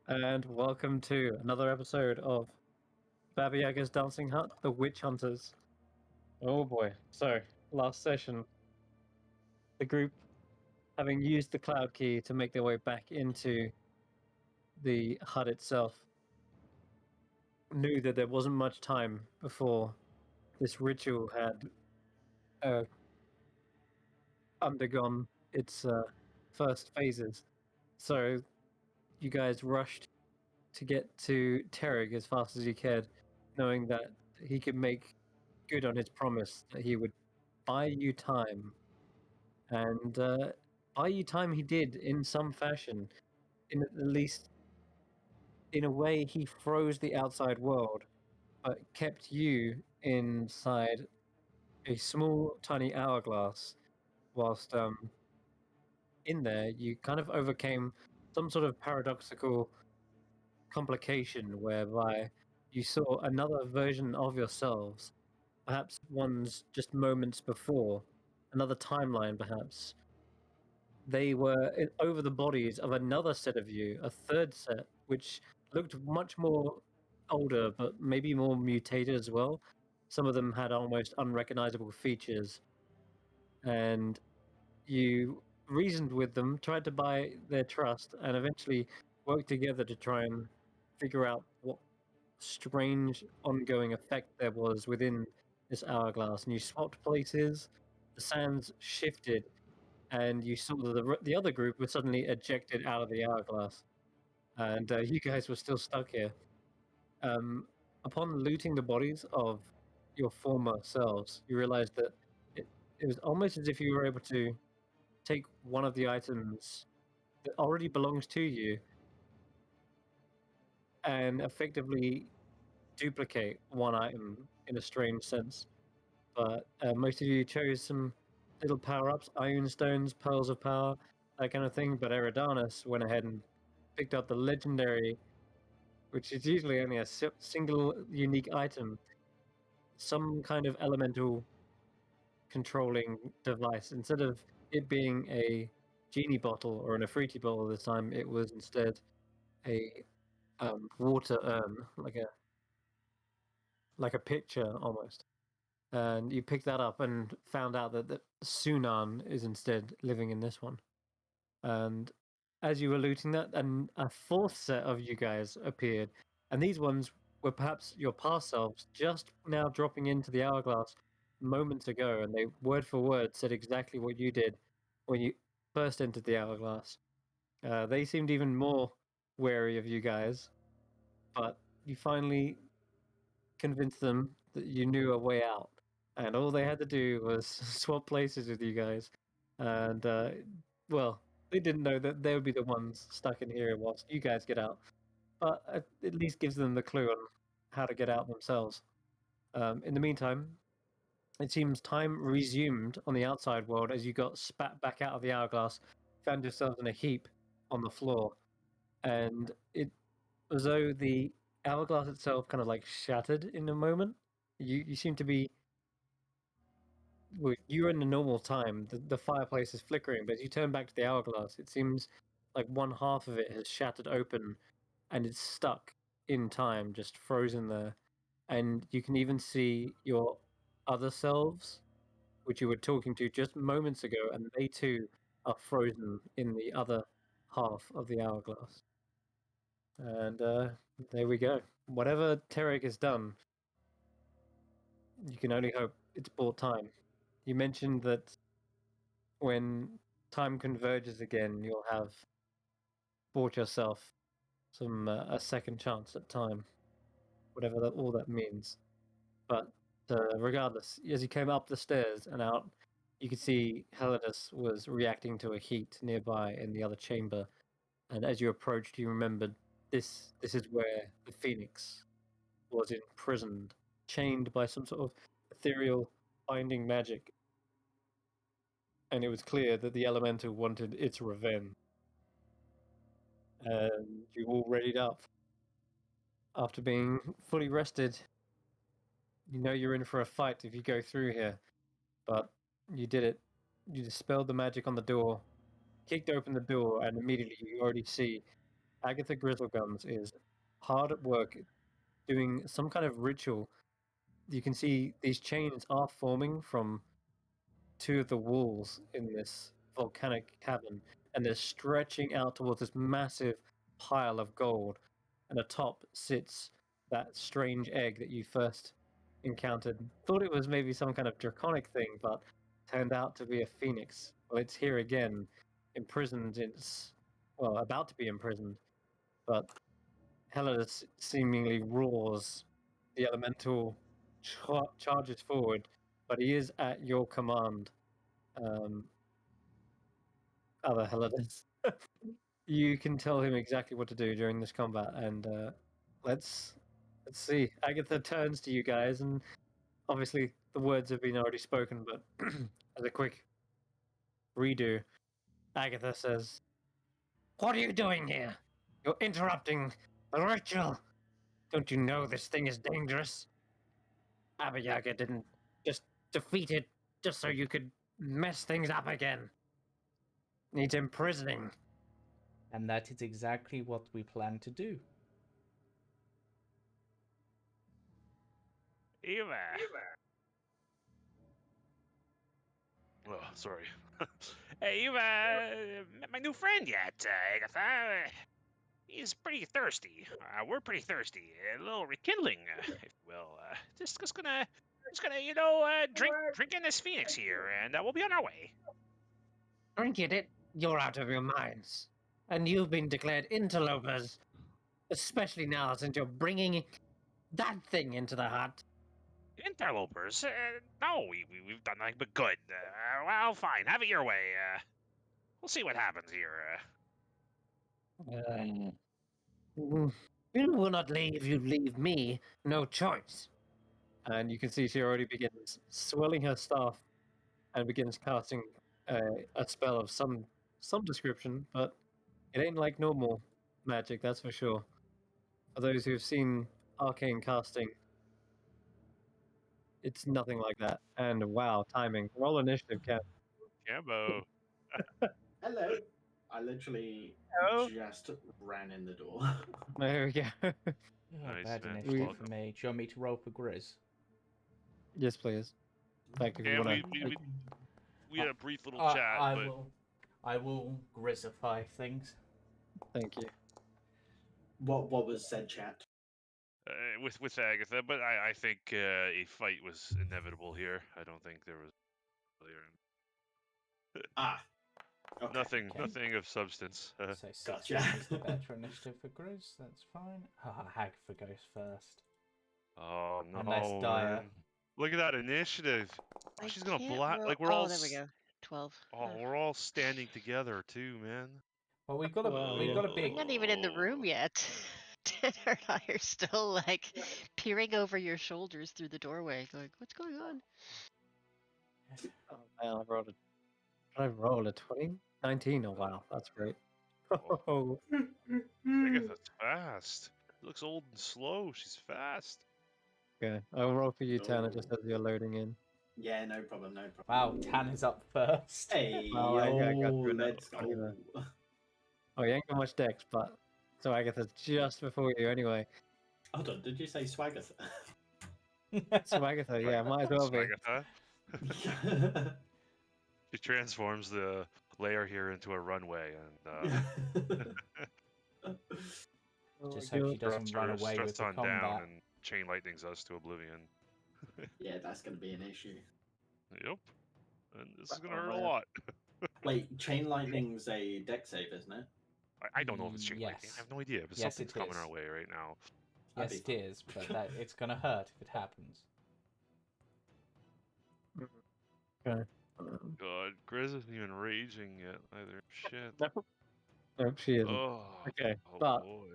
and welcome to another episode of Baba Yaga's Dancing Hut, The Witch Hunters. Oh boy. So, last session, the group, having used the cloud key to make their way back into the hut itself, knew that there wasn't much time before this ritual had undergone its first phases. So, you guys rushed to get to Terig as fast as you could, knowing that he could make good on his promise that he would buy you time. And buy you time he did in some fashion. In at least, in a way, he froze the outside world, but kept you inside a small, tiny hourglass. Whilst in there, you kind of overcame some sort of paradoxical complication whereby you saw another version of yourselves, perhaps one's just moments before, another timeline perhaps. They were over the bodies of another set of you, a third set, which looked much more older, but maybe more mutated as well. Some of them had almost unrecognizable features, and you reasoned with them, tried to buy their trust, and eventually worked together to try and figure out what strange ongoing effect there was within this hourglass. And you swapped places, the sands shifted, and you saw that the other group was suddenly ejected out of the hourglass, and you guys were still stuck here. Upon looting the bodies of your former selves, you realized that it was almost as if you were able to take one of the items that already belongs to you and effectively duplicate one item in a strange sense. But most of you chose some little power-ups, iron stones, pearls of power, that kind of thing. But Eridanus went ahead and picked up the legendary, which is usually only a single unique item, some kind of elemental controlling device. Instead of it being a genie bottle or an Afriti bottle this time, it was instead a water urn, like a pitcher almost. And you picked that up and found out that Sunan is instead living in this one. And as you were looting that, and a fourth set of you guys appeared, and these ones were perhaps your past selves just now dropping into the hourglass moments ago, and they word for word said exactly what you did when you first entered the hourglass. They seemed even more wary of you guys, but you finally convinced them that you knew a way out, and all they had to do was swap places with you guys. And well, they didn't know that they would be the ones stuck in here whilst you guys get out, but at least gives them the clue on how to get out themselves. In the meantime, it seems time resumed on the outside world as you got spat back out of the hourglass, found yourselves in a heap on the floor, and it as though the hourglass itself kind of like shattered in a moment. You seem to be, well, you're in the normal time. The fireplace is flickering, but as you turn back to the hourglass, it seems like one half of it has shattered open and it's stuck in time, just frozen there. And you can even see your other selves, which you were talking to just moments ago, and they too are frozen in the other half of the hourglass. And there we go. Whatever Terek has done, you can only hope it's bought time. You mentioned that when time converges again, you'll have bought yourself some a second chance at time, whatever all that means. But regardless, as you came up the stairs and out, you could see Helenus was reacting to a heat nearby in the other chamber. And as you approached, you remembered this is where the Phoenix was imprisoned, chained by some sort of ethereal binding magic. And it was clear that the elemental wanted its revenge. And you all readied up. After being fully rested, you know you're in for a fight if you go through here. But you did it. You dispelled the magic on the door, kicked open the door, and immediately you already see Agatha Grizzlegums is hard at work doing some kind of ritual. You can see these chains are forming from two of the walls in this volcanic cavern, and they're stretching out towards this massive pile of gold. And atop sits that strange egg that you first encountered. Thought it was maybe some kind of draconic thing, but turned out to be a phoenix. Well, it's here again, imprisoned. It's, well, about to be imprisoned. But Heladus seemingly roars. The elemental charges forward, but he is at your command. Other Heladus. You can tell him exactly what to do during this combat, and let's see. Agatha turns to you guys, and obviously the words have been already spoken, but as a quick redo, Agatha says, "What are you doing here? You're interrupting the ritual. Don't you know this thing is dangerous? Baba Yaga didn't just defeat it just so you could mess things up again. Needs imprisoning." And that is exactly what we plan to do. Eva. Oh, sorry. Hey, you've met my new friend yet, Agatha? He's pretty thirsty. We're pretty thirsty. A little rekindling, if you will. Just gonna, drink in this phoenix here, and we'll be on our way. Drink it? You're out of your minds. And you've been declared interlopers. Especially now since you're bringing that thing into the hut. Interlopers? No, we've done nothing but good. Well, fine. Have it your way. We'll see what happens here. You will not leave, you leave me no choice. And you can see she already begins swirling her staff and begins casting a spell of some description, but it ain't like normal magic, that's for sure. For those who've seen arcane casting, it's nothing like that. And wow, timing. Roll initiative, Cat. Cambo. Hello. I literally Hello. just ran in the door. There we go. Oh, Nice, bad man. initiative Welcome. for me. Do you want me to roll for Grizz? Yes, please. In fact, if you Yeah, want we had a brief little chat, but I will Grizzify things. thank you. What was said, chat? with Agatha. But I think a fight was inevitable here. I don't think there was Ah. Okay. nothing of substance. So Gotcha. 16 is the better initiative for Grizz. That's fine. Agatha goes first. Oh no! Unless Dire. Man. Look at that initiative. I She's gonna can't black. roll- Like we're all. there we go. 12. Oh, we're all standing together too, man. Well, we've got to Wow, we've yeah. got a big. I'm not even in the room yet. Tanner and I are still like peering over your shoulders through the doorway, going, "What's going on?" Oh man, I rolled a 20? 19? Oh wow, that's great. Oh, Agatha's fast. She looks old and slow. She's fast. okay. I'll roll for you, Tanner, just Oh. as you're loading in. Yeah, no problem. Wow, Tan is up first. Hey, Well, I got through enough let's go. anyway. Oh, you ain't got much dex, but so Agatha's just before you anyway. Hold on, did you say Swagger? Swagatha, yeah, might as well be. Agatha. She transforms the layer here into a runway, and Oh Just my hope she God. doesn't run away with struts the on down combat. and chain lightnings us to oblivion. Yeah, that's going to be an issue. Yep. And this is gonna Oh, hurt a man. lot. Wait, Chain Lightning's a deck save, isn't it? I don't know if it's chain lightning. Yes. I have no idea, but Yes, something's it coming is. our way right now. Yes, That'd it be is, but it's gonna hurt if it happens. Okay. God, Grizz isn't even raging yet either. Shit. Nope, she isn't. Oh, Okay, oh but boy.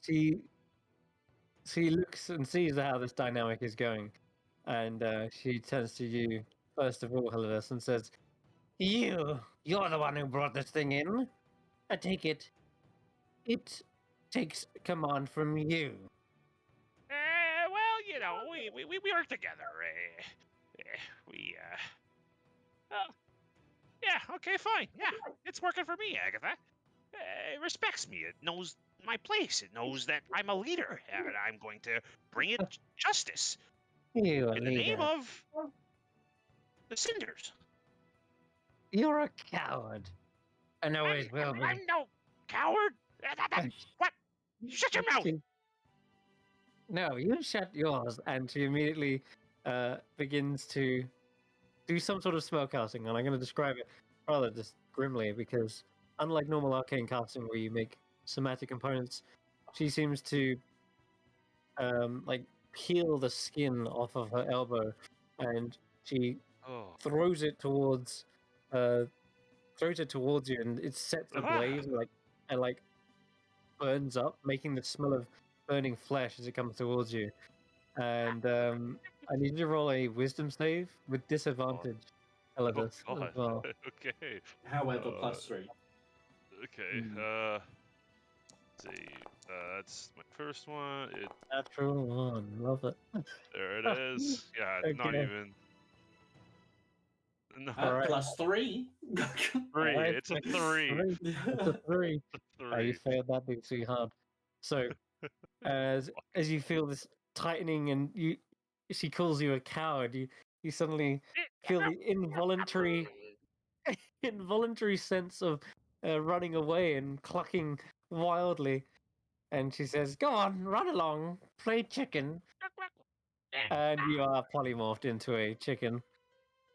she looks and sees how this dynamic is going, and she turns to you first of all, Heladus, and says, You're the one who brought this thing in. I take it. It takes command from you." Well, you know, we work together. Yeah, okay, fine. Yeah, it's working for me, Agatha. It respects me. It knows my place. It knows that I'm a leader, and I'm going to bring it justice You a in the name leader. of the Cinders. You're a coward. And always will be. I'm no coward. What? Shut your mouth. No, you shut yours. And she immediately begins to do some sort of spell casting. And I'm going to describe it rather just grimly because, unlike normal arcane casting where you make somatic components, she seems to like peel the skin off of her elbow, and she Oh. throws it towards you, and it sets ablaze and like burns up, making the smell of burning flesh as it comes towards you. And I need you to roll a wisdom save with disadvantage, Elidus, Oh, as God. well. Okay. However, +3. Okay. Hmm. Let's see. That's my first one. Natural one, love it. There it is. Yeah, not Okay. even. No, Alright. +3. 3. Alright, It's a 3. It's a 3. Oh, you 3. failed that bit too hard. So, as you feel this tightening, and she calls you a coward, you suddenly feel the involuntary sense of running away and clucking wildly. And she says, "Go on, run along, play chicken." And you are polymorphed into a chicken.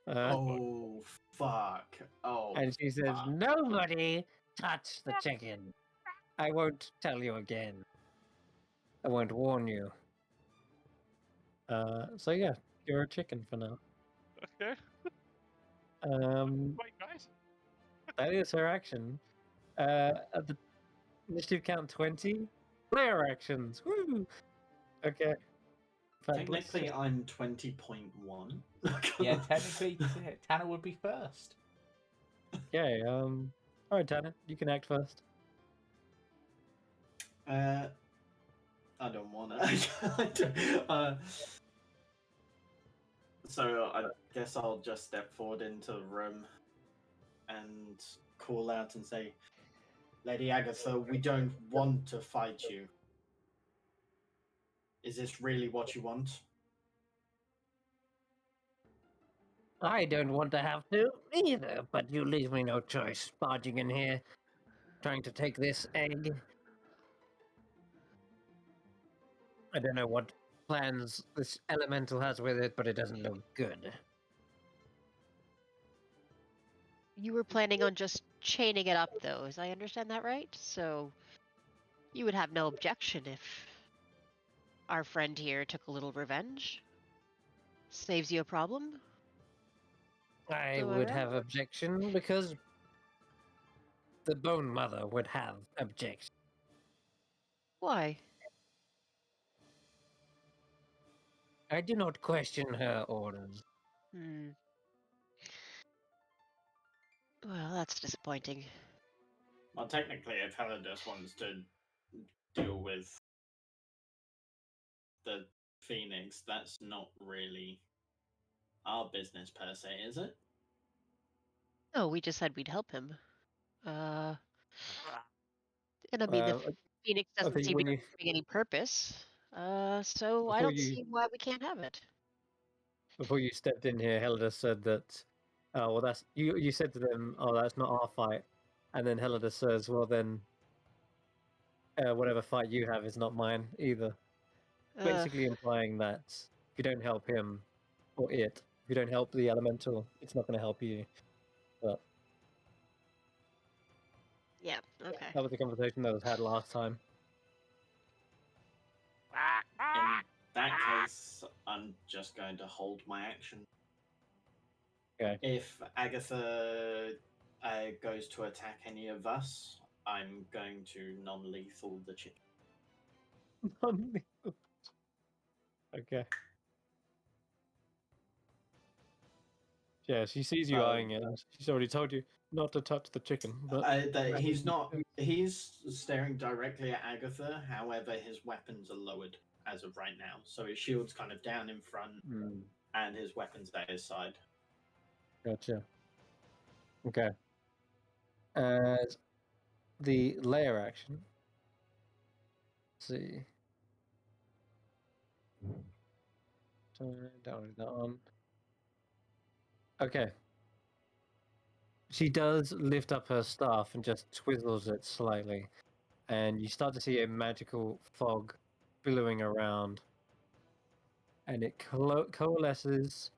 Oh, fuck. Oh, And she says, fuck. "Nobody touch the chicken. I won't tell you again. I won't warn you." So yeah, you're a chicken for now. Okay. Um, Right, guys. that is her action. At the initiative count 20, player actions. Woo! Okay. In fact, let's Technically, just- I'm 20.1. Yeah, technically, Tanner would be first. Okay. All right, Tanner, you can act first. I don't want to. So I guess I'll just step forward into the room and call out and say, "Lady Agatha, we don't want to fight you. Is this really what you want?" I don't want to have to either, but you leave me no choice. Barging in here, trying to take this egg. I don't know what plans this elemental has with it, but it doesn't look good. You were planning on just chaining it up, though. As I understand that right? So you would have no objection if our friend here took a little revenge. Saves you a problem. I Am I would right? have objection because the Bone Mother would have objection. Why? I do not question her orders. Hmm. Well, that's disappointing. Well, technically, if Helen just wants to deal with the Phoenix, that's not really our business per se, is it? No, we just said we'd help him. And I mean, the Phoenix I doesn't think seem to when be you serving any purpose. So I before don't you see why we can't have it. before you stepped in here, Helida said that. Oh well, that's you. You said to them, "Oh, that's not our fight," and then Helida says, "Well, then, whatever fight you have is not mine either." Basically implying that if you don't help him or it, if you don't help the elemental, it's not going to help you. But Yeah. Okay. that was the conversation that was had last time. In that case, I'm just going to hold my action. Okay. If Agatha goes to attack any of us, I'm going to non-lethal the chicken. Okay. Yeah, she sees you eyeing it. She's already told you not to touch the chicken, but He's not. He's staring directly at Agatha. However, his weapons are lowered as of right now, so his shield's kind of down in front, and his weapons at his side. Gotcha. Okay. As the layer action, see. Download that one. Okay. She does lift up her staff and just twizzles it slightly, and you start to see a magical fog billowing around, and it coalesces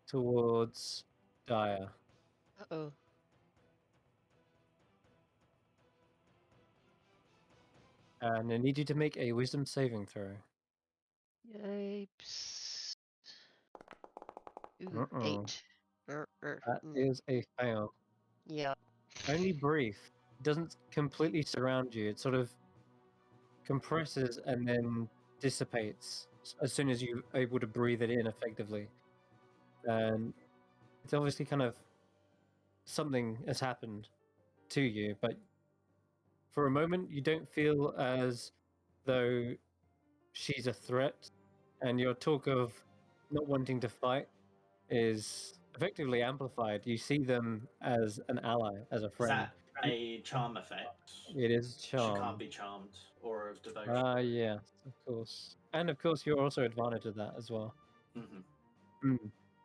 towards Daya. Uh-oh. And I need you to make a wisdom saving throw. Yipes. Ooh, Uh-uh. 8. That is a fail. Yeah. Only brief. It doesn't completely surround you. It sort of compresses and then dissipates as soon as you're able to breathe it in effectively. And it's obviously kind of something has happened to you, but for a moment you don't feel as though she's a threat, and your talk of not wanting to fight is effectively amplified. You see them as an ally, as a Is friend. that a charm effect? It is She charm. can't be charmed. Aura of devotion. Yes, of course. And of course, you're also advantage of that as well. Mm-hmm.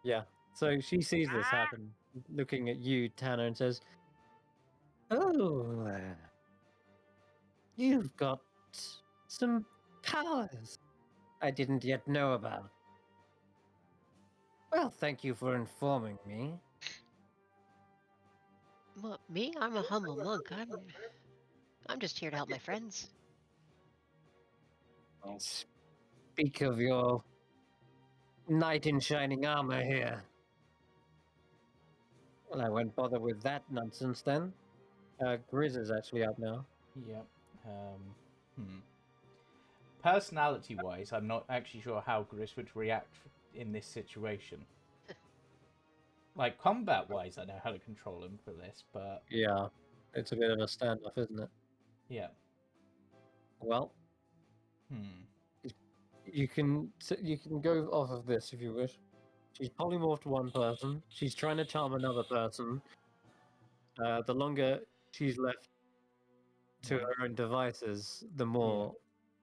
Yeah. So she sees this happen, looking at you, Tanner, and says, "Oh, you've got some powers I didn't yet know about. Well, thank you for informing me." Well, me? I'm a humble monk. I'm just here to help my friends. Speak of your knight in shining armor here. Well, I won't bother with that nonsense then. Grizz is actually up now. Yep. Personality-wise, I'm not actually sure how Gris would react in this situation. Like, combat-wise, I know how to control him for this, but... Yeah, it's a bit of a standoff, isn't it? Yeah. Well, you can go off of this if you wish. She's polymorphed one person. She's trying to charm another person. The longer she's left to Yeah. her own devices, the more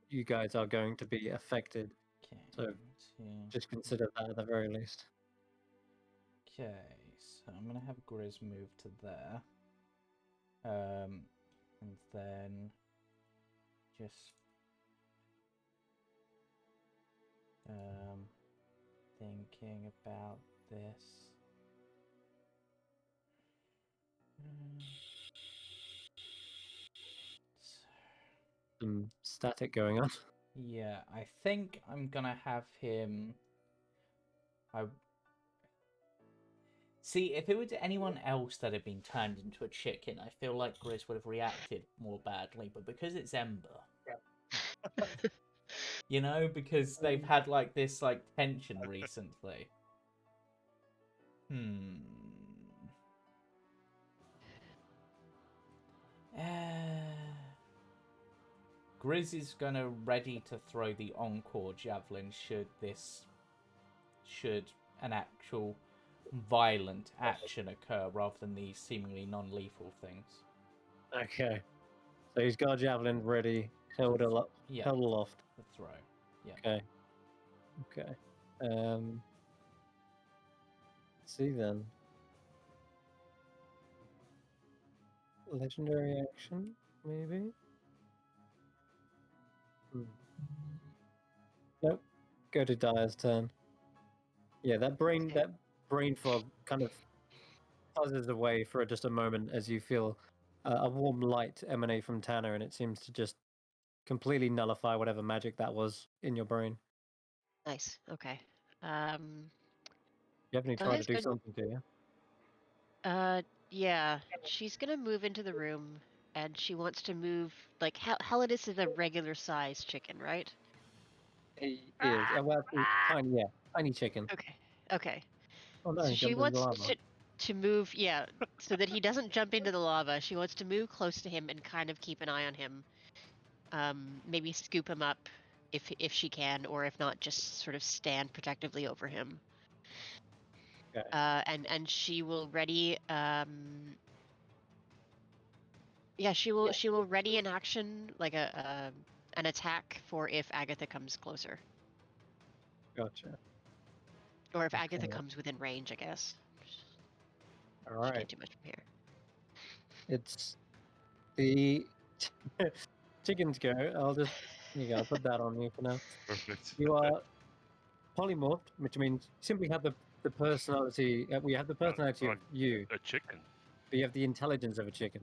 you guys are going to be affected. Okay. So just consider that at the very least. Okay, so I'm gonna have Grizz move to there. And then just thinking about this. Some static going on. Yeah, I think I'm gonna have him. See, if it were to anyone else that had been turned into a chicken, I feel like Grizz would have reacted more badly. But because it's Ember, you know, because they've had like this tension recently. Grizz is gonna ready to throw the encore javelin should an actual violent action occur rather than these seemingly non-lethal things. Okay. So he's got a javelin ready, held aloft. The throw. Yeah. Okay. Okay. Let's see then. Legendary action, maybe? Nope. Go to Dyer's turn. Yeah, that brain fog kind of fuzzes away for just a moment as you feel a warm light emanate from Tanner, and it seems to just completely nullify whatever magic that was in your brain. Nice. Okay. You haven't tried to do something, do you? Yeah. She's gonna move into the room, and she wants to move. Like, Helidus is a regular sized chicken, right? He is. Well, tiny, yeah, tiny chicken. Okay. Okay. Oh no, So he she jumped in the wants lava. to move, yeah, so that he doesn't jump into the lava. She wants to move close to him and kind of keep an eye on him. Maybe scoop him up if she can, or if not, just sort of stand protectively over him. Okay. And she will ready. Yeah, she will ready an action like a an attack for if Agatha comes closer, Gotcha. or if Agatha Okay. comes within range, I guess. All She can't right. do much from here. It's the chickens go. I'll put that on you for now. Perfect. You are polymorphed, which means simply have the personality. We have the personality of you, A chicken. but you have the intelligence of a chicken.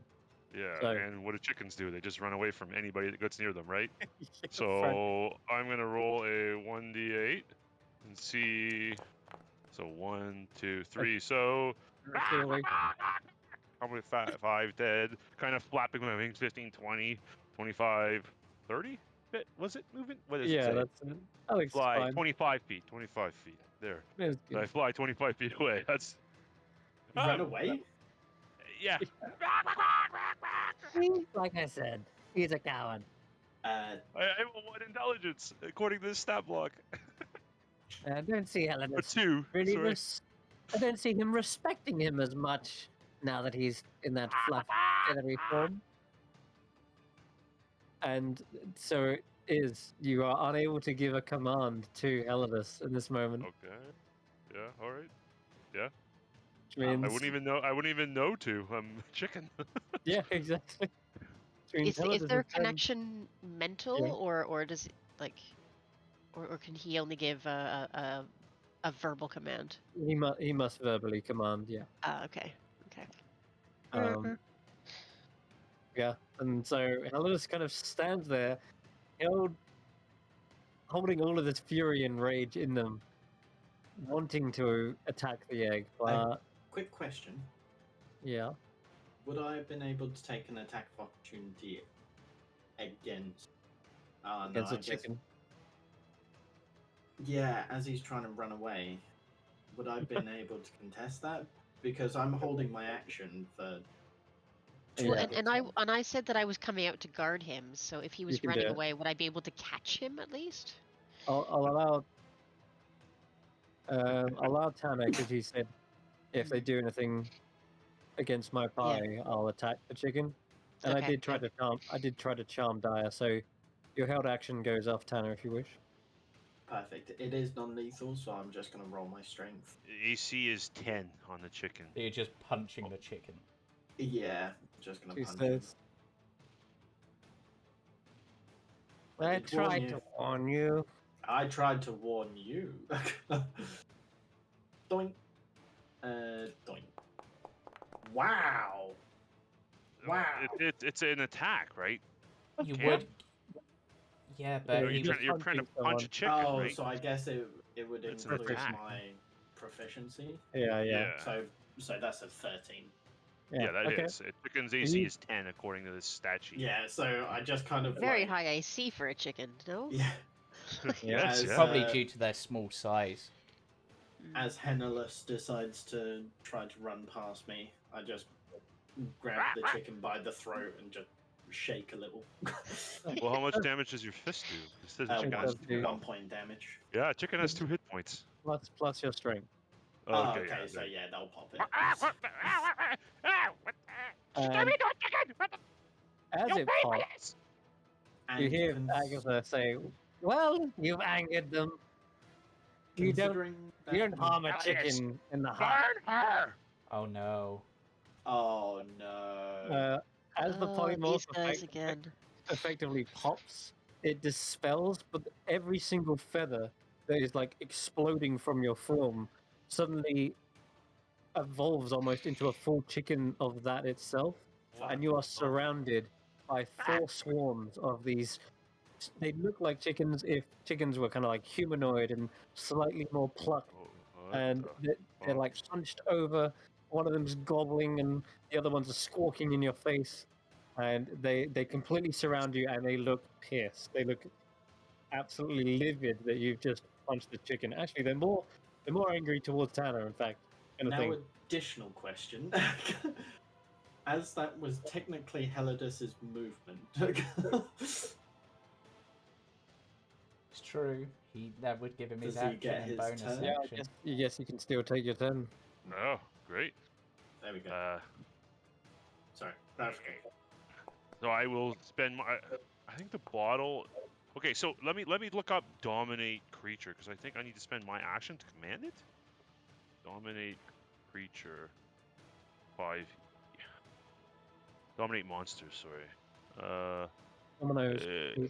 Yeah, So- and what do chickens do? They just run away from anybody that gets near them, right? Frank, So I'm gonna roll a 1d8 and see. So 1, 2, 3. So clearly, probably five dead. Kind of flapping my wings. 15, 20, 25, 30. Was it moving? What does it yeah, say? that's it. Alex, Fly fine. 25 feet. 25 feet. There. It's I good. fly 25 feet away. That's Run away? yeah. Like I said, he's a coward. Uh, I have a 1 intelligence according to this stat block. I don't see A Helenus 2. really. Sorry. I don't see him respecting him as much now that he's in that fluff, feathery form. And so it is. You are unable to give a command to Helenus in this moment, Okay. Yeah. All right. which means I wouldn't even know to. I'm chicken. yeah, exactly. Which means Is Helenus their is turned- connection mental, or does it like, or can he only give a verbal command? He must verbally command. Yeah. Okay. Um, yeah, and so Helenus kind of stands there, holding all of this fury and rage in them, wanting to attack the egg. But quick question. yeah, Would I have been able to take an attack of opportunity against... no, against I a guess- chicken. Yeah, as he's trying to run away, would I have been able to contest that? Because I'm holding my action for... Well, Yeah. and I said that I was coming out to guard him. So if he was can do running it. away, would I be able to catch him at least? I'll allow Tanner because he said if they do anything against my pie, I'll attack the chicken. And I Okay, did try to charm Dyer, so your held action goes off Tanner if you wish. Perfect. It is non-lethal, so I'm just going to roll my strength. AC is 10 on the chicken. You're just punching the chicken. Yeah, just going She to punch him. says, I I did warn tried you. to warn you. I tried to warn you. Doink. Doink. Wow. Wow. It's an attack, right? You Okay. would. Yeah, but Yeah, Or you you're just trying to punching punch a chicken, Oh, right? so I guess it would It's an include attack. my proficiency. Yeah. So that's a 13. Yeah, that okay. is. Chicken's AC You- is 10 according to this stat sheet. Yeah, so I just kind of Very like, high AC for a chicken, no? Yeah. Yes, As, yeah. probably due to their small size. As Henelus decides to try to run past me, I just grab the chicken by the throat and just shake a little. Well, how much damage does your fist do? It says Uh, chicken one- has does two do- 1 point damage. Yeah, chicken has 2 hit points. Plus your strength. Oh, Okay, okay, yeah, so there- yeah, they'll pop it. And as it pops, And you hear cons- Agatha say, "Well, you've angered them. You don't considering you don't that- harm a Yes. chicken in the heart." Burn her! Oh no. Oh no. As the Oh, polymorph these guys again. effectively pops, it dispels, but every single feather that is like exploding from your form suddenly evolves almost into a full chicken of that itself, and you are surrounded by 4 swarms of these. They look like chickens if chickens were kind of like humanoid and slightly more plucked, Oh, what and the they're like hunched over. One of them's gobbling, and the other ones are squawking in your face. And they completely surround you, and they look pissed. They look absolutely livid that you've just punched the chicken. Actually, they're more angry towards Tanner. In fact, kind of Now, thing. additional question. As that was technically Helidus's movement. It's true. That would give him his Does he action get and his bonus turn? Yeah, action. I guess you can still take your turn. Oh, great. There we go. Sorry. Clarification. So I will spend my. I think the bottle Okay, so let me look up dominate creature because I think I need to spend my action to command it. Dominate creature 5. Dominate monsters. Sorry. Dominoes. Uh,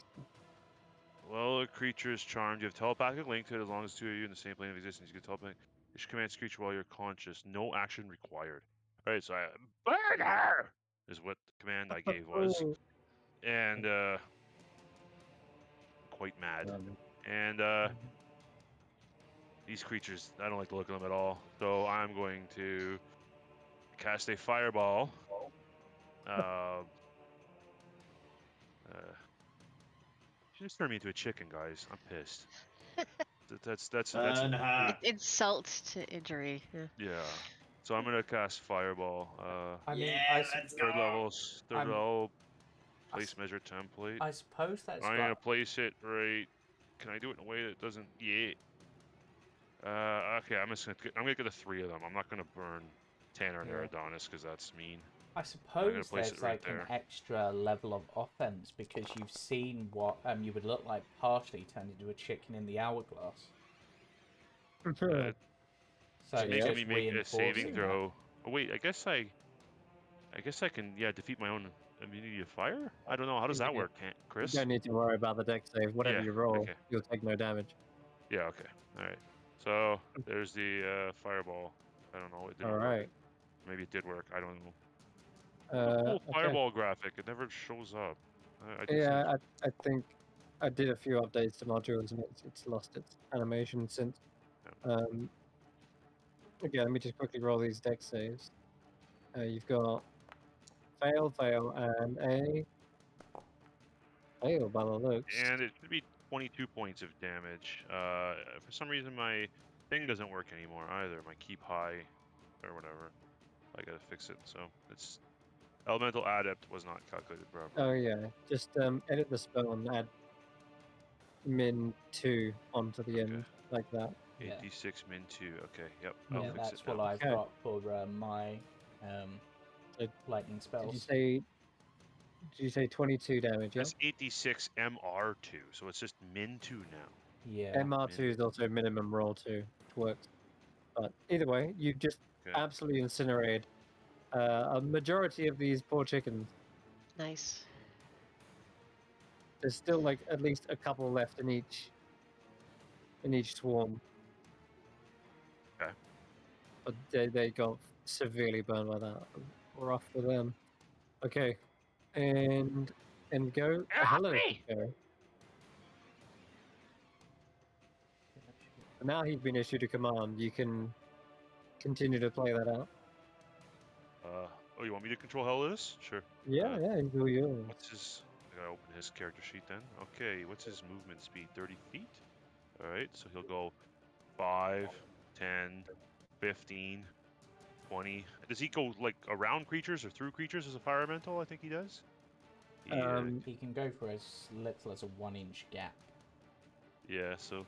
Well, a creature is charmed. You have telepathic link to it as long as two of you in the same plane of existence. You can telepathic. It commands creature while you're conscious. No action required. All right, so I burn her is what the command I gave was, Oh. and quite mad. And these creatures, I don't like the look of them at all. So I'm going to cast a fireball. She just turned me into a chicken, guys. I'm pissed. That's Burn her. Insult to injury. Yeah. yeah. So I'm gonna cast fireball. I mean, Yeah, let's Third go. level, third I'm- level. Place s- measure template. I suppose that's I'm like gonna place it right. Can I do it in a way that doesn't? Yeah. Okay. I'm gonna get the 3 of them. I'm not gonna burn Tanner and Yeah. Adonis because that's mean. I gonna suppose place there's it right like an there. extra level of offense because you've seen what you would look like partially turned into a chicken in the hourglass. Uh, So It's it's making just me make a saving reinforcing throw. Oh wait, I guess I can defeat my own immunity to fire. I don't know. How does that work, You Chris? don't need to worry about the deck save. Whatever Yeah, you roll, okay. you'll take no damage. Yeah. Okay. All right. So there's the fireball. I don't know. It didn't All work. right. Maybe it did work. I don't know. The cool Okay. fireball graphic. It never shows up. I just Yeah, I think I did a few updates to modules and it's lost its animation since. Okay, let me just quickly roll these deck saves. You've got fail, and a fail by the looks. and it should be 22 points of damage. For some reason my thing doesn't work anymore either. My keep high or whatever. I gotta fix it. So it's elemental adept was not calculated properly. Oh yeah, just edit the spell and add -2 onto the end like that. Yeah. 8d6 min 2. Okay, yep. Yeah, I'll fix that's it what now. I've Okay. got for my lightning Did spells. you say 22 damage? Yeah. That's 8d6 MR2, so it's just min 2 now. Yeah. MR2 is also minimum roll 2, which works. But either way, you've just Okay. absolutely incinerated a majority of these poor chickens. Nice. There's still like at least a couple left in each swarm. Okay. But they got severely burned by that. We're off for them. Okay. And go. Hello, go. Now he's been issued a command. You can continue to play that out. Oh, you want me to control Hellas? Sure. Yeah, he's all yours. What's his... I gotta open his character sheet then. Okay, what's his movement speed? 30 feet? Alright, so he'll go 5, 10, 15, 20. Does he go, like, around creatures or through creatures as a fire elemental? I think he does. He, He can go for as little as a 1-inch gap. yeah, so...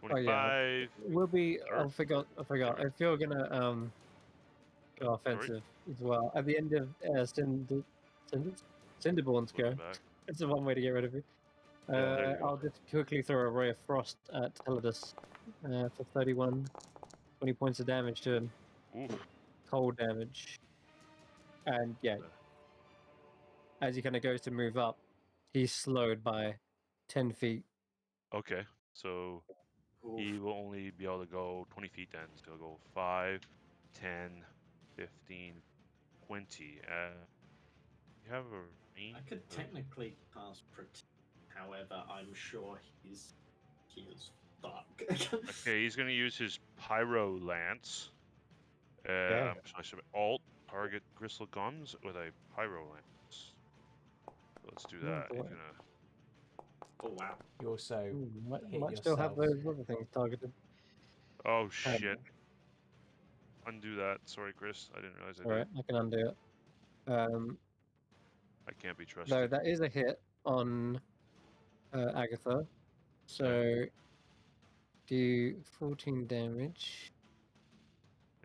Oh 25... yeah, we'll be. Or- I forgot. If you're gonna go offensive as well at the end of Cinderborn's go. Back. It's the one way to get rid of it. Yeah, there you go. I'll just quickly throw a ray of frost at Teledus for 31, 20 points of damage to him. Oof. Cold damage. And yeah, as he kind of goes to move up, he's slowed by 10 feet. Okay, so he will only be able to go 20 feet then. So he'll go 5, 10, 15, 20. You have a range? I could technically cast protect, however, I'm sure he is fuck. Okay, he's going to use his Pyro Lance. Yeah. So I should alt target Gristle Gums with a Pyro Lance. Let's do that. He's boy. gonna... Oh wow. You also hit Might still have yourself. those other things targeted. Oh shit. Undo that. Sorry, Chris. I didn't realize I did. Alright, I can undo it. I can't be trusted. No, that is a hit on Agatha. So do 14 damage.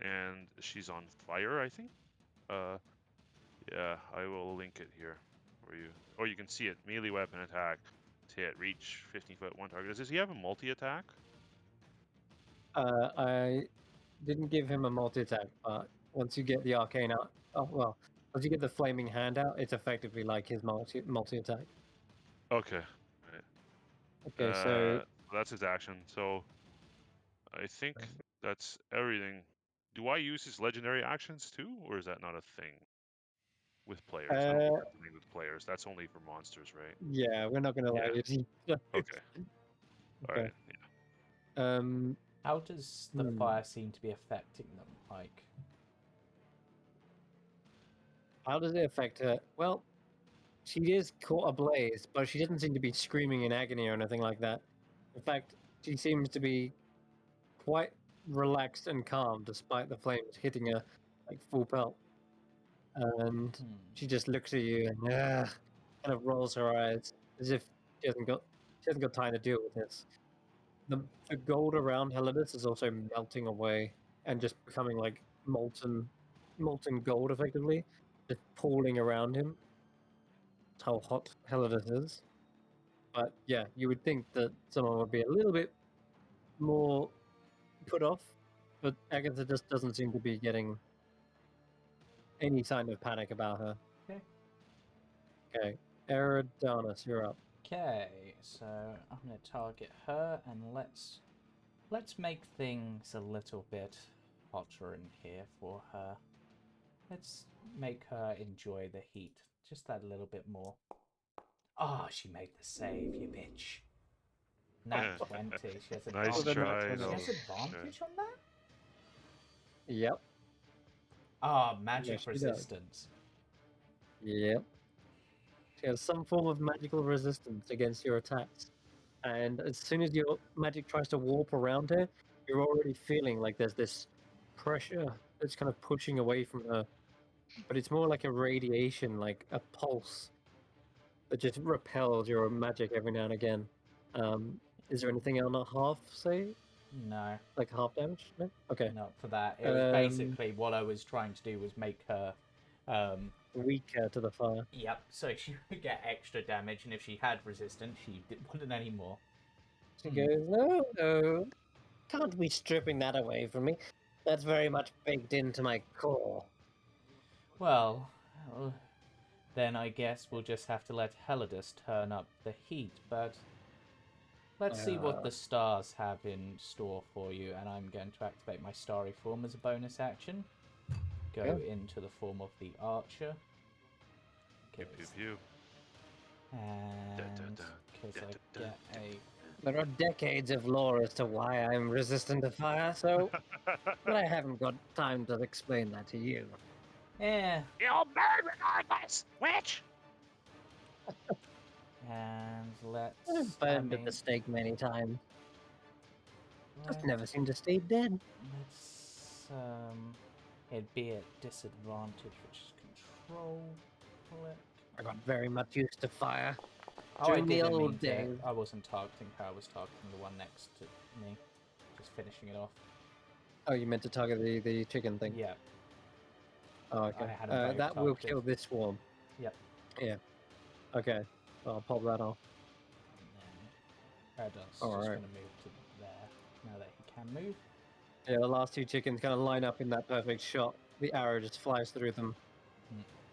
And she's on fire, I think. Yeah, I will link it here for you. Oh, you can see it. Melee weapon attack. to hit reach 15 foot one target. Does he have a multi attack? I didn't give him a multi-attack, but once you get the arcane out, once you get the flaming hand out, it's effectively like his multi-attack. Okay. Right. Okay, so That's his action. So I think that's everything. Do I use his legendary actions too, or is that not a thing with players? I don't think that's a thing with players. That's only for monsters, right? yeah, we're not gonna allow Yeah. you to. Okay. All Okay. right. Yeah. How does the fire seem to be affecting them? Like, how does it affect her? Well, she is caught ablaze, but she doesn't seem to be screaming in agony or anything like that. In fact, she seems to be quite relaxed and calm despite the flames hitting her like full pelt. And she just looks at you and kind of rolls her eyes as if she hasn't got time to deal with this. The gold around Helidus is also melting away and just becoming like molten gold effectively, just pooling around him. That's how hot Helidus is. But yeah, you would think that someone would be a little bit more put off, but Agatha just doesn't seem to be getting any sign of panic about her. okay. Okay, Eridanus, you're up. Okay, so I'm gonna target her, and let's make things a little bit hotter in here for her. Let's make her enjoy the heat just that little bit more. Oh, she made the save, you bitch. Nat 20. She has Nice advantage. try. She though. has advantage on that? Yep. Ah, magic Yes, she does. resistance. Yep. She has some form of magical resistance against your attacks. And as soon as your magic tries to warp around her, you're already feeling like there's this pressure that's kind of pushing away from her. But it's more like a radiation, like a pulse that just repels your magic every now and again. Is there anything on a half, say? No, Like half damage? No? Okay. not for that. It was basically what I was trying to do was make her Weaker to the fire. yep, so she would get extra damage, and if she had resistance, she wouldn't anymore. She goes, no, can't be stripping that away from me. That's very much baked into my core. Well, then I guess we'll just have to let Helidus turn up the heat, but let's see what the stars have in store for you, and I'm going to activate my starry form as a bonus action. Go into the form of the archer. Pew, pew, pew. And because I get a... There are decades of lore as to why I'm resistant to fire, so... but I haven't got time to explain that to you. Yeah. You'll burn regardless, witch! And let's... I've burned at the stake many times. Just let's- never seem to stay dead. Let's... It'd be at disadvantage, which is control. Click. I got very much used to fire. Oh, I During the didn't mean old to. days. I wasn't targeting her, I was targeting the one next to me. Just finishing it off. Oh, you meant to target the chicken thing? Yeah. Oh, okay. I had 'em both That will targeted. kill this swarm. Yep. Yeah. Okay. I'll pop that off. And then Erdon's just Alright. going to move to there, now that he can move. Yeah, the last two chickens kind of line up in that perfect shot. The arrow just flies through them,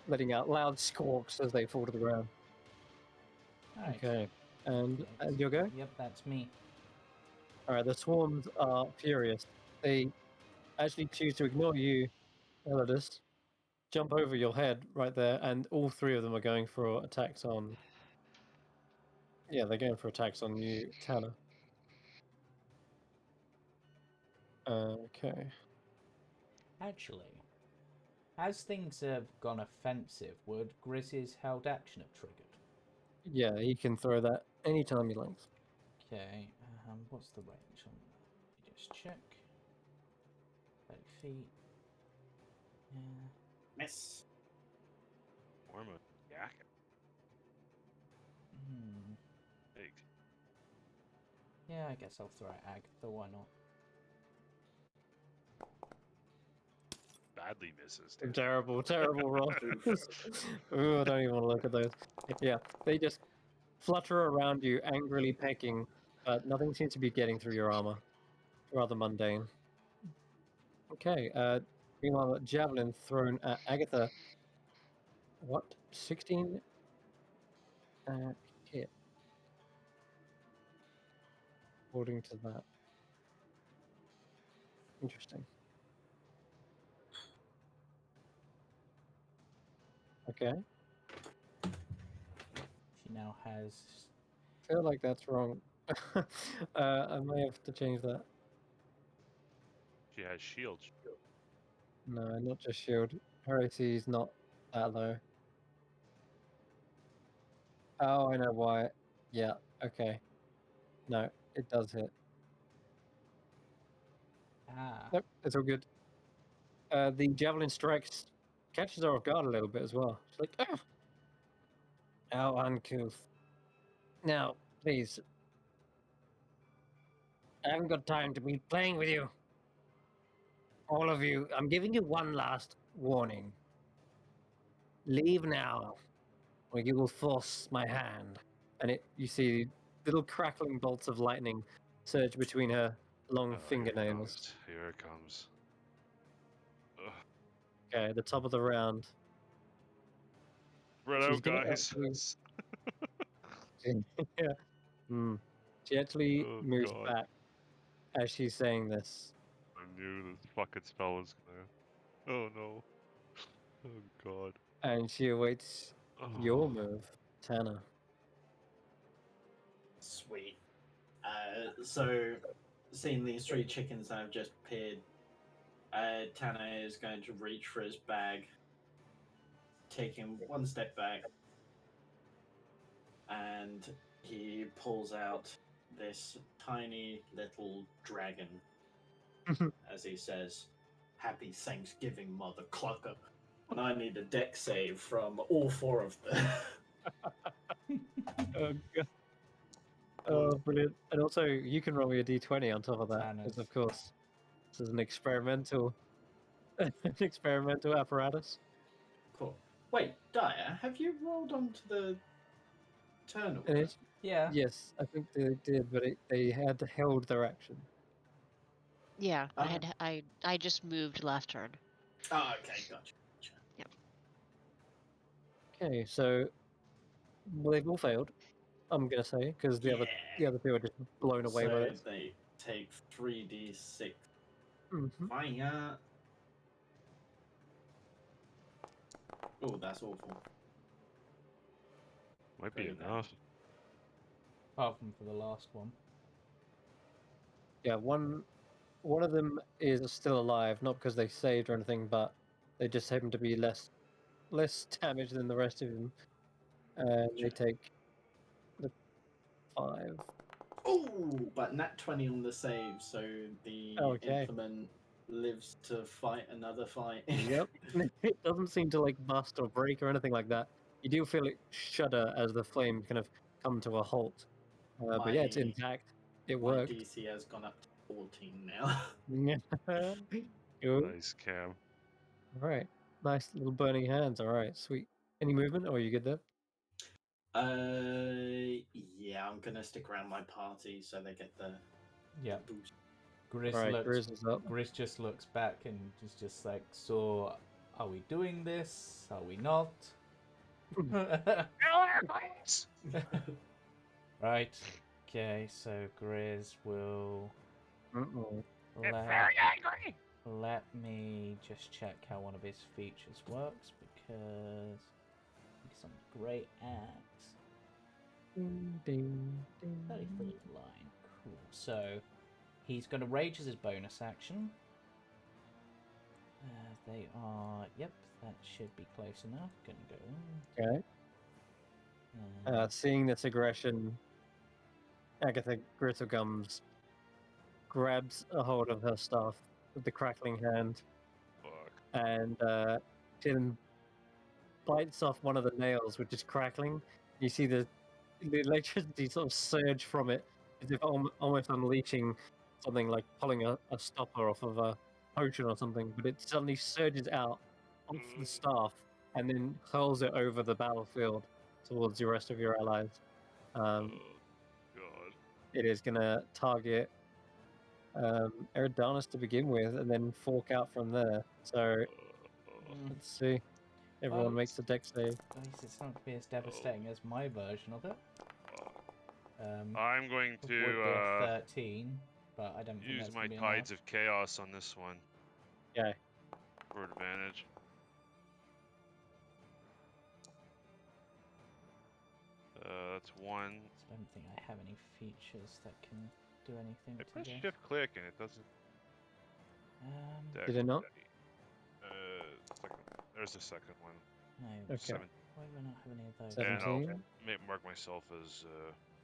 letting out loud squawks as they fall to the ground. Alright. Okay. And your go? Yep, that's me. Alright, the swarms are furious. They actually choose to ignore you, Elidus, jump over your head right there, and all three of them are going for attacks on... Yeah, they're going for attacks on you, Tanner. Okay. Actually, as things have gone offensive, would Grizz's held action have triggered? Yeah, he can throw that anytime he likes. Okay, what's the range on that? Let me just check. 30 feet. Yeah. Miss. Warm a jacket. Big. Yeah, I guess I'll throw it Agatha, why not? Badly misses. Dude. Terrible roll. Ooh, I don't even want to look at those. Yeah, they just flutter around you, angrily pecking, but nothing seems to be getting through your armor. Rather mundane. Okay, meanwhile, javelin thrown at Agatha. What? 16 hit. According to that. Interesting. Okay. She now has. I feel like that's wrong. I may have to change that. She has shield. No, not just shield. Her AC is not that low. Oh, I know why. Yeah, okay. No, it does hit. Ah. Nope, it's all good. The javelin strikes catches her off guard a little bit as well. She's like, ah! How uncouth. Now, please. I haven't got time to be playing with you. All of you, I'm giving you one last warning. Leave now, or you will force my hand. And you see little crackling bolts of lightning surge between her long fingernails. Here it comes. Ugh. Okay, at the top of the round. Spread She's out, gonna guys. yeah. She actually Oh, moves God. back as she's saying this. I knew this fucking spell was gonna. Oh no. Oh God. And she awaits your move, Tanner. Sweet. So, seeing these three chickens that have just appeared, Tana is going to reach for his bag, taking one step back, and he pulls out this tiny little dragon, as he says, "Happy Thanksgiving, Mother Clucker." And I need a deck save from all four of them. Oh, God. Oh, brilliant. And also, you can roll me a d20 on top of that, because of course, this is an experimental, an experimental apparatus. Cool. Wait, Dyer, have you rolled onto the turn And order? Yeah. Yes, I think they did, but they had held their action. Yeah, Okay. I just moved last turn. Oh, okay, gotcha. Yep. Okay, so they've all failed. I'm gonna say because the other two are just blown away by So it. they take 3d6 Mm-hmm. fire. Oh, that's awful. Might be Very bad. enough. Apart from for the last one. Yeah, one of them is still alive, not because they saved or anything, but they just happen to be less damage than the rest of them, and they take the 5. Oh, but nat 20 on the save, so the Okay. implement lives to fight another fight. Yep. It doesn't seem to like bust or break or anything like that. You do feel it shudder as the flame kind of come to a halt. But yeah, it's intact. It My worked. DC has gone up to 14 now. Cool. Nice, Cam. All right. Nice little burning hands. All right, sweet. Any movement, or are you good there? Yeah, I'm gonna stick around my party so they get the Yeah. boost. Grizz All right, looks. Grizz is up. Grizz just looks back and is just like, so, are we doing this? Are we not? Right. Okay, so Grizz will let me just check how one of his features works because he's some great axe. 30-foot line. Cool. So he's going to rage as his bonus action. They are. Yep, that should be close enough. Gonna go in. Okay. Seeing this aggression, Agatha Grittlegums grabs a hold of her staff with the crackling hand, and she then bites off one of the nails, which is crackling. You see the electricity sort of surge from it, as if almost unleashing something like pulling a stopper off of a potion or something. But it suddenly surges out off the staff and then hurls it over the battlefield towards the rest of your allies. Oh, Um, God. it is going to target Eridanus to begin with, and then fork out from there. So let's see. Everyone Well, makes a deck save. At least it's not be as devastating as my version of it. I'm going It would be to a 13, but I don't think use that's my going to be Tides enough. of Chaos on this one Okay. for advantage. That's one. I don't think I have any features that can do anything I to press this. shift click and it doesn't. Deck. Did it not? Second. There's the second one. No. Okay. Why do I not have any of those? And I'll 17. mark myself as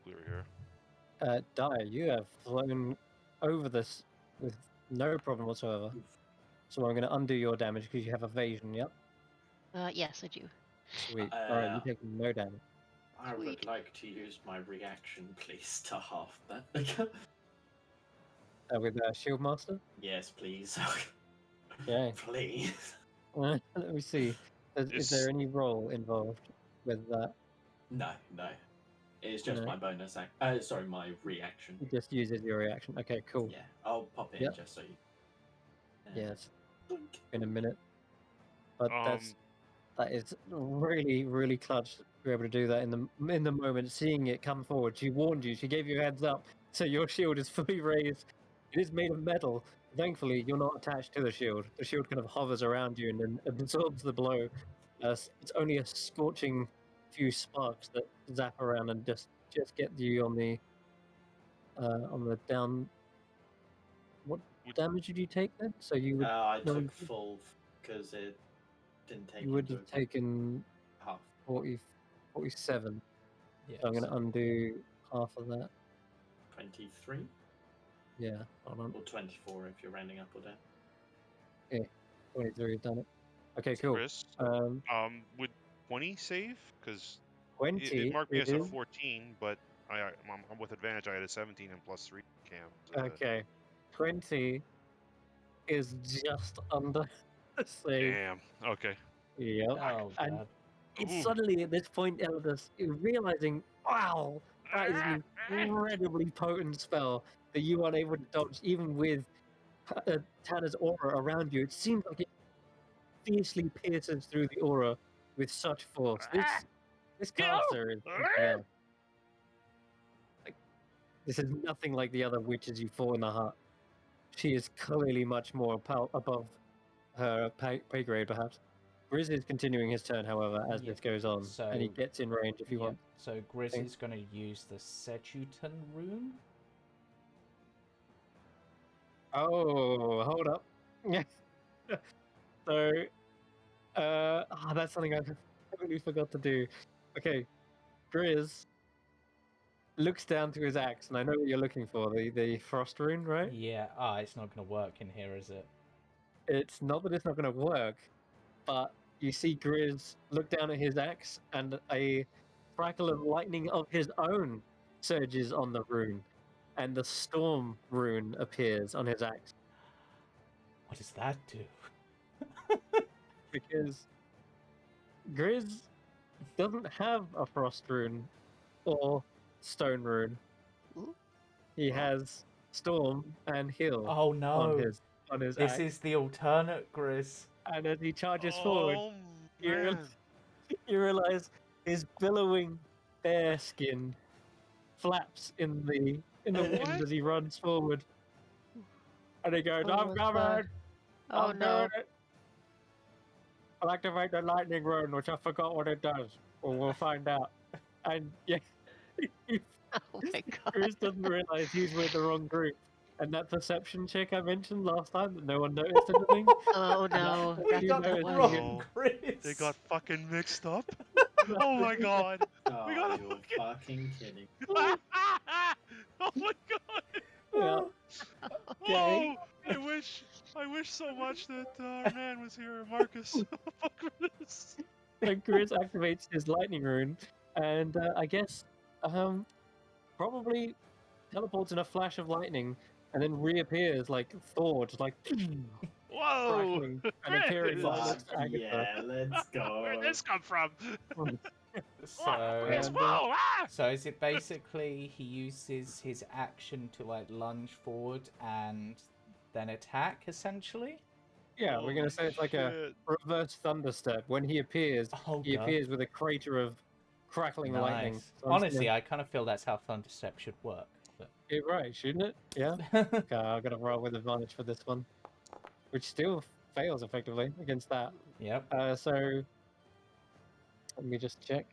clear here. Dyer, you have flown over this with no problem whatsoever. So I'm going to undo your damage because you have evasion, yep? Yes, I do. Sweet. Alright, you take no damage. I would Sweet. like to use my reaction, please, to half that. With Shield Master? Yes, please. Okay. Please. Let me see. Is there any roll involved with that? No. It's just No. my bonus sorry, my reaction. It just uses your reaction. Okay, cool. Yeah, I'll pop it in Yep. just so you. Yes. Boink. In a minute. But Um, that is really, really clutch to be able to do that in the moment, seeing it come forward. She warned you, she gave you a heads up, so your shield is fully raised. It is made of metal. Thankfully, you're not attached to the shield. The shield kind of hovers around you and then absorbs the blow. It's only a scorching few sparks that zap around and just get you on the down. What damage did you take then? So you would I no, took full because it didn't take you would into have account taken half. 47. Yes. So I'm going to undo half of that. 23 Yeah, hold on. or 24 if you're rounding up or down. 23, done it. Okay, cool. Chris, would 20 save? Because 20 it marked me as a is 14, but I'm with advantage. I had a 17 and plus 3 cams. okay. 20 is just under the save. Damn. Okay. Yep. Oh, And God. it's Ooh. suddenly at this point, Elders, realizing, wow, that is an incredibly potent spell that you are able to dodge, even with Tanner's aura around you. It seems like it fiercely pierces through the aura with such force. This caster is something else. Like, this is nothing like the other witches you fought in the hut. She is clearly much more above her pay grade, perhaps. Grizz is continuing his turn, however, as Yeah, this goes on, and he so- gets in range if you want. So Grizz think- is going to use the Sejutan rune. Oh, hold up. Yeah. So, that's something I completely forgot to do. Okay, Grizz looks down to his axe, and I know what you're looking for, the frost rune, right? Yeah. It's not going to work in here, is it? It's not that it's not going to work, but you see Grizz look down at his axe, and a crackle of lightning of his own surges on the rune, and the storm rune appears on his axe. What does that do? Because Grizz doesn't have a frost rune or stone rune. Ooh. He has storm and heal Oh on no! his This axe. is the alternate Grizz. And as he charges forward, Oh you real- man. you realize his billowing bear skin flaps in the wind What? as he runs forward. And he goes, Oh, I'm what's coming! that? Oh I'm no. doing it! I'll activate the lightning rune, which I forgot what it does. Well, we'll find out. And yeah, Oh my god. Chris doesn't realize he's with the wrong group. And that perception check I mentioned last time that no one noticed anything. Oh no. We That's got not the the one. wrong Grizz. They got fucking mixed up. Oh my god. We got a you're fucking kidding. oh my god. Yeah. Okay. Oh, I wish so much that our man was here, Marcus. Fuck this. And Chris activates his lightning rune, and I guess probably teleports in a flash of lightning, and then reappears like Thor, just like Whoa. crackling and appearing Chris! right next to Agatha. Yeah, let's go. Where'd this come from? So, It's And, full! Ah! so is it basically he uses his action to like lunge forward and then attack essentially? yeah, we're gonna Holy say it's like a shit. reverse thunderstep. When he appears, Oh he god. appears with a crater of crackling lightning. Nice. So I'm just Honestly, gonna- I kind of feel that's how Thunderstep should work. You're right, shouldn't it? Yeah. But... Okay, I've got to roll with advantage for this one, which still fails effectively against that. Yep. So let me just check.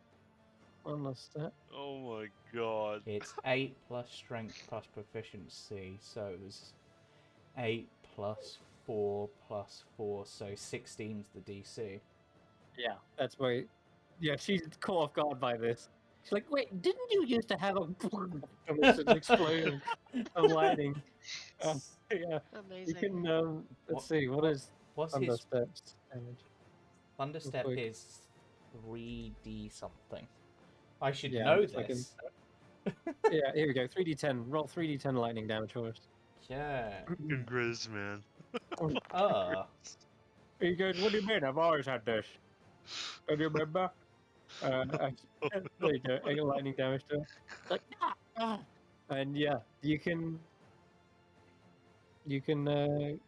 One last step. Oh my god. It's 8 plus strength plus proficiency, so it was 8 plus 4 plus 4, so 16's the DC. Yeah, that's why. Yeah, she's caught off guard by this. She's like, "Wait, didn't you used to have a?" And it's an explosion of lightning. Yeah, you Amazing. can. What- Let's see. What is What's his Thunderstep's damage? Thunderstep quick. is 3d something. I should Yeah, know it's like this. Yeah, here we go. 3d10. Roll 3d10 lightning damage for us. Yeah. Fucking Grizz, man. He goes, "What do you mean? I've always had this. Do you remember?" There you go. 8 lightning damage to her. Like, and yeah, you can.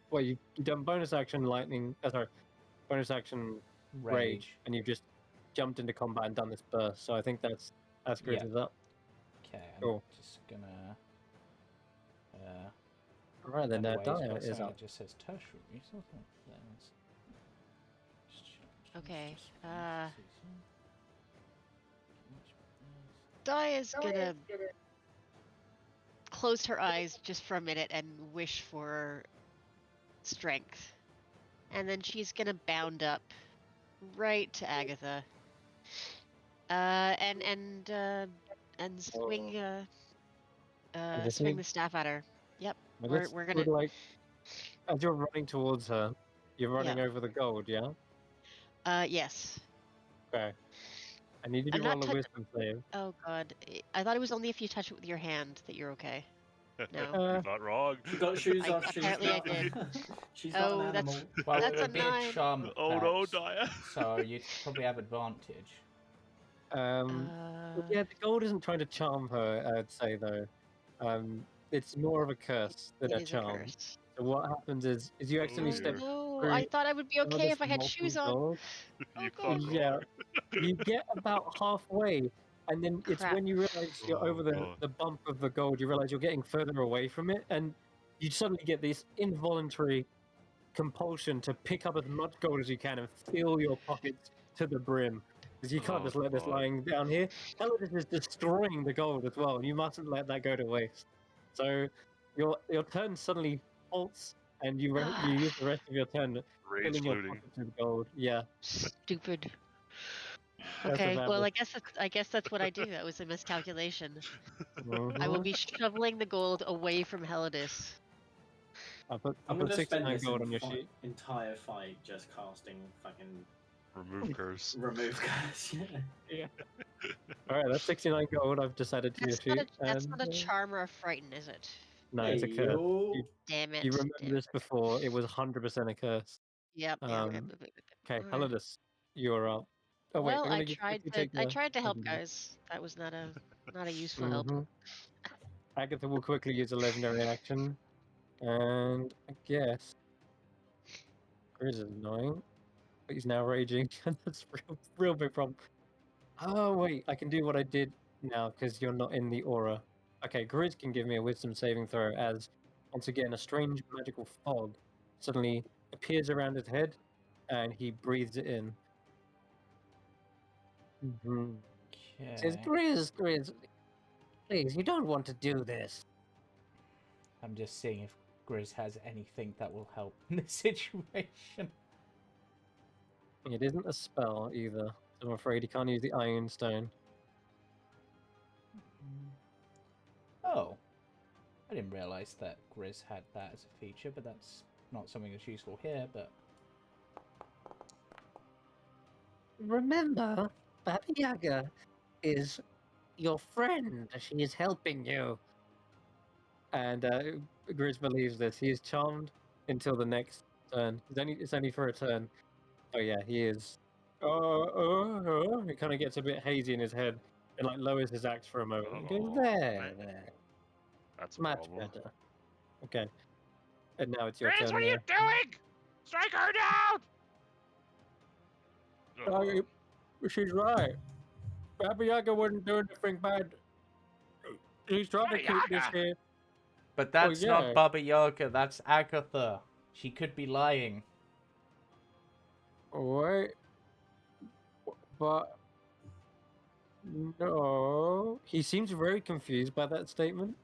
Well, you've done bonus action lightning. Sorry, bonus action rage, and you've just jumped into combat and done this burst. So I think that's good. Yeah. Is up. Okay, I'm Cool. just gonna. All right, then Anyways, Dia but is so up. it just says tertiary. So that's- Okay, Dia's gonna close her eyes just for a minute and wish for strength. And then she's gonna bound up right to Agatha. And swing just swing need- the staff at her. Yep. Well, We're let's we're do, gonna like, as you're running towards her, you're running Yeah. over the gold, yeah? yes. Okay. I need you to I'm not roll a touch- wisdom save. Oh god. I thought it was only if you touch it with your hand that you're okay. No. You're not wrong. She got shoes I- off. She's apparently I not, did. she's Oh, not an that's- animal. Well, That's it a would be a 9. charm Oh no, effect, Dia. so you'd probably have advantage. Yeah, the gold isn't trying to charm her, I'd say, though. It's more of a curse than It a is a charm. curse. So what happens is you accidentally Oh, step dear. No, through I thought I would be some of okay this if I had molten shoes on. gold. Oh You god. can't Yeah, roll. you get about halfway, and then it's Crap. when you realize you're Oh, over God. the bump of the gold, you realize you're getting further away from it, and you suddenly get this involuntary compulsion to pick up as much gold as you can and fill your pockets to the brim. Because you can't Oh, just let this God. lying down here. Helidus is destroying the gold as well, and you mustn't let that go to waste. So your turn suddenly halts, and you use the rest of your turn Rage filling your looting. pockets with gold. Yeah. Stupid. That's Okay, what well happens. I guess that's what I do. That was a miscalculation. I Mhm. will be shoveling the gold away from Helidus. I'll put I'm gonna spend 69 this gold on your sheet. entire fight just casting fucking Remove curse. remove curse. Yeah. Alright, that's 69 gold I've just added to your sheet. That's not a and, charm or a frighten, is it? No, it's a Hey, curse. yo. Damn it. You remember damn this it. before, it was 100% a curse. Yep. Okay, Alright. Helidus, you're up. Oh wait, Well, I'm I gonna tried quickly to take I the tried to help legendary. guys. That was not a useful help. Mhm. Agatha will quickly use a legendary action. And I guess Grizz is annoying. But he's now raging, and that's real big problem. Oh wait, I can do what I did now because you're not in the aura. Okay, Grizz can give me a wisdom saving throw as once again a strange magical fog suddenly appears around his head and he breathes it in. Mm-hmm. Says, Okay. Grizz, please, you don't want to do this. I'm just seeing if Grizz has anything that will help in this situation. It isn't a spell either, so I'm afraid he can't use the Iron Stone. Oh. I didn't realise that Grizz had that as a feature, but that's not something that's useful here, but... Remember, Baba Yaga is your friend. She is helping you. And Grizz believes this. He is charmed until the next turn. It's only for a turn. Oh yeah, he is It kind of gets a bit hazy in his head and like lowers his axe for a moment. He goes, Oh, there, man. there. That's a Much problem. better. Okay. And now it's your Grizz, turn. what are you doing? Strike her down! Oh, she's right. Baba Yaga wouldn't do anything bad. He's trying to Baba keep this Yaga? here. But that's yeah. not Baba Yaga, that's Agatha. She could be lying. Wait. But no. He seems very confused by that statement.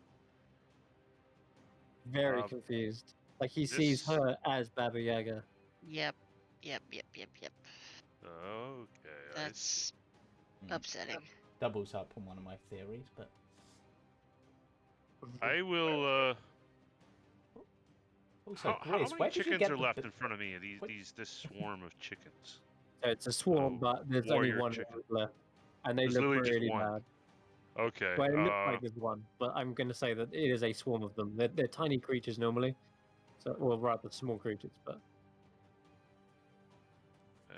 Very confused. Like he sees this- her as Baba Yaga. Yep. Okay. That's Hmm. upsetting. Doubles up on one of my theories, but I will. also, How Grizz, many where did you chickens get are the left in front of me? This swarm of chickens. So it's a swarm, Oh, but there's only warrior one chicken. left. And they There's look literally just really one. bad. Okay. Well, it looks like there's one, but I'm going to say that it is a swarm of them. They're tiny creatures normally. So, well, rather small creatures, but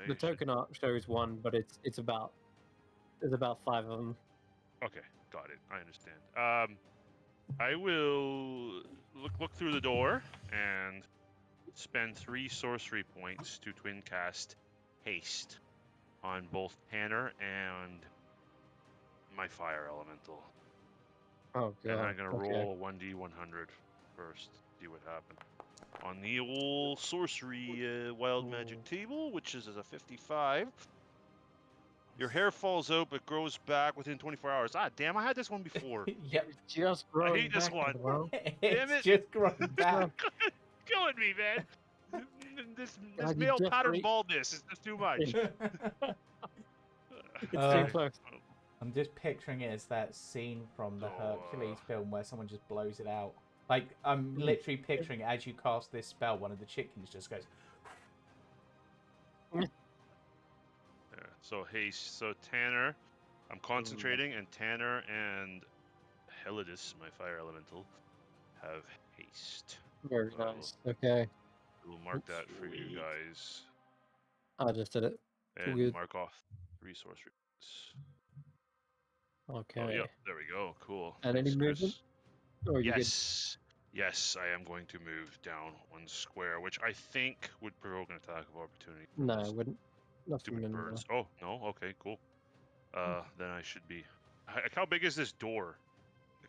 the token art shows one, but there's about 5 of them. Okay, got it. I understand. I will look through the door and spend 3 sorcery points to twin cast haste on both Tanner and my fire elemental. Oh god. And I'm gonna okay. roll a 1d100 first, see what happens. On the old sorcery wild magic table, which is a 55. Your hair falls out but grows back within 24 hours. Ah, damn, I had this one before. Yep. It's just I growing hate this back one. as well. Damn It's it. just grown back. Killing me, man. This God, you male just pattern re- baldness is just too much. It's too Uh, close. I'm just picturing it as that scene from the Oh, Hercules film where someone just blows it out. Like, I'm literally picturing it as you cast this spell, one of the chickens just goes... Yeah, so haste. So Tanner, I'm concentrating, and Tanner and Helidus, my fire elemental, have haste. Very So nice. Okay. we'll mark that for you Sweet. guys. I just did it. All And good. mark off 3 sorcery points. Okay. Oh, yep, there we go. Cool. And Thanks, any movement? Chris. Or you good? Yes. Yes, I am going to move down 1 square, which I think would provoke an attack of opportunity. from No, I those wouldn't. Nothing Stupid in birds. Oh, no? Okay, cool. Then I should be... How big is this door?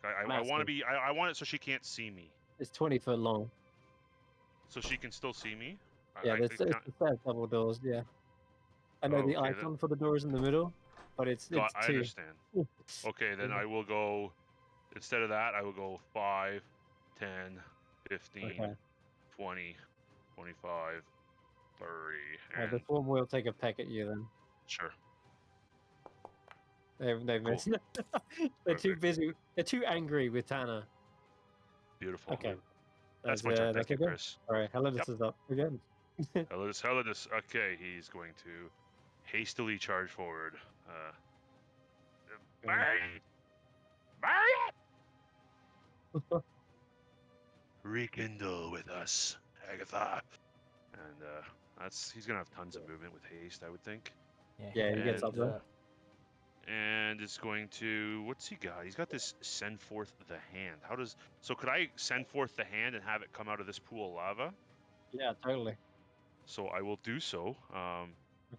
Like, I want to Massive. be... I want it so she can't see me. It's 20 foot long. So she can still see me? Yeah, I it's a set of double doors, yeah. I know Oh, the okay, icon for the door is in the middle, but it's I 2. understand. Okay, then I will go... Instead of that, I will go 5, 10, 15, Okay. 20, 25, 30, and... The form will take a peck at you then. Sure. They Cool. missed. They're too Perfect. busy. They're too angry with Tanner. Beautiful. Okay. That's my turn. That's Thank you, okay. Chris. Alright, Helidus Yep. is up again. Helidus. Okay, he's going to hastily charge forward. Marry it! Rekindle with us, Agatha. And he's gonna have tons of movement with haste, I would think. Yeah, he gets And, up there. And it's going to... What's he got? He's got this send forth the hand. So could I send forth the hand and have it come out of this pool of lava? Yeah, totally. So I will do so.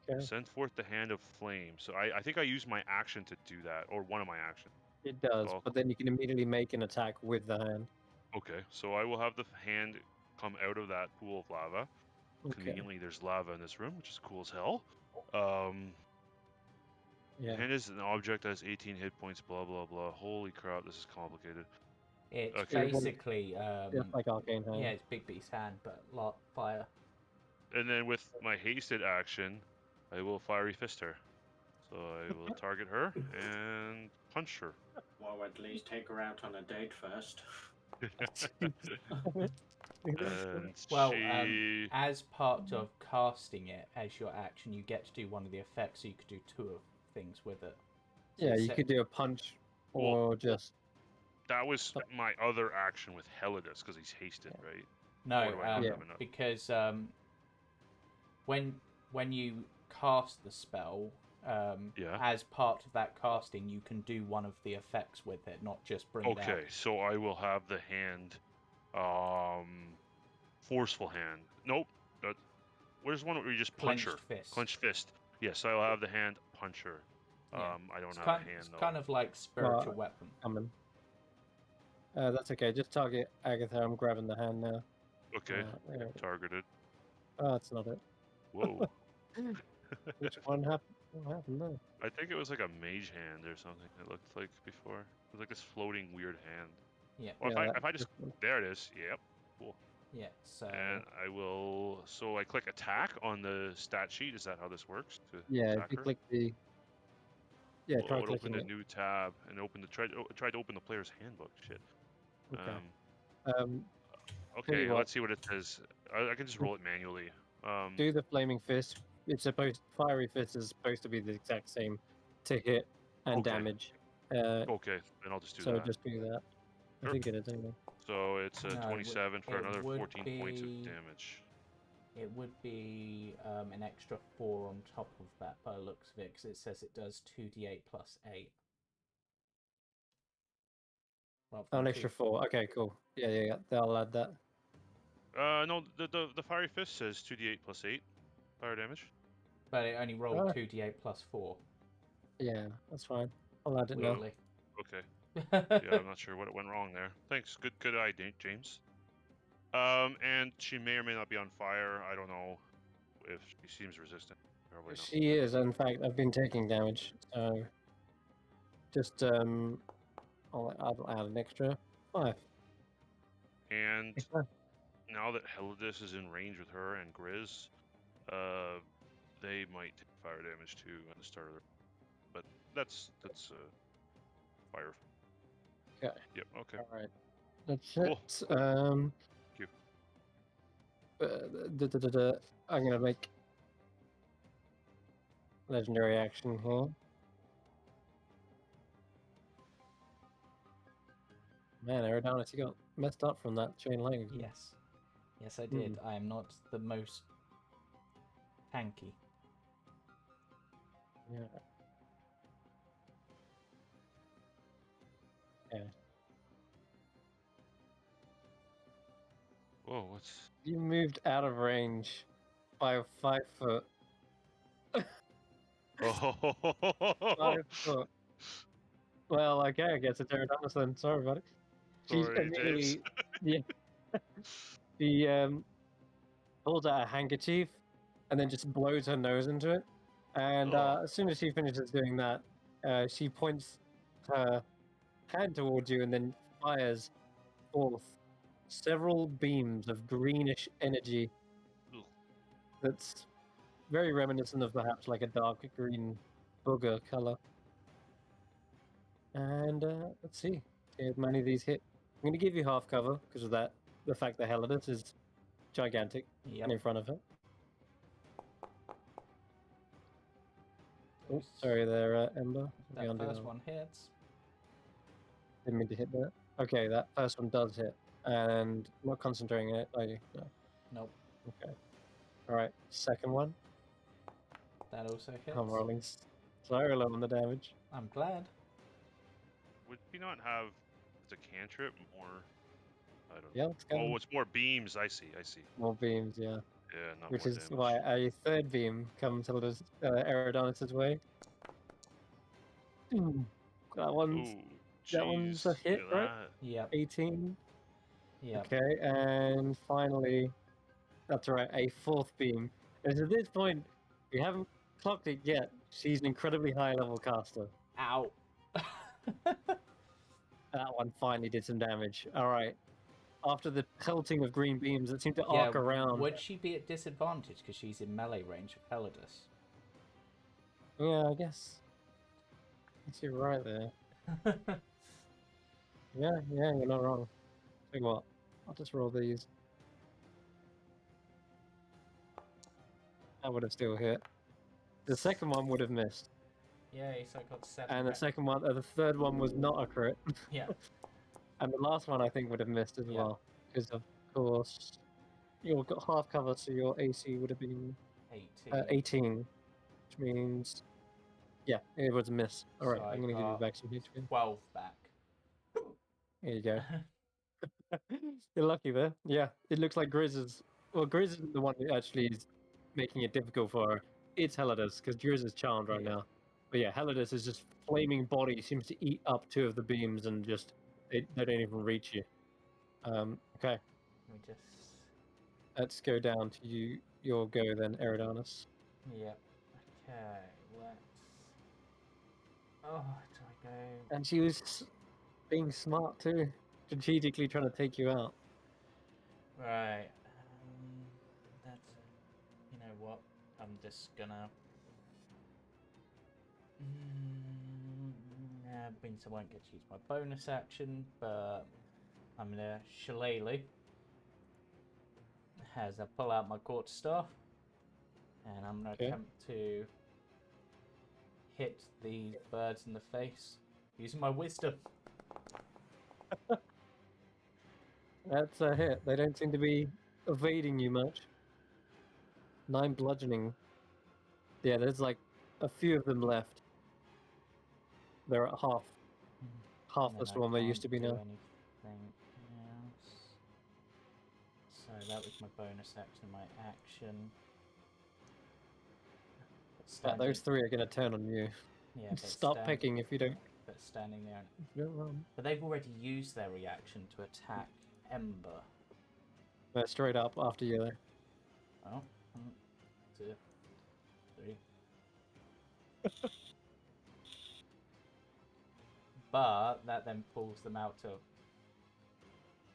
Okay. Send forth the hand of flame. So I think I use my action to do that, or one of my actions. It does, Well- but then you can immediately make an attack with the hand. Okay, so I will have the hand come out of that pool of lava. Okay. Conveniently, there's lava in this room, which is cool as hell. Yeah. Hand is an object that has 18 hit points, blah, blah, blah. Holy crap, this is complicated. It's Okay. basically... Just like Arcane Hand. yeah, it's Big B's hand, but lot fire. And then with my hasted action, I will fiery fist her. So I will target her and punch her. Well, at least take her out on a date first. And Well, she... as part of casting it as your action, you get to do one of the effects, so you could do 2 of things with it. So Yeah, you set- could do a punch or just That was my other action with Helidus, because he's hasted, right? No, Or do I not Yeah. have enough? because when you cast the spell, Yeah. as part of that casting, you can do one of the effects with it, not just bring it out. Okay, so I will have the hand, forceful hand. Nope. Where's one where you just punch her? Clenched fist. Clenched fist. Yes, I'll have the hand puncher. Yeah. I don't It's have kind, a hand it's though. kind of like spiritual weapon. Coming. That's okay. Just target Agatha. I'm grabbing the hand now. Okay, There. targeted. Oh, that's not it. Whoa. Which one happened? What happened there? I think it was like a mage hand or something. It looked like before. It was like this floating weird hand. Yeah. Or Yeah, if I just there it is. Yep. Cool. Yeah. So And I will. So I click attack on the stat sheet. Is that how this works? To Yeah, if attack you her? click the. Yeah, Well, try it clicking opened a it. new tab and tried to open the player's handbook. Shit. Okay. Okay, what. let's see what it says. I can just roll it manually. Do the flaming fist. It's supposed fiery fist is supposed to be the exact same to hit and Okay. damage. Okay, then I'll just do So that. just do that. I Sure. think it is anyway. So it's No, 27 for it another would 14 points of be- damage. it would be an extra 4 on top of that by the looks of it, because it says it does 2d8 plus 8. Rather Oh, than an two. extra 4. Okay, cool. Yeah. They'll add that. No, the fiery fist says 2d8 plus 8 fire damage. But it only rolled Ah. 2d8 plus 4. Yeah, that's fine. I'll add it now. Weirdly. Okay. Yeah, I'm not sure what went wrong there. Thanks. Good idea, James. And she may or may not be on fire. I don't know if she seems resistant. Probably not. She is. In fact, I've been taking damage. So just I'll add an extra 5. And Extra. now that Helidus is in range with her and Grizz, they might take fire damage too at the start of their. But that's fire. Okay. Yep. Okay. All right. That's Cool. it. Thank you. I'm gonna make legendary action here. Man, Eridanis, you got messed up from that chain lightning. Yes. Yes, I did. I am not the most tanky. Yeah. Yeah. Whoa, what's? You moved out of range by 5 foot. Oh. 5 foot. Well, okay, I guess it's Eridanis then. Sorry about it. She Sorry, James. immediately, yeah. She pulls out a handkerchief and then just blows her nose into it. And Oh. as soon as she finishes doing that, she points her hand towards you and then fires forth several beams of greenish energy Ugh. that's very reminiscent of perhaps like a dark green booger color. And let's see if many of these hit. I'm going to give you half cover because of that. The fact that Helidus is gigantic Yep. and in front of her. Oh, sorry there, Ember. That Beyond first the- one hits. Didn't mean to hit that. Okay, that first one does hit. And I'm not concentrating on it, are you? No. Nope. Okay. Alright, second one. That also hits. I'm rolling so low on the damage. I'm glad. Would we not have it's a cantrip more? I don't Yeah, know. let's go. Oh, it's more beams. I see. More beams, yeah. Yeah, not Which more is damage. why a third beam comes to Eridanis' way. That one's Ooh, that one's a jeez, hit, look at right? that. Yep. 18. Yep. Okay, and finally, that's right, a fourth beam. And at this point, we haven't clocked it yet. She's an incredibly high level caster. Ow. That one finally did some damage. Alright. After the pelting of green beams that seem to Yeah, arc around. would she be at disadvantage because she's in melee range of Helidus? Yeah, I guess. You're right there. Yeah, you're not wrong. Tell you what, I'll just roll these. That would have still hit. The second one would have missed. Yay, so I got 7. And the second one, the third one was not a crit. Yeah. And the last one I think would have missed as Yeah. well. Because of course, you got half cover, so your AC would have been 18. 18. which means, yeah, it was a miss. All right, So I'm I gonna give you got back some HP. 12 back. Here you go. You're lucky there. Yeah, it looks like Grizz is. Well, Grizz isn't the one who actually is making it difficult for her. It's Helidus, because Grizz is charmed right Yeah. now. But yeah, Helidus is just flaming body, seems to eat up 2 of the beams and just they don't even reach you. Okay, Let me just. let's go down to you. Your go then, Eridanus. Yep. Okay, let's. Oh, do I go? And she was being smart too, strategically trying to take you out. Right. That's. You know what? I'm just gonna. Means I won't get to use my bonus action, but I'm gonna shillelagh as I pull out my quarterstaff, and I'm gonna Okay. attempt to hit the birds in the face using my wisdom. That's a hit. They don't seem to be evading you much. 9 bludgeoning. Yeah, there's like a few of them left. They're at half And the then I storm they used can't to be do now. anything else. So that was my bonus action, my action. But those 3 are going to turn on you. Yeah, but Stop picking if you don't. But standing there. If you don't run. But they've already used their reaction to attack Ember. They're straight up after you there. Oh, 1, 2, 3. But that then pulls them out to.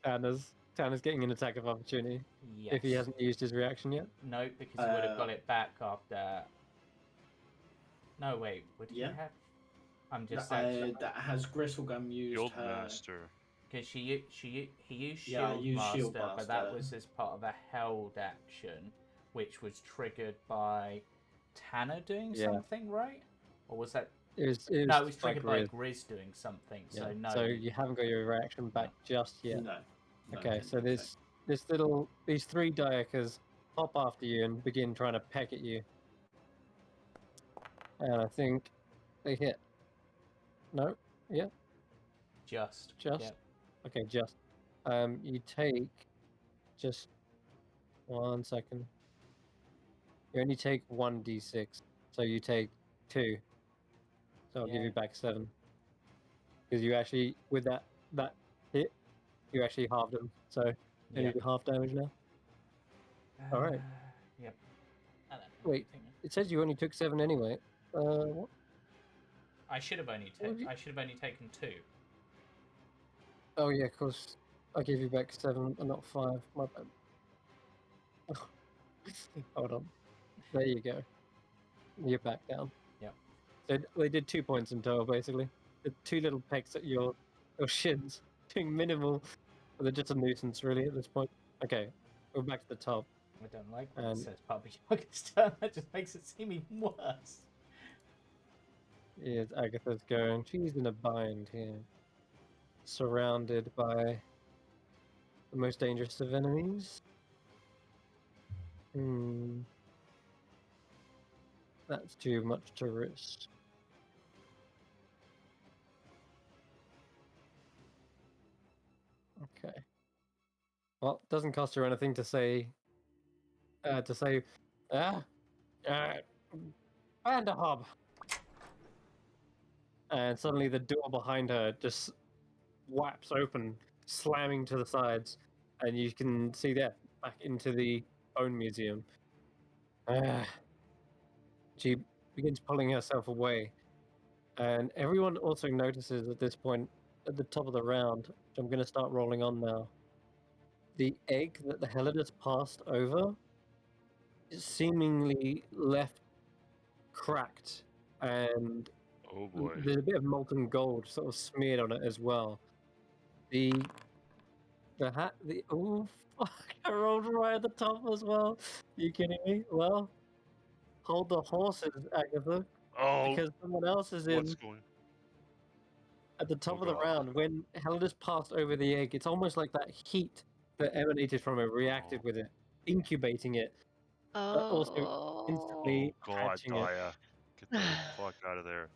Tanner's getting an attack of opportunity Yes. if he hasn't used his reaction yet. No, because he would have got it back after. No, wait. Would he Yeah. have? I'm just saying. That has Gristlegum used Guild her. Master. Because he used Shield Yeah, I used Master, Shield but that Master. was as part of a held action, which was triggered by Tanner doing Yeah. something, right? Or was that? It was No, it was by triggered by Grizz. Grizz doing something. Yeah. So no. So you haven't got your reaction back just yet. No. Okay, so these 3 Diakers pop after you and begin trying to peck at you. And I think they hit. No? Yeah? Just. Just? Yep. Okay, just. You take just 1 second. You only take 1d6, so you take 2. So I'll give you Yeah. back 7. Because you actually, with that hit, you actually halved them. So only Yep. do half damage now. Alright. Yep. I don't know, Wait. It says you only took 7 anyway. What? I should have only What did you- taken 2. Oh yeah, of course. I gave you back 7 and not 5. My bad. Hold on. There you go. You're back down. Yep. So they did 2 points in total, basically. The 2 little pecks at your shins, doing minimal. But they're just a nuisance, really, at this point. Okay, we're back to the top. I don't like when it says Puppy Yoga's turn. That just makes it seem even worse. Here's Agatha's going. She's in a bind here. Surrounded by the most dangerous of enemies. That's too much to risk. Okay. Well, it doesn't cost her anything to say. Vanderhob. And suddenly the door behind her just whaps open, slamming to the sides, and you can see that back into the Bone Museum. She begins pulling herself away, and everyone also notices at this point, at the top of the round, which I'm going to start rolling on now, the egg that the Helidus passed over is seemingly left cracked, and Oh boy. there's a bit of molten gold sort of smeared on it as well. Oh fuck! I rolled right at the top as well. You kidding me? Well, hold the horses, Agatha, Oh, because someone else is what's in going? at the top Oh, of the God. round. When Helidus passed over the egg, it's almost like that heat that emanated from it reacted with it, incubating it, but also Oh. instantly Oh God, catching it. Daya, get the fuck out of there.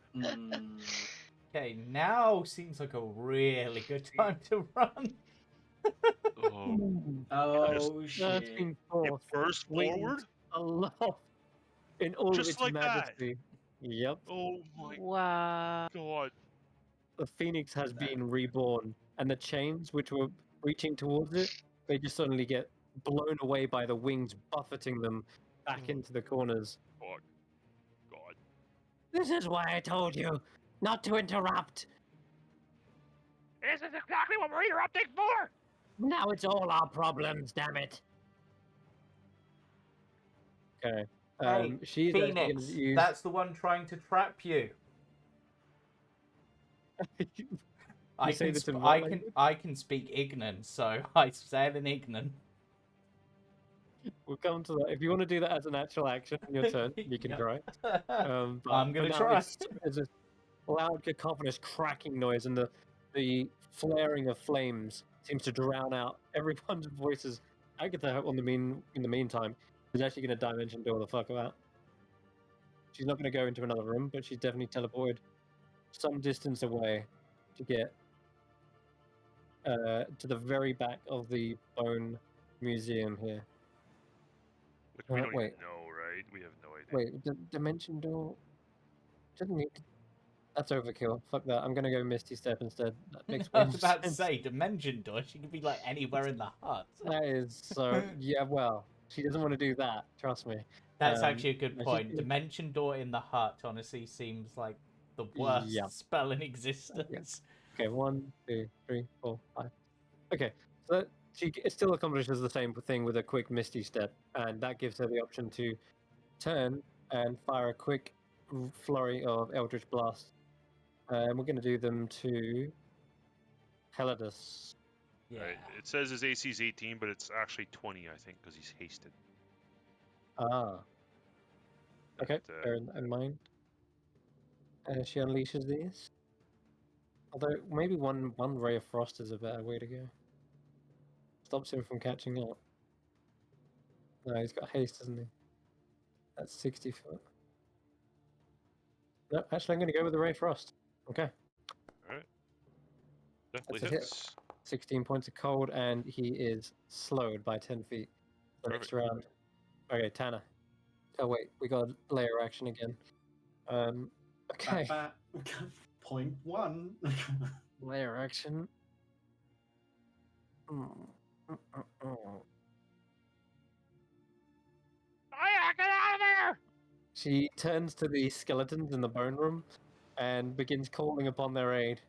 Okay, now seems like a really good time to run. Oh, Oh shit! Surging it forth, burst forward wings aloft in all of just its like that. majesty. Yep, Oh my Wow. God. the phoenix has been reborn, and the chains which were reaching towards it, they just suddenly get blown away by the wings buffeting them back into the corners. Fuck. God. This is why I told you not to interrupt. This is exactly what we're interrupting for. Now it's all our problems, damn it. Okay. Hey, She's actually going Phoenix, to use. that's the one trying to trap you. I say can, this in sp- what I can, language? I can speak Ignan, so I said in Ignan. We'll come to that. If you want to do that as an actual action in your turn, you can Yeah. try. But I'm for gonna now, try. It's a loud, cacophonous cracking noise, and the flaring of flames seems to drown out everyone's voices. Agatha, in the meantime, is actually going to dimension door the fuck out. She's not going to go into another room, but she's definitely teleported some distance away to get to the very back of the bone museum here. Which we don't wait. even know, right? We have no idea. Wait, dimension door doesn't need. That's overkill. Fuck that. I'm gonna go Misty Step instead. That makes I way was more about to sense. say, Dimension Door. She could be like anywhere in the hut. That is so. Yeah, well, she doesn't want to do that. Trust me. That's actually a good no, she's point. gonna- Dimension Door in the hut honestly seems like the Yeah. worst spell in existence. Okay, 1, 2, 3, 4, 5. Okay, so it still accomplishes the same thing with a quick Misty Step, and that gives her the option to turn and fire a quick flurry of Eldritch Blast. And we're going to do them to Heladus. Yeah. Right. It says his AC is 18, but it's actually 20, I think, because he's hasted. Ah. Okay, But, bear in mind. She unleashes these. Although maybe one ray of frost is a better way to go. Stops him from catching up. No, he's got haste, hasn't he? That's 60 foot. No, actually, I'm going to go with the ray of frost. Okay, Alright. Definitely That's a hit. hits. 16 points of cold, and he is slowed by 10 feet. The next Perfect. round. Okay, Tanner. Oh wait, we got layer action again. Okay. Point one. Layer action. Oh yeah, get out of there! She turns to the skeletons in the bone room and begins calling upon their aid.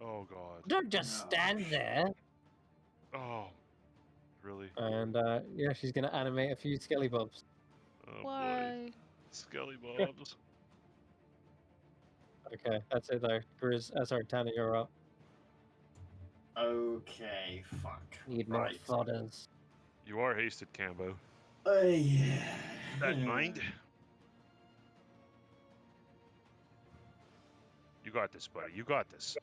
Oh god. Don't just No. stand there. Oh. Really? And yeah, she's gonna animate a few skelly bobs. Oh boy. Why? Skelly Bobs. Okay, that's it though. Grizz, sorry, Tanner, you're up. Okay, fuck. Need more Right. fodders. You are hasted, Cambo. Yeah. That in mind. You got this, buddy. You got this.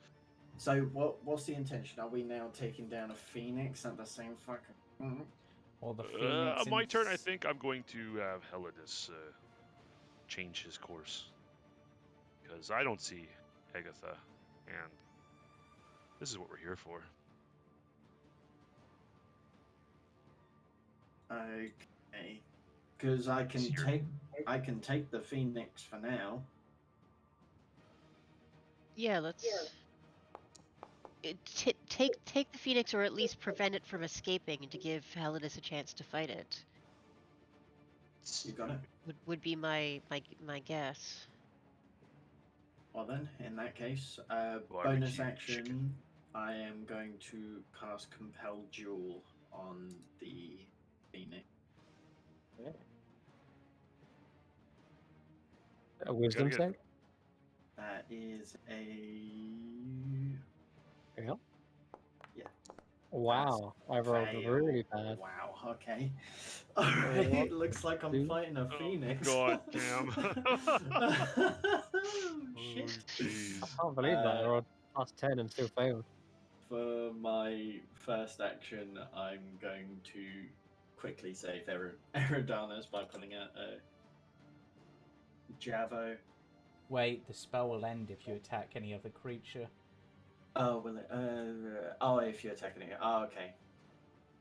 So what's the intention? Are we now taking down a phoenix at the same fucking? Mhm. Or the Phoenix. My turn, I ins- think I'm going to have Heladus change his course. Because I don't see Agatha, and this is what we're here for. Okay. Because I can take the phoenix for now. Yeah, let's take the phoenix, or at least prevent it from escaping, to give Heladus a chance to fight it. You got it. Would be my guess. Well then, in that case, Barbecue bonus action. chicken. I am going to cast Compel Duel on the phoenix. A wisdom Gotta get- save? That is a Yeah. Yeah. Wow, I rolled fail. really bad. Wow. Okay. Alright. What? It looks like I'm Two? fighting a Oh, phoenix. God damn. Oh, Oh, shit. jeez. I can't believe that. I rolled plus 10 and still failed. For my first action, I'm going to quickly save Eridanos by pulling out a Javo. Wait, the spell will end if you attack any other creature. Oh, will it? Oh, if you're attacking it. Oh, okay.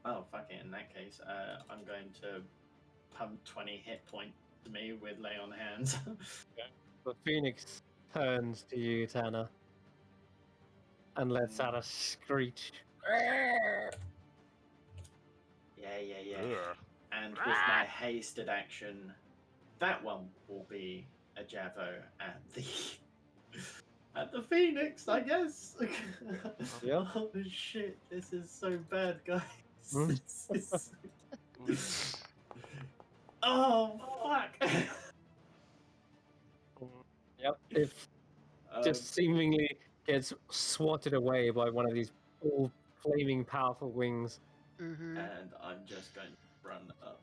Oh, fuck it. In that case, I'm going to pump 20 hit points to me with Lay on Hands. The Phoenix turns to you, Tanner, and lets out a screech. Yeah. Ugh. And with my hasted action, that one will be a Javo at the at the Phoenix, I guess. Yeah. Oh shit! This is so bad, guys. Mm. This is... Oh fuck! Yep. If just seemingly gets swatted away by one of these all flaming powerful wings. Mm-hmm. And I'm just going to run up.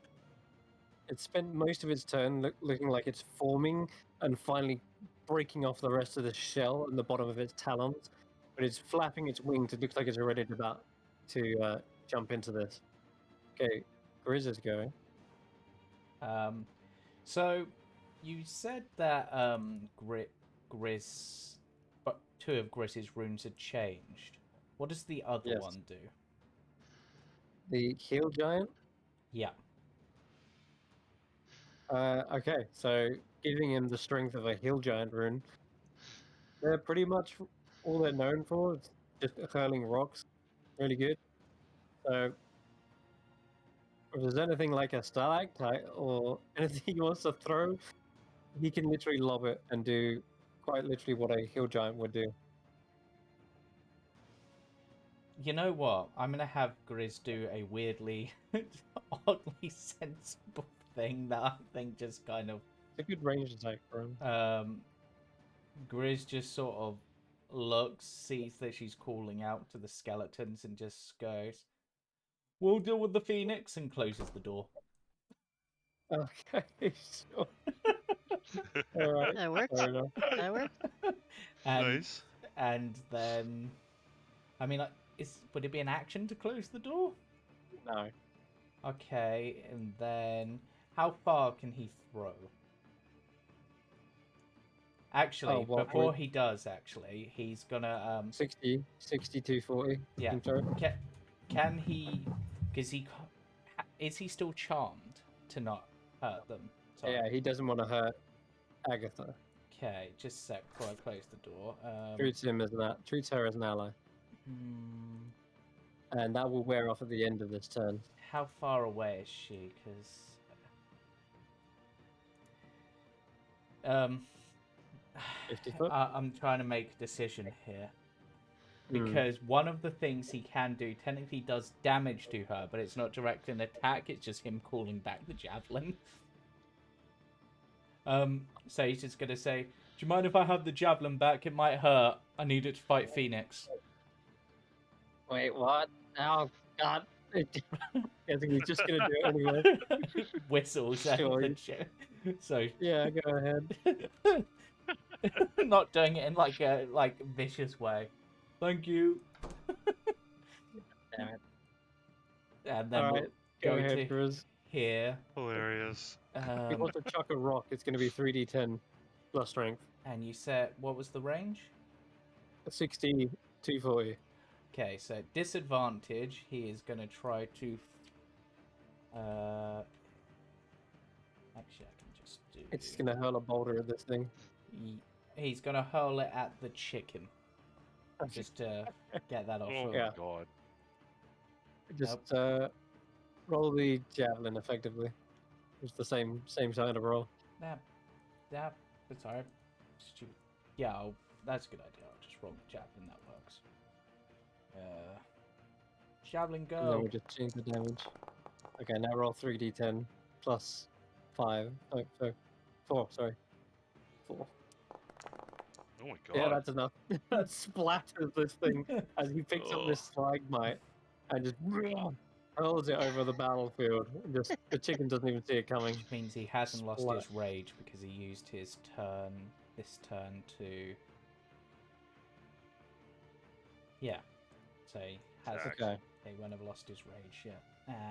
It spent most of its turn looking like it's forming and finally breaking off the rest of the shell and the bottom of its talons, but it's flapping its wings. It looks like it's ready to jump into this. Okay, Grizz is going. So you said that Grizz, but two of Grizz's runes had changed. What does the other Yes. one do? The Heal Giant. Yeah. Okay, so giving him the strength of a Heal Giant rune. They're pretty much all they're known for. It's just hurling rocks. Really good. So if there's anything like a stalactite or anything he wants to throw, he can literally lob it and do quite literally what a Hill Giant would do. You know what? I'm gonna have Grizz do a weirdly, oddly sensible thing that I think just kind of It's a good range attack for him. Grizz just sort of looks, sees that she's calling out to the skeletons, and just goes, "We'll deal with the Phoenix," and closes the door. Okay, sure. Alright, That works. fair enough. That works. And, Nice. And then, I mean, would it be an action to close the door? No. Okay, and then how far can he throw? Actually, what before would- he does, he's gonna 60, 62, 40. Yeah. I'm sorry. Can he? Because is he still charmed to not hurt them? Sorry. Yeah, he doesn't want to hurt Agatha. Okay, just a sec before I close the door. Treats her as an ally. And that will wear off at the end of this turn. How far away is she? Because 50 foot? I'm trying to make a decision here. Because one of the things he can do technically does damage to her, but it's not direct an attack, it's just him calling back the javelin. So he's just gonna say, "Do you mind if I have the javelin back? It might hurt. I need it to fight Phoenix." Wait, what? Oh, God. I think he's just going to do it anyway. Whistles at Sure. the chair. So Yeah, go ahead. not doing it in like a vicious way. Thank you. Damn it. And then Alright, we'll go go ahead, to Grizz. here. Hilarious. If you want to chuck a rock, it's going to be 3d10 plus strength. And you said, what was the range? 60, 240. Okay, so disadvantage, he is going to try to... Actually, I can just do... It's going to hurl a boulder at this thing. He's going to hurl it at the chicken. Just to get that off. Oh Yeah. my god. Just roll the javelin effectively. It's the same kind of roll. That's alright. Stupid. Yeah, that's a good idea. I'll just roll the javelin, that works. Javelin And then go. we'll just change the damage. Okay, now roll 3d10 plus 5. Oh, so 4, sorry. 4. Oh my god. Yeah, that's enough. That splatters this thing as he picks up this stalagmite and just hurls it over the battlefield. Just the chicken doesn't even see it coming. Which means he hasn't lost Splat. his rage because he used his turn, this turn to... Yeah. So he has... Exact. Okay. He won't have lost his rage, yeah.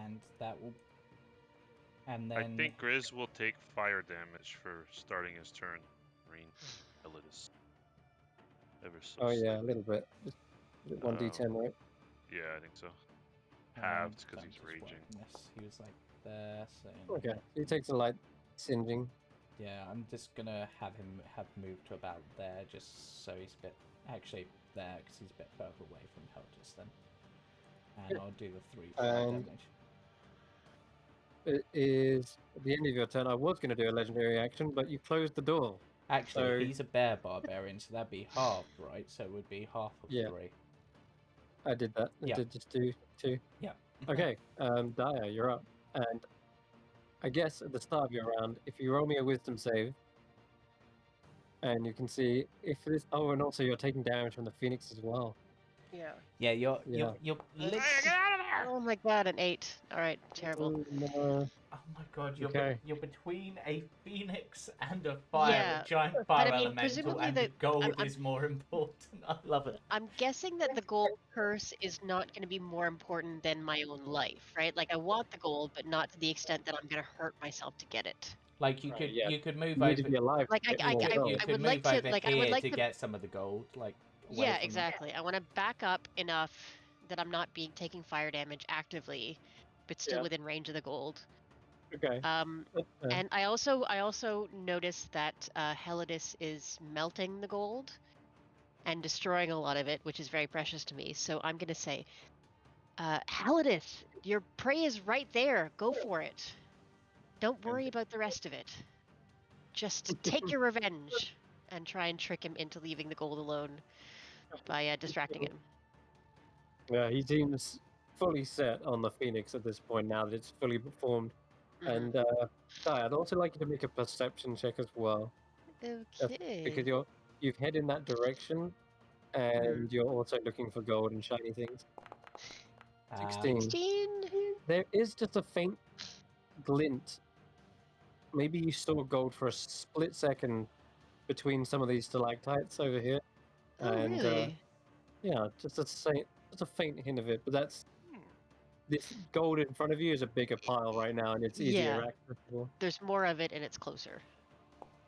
And that will And I then think Grizz will take fire damage for starting his turn. Green Elidus. Ever so Oh yeah, a slightly. little bit. Just 1d10, right? Yeah, I think so. um, Halved because let me he's just work raging. on this. He was like there, so Okay, he takes a light singeing. yeah, I'm just gonna have him moved to about there, just so he's a bit actually there because he's a bit further away from Heltus then. And Good. I'll do the 3 fire And damage. it is at the end of your turn. I was going to do a legendary action, but you closed the door. Actually, So he's a bear barbarian, so that'd be halved, right? So it would be half of yeah, 3. I did that. I Yeah. did just do 2. Yeah. Okay, Daya, you're up. And I guess at the start of your round, if you roll me a wisdom save, and you can see if this. Oh, and also you're taking damage from the phoenix as well. Yeah. Yeah, you're Yeah. Hey, literally. get out of there! Oh my god, an 8. All right, terrible. Oh, no. Oh my god, Okay. you're between a phoenix and a fire, Yeah, a giant but fire I mean, elemental, presumably and the I'm, gold I'm is more important. I love it. I'm guessing that the gold curse is not going to be more important than my own life, right? Like I want the gold, but not to the extent that I'm going to hurt myself to get it. Like Right, yeah. you could move You need to over. be alive Like to get I, more You, I, you gold. I could would like move to, over like I would here like to to. get some of the gold, like away Yeah, from. exactly. I want to back up enough that I'm not taking fire damage actively, but still Yeah. within range of the gold. Okay. That's fair. And I also noticed that Helidus is melting the gold and destroying a lot of it, which is very precious to me. So I'm gonna say, Helidus, your prey is right there. Go for it. Don't worry about the rest of it. Just take your revenge and try and trick him into leaving the gold alone by distracting him. Yeah, he seems fully set on the phoenix at this point now that it's fully formed. Mhm. And Daya, I'd also like you to make a perception check as well. Because Okay. you've head in that direction, and you're also looking for gold and shiny things. 16. 16. There is just a faint glint. Maybe you saw gold for a split second between some of these stalactites over here, Oh, and really? yeah, just a faint hint of it. But that's this gold in front of you is a bigger pile right now, and it's easier Yeah. accessible. There's more of it, and it's closer.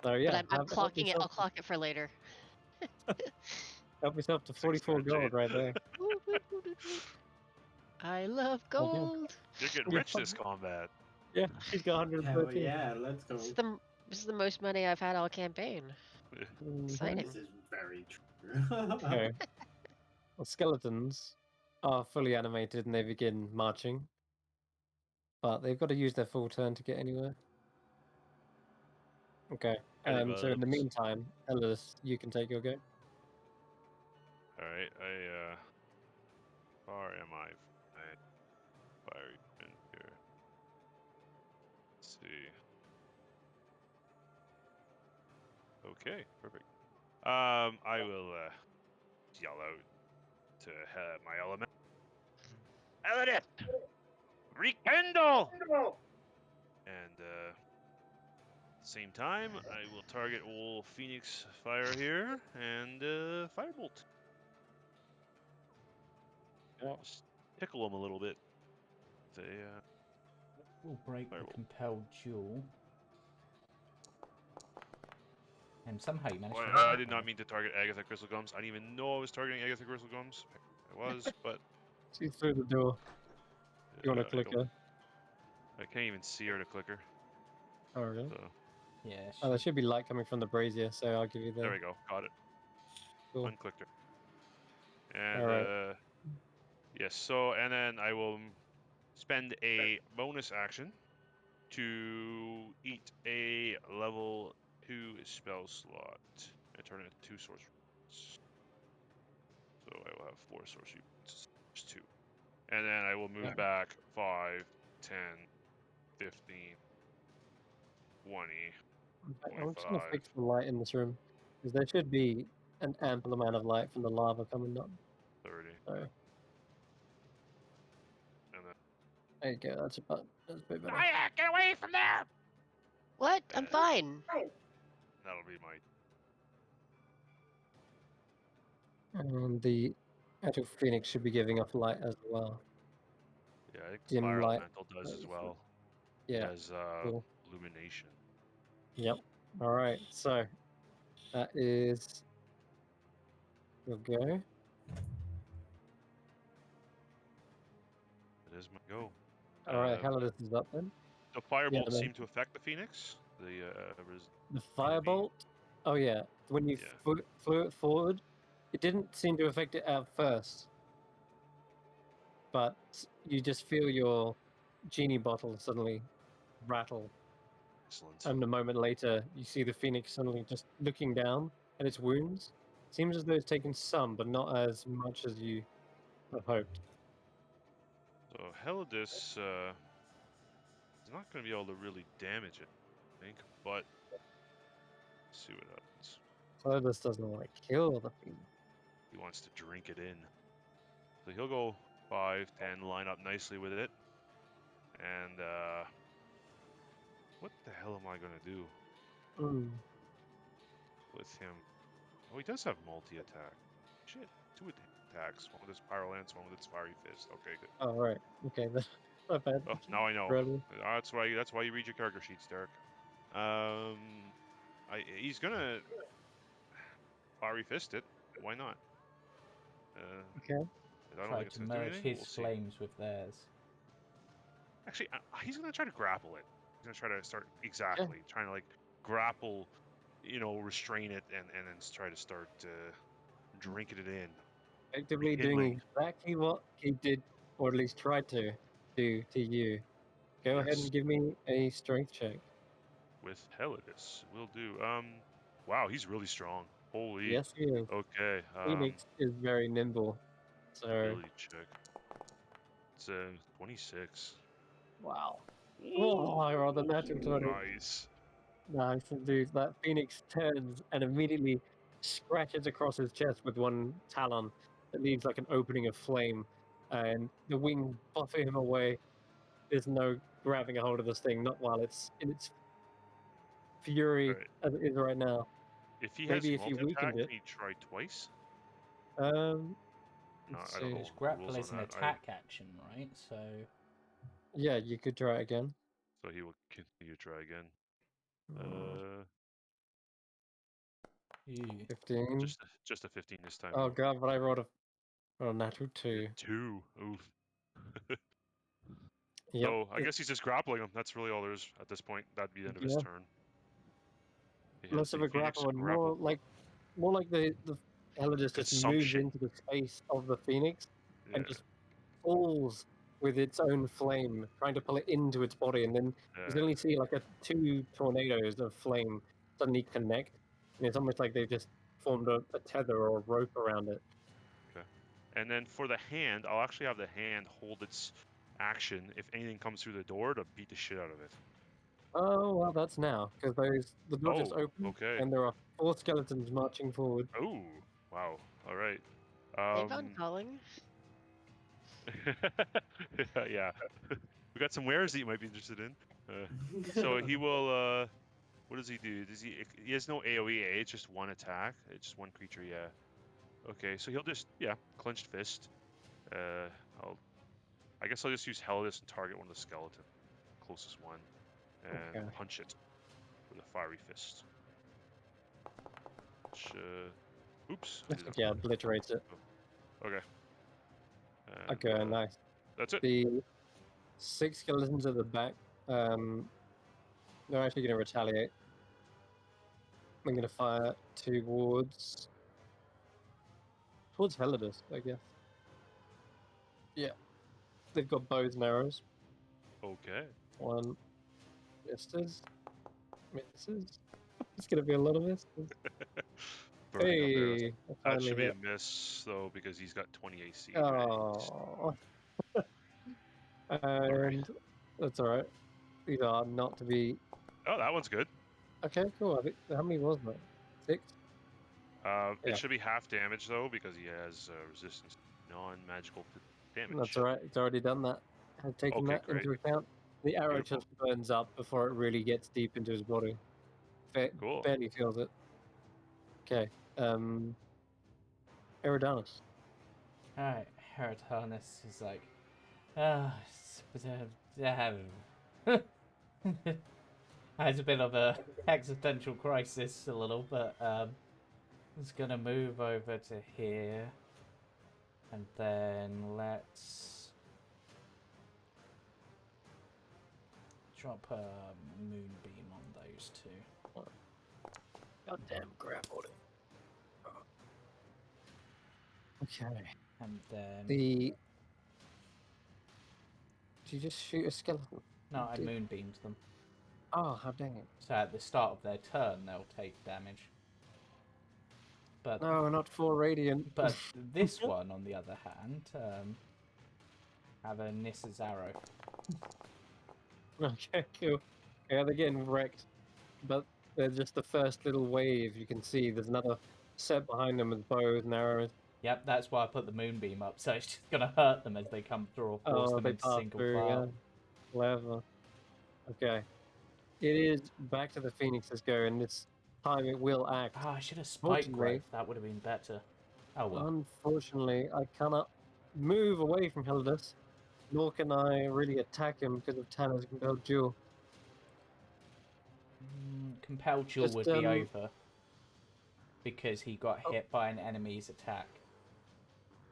So yeah, But I'm help clocking it. yourself, I'll clock it for later. help yourself to 44 Thanks, man, gold Jade. right there. Woot, woot, woot, woot, woot. I love Okay. gold. You're getting Yeah. rich this combat. Yeah, he's got Hell 113. yeah, let's go. This is the most money I've had all campaign. Mhm. Exciting. This is very true. Okay. Well, skeletons are fully animated and they begin marching, but they've got to use their full turn to get anywhere. Okay. So in the meantime, Ellis, you can take your go. Alright, far am I? Fire in here. Let's see. Okay, perfect. I will yell out to my element. Element, rekindle! And at the same time, I will target old Phoenix Fire here and Firebolt. Yeah. Just tickle him a little bit. Say, Will break the Firebolt. compelled duel. And somehow you managed to. I did not mean to target Agatha Crystal Gums. I didn't even know I was targeting Agatha Crystal Gums. I was, but She's through the door. You want to click her? I can't even see her to click her. Oh, really? So Yeah. Oh, there should be light coming from the brazier, so I'll give you the. there we go. Got it. Cool. Unclicked her. And Alright. yes. So and then I will spend a bonus action to eat a level 2 spell slot and turn it into 2 sorcery points. So I will have 4 sorcery points. Just 2. And then I will move back 5, 10, 15, 20, I'm just going to 25. fix the light in this room, because there should be an ample amount of light from the lava coming up. 30. So And then there you go. That's a bit better. get away from there! What? I'm fine. That'll be my And the actual phoenix should be giving off light as well. I think Dim Fire light. Elemental does as well. Yeah. As Cool. illumination. Yep. All right. So that is your go. It is my go. All right. Halidus is up then. The firebolt then- seemed to affect the phoenix. The firebolt. Oh yeah. When you Yeah. flew it forward, it didn't seem to affect it at first, but you just feel your genie bottle suddenly rattle, Excellent. and a moment later, you see the phoenix suddenly just looking down at its wounds. Seems as though it's taken some, but not as much as you had hoped. So Helidus is not going to be able to really damage it, I think. But let's see what happens. Halidus doesn't want to kill the phoenix. He wants to drink it in. So he'll go 5, 10, line up nicely with it. And what the hell am I going to do Mm. with him? Oh, he does have multi-attack. Shit, 2 attacks. One with his Pyro Lance, one with its Fiery Fist. Okay, good. Oh right. Okay. That's not bad. Oh, now I know. Really? That's why you read your character sheets, Derek. He's gonna Fiery Fist it. Why not? Okay. I don't Try think it's to gonna do merge anything. his We'll see. flames with theirs. Actually, he's gonna try to grapple it. He's gonna try to start exactly trying to like grapple, restrain it, and then try to start drinking it in. Effectively Rekindling. doing exactly what he did, or at least tried to do to you. Go ahead Yes. and give me a strength check. With Helidus, will do. Wow, he's really strong. Holy. Yes, he is. Okay. Phoenix is very nimble. So, Ability check. It's 26. wow. Oh, I rolled a natural 20. Nice. Nice, dude. That Phoenix turns and immediately scratches across his chest with one talon that leaves like an opening of flame, and the wings buffet him away. There's no grabbing a hold of this thing, not while it's in its fury Right. as it is right now. If he Maybe has if you multi-attack, weakened it. can he try twice? Let's I don't see. know. His the grapple rules is on an that. attack action, right? So Yeah, you could try it again. So he will continue to try again. Uh, 15. Just a 15 this time. Oh though. god, but I rolled a natural 2. 2. Oof. Yep. So I guess he's just grappling him. That's really all there is at this point. That'd be the end of his Yeah. turn. He has Less of the a Phoenix grapple and more like the Elidus just moves Consumption. into the space of the Phoenix Yeah. and just falls with its own flame, trying to pull it into its body, and then you suddenly see like 2 tornadoes of flame suddenly connect, and it's almost like they've just formed a tether or a rope around it. Okay. And then for the hand, I'll actually have the hand hold its action if anything comes through the door to beat the shit out of it. Oh well, that's now because the door just Oh, opened, okay. and there are 4 skeletons marching forward. Oh, wow. All right. They've on calling. Yeah. We got some wares that you might be interested in. So he will. What does he do? He has no AOE. It's just one attack. It's just one creature. Yeah. Okay. So he'll just clenched fist. I guess I'll just use Helidus and target one of the skeleton, closest one, and Okay. punch it with a fiery fist. Which, oops. I did Yeah, obliterates it. Okay. And, Okay, nice. That's it. The 6 skeletons at the back, they're actually going to retaliate. I'm going to fire towards Helidus, I guess. Yeah. They've got bows and arrows. Okay. One misses. It's going to be a lot of misses. Burning up arrows. Hey, I That finally should be hit. a miss, though, because he's got 20 AC. Oh. And that's alright. These are not to be. Oh, that one's good. Okay, cool. I think, how many was that? 6? Yeah. It should be half damage, though, because he has resistance to non-magical damage. That's alright. It's already done that. Has taken Okay, that great. into account. The arrow Beautiful. just burns up before it really gets deep into his body. Cool. Barely feels it. Okay. Eridanus. alright, Heritanis is like, It's a bit of a existential crisis, a little, but it's gonna move over to here, and then let's drop a moonbeam on those two. Goddamn grappled it. Okay. And then Did you just shoot a skeleton? no, I did- moonbeamed them. Oh, how dang it. So at the start of their turn, they'll take damage. But No, not 4 radiant. but this one, on the other hand, have a Nissa's arrow. Okay, cool. Yeah, they're getting wrecked. But they're just the first little wave. You can see there's another set behind them with bows and arrows. Yep, that's why I put the moonbeam up. So it's just gonna hurt them as they come through or force them they into pass single through, file. yeah. Clever. Okay. It is back to the Phoenix's go, and this time it will act. Ah, I should have spike Fortunately- growth. That would have been better. Oh well. Unfortunately, I cannot move away from Hildus, nor can I really attack him because of Tanner's compelled duel. Compelled duel Just, would be over because he got Oh. hit by an enemy's attack.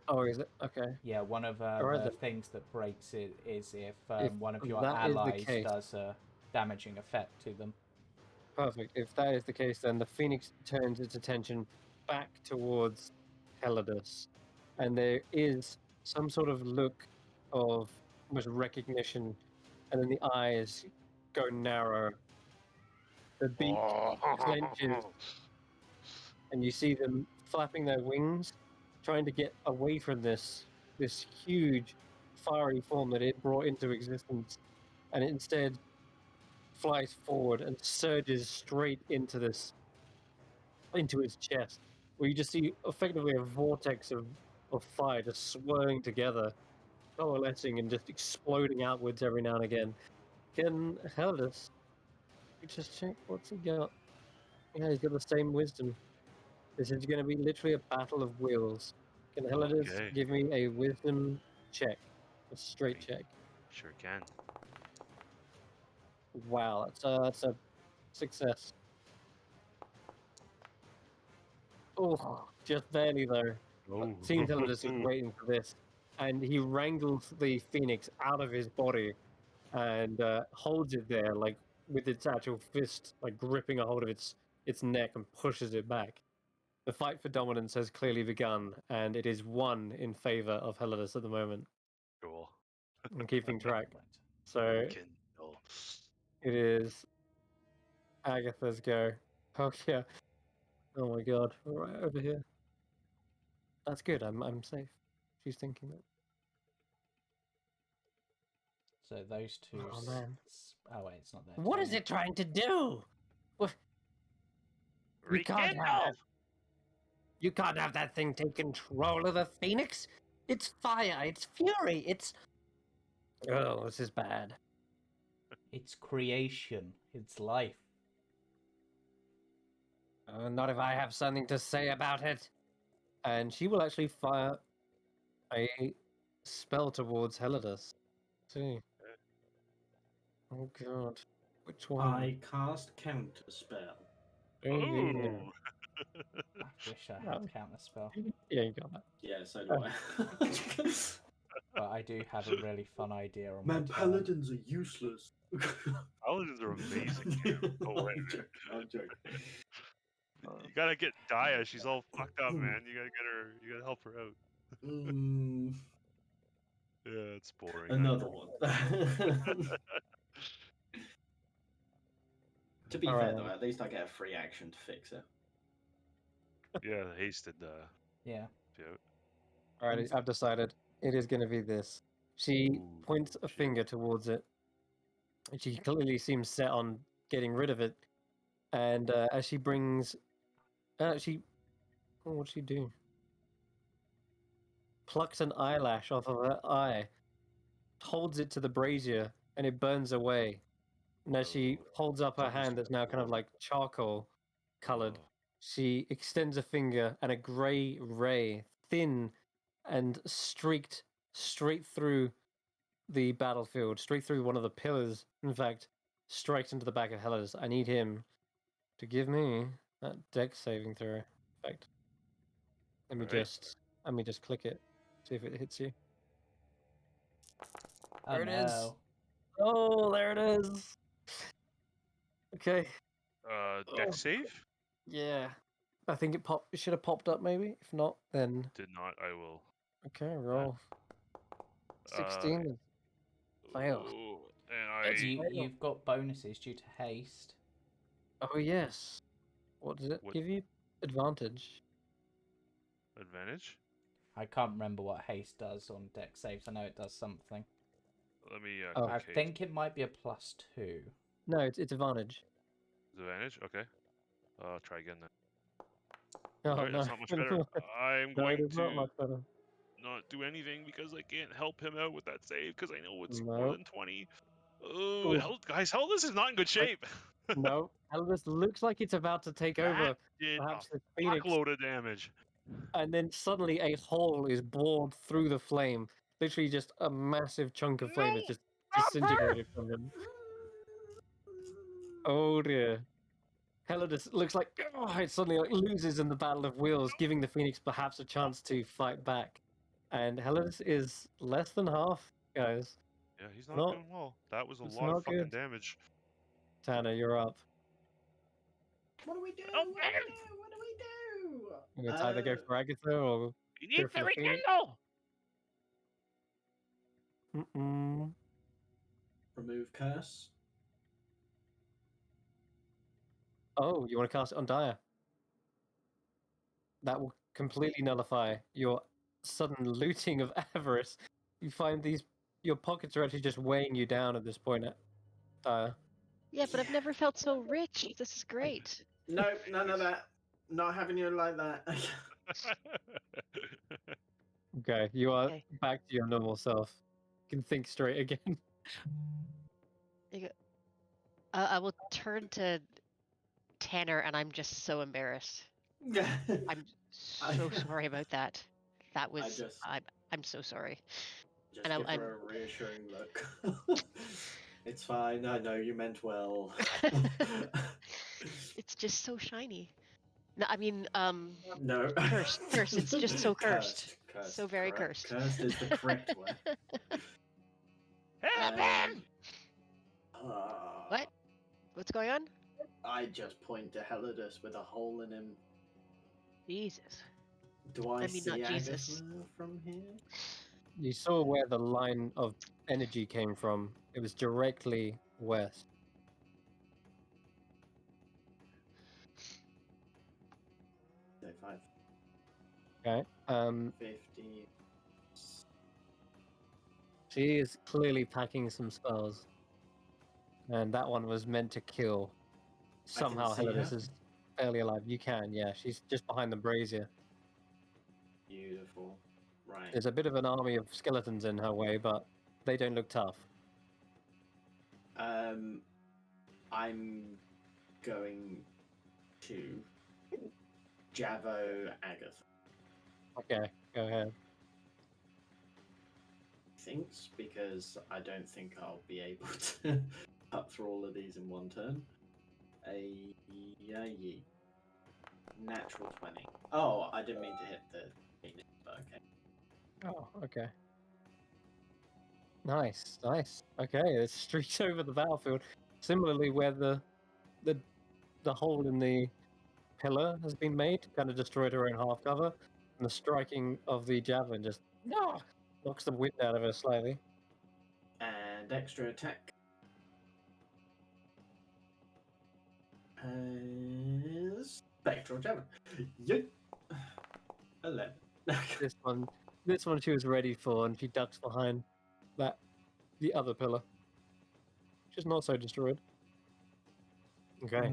Oh, is it? Okay. Yeah, one of Alright the then. things that breaks it is if If one of your that is the allies case- does a damaging effect to them. Perfect. If that is the case, then the Phoenix turns its attention back towards Helidus, and there is some sort of look of almost recognition, and then the eyes go narrow. The beak clenches, and you see them flapping their wings, trying to get away from this huge fiery form that it brought into existence, and it instead flies forward and surges straight into its chest, where you just see effectively a vortex of fire just swirling together, coalescing and just exploding outwards every now and again. Can Heldus, you just check what's he got? Yeah, he's got the same wisdom. This is going to be literally a battle of wills. Can Heldus Okay. give me a wisdom check? A straight Okay. check. Sure can. Wow, that's a success. Oh, just barely though. Oh. Seems Heldus is waiting for this, and he wrangles the phoenix out of his body and holds it there, like with its actual fist, like gripping a hold of its neck and pushes it back. The fight for dominance has clearly begun, and it is one in favor of Heldus at the moment. Cool. I'm keeping track. Right. So Kindle. it is Agatha's go. Oh yeah. Oh my god. Right over here. That's good. I'm safe. She's thinking that. So those two. Oh, man. Oh wait, it's not there. What is it trying to do? What? You can't have Rekindle! that. You can't have that thing take control of the Phoenix. It's fire. It's fury. It's. Oh, this is bad. It's creation. It's life. Not if I have something to say about it. And she will actually fire a spell towards Helidus. See. Oh god. Which one? I cast counter spell. Oh, yeah. Ooh. I wish I No. had counter spell, Yeah, you got that. Yeah, so do I. but I do have a really fun idea on Man, my turn. paladins are useless. Paladins are amazing. Oh, wait. I'm joking. You gotta get Daya. She's all fucked up, man. You gotta get her. You gotta help her out. Mm, Yeah, it's boring. I another know. one. To be fair, Alright, though, at least I get a free action to fix it. Yeah, hasted. Yeah. Alrighty, I've decided. It is going to be this. She Ooh, points a shit. finger towards it. And she clearly seems set on getting rid of it. And as she brings... Oh, what'd she do? Plucks an eyelash off of her eye. Holds it to the brazier, and it burns away. And as she Oh, holds up her almost hand that's now kind of warm. like charcoal colored, Oh. she extends a finger, and a grey ray, thin and streaked straight through the battlefield, straight through one of the pillars, in fact, strikes into the back of Hella's. I need him to give me that dex saving throw effect. Let me Alright. just click it. See if it hits you. Oh There it is. no. Oh, there it is. Okay. Dex Oh, save? yeah. I think it should have popped up maybe. If not, then Did not. I will. okay, roll. Uh, 16 is fail. ooh, and It's I. fail. You've got bonuses due to haste. Oh yes. What does it What give you? Advantage. advantage? I can't remember what haste does on deck saves. I know it does something. Let me Oh. I click haste. think it might be a +2. No, it's advantage. Advantage? Okay. Try again then. Oh Alright, no. that's not much better. I'm No, it going is not to much better. not do anything because I can't help him out with that save because I know it's more No. than 20. Oh, Ooh. guys, hell, this is not in good shape. No. Elvis looks like it's about to take That over. did Perhaps a the Phoenix. fuckload of damage. And then suddenly a hole is bored through the flame. Literally just a massive chunk of flame is just disintegrated from him. Oh dear. Heladus looks like it suddenly loses in the battle of wills, giving the Phoenix perhaps a chance to fight back. And Heladus is less than half, guys. Yeah, he's not Not doing well. That was a it's lot of not fucking good. damage. Tanner, you're up. What do we do? Oh, What do we do? What do we do? It's either go for Agatha or You go need for to the Phoenix. rekindle! Mm-mm. Remove curse. Oh, you want to cast it on Dire? That will completely nullify your sudden looting of avarice. You find your pockets are actually just weighing you down at this point, Dire. Yeah, but I've never felt so rich. This is great. No, none of that. Not having you like that. Okay, you are Okay. back to your normal self. You can think straight again. You go- I will turn to Tanner, and I'm just so embarrassed. I'm so sorry about that. That was just- I'm so sorry. Just And give her a reassuring look. It's fine. I know you meant well. It's just so shiny. No, I mean, No. cursed. It's just so cursed. Cursed. So very correct. cursed. Cursed is the correct word. Help him! What? What's going on? I just point to Heladus with a hole in him. Jesus. Do I I mean, see not Agatha Jesus. from here? You saw where the line of energy came from. It was directly west. So 5, Okay. 50. She is clearly packing some spells. And that one was meant to kill. Somehow see Heladus her? is barely alive. You can, yeah. She's just behind the brazier. Beautiful. Right. There's a bit of an army of skeletons in her way, but they don't look tough. I'm going to Javo Agatha. Okay, go ahead. Thinks because I don't think I'll be able to cut through all of these in one turn. Natural 20. Oh, I didn't mean to hit the Phoenix, but okay. Oh, okay. Nice. Okay, it's streaked over the battlefield. Similarly, where the hole in the pillar has been made, kind of destroyed her own half cover, and the striking of the javelin just knocks the wind out of her slightly. And extra attack. Spectral javelin. Yep. 11. This one she was ready for, and she ducks behind the other pillar. She's not so destroyed. Okay.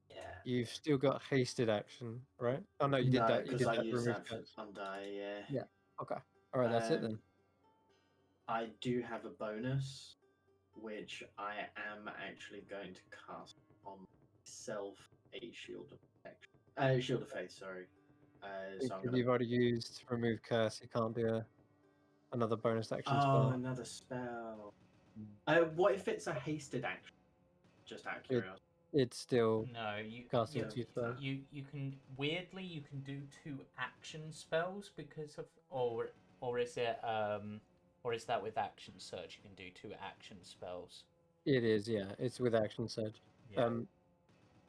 Yeah. You've still got hasted action, right? Oh no, you did that. You because did I that used remove that for curse. Undie, yeah. Yeah. Okay. All right, that's it then. I do have a bonus, which I am actually going to cast on myself a shield of protection. Shield of faith, sorry. So I'm Because gonna... you've already used remove curse, you can't do another bonus action Oh, spell. another spell. What if it's a hasted action? Just out of curiosity. It's still No, you casting Yeah. two spells. you can weirdly you can do 2 action spells because of or is it or is that with action surge you can do 2 action spells? It is, yeah. It's with action surge. Yeah.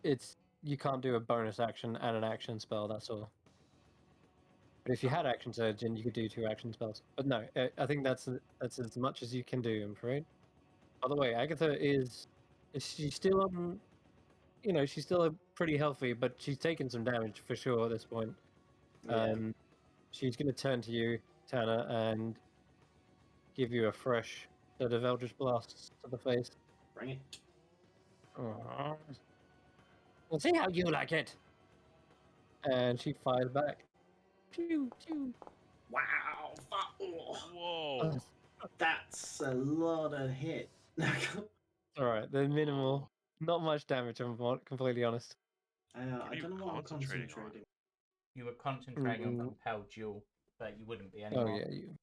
It's you can't do a bonus action and an action spell. That's all. But if you had action surge, then you could do 2 action spells. But no, I think that's as much as you can do. I'm afraid. By the way, Agatha is she still on? You know, she's still pretty healthy, but she's taken some damage for sure at this point. Yeah. She's going to turn to you, Tanner, and give you a fresh set of Eldritch Blasts to the face. Bring it. Aww. We'll see how you like it. And she fires back. Pew, pew. Wow. Oh, Whoa. that's a lot of hit. Alright, they're minimal. Not much damage, I'm completely honest. I are you don't know what I'm concentrating on? concentrating. You were concentrating on Mm. compelled duel, but you wouldn't be Oh, anymore. yeah, you.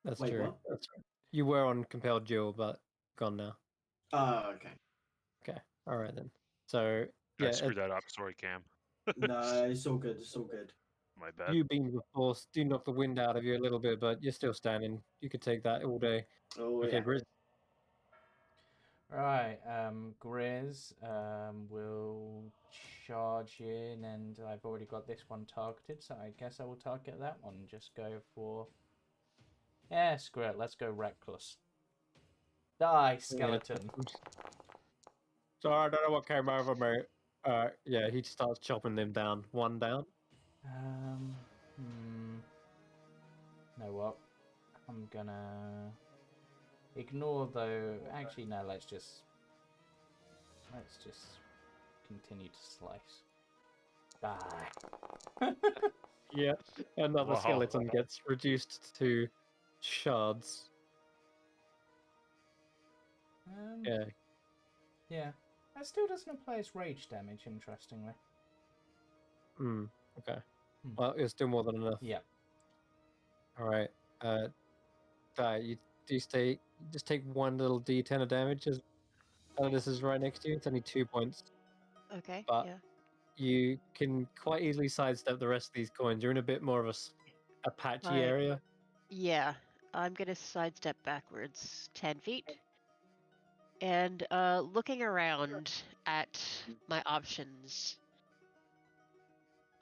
That's Wait, true. what? That's right. You were on Compelled Duel, but gone now. Oh, okay. Okay, alright then. So, I yeah, screwed that up. Sorry, Cam. No, it's all good. It's all good. My bad. you being the force do knock the wind out of you a little bit, but you're still standing. You could take that all day. Oh, Okay, yeah. Grizz. Right, Grizz will charge in, and I've already got this one targeted, so I guess I will target that one. Just go for... Yeah, screw it, let's go reckless. Die, skeleton. So I don't know what came over me. Yeah, he starts chopping them down. One down. Know what? I'm gonna... Ignore though... Actually, no, let's just continue to slice. Die. Yeah, another Wow. skeleton gets reduced to shards. Yeah. Yeah. That still doesn't apply as rage damage, interestingly. Okay. Hmm. Well, it's still more than enough. Yeah. All right. You just take one little D10 of damage. As this is right next to you. It's only 2 points, Okay. but Yeah. you can quite easily sidestep the rest of these coins. You're in a bit more of a patchy Right. area. Yeah. I'm gonna sidestep backwards 10 feet. And looking around at my options,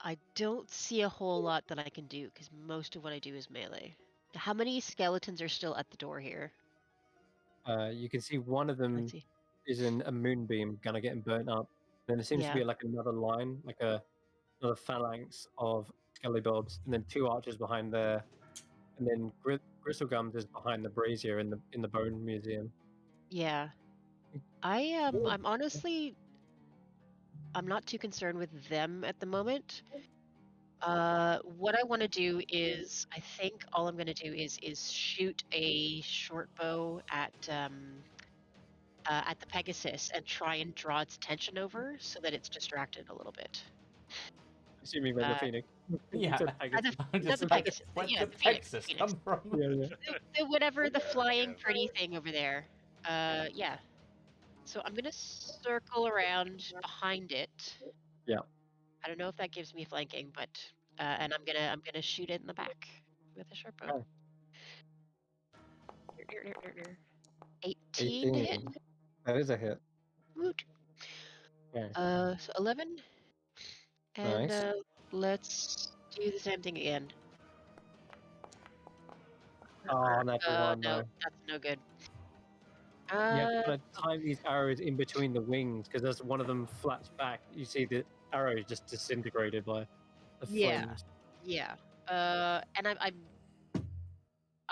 I don't see a whole lot that I can do because most of what I do is melee. How many skeletons are still at the door here? You can see one of them Let's see. is in a moonbeam, kind of getting burnt up. Then there seems to Yeah. be like another line, like another phalanx of skelebobs, and then 2 archers behind there, and then Gristlegums is behind the brazier in the bone museum. Yeah. I'm honestly I'm not too concerned with them at the moment. What I want to do is I think all I'm going to do is shoot a short bow at the Pegasus and try and draw its attention over so that it's distracted a little bit. Assuming they're the Uh, Phoenix. Yeah. It's a Pegasus. I'm just the like, Pegasus, where'd yeah, the the Phoenix, Pegasus the Phoenix. come from? Yeah. Whatever the flying Yeah. pretty thing over there. Yeah. So I'm gonna circle around behind it. Yeah. I don't know if that gives me flanking, but and I'm gonna shoot it in the back with a short bow. Oh. 18 to hit. That is a hit. Woot. Okay. So 11. And Nice. let's do the same thing again. Oh, natural one, No, though. that's no good. You have to kind of time these arrows in between the wings, because as one of them flaps back, you see the arrow is just disintegrated by the Yeah. flames. Yeah. And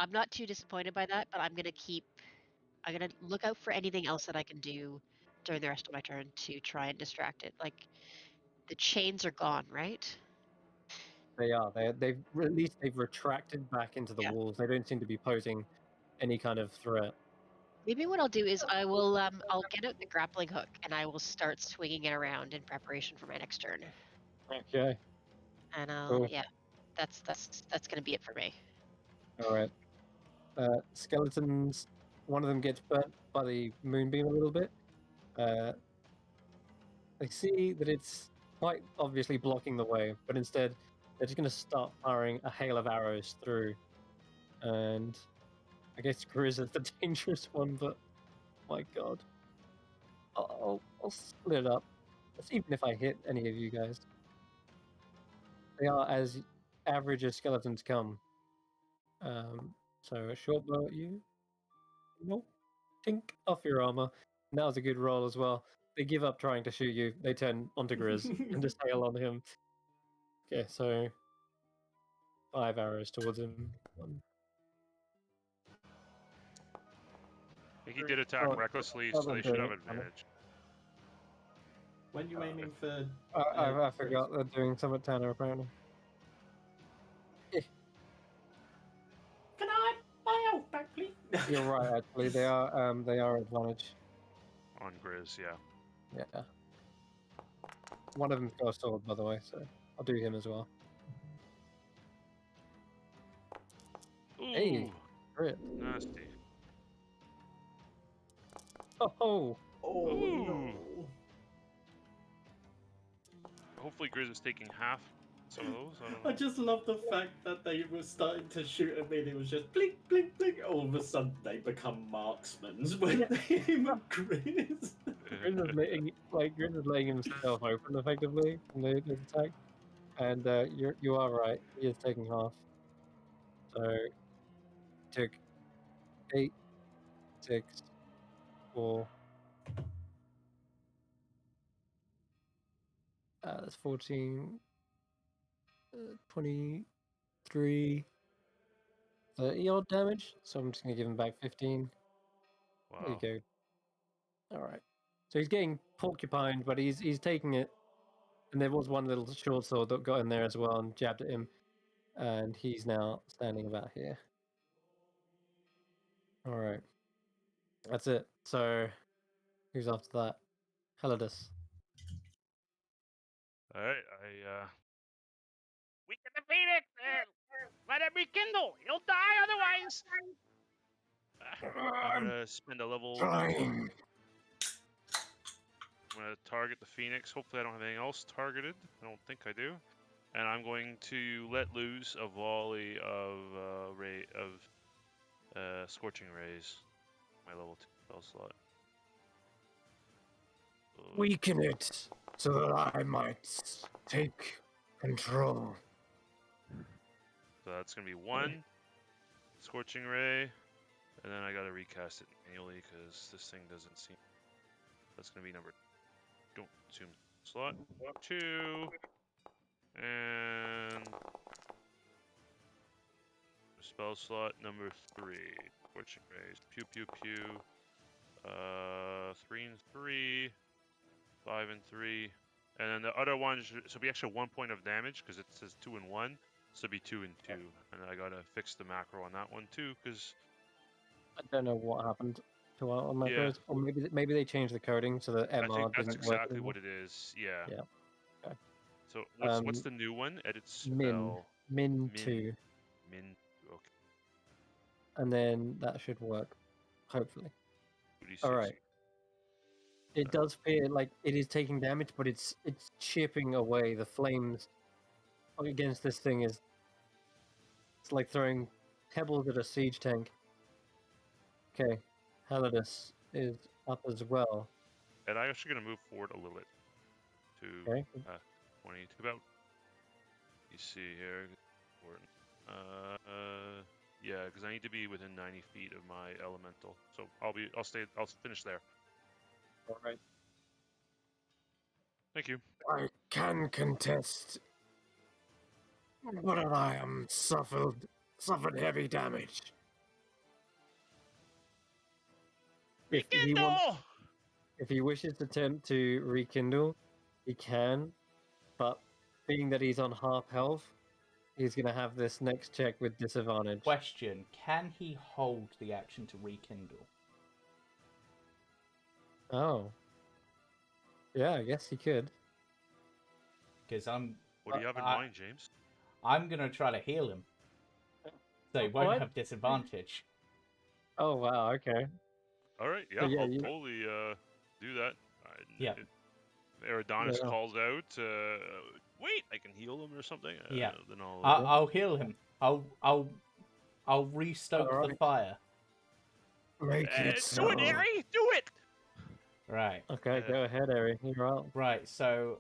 I'm not too disappointed by that, but I'm gonna look out for anything else that I can do during the rest of my turn to try and distract it. Like the chains are gone, right? They are. They've at least they've retracted back into the Yeah. walls. They don't seem to be posing any kind of threat. Maybe what I'll do is I'll get out the grappling hook and I will start swinging it around in preparation for my next turn. Okay. And Cool. yeah, that's gonna be it for me. All right. skeletons. One of them gets burnt by the moonbeam a little bit. They see that it's quite obviously blocking the way, but instead they're just going to start firing a hail of arrows through. And I guess Grizz is the dangerous one, but my god. I'll split it up. Even if I hit any of you guys. They are as average as skeletons come. So a short bow at you. Nope. Tink off your armor. And that was a good roll as well. They give up trying to shoot you. They turn onto Grizz and just hail on him. Okay, so 5 arrows towards him. One. I think he did attack recklessly, so they should have advantage. When you aiming for... I forgot they're doing something Tanner apparently. Can I my health back, please? You're right, actually. They are advantage. On Grizz, yeah. Yeah. One of them's got a sword, by the way, so I'll do him as well. Ooh, Hey, crit. nasty. Oh, Oh, Ooh. no. Hopefully Grizz is taking half some of those. I don't I know. just love the fact that they were starting to shoot at me and it was just blink, blink, blink. All of a sudden they become marksmen when they aim at Grizz. Grizz is letting himself open effectively from the attack, and you are right. He is taking half. So took 8, 6, 4. That's 14, 23, 30 odd damage. So I'm just gonna give him back 15. There you Wow. go. All right. So he's getting porcupined, but he's taking it. And there was one little short sword that got in there as well and jabbed at him. And he's now standing about here. All right. That's it. So who's after that? Helidus. Alright, we can defeat it! Let it rekindle! He'll die otherwise! I'm gonna spend a level. Trying. I'm gonna target the Phoenix. Hopefully I don't have anything else targeted. I don't think I do. And I'm going to let loose a volley of Scorching Rays. My level 2 spell slot. Weaken it so that I might take control. So that's gonna be 1 Scorching Ray, and then I gotta recast it manually because this thing doesn't seem. That's gonna be number. Don't assume slot 2, and spell slot number 3. Scorching Rays. Pew pew pew. 3 and 3, 5 and 3, and then the other one should be extra 1 point of damage because it says 2 and 1. So it'll be 2 and 2, and I gotta fix the macro on that one too, because I don't know what happened to our macros, Yeah. or maybe they changed the coding so that I MR think that's didn't work exactly anymore. what it is. Yeah. Yeah. Okay. So what's the new one? Edit Min spell. 2, Min. Okay. and then that should work, hopefully. 2d6. All right. It does feel like it is taking damage, but it's chipping away the flames against this thing. It's like throwing pebbles at a siege tank. Okay, Helidus is up as well. And I'm actually gonna move forward a little bit to Okay. 20 to about. You see here. Yeah, because I need to be within 90 feet of my elemental. So I'll finish there. All right. Thank you. I can contest, but I am suffered heavy damage. Rekindle! If he wishes to attempt to rekindle, he can, but being that he's on half health, he's going to have this next check with disadvantage. Question: can he hold the action to rekindle? Oh. Yeah, I guess he could. Because What do you have in mind, James? I'm gonna try to heal him, so he won't What? have disadvantage. Oh wow. Okay. All right, So yeah, yeah, I'll you. totally do that. Yeah. Eridonis Yeah. calls out, wait, I can heal him or something. Yeah. Then I'll. I'll heal him. I'll restoke the Alright. fire. Make it Do it, so. Eri! Do it! Right. Okay, go ahead, Eri. You're up. Right. So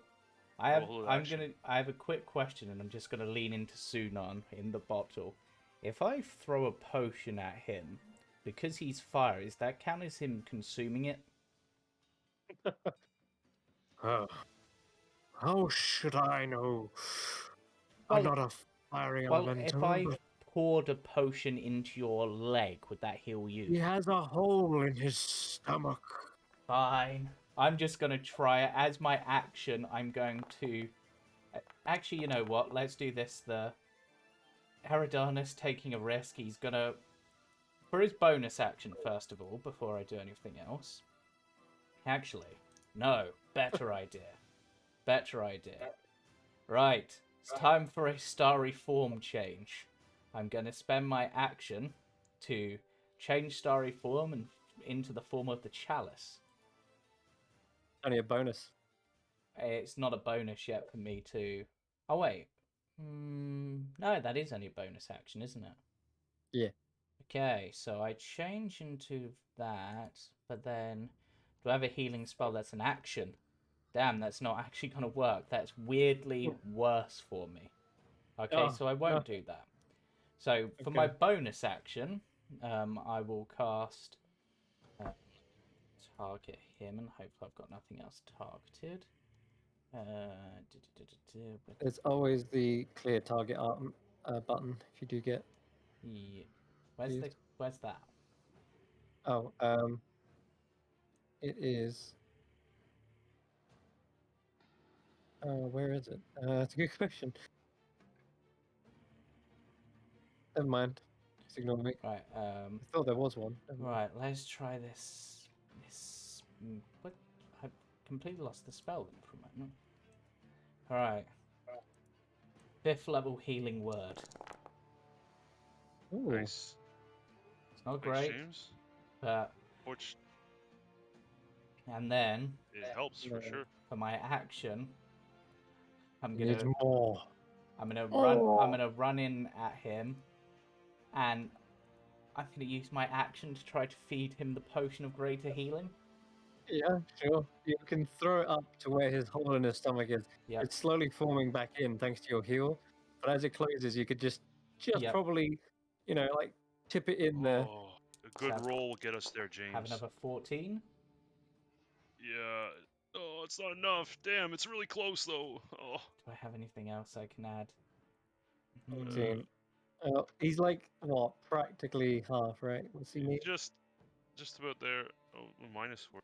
I Roll have hold I'm action. gonna I have a quick question, and I'm just gonna lean into Sunon in the bottle. If I throw a potion at him, because he's fire, is that count as him consuming it? How should I know? I'm Well, not a fiery well, if elemental, I but poured a potion into your leg, would that heal you? he has a hole in his stomach. Fine. I'm just gonna try it as my action. I'm going to. Actually, you know what? Let's do this. The Eridanus taking a risk. He's gonna, for his bonus action first of all, before I do anything else. Actually, no. Better idea. Better idea. Right. It's time for a starry form change. I'm gonna spend my action to change starry form and into the form of the chalice. Only a bonus. It's not a bonus yet for me to. Oh wait, no, that is only a bonus action, isn't it? Yeah. Okay, so I change into that, but then do I have a healing spell that's an action? Damn, that's not actually gonna work. That's weirdly worse for me. Okay, Oh, so I no. won't do that. So for my Okay. bonus action, I will cast target him, and hopefully I've got nothing else targeted. It's always the clear target button if you do get. Yeah. Where's used. that? Oh, it is. Where is it? That's a good question. Never mind. Just ignore me. Right. I thought there was one. Never mind. Right. Let's try this. What? I completely lost the spell then for a moment. All right. 5th level healing word. Ooh. Nice. It's not Nice, great, James. but Which and then it helps for sure. for my action, I'm He needs gonna more. I'm gonna Oh. run in at him, and I'm gonna use my action to try to feed him the potion of greater healing. Yeah, sure. You can throw it up to where his hole in his stomach is. Yep. It's slowly forming back in thanks to your heal. But as it closes, you could just Yep. probably, like tip it in there. Oh, a good So- roll will get us there, James. Have another 14. Yeah. Oh, it's not enough. Damn, it's really close though. Oh. Do I have anything else I can add? 14. He's like what, practically half, right? What's he need? Just about there. Oh, -4.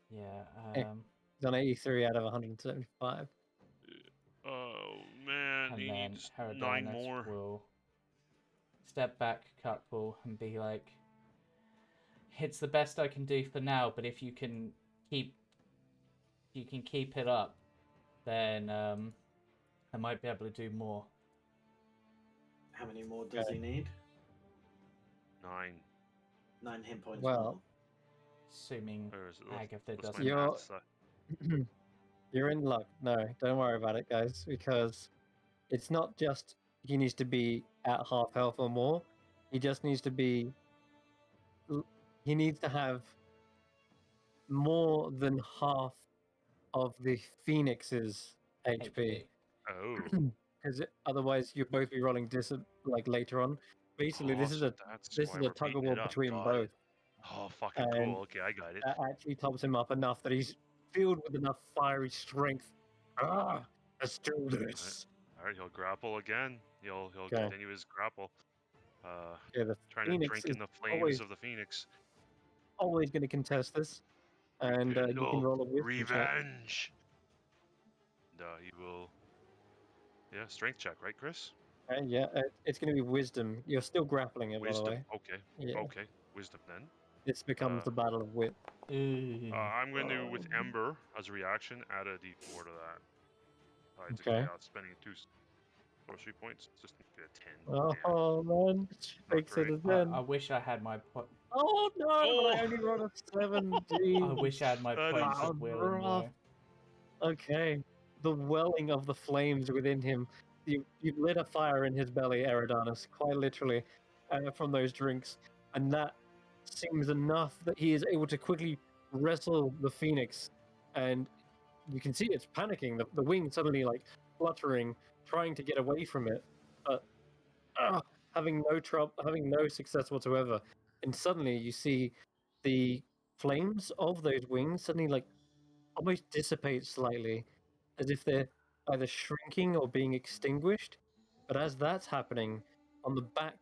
Yeah. He's on 83 out of 175. Oh man, And he then needs 9 Herodonus more. will step back a couple and be like, "It's the best I can do for now, but if you can keep it up, then I might be able to do more." How many more does he need? 9. 9 hit points Well, more. Assuming Or is it, Agatha what's doesn't. my You're- maths? You're in luck. No, don't worry about it, guys, because it's not just he needs to be at half health or more. He just needs to be. He needs to have more than half of the Phoenix's HP. Oh. Because otherwise you'll both be rolling later on. Basically, this is so a that's this why is a we're tug of beating war it up. between Got both. it. Oh, fucking And cool. Okay, I got it. that actually tops him up enough that he's filled with enough fiery strength. Let's do this. All right, he'll grapple again. He'll Okay. continue his grapple. Yeah, the Trying to Phoenix drink is in the flames always of the Phoenix. always going to contest this, and you can Rekindle roll a wisdom check. revenge. And he will. Yeah, strength check, right, Chris? Yeah, it's going to be wisdom. You're still grappling it, by the Wisdom. way. Okay. Yeah, Okay. Wisdom then. this becomes the battle of wit. Ooh. I'm going to, with Ember as a reaction, add a D4 to that. It's Okay. chaos, spending 2. Sorcery points. Just need a 10. Yeah. Oh man, Not makes it a great. 10. I wish I had my Oh no, but I Oh! only rolled a 7. I wish I had my That points is- of will and rough. woe. Okay, the welling of the flames within him. You've lit a fire in his belly, Eridanus, quite literally, from those drinks, and that seems enough that he is able to quickly wrestle the phoenix, and you can see it's panicking. The wing suddenly like fluttering, trying to get away from it, but having no success whatsoever. And suddenly you see the flames of those wings suddenly like almost dissipate slightly, as if they're either shrinking or being extinguished. But as that's happening, on the back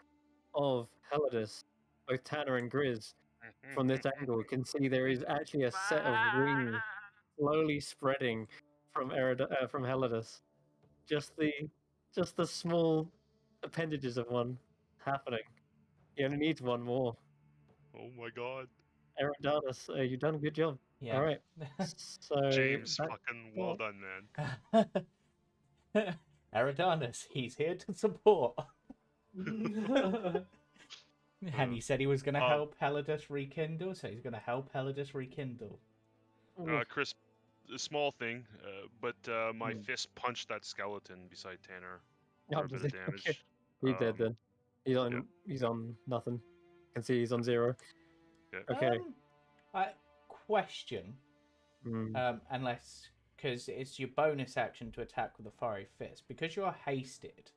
of Helidus, both Tanner and Grizz, from this angle, can see there is actually a set of wings slowly spreading from Helidus. Just the small appendages of one happening. He only needs one more. Oh my god. Eridanus, you've done a good job. Yeah. All right. So James, that- fucking well done, man. Eridanus, he's here to support. And he said he was going to help Helidus rekindle, so he's going to help Helidus rekindle. Chris, a small thing, but my Hmm. fist punched that skeleton beside Tanner Oh, for a bit does of he? damage. Okay. He's dead then. He's on nothing. Can see he's on 0. Okay. Question. Mm. Unless, because it's your bonus action to attack with a fiery fist. Because you're hasted,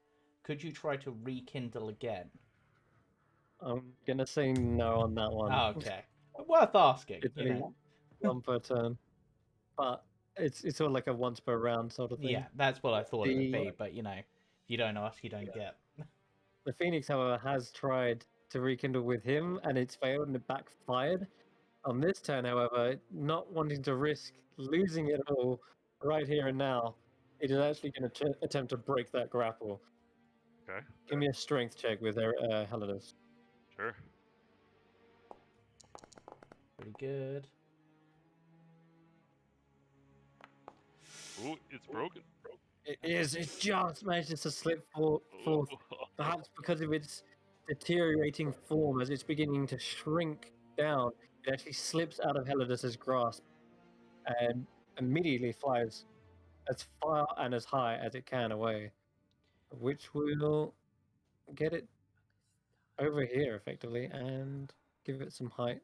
could you try to rekindle again? I'm gonna say no on that one. Oh, okay. Worth asking, It's you only know. one per turn, but it's sort of like a once per round sort of thing. Yeah, that's what I thought it would The- be, but you know, if you don't ask, you don't get. The Phoenix, however, has tried to rekindle with him, and it's failed and it backfired. On this turn, however, not wanting to risk losing it all right here and now, it is actually going to attempt to break that grapple. Okay. Give me a strength check with Helidus. Sure. Pretty good. Ooh, it's broken. It is. It just manages to slip forth, perhaps because of its deteriorating form as it's beginning to shrink down. It actually slips out of Helidus's grasp and immediately flies as far and as high as it can away, which will get it over here effectively and give it some height.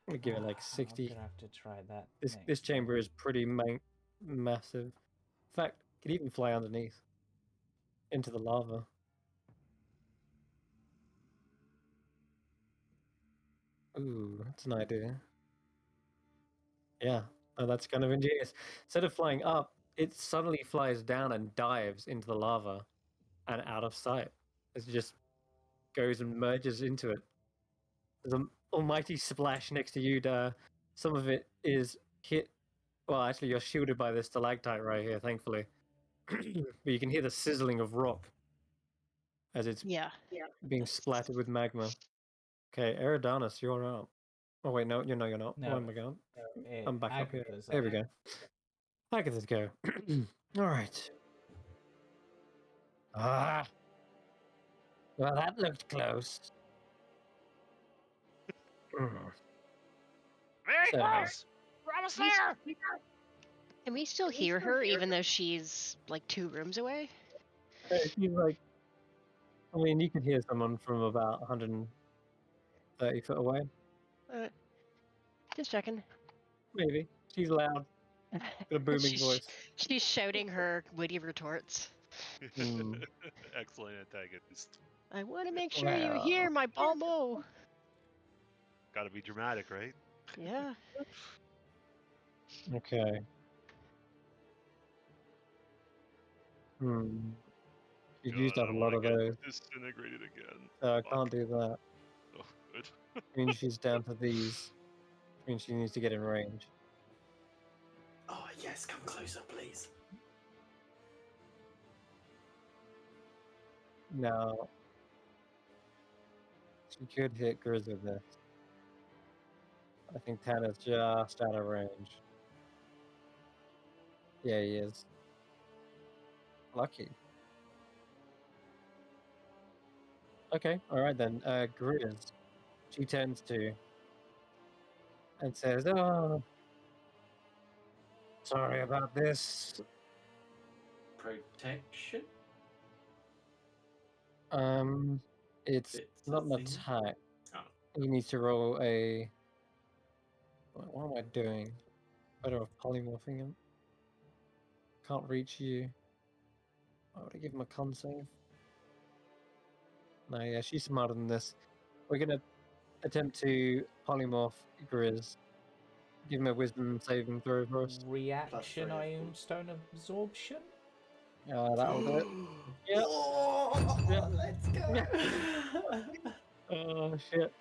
I'm gonna give it like 60. I'm gonna have to try that. This next chamber time. is pretty massive. In fact, it could even fly underneath into the lava. Ooh, that's an idea. Yeah, oh, that's kind of ingenious. Instead of flying up, it suddenly flies down and dives into the lava and out of sight. It just goes and merges into it. There's an almighty splash next to you, Dar. Some of it is hit. Well, actually, you're shielded by this stalactite right here, thankfully. But you can hear the sizzling of rock as it's Yeah. being splattered with magma. Okay, Eridanus, you're up. Oh wait, no, you're not. No, Where am I going? I'm back up here. Agatha's There we go. Agatha's go. All right. Ah. Well, that looked close. Mm. Very So- close. We're almost there. Can we still hear her even though she's like 2 rooms away? She's like, I mean, you can hear someone from about 130 foot away. Just checking. Maybe. She's loud. Got a booming She's- voice. She's shouting her witty retorts. Hmm. Excellent antagonist. I want to make sure you Well. hear my pombo. Gotta be dramatic, right? Yeah. Okay. You've used God, up I a don't lot wanna of get those. disintegrated again. So I Fuck. can't do that. Oh, good. Means she's down to these. Means she needs to get in range. Oh, yes, come closer, please. Now, she could hit Grizz with this. I think Tanner's just out of range. Yeah, he is. Lucky. Okay, all right then. Grizz, she turns to and says, "Oh, sorry about this. Protection? It's It's a not an thing. attack. Oh. He needs to roll a. What am I doing? Better off polymorphing him. Can't reach you. Why would I give him a con save? No, yeah, she's smarter than this. We're gonna attempt to polymorph Grizz. Give him a wisdom saving throw first. Reaction +3, of ion course. stone absorption. That'll do it. Yep. Oh, Yep. let's go. Oh shit.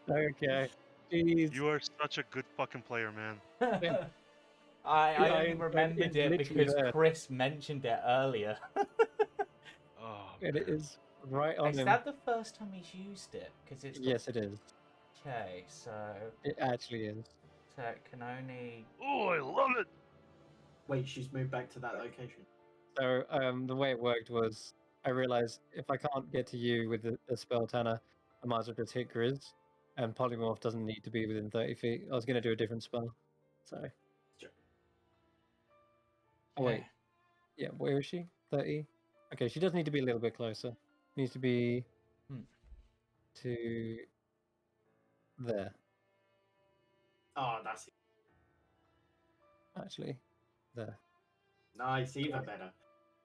Okay. Jeez. You are such a good fucking player, man. I Yeah, only it's remembered it literally because there. Chris mentioned it earlier. Oh, And it man. is right on Is him. that the first time he's used it? Because it's got... Yes, it is. Okay, so It actually is. it can only... Oh, I love it. Wait, she's moved back to that location. So the way it worked was I realized if I can't get to you with the spell Tanner, I might as well just hit Grizz. And polymorph doesn't need to be within 30 feet. I was going to do a different spell. So. Sure. Oh, wait. Okay. Yeah, where is she? 30? Okay, she does need to be a little bit closer. Needs to be to there, Oh, that's actually. There. nice, even better.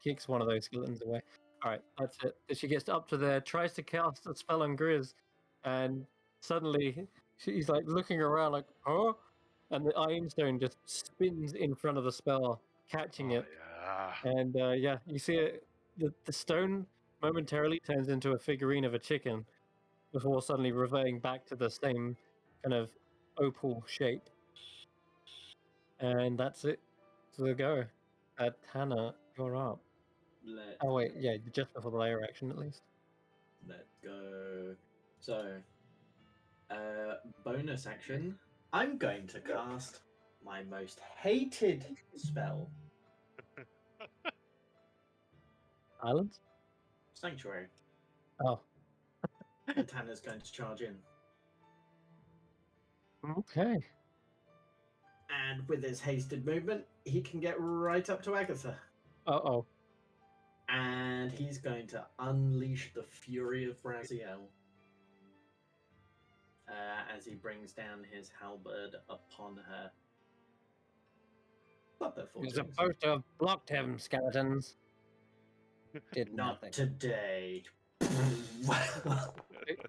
Kicks one of those skeletons away. Alright, that's it. She gets up to there, tries to cast a spell on Grizz, and suddenly she's like looking around like, huh? And the Iron Stone just spins in front of the spell, catching Oh, it. yeah. And yeah, you see it. The stone momentarily turns into a figurine of a chicken before suddenly reverting back to the same kind of opal shape. And that's it. So the go. Hannah, you're up. Oh wait, yeah, just before the layer action at least. Let's go. So, bonus action. I'm going to cast my most hated spell, Islands? Sanctuary. Oh, And Tanner's going to charge in. okay. And with his hasted movement, he can get right up to Agatha. Uh-oh. And he's going to unleash the fury of Braziel as he brings down his halberd upon her. But before You're doing so, supposed to have blocked him, skeletons. Did not nothing. today.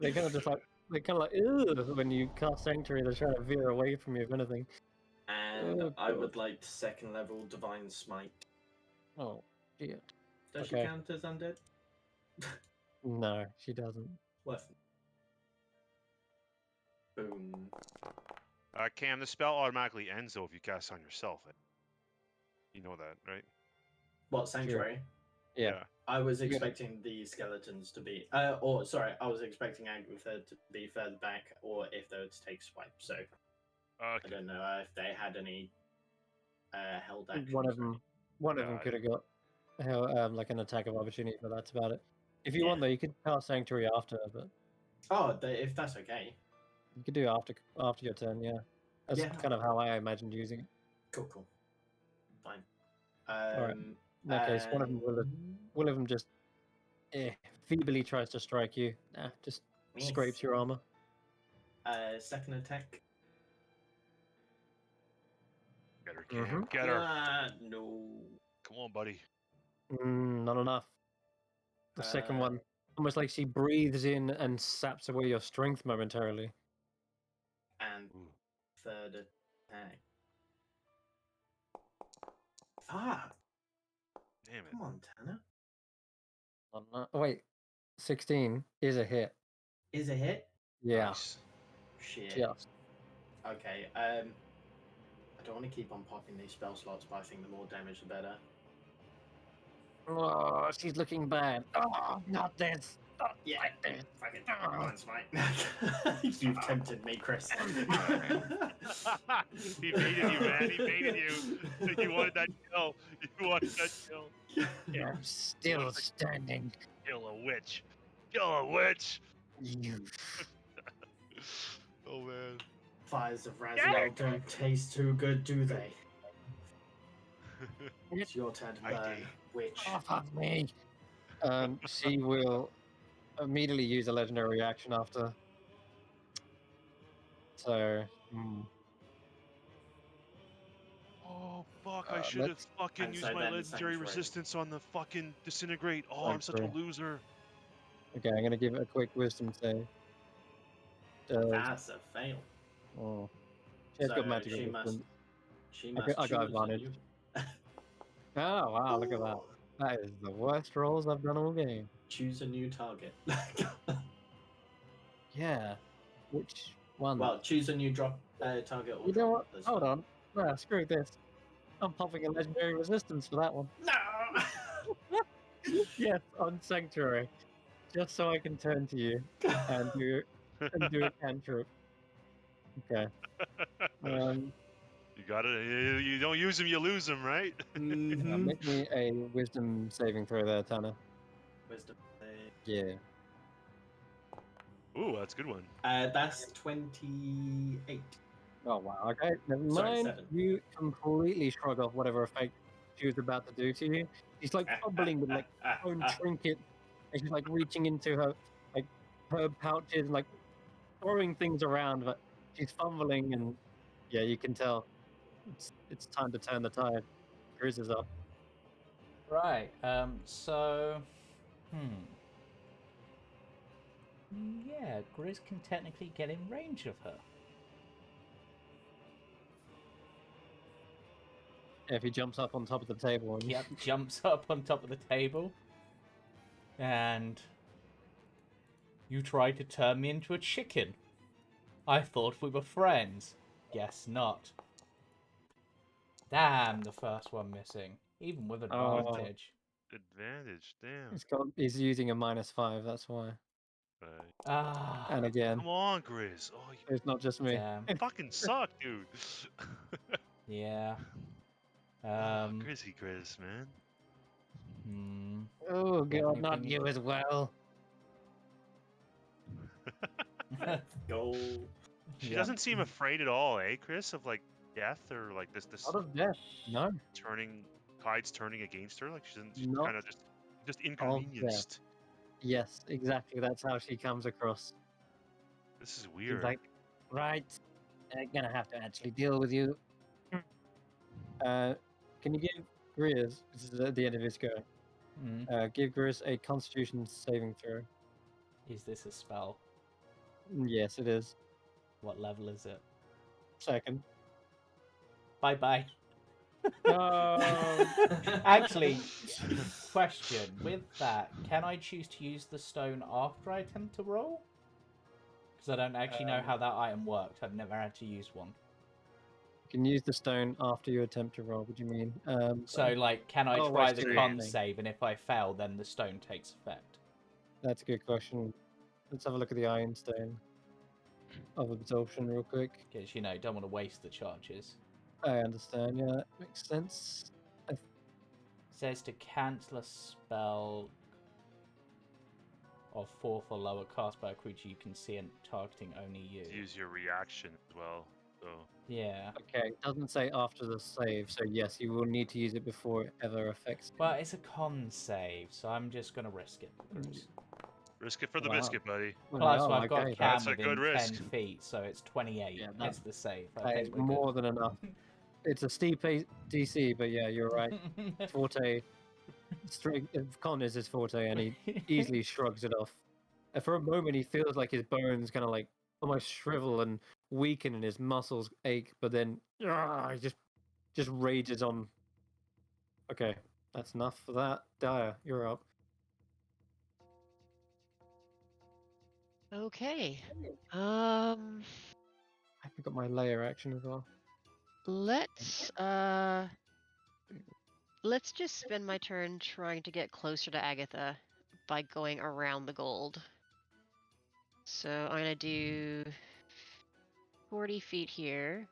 They kind of just like, they're kind of like, ugh, when you cast Sanctuary, they're trying to veer away from you, if anything. And Oh, I God. would like second level Divine Smite. Oh, dear. Does she Okay. count as undead? No, she doesn't. Worth it. Boom. Cam, the spell automatically ends, though, if you cast on yourself. You know that, right? What, Sanctuary? Yeah. I was You gotta- expecting the skeletons to be, I was expecting Agatha to be further back, or if they were to take swipe. So I Okay. don't know if they had any held actions. One of or them, one of them Yeah, could have got like an attack of opportunity, but that's about it. If you Yeah. want, though, you could cast Sanctuary after, but Oh, if that's okay. you could do it after your turn. Yeah, that's Yeah. kind of how I imagined using it. Cool. Fine. Alright. In that case, one of them just feebly tries to strike you. Nah, just scrapes your armor. Second attack. Get her, Cam. Get her. No. Come on, buddy. Not enough. The second one, almost like she breathes in and saps away your strength momentarily. And Ooh. third attack. Fuck. Damn it. Come on, Tanner. Oh, wait, 16 is a hit. Is a hit? Yeah, Nice. Shit. just. Okay. I don't want to keep on popping these spell slots, but I think the more damage, the better. Oh, she's looking bad. Oh, not this. Not Yeah. like this. Fucking Divine Smite. You've tempted me, Chris. He baited you, man. He baited you. You wanted that kill. You wanted that kill. You're still standing. Kill a witch. Kill a witch. You. Oh man. Fires of Raziel don't taste too good, do they? It's your turn to I burn, did. witch. Off of me. She will immediately use a legendary reaction after. So, Oh fuck! I should have let's fucking And used so my then legendary Sanctuary. resistance on the fucking disintegrate. Oh, I'm such a Sanctuary. loser. Okay, I'm gonna give it a quick wisdom save. Does That's a fail. oh, she has So got magical she must. resistance. She I must got choose a advantage. new. Oh wow, look at that. Ooh. That is the worst rolls I've done all game. Choose a new target. Yeah. Which one? Well, choose a new target or You know drop what? the Hold spell. on. Nah, screw this. I'm popping a legendary resistance for that one. No. Yes, on Sanctuary. Just so I can turn to you and do a cantrip. Okay. You got it. You don't use them, you lose them, right? Mhm. Make me a wisdom saving throw there, Tanner. Wisdom. Yeah. Ooh, that's a good one. That's 28. Oh wow. Okay. Never Sorry, mind. 7. You completely shrug off whatever effect she was about to do to you. She's like fumbling with like own trinket, and she's like reaching into her like herb pouches and like throwing things around, but she's fumbling, and yeah, you can tell it's time to turn the tide. Grizz is up. Right. So, yeah, Grizz can technically get in range of her. If he jumps up on top of the table and Yep, jumps up on top of the table. And you tried to turn me into a chicken. I thought we were friends. Guess not. Damn, the first one missing. Even with advantage. Advantage, damn. he's using a -5. That's why. Right. Ah, And again, Come on, Grizz. Oh, you it's not just me. damn. fucking suck, dude. Yeah. Grizzy Grizz, man. Oh You have god, not anything- you as well. Go. She Yep. doesn't seem afraid at all, eh, Chris, of like death or like this Out of death. No. tides turning against her. Like she's Not kind of just of death. inconvenienced. Yes, exactly. That's how she comes across. This is She's weird. like, right, I'm gonna have to actually deal with you. Can you give Grizz, this is at the end of his go, give Grizz a constitution saving throw? Is this a spell? Yes, it is. What level is it? Second. Bye bye. No. Actually, question. With that, can I choose to use the stone after I attempt to roll? Because I don't actually know how that item worked. I've never had to use one. You can use the stone after you attempt to roll. What do you mean? So, like, can I Oh, try I the see. con save, and if I fail, then the stone takes effect? That's a good question. Let's have a look at the Iron Stone of Absorption real quick. Because, you know, don't want to waste the charges. I understand, yeah, that makes sense. It says to cancel a spell of 4th or lower cast by a creature you can see and targeting only you. Use your reaction as well. So Yeah. Okay, it doesn't say after the save, so yes, you will need to use it before it ever affects you. Well, it's a con save, so I'm just going to risk it. risk it for the Wow. biscuit, buddy. Plus, Well, I've got okay, Cam That's a within good 10 risk. feet, so it's 28. Yeah, That's the save. I that think is we're more than enough. It's a steep DC, but yeah, you're right. good. Forte, strength, con is his forte, and he easily shrugs it off. And for a moment, he feels like his bones kind of like almost shrivel and weaken, and his muscles ache. But then, he just rages on. Okay, that's enough for that. Dyer, you're up. Okay. I forgot my layer action as well. Let's just spend my turn trying to get closer to Agatha by going around the gold. So I'm gonna do 40 feet here.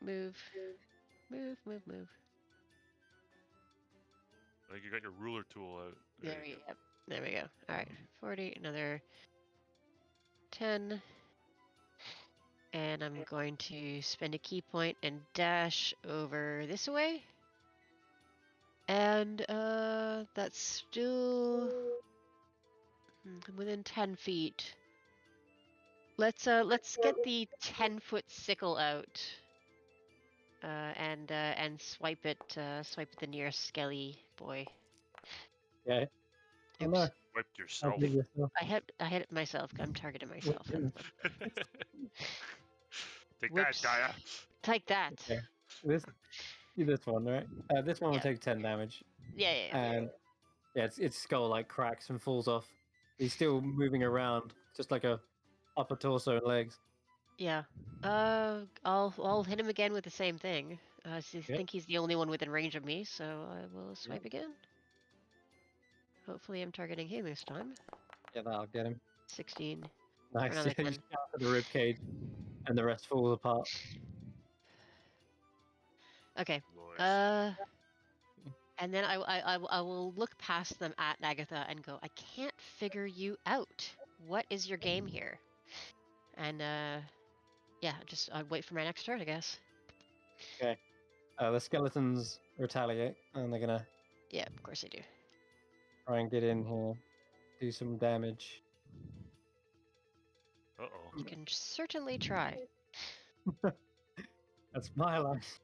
Move. I think you got your ruler tool out. There we go. All right, 40, another 10. And I'm going to spend a key point and dash over this way. And that's still within 10 feet. Let's get the 10-foot sickle out. And swipe it at the nearest skelly boy. Okay. Oh, Oops. no. Wiped I yourself. did yourself. I hit it myself. I'm targeting myself. Take Whoops. that, Gaia. Take that. Okay. This one, right? This one will Yeah. take 10 damage. Yeah. And yeah, its skull like cracks and falls off. He's still moving around, just like a upper torso and legs. Yeah. I'll hit him again with the same thing. I think he's the only one within range of me, so I will swipe again. Hopefully I'm targeting him this time. Yeah, that'll get him. 16. Nice. another Yeah, 10. just out of the rib cage, and the rest falls apart. Okay. Nice. And then I will look past them at Agatha and go, I can't figure you out. What is your game here? And yeah, just I'll wait for my next turn, I guess. Okay. The skeletons retaliate, and they're gonna Yeah, of course I do. try and get in here, do some damage. Uh-oh. You can certainly try. That's my life.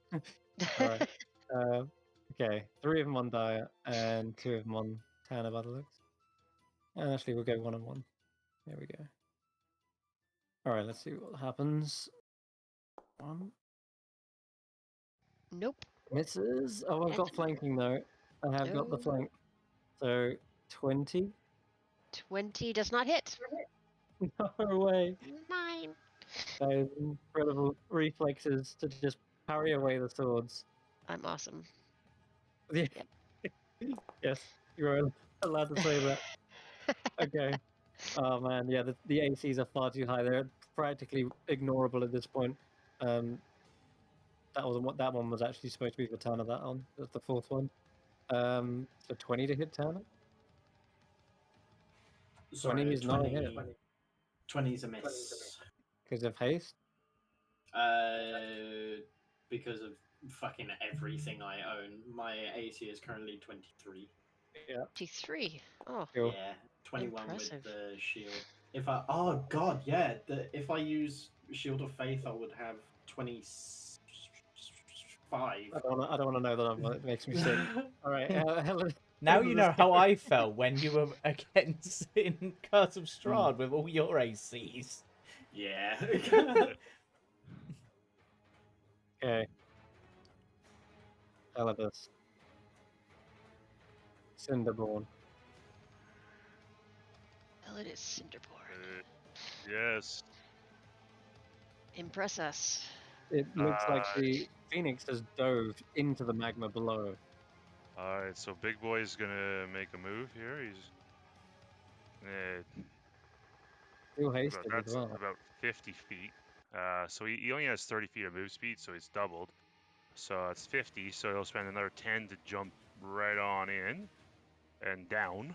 Alright. Okay, 3 of them on Dire, and 2 of them on Town of Other Looks. And actually, we'll go 1 on 1. There we go. Alright, let's see what happens. 1. Nope. Misses. Oh, I've got flanking though. I have got the Oh. flank. So, 20. 20 does not hit. No way. 9. Those incredible reflexes to just parry away the swords. I'm awesome. Yeah. Yes, you're allowed to say that. Okay. Oh man, yeah, the ACs are far too high. They're practically ignorable at this point. That wasn't what that one was actually supposed to be for Tanner. That one, that's the 4th one. So 20 to hit Tanner. Sorry, 20 is not a hit 20 is a miss. because of haste. Because of fucking everything I own. My AC is currently 23. Yeah. 23. Oh, Cool. Yeah, 21 Impressive. with the shield. Oh god, yeah. If I use Shield of Faith, I would have 25. I don't want to know the number. It makes me sick. All right. Helen. Now you know how I felt when you were against in Curse of Strahd with all your ACs. Yeah. Okay. Elidus. Cinderborn. well, it is Cinderborn. Yes. Impress us. It looks like the Phoenix has dove into the magma below. Alright, so Big Boy's gonna make a move here. He's Still hasted as that's well. about 50 feet. So he only has 30 feet of move speed, so it's doubled. So it's 50, so he'll spend another 10 to jump right on in and down.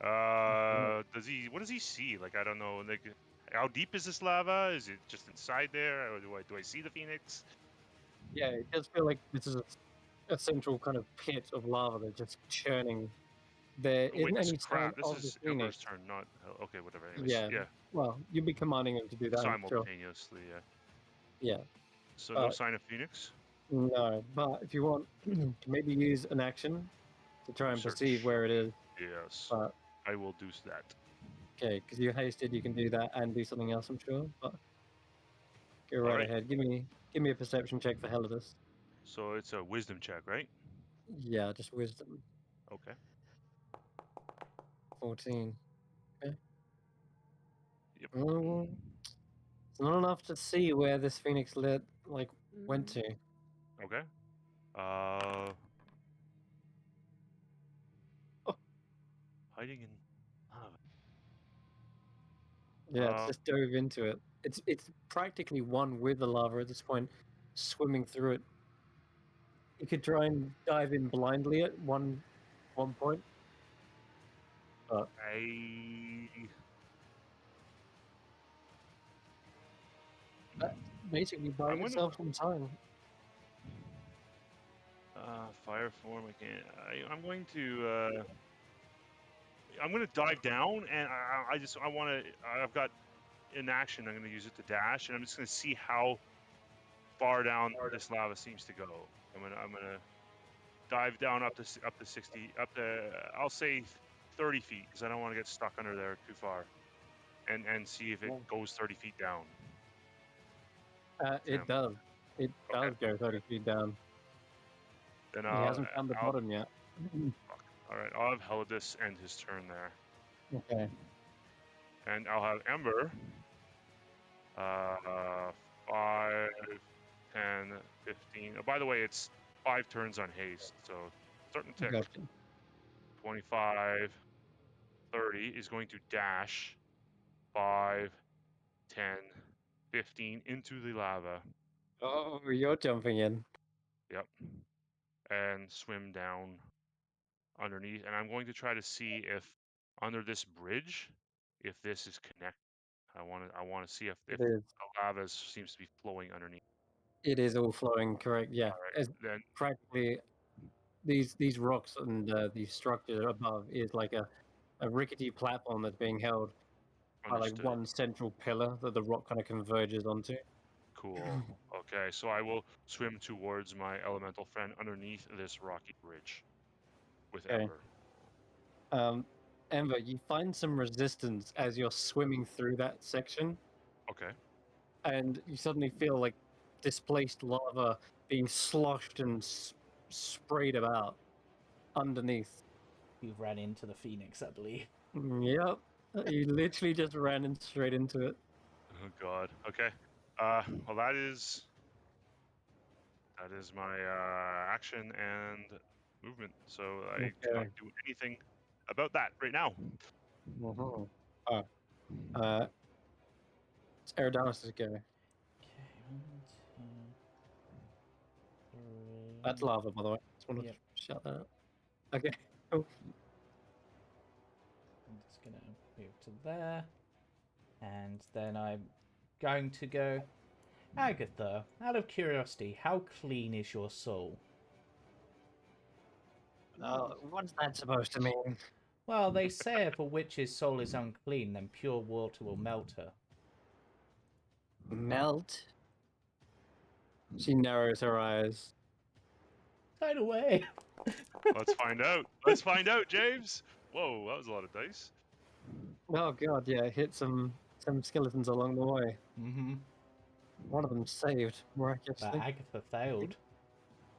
What does he see? Like, I don't know. Like, how deep is this lava? Is it just inside there? Or do I see the Phoenix? Yeah, it does feel like this is a central kind of pit of lava that's just churning. There Wait, isn't this any sign crap. This of the is Phoenix. Emperor's turn, not okay. Whatever. Anyways, Yeah. Well, you'd be commanding him to do that. I'm sure. simultaneously. Yeah. So no sign of Phoenix. No, but if you want, maybe use an action to try and Search. perceive where it is. Yes, But I will do that. okay, because you hasted, you can do that and do something else. I'm sure. But go right Alright. ahead. Give me a perception check for Helidus. So it's a wisdom check, right? Yeah, just wisdom. Okay. 14. Okay. Yep. It's not enough to see where this Phoenix went to. Okay. Hiding in. Yeah, it's just dove into it. It's practically one with the lava at this point, swimming through it. You could try and dive in blindly at one point. but basically buying I'm gonna itself some time. fire form. I'm going to. I'm going to dive down, and I want to. I've got in action. I'm going to use it to dash, and I'm just going to see how far down this lava seems to go. I'm gonna dive down up to 60, up to I'll say 30 feet, because I don't want to get stuck under there too far, and see if it goes 30 feet down. It does. It does go 30 feet down. Then He hasn't found the bottom yet. All right, I'll have Helidus end his turn there, Okay. and I'll have Ember. 5, 10, 15. Oh, by the way, it's 5 turns on haste, so starting to tick. Gotcha. 25, 30 is going to dash 5, 10, 15 into the lava. Oh, you're jumping in. Yep. And swim down underneath. And I'm going to try to see if under this bridge, if this is connected. I want to see if the lava seems to be flowing underneath. It is all flowing, correct? Yeah. All right, then Practically, these rocks and these structures above is like a rickety platform that's being held by like understood. one central pillar that the rock kind of converges onto. Cool. Okay, so I will swim towards my elemental friend underneath this rocky bridge with Okay. Ember. Ember, you find some resistance as you're swimming through that section, Okay. and you suddenly feel like displaced lava being sloshed and sprayed about underneath. You ran into the Phoenix, I believe. Yep. You literally just ran straight into it. Oh God. Okay. Well, that is my action and movement. So I cannot Okay. do anything about that right now. It's Eridanus' go. Okay, 1, 2, 3. That's lava, by the way. Just want to shout that out. Okay. Cool. I'm just gonna move to there, and then I'm going to go. Agatha, out of curiosity, how clean is your soul? What's that supposed to mean? Well, they say if a witch's soul is unclean, then pure water will melt her. Melt? She narrows her eyes. Hide away! Let's find out. Let's find out, James. Whoa, that was a lot of dice. Oh god, yeah, hit some skeletons along the way. Mm-hmm. One of them saved, But miraculously. Agatha failed.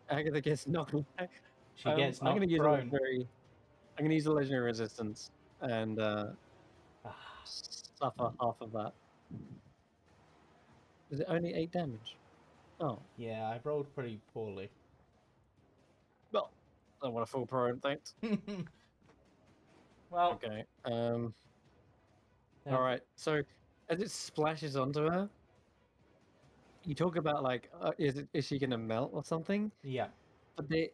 Agatha gets knocked back. She gets I'm knocked gonna use prone. I'm gonna use a legendary resistance and suffer half of that. Is it only 8 damage? Oh. Yeah, I rolled pretty poorly. Well, I don't want to fall prone, thanks. Well, Okay. All right. So as it splashes onto her, you talk about like, is she gonna melt or something? yeah. But there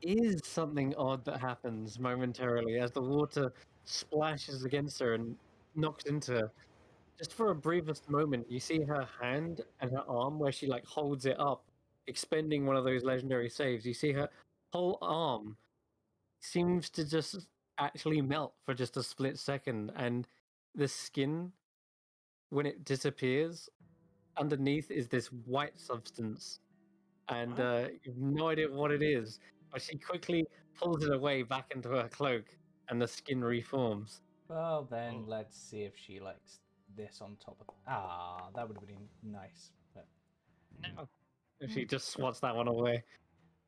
is something odd that happens momentarily as the water splashes against her and knocks into her. Just for a briefest moment, you see her hand and her arm where she like holds it up, expending one of those legendary saves. You see her whole arm seems to just actually melt for just a split second, and the skin, when it disappears, underneath is this white substance, and you have no idea what it is. But she quickly pulls it away back into her cloak, and the skin reforms. Well, then let's see if she likes this on top of. Ah, that would have been nice. But No, she just swats that one away.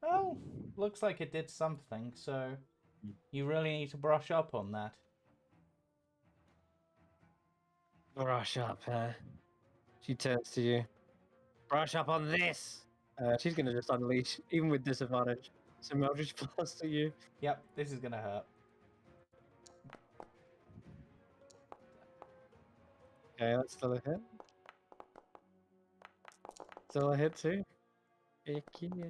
well, looks like it did something. So you really need to brush up on that. Brush up, huh? She turns to you. Brush up on this. She's gonna just unleash, even with disadvantage. So Mildred's Blast to you. Yep, this is gonna hurt. Okay, that's still a hit. Still a hit too. Heck yeah. Are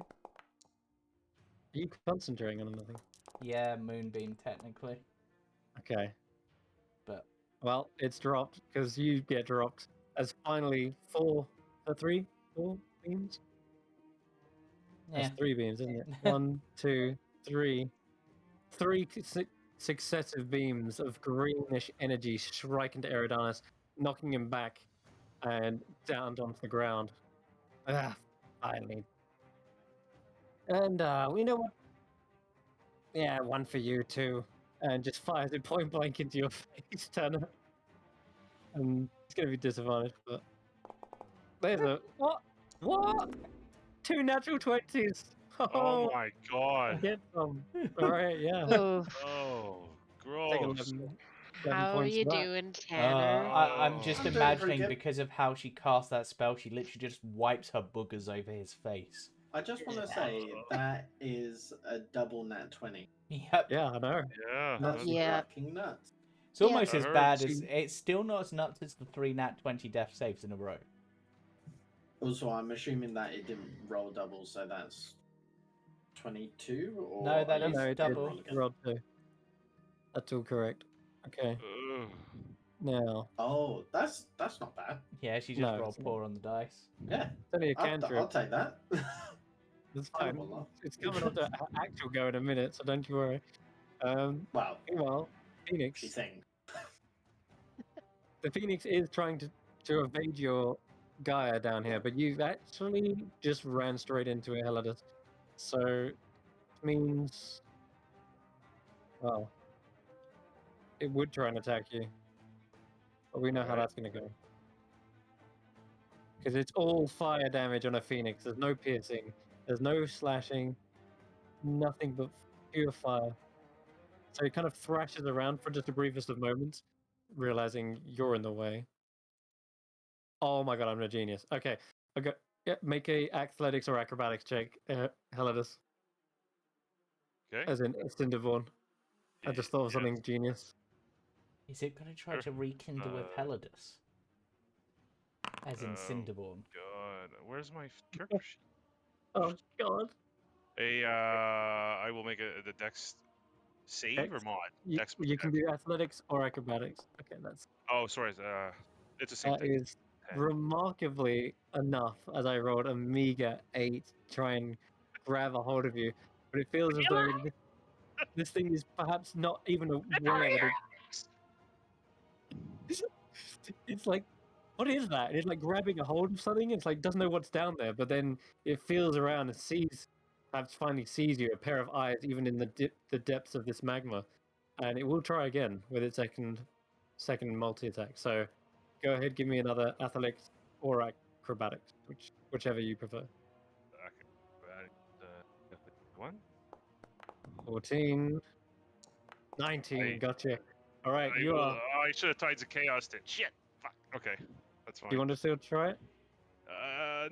you concentrating on anything? Yeah, moonbeam technically. Okay. Well, it's dropped because you get dropped as finally four beams? Yeah. That's 3 beams, isn't it? One, two, three. Three successive beams of greenish energy strike into Eridanus, knocking him back and down onto the ground. Ah, finally. And you know what? Yeah, one for you too. And just fires it point blank into your face, Tanner. And it's gonna be disadvantaged, but there's a what? What? 2 natural 20s. Oh Oh, my god. get some. All right, yeah. Oh, Oh, Take gross. 11 how are points you of that. doing, Tanner? I'm Oh. just I'm doing pretty imagining good. because of how she cast that spell, she literally just wipes her boogers over his face. I just want to say that is a double nat 20. Yep. Yeah, I know. Yeah. That's Yeah. fucking nuts. It's almost That as hurts. bad as it's still not as nuts as the 3 nat 20 death saves in a row. Also, I'm assuming that it didn't roll double, so that's 22? Or No, that are is you it double. roll again? Rolled 2. That's all correct. Okay, Ugh. now. Oh, that's not bad. Yeah, she just No, rolled it's not. poor on the dice. Yeah, It's only a I'll cantrip. take that. It's hell of fine. a lot. It's coming on to actual go in a minute, so don't you worry. Wow, Meanwhile, Phoenix. she's saying. The Phoenix is trying to evade your Gaia down here, but you've actually just ran straight into it, Heladus. So it means, well, it would try and attack you, but we know how Alright. that's going to go. Because it's all fire damage on a Phoenix. There's no piercing. There's no slashing. Nothing but pure fire. So he kind of thrashes around for just the briefest of moments, realizing you're in the way. Oh my god, I'm a genius. Okay, yeah, make a athletics or acrobatics check, Heladus. Okay. As in Cinderborn. I just thought of something genius. Is it going to try Sure. to rekindle with Heladus? As in Oh, Cinderborn. God. Where's my character sheet? Oh god. I will make the dex save or Dex? mod? You, Dex. you can do athletics or acrobatics. Okay, Oh, sorry. It's the same that thing. is 10. remarkably enough as I rolled a meager 8 to try and grab a hold of you. But it feels as though this thing is perhaps not even aware that it's like, what is that? It's like grabbing a hold of something. It's like doesn't know what's down there, but then it feels around and perhaps finally sees you, a pair of eyes, even in the depths of this magma, and it will try again with its second multi attack. So, go ahead, give me another athletics or acrobatics, whichever you prefer. One. 14, 19, gotcha. All right, you are. I should have tied the chaos then. Shit. Fuck. Okay. That's fine. Do you want to still try it?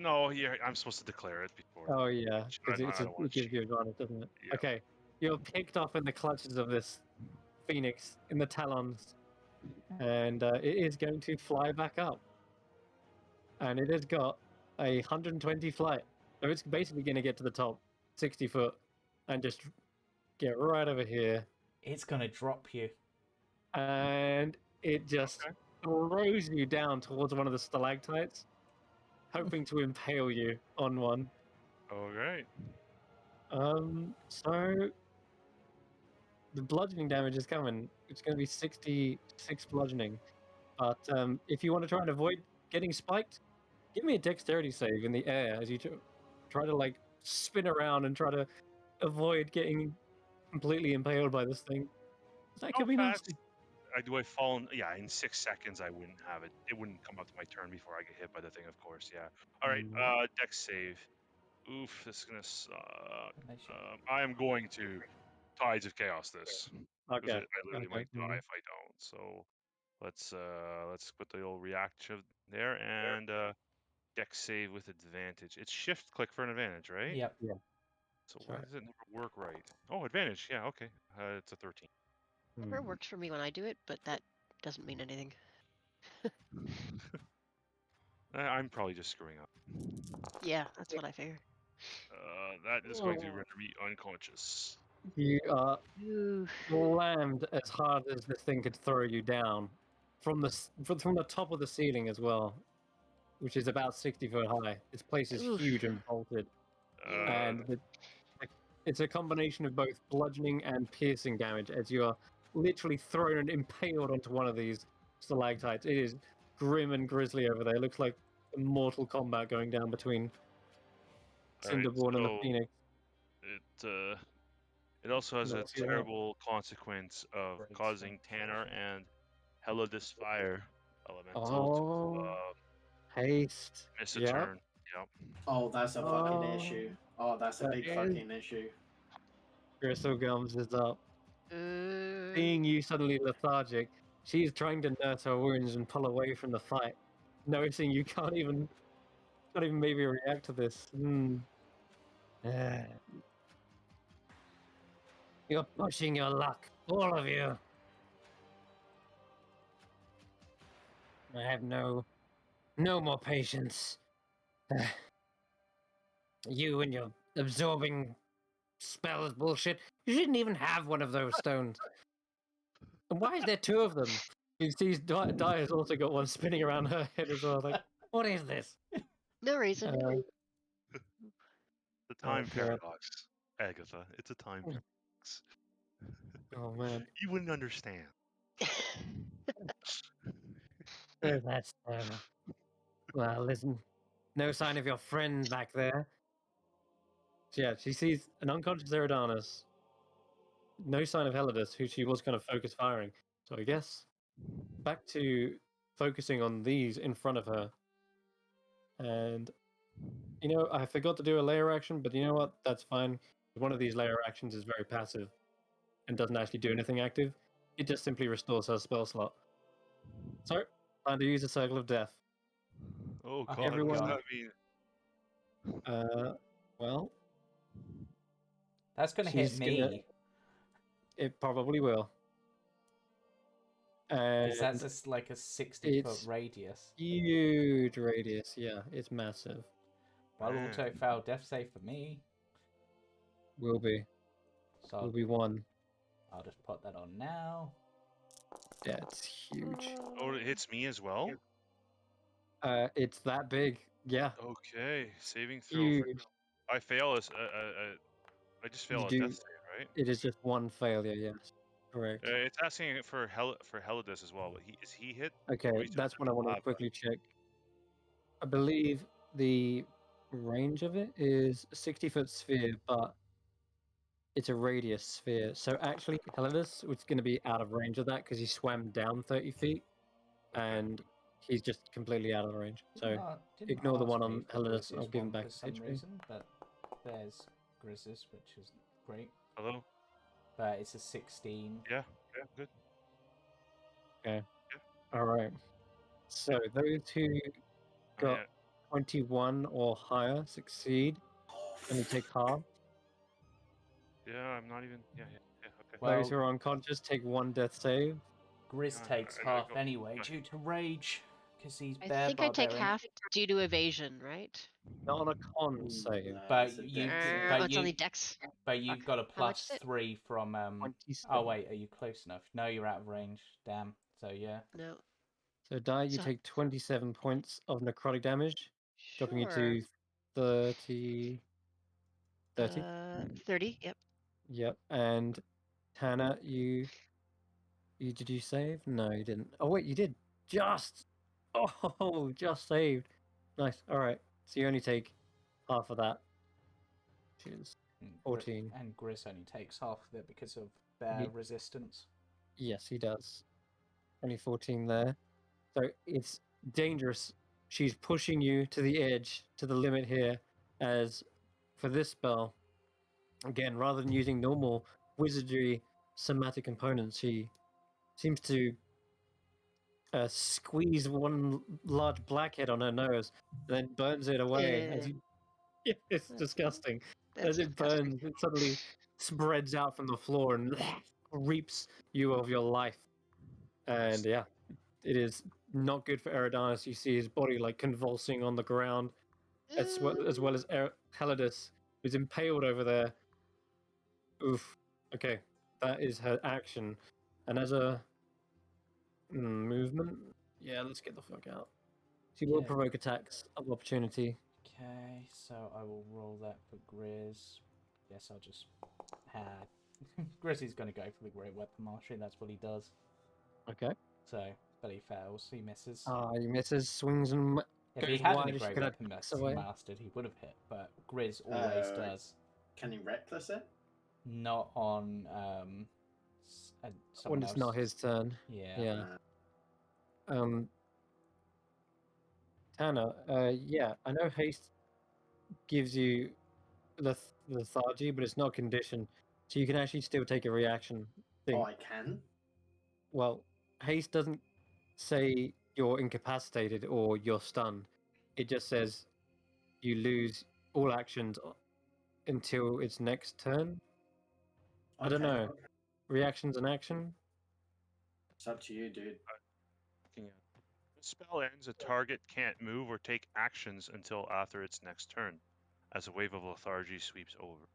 No. Yeah, I'm supposed to declare it before. Oh yeah, because I don't want it gives to you advantage, doesn't it? Yeah. Okay, you're picked up in the clutches of this phoenix in the talons, and it is going to fly back up, and it has got 120 flight, so it's basically going to get to the top 60 foot and just get right over here, It's going to drop you. and it just throws you down towards one of the stalactites, hoping to impale you on one. All right. So the bludgeoning damage is coming. It's going to be 66 bludgeoning. But if you want to try and avoid getting spiked, give me a dexterity save in the air as you try to like spin around and try to avoid getting completely impaled by this thing. That could be nasty. Do I fall in? Yeah, in 6 seconds I wouldn't have it. It wouldn't come up to my turn before I get hit by the thing, of course. Yeah. All right. Dex save. Oof, this is gonna suck. I am going to Tides of Chaos this. Okay. I literally might die if I don't. So let's put the old reaction there and Dex save with advantage. It's shift click for an advantage, right? Yep. Yeah. So why does it never work right? Oh, advantage. Yeah. Okay. It's a 13. Never works for me when I do it, but that doesn't mean anything. I'm probably just screwing up. Yeah, that's what I figure. That is going to render me unconscious. You are Ooh. slammed as hard as this thing could throw you down from the top of the ceiling as well, which is about 60 foot high. This place is Oof. huge and vaulted, and it's a combination of both bludgeoning and piercing damage as you are literally thrown and impaled onto one of these stalactites. It is grim and grisly over there. It looks like Mortal Kombat going down between Alright, Cinderborn and the so Phoenix. it also has No, a see that? terrible consequence of Breaks causing the Tanner concentration. and Helidus Fire Elemental Oh, haste. to miss a Yep. turn. Yep. Oh, that's a fucking Oh, issue. Oh, that's a that big is- fucking issue. Crystal Gums is up. Uh, Seeing you suddenly lethargic, she's trying to nurse her wounds and pull away from the fight, noticing you can't even maybe react to this. You're pushing your luck, all of you. I have no more patience. You and your absorbing spells bullshit. You shouldn't even have one of those stones. And why is there two of them? You see, Di has also got one spinning around her head as well. Like, what is this? no reason. The time God. paradox, Agatha. It's a time paradox. Oh man. You wouldn't understand. Oh, that's well, listen. No sign of your friend back there. So, yeah, she sees an unconscious Eridanus. No sign of Helidus, who she was kind of focus firing. So I guess back to focusing on these in front of her. And I forgot to do a layer action, but you know what? That's fine. One of these layer actions is very passive and doesn't actually do anything active. It just simply restores her spell slot. So, time to use a Circle of Death. Oh Oh, god, everyone- what does that mean? Well, That's gonna hit she's me. it probably will. Because And that's like a 60-foot it's radius. huge radius. Yeah, it's massive. Well, Man. auto fail death save for me. Will be So one. I'll just put that on now. Yeah, it's huge. Oh, it hits me as well? It's that big. Yeah, Okay, saving throw. huge. I fail as I just fail You a do. death save, right? It is just one failure. Yes, correct. It's asking for Helidus as well. But is he hit? Okay, Oh, he's just that's in what I the wanted to lava. quickly check. I believe the range of it is a 60-foot sphere, but it's a radius sphere. So actually, Helidus was going to be out of range of that because he swam down 30 feet, Okay. and he's just completely out of range. So Didn't ignore the ask one me on for the Helidus. I'll Grizz's give him one back for his some HP. reason, but there's Grizz's, which is great. Hello? But it's a 16. Yeah, good. All right. So those who Oh, got yeah. 21 or higher succeed, and you take half. Yeah, I'm not even. Yeah, okay. Well, Those who are unconscious take one death save. Grizz I- takes I half go- anyway okay. due to rage, because he's I bear think I take barbarian. half due to evasion, right? Not on a con Ooh, save. But it's a you- dex save. but Oh, it's you- only Dex. But you've got a How much plus is it? 3 from 27. Oh wait, are you close enough? No, you're out of range. Damn. So yeah. No. So die, you So- take 27 points of necrotic damage, dropping you Sure. to 30. 30? 30. Yep. Yep. And Tanner, you did you save? No, you didn't. Oh wait, you did. Just. Oh, just saved. Nice. All right. So you only take half of that, which is And 14. And Grizz only takes half of it because of their Ye- resistance. Yes, he does. Only 14 there. So it's dangerous. She's pushing you to the edge, to the limit here, as for this spell, again, rather than using normal wizardry somatic components, she seems to squeeze one large blackhead on her nose, and then burns it away. As Ew. you... It's disgusting. That's As it disgusting. burns, it suddenly spreads out from the floor and reaps you of your life. And yeah, it is not good for Eridanus. You see his body like convulsing on the ground, as well as Helidus, who's impaled over there. Oof. Okay, that is her action. And as a Movement. Yeah, let's get the fuck out. She will Okay. provoke attacks of opportunity. Okay, so I will roll that for Grizz. Guess I'll just. Grizz is going to go for the Great Weapon Mastery. That's what he does. Okay. So, but he fails. He misses. He misses, swings, and If he goes hadn't wide. a She Great could have Weapon axe away. mastered, he would have hit. But Grizz always does. Can he reckless it? Not on When someone it's else. not his turn. Yeah. Yeah. Tanner. Yeah, I know haste gives you lethargy, but it's not conditioned, so you can actually still take a reaction thing. Oh, I can? Well, haste doesn't say you're incapacitated or you're stunned. It just says you lose all actions until its next turn. I don't know. Okay. Reaction's an action. It's up to you, dude. Looking at the spell ends, a target can't move or take actions until after its next turn, as a wave of lethargy sweeps over.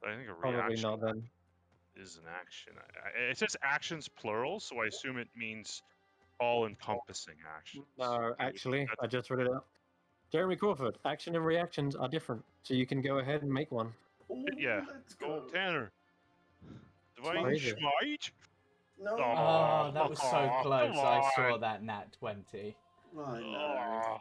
I think a Probably reaction not then. is an action. It says actions plural, so I assume it means all-encompassing actions. No, actually, I just read it out. Jeremy Crawford, action and reactions are different, so you can go ahead and make one. Ooh, Yeah. let's Go, go. Tanner. Divine Crazy. Smite? No. Oh, that was so Oh, close. come I saw on. that nat 20. I know. Oh,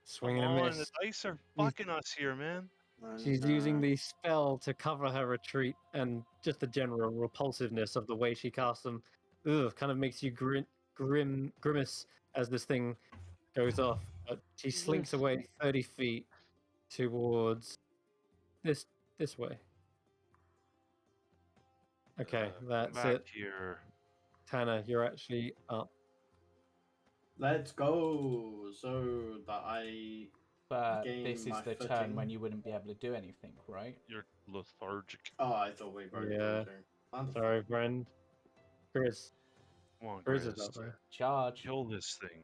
Swing come and a on, the miss. dice are fucking us here, man. I She's know. using the spell to cover her retreat and just the general repulsiveness of the way she casts them. Ugh, kind of makes you grimace as this thing goes off. But she slinks Ugh. away 30 feet towards this way. Okay, Come that's back it. here. Tanner, you're actually up. Let's go. So that I. But Gain this is my the turn footing. when you wouldn't be able to do anything, right? You're lethargic. Oh, I thought we were Yeah. going to. Sorry, friend. Chris. Come on, Chris is Grizz. up there. Charge, Kill this thing.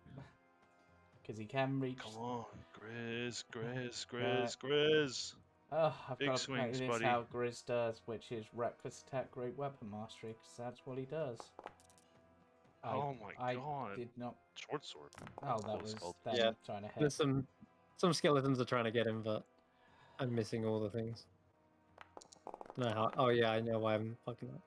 because he can reach. Come on, Grizz. Oh, I've Big got to swings, play this buddy. how Grizz does, which is reckless attack, great weapon mastery, because that's what he does. Oh my I god. did not. Short sword. Oh, that Close was call. them Yeah, trying to hit. There's some skeletons are trying to get him, but I'm missing all the things. No, how? Oh yeah, I know why I'm fucking up.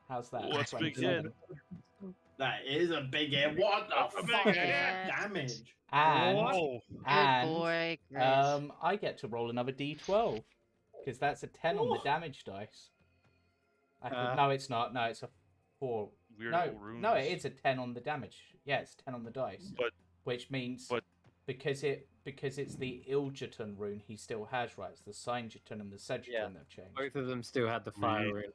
How's that? Oh, that's a big 27. hit. That is a big hit. What That's a the big fuck is hit. that damage? And Oh, Good boy, Grizz. I get to roll another d12 because that's a 10 on the damage dice. No, it's not. No, it's a 4. weird No, runes. no, it is a 10 on the damage. Yeah, it's 10 on the dice. But Which means but- because it's the Ilgeton rune he still has, right? It's the Signegeton and the Segeton Yeah. they've changed. Both of them still had the fire Sweet. rune.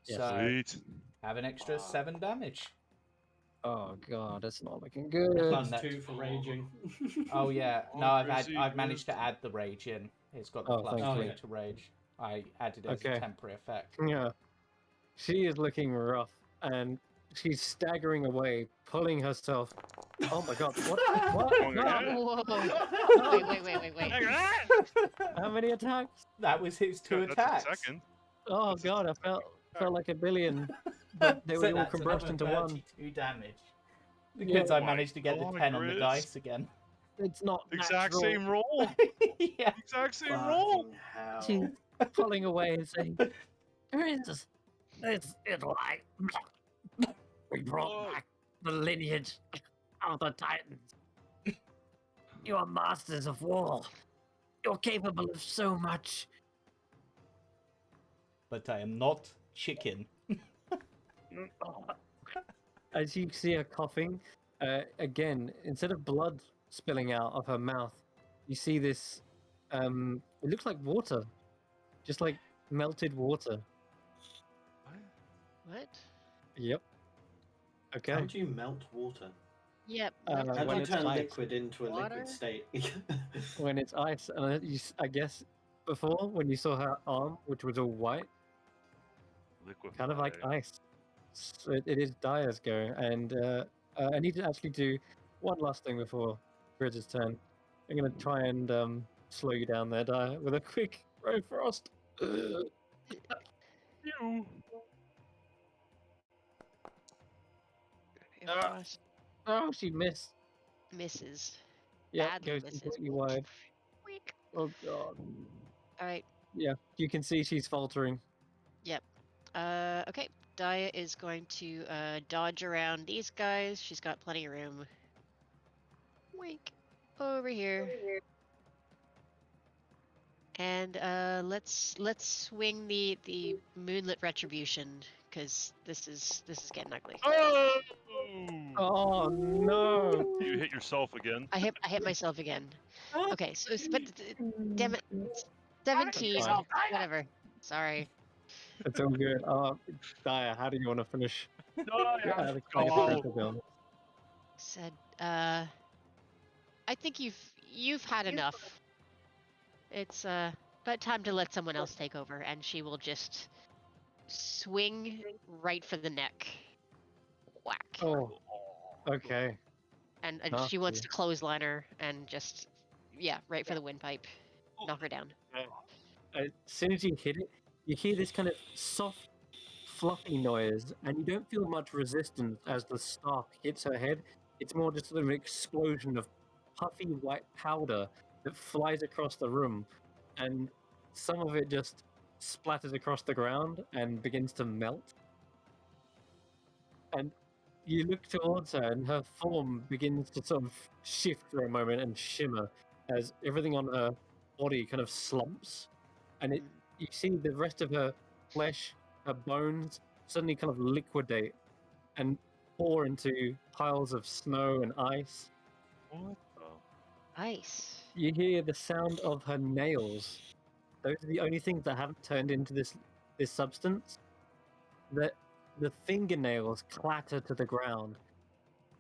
Yes. So Sweet. have an extra 7 damage. Oh god, that's not looking good. Plus Plus 2 for raging. Oh yeah, Oh, no, I've Grizzy, managed to Grizz. add the rage in. It's got the Oh, plus thank 3 you. to rage. I added it as Okay. a temporary effect. Yeah, she is looking rough, and she's staggering away, pulling herself. Oh my god! What? What? Oh, No! yeah. Whoa. Wait. Look at that! How many attacks? That was his 2 That's attacks. a second. Oh That's a god, I second felt like a billion, but they So were all that's compressed another into one. 32 damage. Because I my managed to get the God, 10 on the Grizz. dice again. It's not Exact natural. same roll. Yeah. Exact same roll. Fucking hell. She's pulling away and saying, "Grizz, it's like we brought Whoa. back the lineage of the Titans. You are masters of war. You're capable of so much." But I am not chicken. As you see her coughing, again, instead of blood spilling out of her mouth, you see this. It looks like water, just like melted water. What? Yep. How Okay. do you melt water? Yep. Uh, melted How do when you it's turn ice. liquid into a Water? liquid state? When it's ice, and I guess before when you saw her arm, which was all white, Liquefy. kind of like ice. So it is Dyer's go, and I need to actually do one last thing before Grizz's turn. I'm gonna try and slow you down there, Dyer, with a quick Frost. You. across. Oh, she missed. Misses. Yeah, Badly goes misses. completely wide. Weak. Oh god. All right. Yeah, you can see she's faltering. Yep. Okay. Daya is going to dodge around these guys. She's got plenty of room. Wink. Over here. And let's swing the moonlit retribution because this is getting ugly. Oh! Oh no! You hit yourself again. I hit myself again. Okay, so but damn it, That's 17. fine. Whatever. Sorry. It's all good. Daya, how do you want to finish? Oh, Yeah, yeah. the Oh. critical. Said I think you've had enough. It's about time to let someone else take over, and she will just swing right for the neck. Whack. Oh, okay. And she wants Nasty. to clothesline her and just right for the windpipe. Knock her down. As soon as you hit it, you hear this kind of soft, fluffy noise, and you don't feel much resistance as the staff hits her head. It's more just sort of an explosion of puffy white powder that flies across the room, and some of it just splatters across the ground and begins to melt. And you look towards her, and her form begins to sort of shift for a moment and shimmer as everything on her body kind of slumps, and you see the rest of her flesh, her bones suddenly kind of liquidate and pour into piles of snow and ice. What the? Ice. You hear the sound of her nails. Those are the only things that haven't turned into this substance. The fingernails clatter to the ground,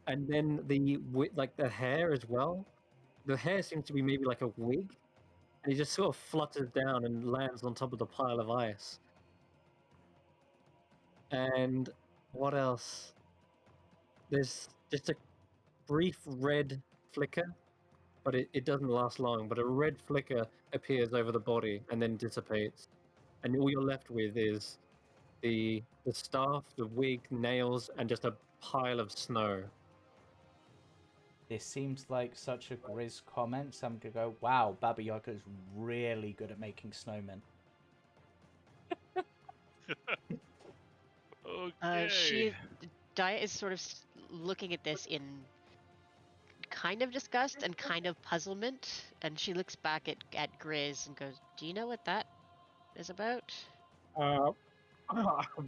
and then the hair as well. The hair seems to be maybe like a wig, and it just sort of flutters down and lands on top of the pile of ice. And what else? There's just a brief red flicker, but it doesn't last long. But a red flicker appears over the body and then dissipates, and all you're left with is the staff, the wig, nails, and just a pile of snow. This seems like such a Grizz comment, so I'm gonna go, wow, Baba Yaga's really good at making snowmen. Okay. Daya is sort of looking at this in kind of disgust and kind of puzzlement, and she looks back at Grizz and goes, "Do you know what that is about?"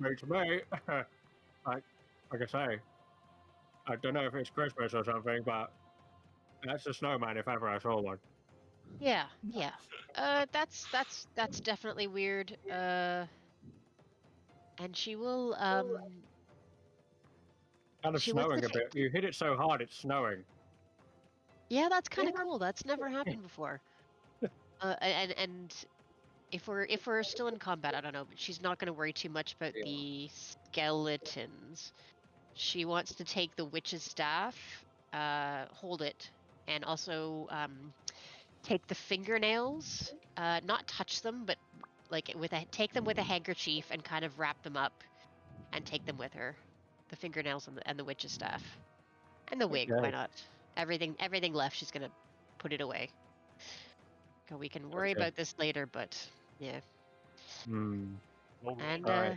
Beats me. like I say, I don't know if it's Christmas or something, but that's a snowman if ever I saw one. Yeah. That's definitely weird. And she will Kind of she wants to snowing a bit. You hit it so hard, it's snowing. Yeah, that's kind of cool. That's never happened before. And if we're still in combat, I don't know, but she's not going to worry too much about the skeletons. She wants to take the witch's staff, hold it, and also take the fingernails, not touch them, but like take them with a handkerchief and kind of wrap them up and take them with her. The fingernails and the witch's staff. And the wig, why not? Everything left, she's gonna put it away. Okay, we can worry about this later, but yeah. Hmm. And No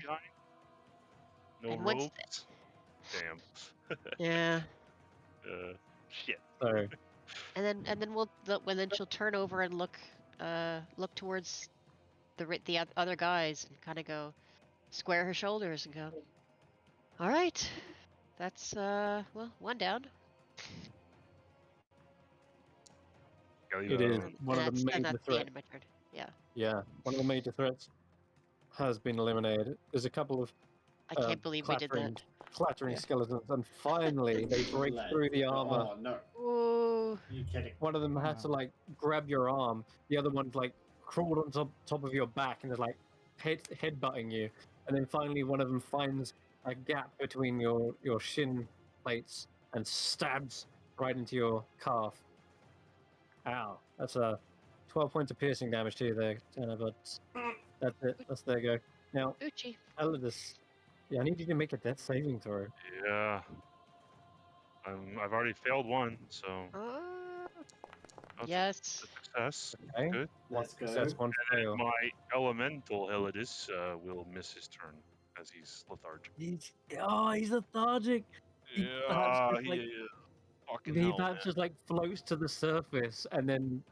and once robes. Damn. yeah. Shit. So And then she'll turn over and look towards the other guys and kind of go square her shoulders and go, all right, that's well, one down. it is one of the And major that's the threats. end of my turn. Yeah. Yeah, one of the major threats has been eliminated. There's a couple of I can't believe we did that. clattering Yeah. skeletons, and finally they break through the armor. Oh no! Ooh. Are you kidding? One of them had to like grab your arm. The other one's like crawled on top of your back and is like headbutting you. And then finally one of them finds a gap between your shin plates and stabs right into your calf. Ow! That's a 12 points of piercing damage to you there, Tanner, but that's it. There you go. Now, Uchi. Elidus, yeah, I need you to make a death saving throw. Yeah. I've already failed one, so that's Yes. a success. Okay. Good. One Let's go. success, one fail. My elemental Helidus will miss his turn as he's lethargic. He's lethargic. He perhaps just like fucking he hell, perhaps man. just like floats to the surface and then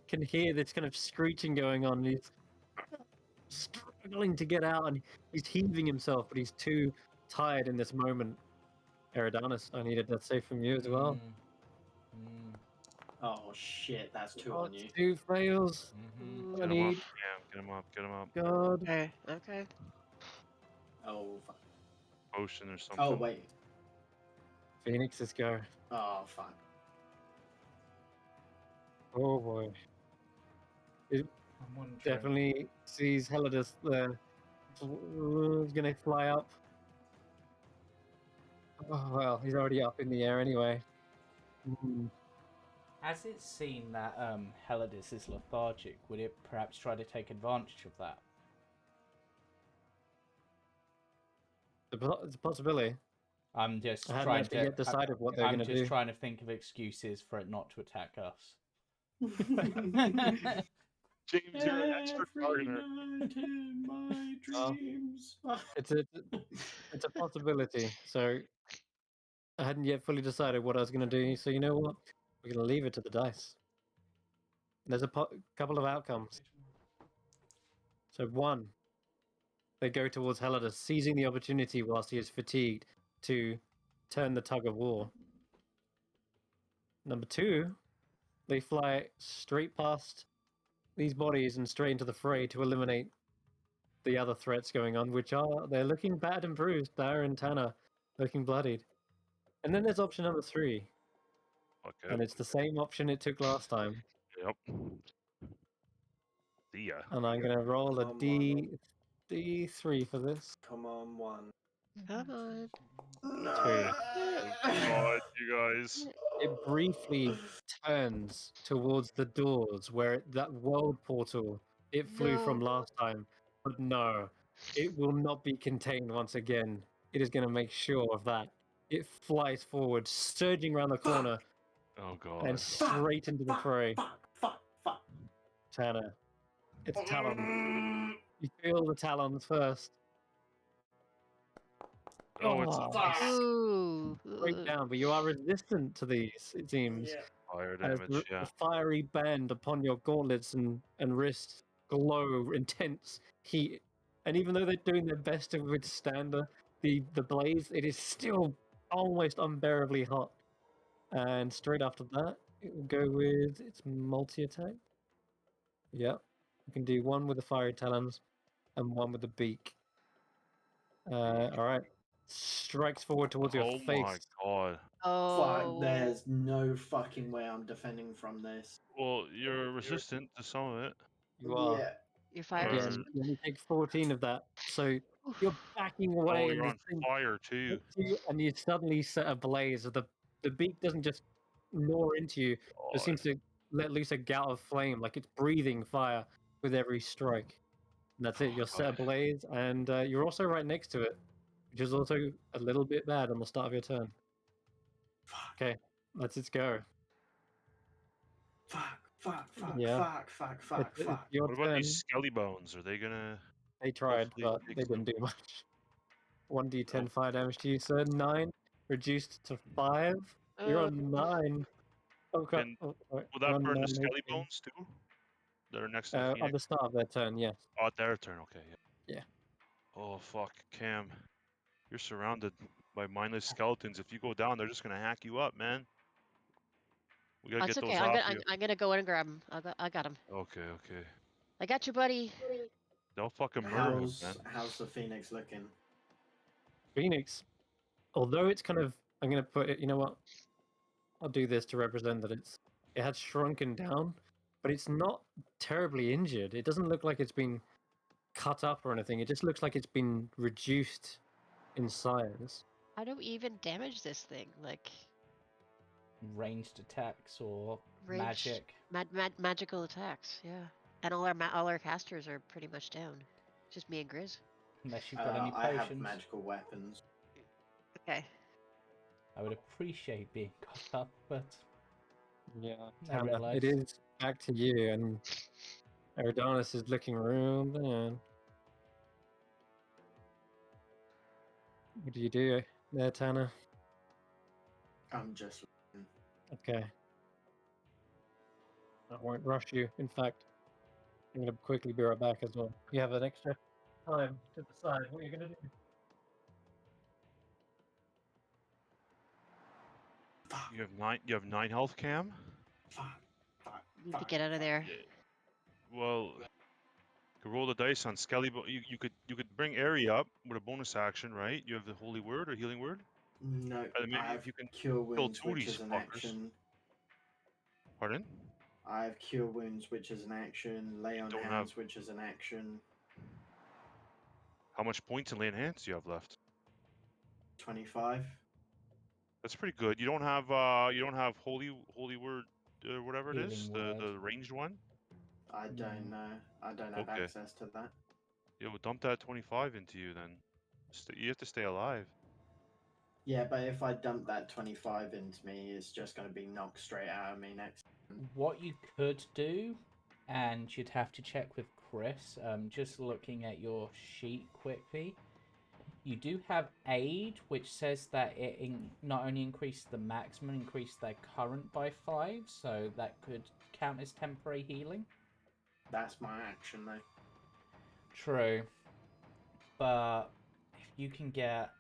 can hear this kind of screeching going on. And he's struggling to get out, and he's heaving himself, but he's too tired in this moment. Eridanus, I need a death save from you as well. Oh shit, that's two Oh, on you. it's 2 fails. Mm-hmm. I Get him up. need. Yeah, get him up. Get him up. God. Okay. Okay. Oh fuck. Potion or something. Oh wait. Phoenix's go. Oh fuck. Oh boy. I'm wondering. Definitely sees Helidus there. He's gonna fly up. Oh well, he's already up in the air anyway. As it's seen that Helidus is lethargic, would it perhaps try to take advantage of that? It's a possibility. I'm just I haven't trying actually to. yet decided what they're I'm gonna just do. trying to think of excuses for it not to attack us. James, you're an expert gardener. night in my Oh. dreams. It's a possibility. So I hadn't yet fully decided what I was gonna do. So you know what? We're gonna leave it to the dice. There's a couple of outcomes. So one, they go towards Helidus, seizing the opportunity whilst he is fatigued to turn the tug of war. Number two, they fly straight past these bodies and straight into the fray to eliminate the other threats going on, which are they're looking bad and bruised. Dara and Tanner looking bloodied. And then there's option number three, Okay. and it's the same option it took last time. Yep. See ya. And I'm gonna roll a Come on, D3 for this. Come on, one. Come on. Two. God, you guys. It briefly turns towards the doors where that world portal it flew from No. last time. But no, it will not be contained once again. It is going to make sure of that. It flies forward, surging around the corner Oh god. and straight into the fray. Fuck. Tanner, it's Talon. You feel the Talons first. Oh, it's Fuck. Ooh. straight down, but you are resistant to these, it seems. Yeah. fire As damage, the yeah. fiery band upon your gauntlets and wrists glow intense heat. And even though they're doing their best to withstand the blaze, it is still almost unbearably hot. And straight after that, it will go with its multi-attack. Yep. You can do one with the fiery talons and one with the beak. Alright. Strikes forward towards your Oh face. my god. Oh. Fuck, there's no fucking way I'm defending from this. Well, you're resistant to some of it. You are. Yeah. Your fire Again, resistant. you only take 14 of that. So Oof. you're backing Oh, away and you're this on thing fire too. hits you and you suddenly set ablaze. The beak doesn't just gnaw into you, it seems to let loose a gout of flame, like it's breathing fire with every strike. And that's it, Oh, you're set God. ablaze, and you're also right next to it, which is also a little bit bad on the start of your turn. Fuck. Okay, let's go. Fuck. Yeah. It's your What about turn. these skelly bones? Are they gonna They tried, hopefully but take they didn't some- do much. 1d10 Nope. fire damage to you, sir. 9 reduced to 5. You're on 9. Okay. Can- Oh, sorry. Will You're that on burn the 9 skelly HP. bones too? That are next to the At phoenix? the start of their turn, yes. Oh, their turn, okay, yeah. Yeah. Oh fuck, Cam. You're surrounded by mindless skeletons. If you go down, they're just gonna hack you up, man. We gotta That's get okay. those I'm off gonna, you. I'm gonna go in and grab him. I got him. Okay. I got you, buddy. They'll fucking murder him, man. How's the Phoenix looking? Phoenix, although it's kind of, I'm going to put it, you know what? I'll do this to represent that it has shrunken down, but it's not terribly injured. It doesn't look like it's been cut up or anything. It just looks like it's been reduced in size. How do we even damage this thing? Like Ranged attacks or Ranged- magic. magical attacks, yeah. And all our casters are pretty much down. Just me and Grizz. Unless you've got any I have potions. magical weapons. Okay. I would appreciate being got up, but Yeah, Never Tanner, realised. it is back to you, and Eridanus is looking around. And what do you do there, Tanner? I'm just. Okay. I won't rush you. In fact, I'm going to quickly be right back as well. You have an extra time to decide what you're going to do. Fuck, You have 9. You have 9 health, Cam. fuck, fuck. Need to get out of there. Yeah. Well, you could roll the dice on Skelly, but you could bring Airy up with a bonus action, right? You have the Holy Word or Healing Word. No, I mean, I have you can Cure kill Wounds, 2 of which these is an fuckers. action. Pardon? I have Cure Wounds, which is an action. Lay on don't have- Hands, which is an action. How much points in Lay on Hands do you have left? 25. That's pretty good. You don't have Holy Word or whatever it is, Healing Word. the ranged one. I don't Mm. know. I don't have Okay. access to that. Yo, dump that 25 into you then. You have to stay alive. Yeah, but if I dump that 25 into me, it's just going to be knocked straight out of me next. What you could do, and you'd have to check with Chris, just looking at your sheet quickly, you do have aid, which says that it not only increases the maximum, increase their current by 5, so that could count as temporary healing. That's my action, though. True. But if you can get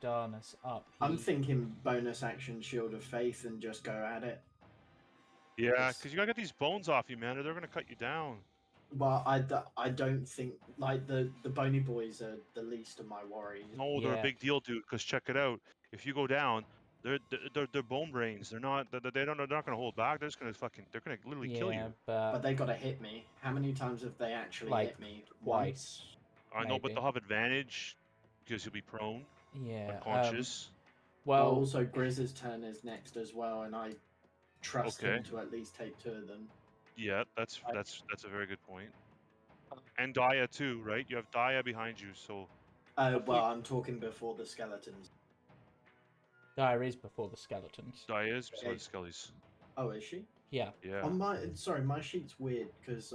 Eridanus up, I'm thinking bonus action Shield of Faith and just go at it. Yeah, It's- because you gotta get these bones off you, man, or they're gonna cut you down. Well, I don't think, like, the bony boys are the least of my worries. No, they're a Yeah. big deal, dude. Because check it out. If you go down, they're bone brains. They're not. They're not gonna hold back. They're just gonna fucking. They're gonna literally kill Yeah, you. But they got to hit me. How many times have they actually Like, hit me? twice. I know, but Maybe. they'll have advantage because you'll be prone, Yeah. unconscious. Well, Well, also Grizz's turn is next as well, and I trust him Okay. to at least take 2 of them. Yeah, that's a very good point. And Daya too, right? You have Daya behind you, so Well, hopefully- I'm talking before the skeletons. Dire is before the skeletons. Daya is before Hey. the Skellies. Oh, is she? Yeah. Yeah. On my sheet's weird because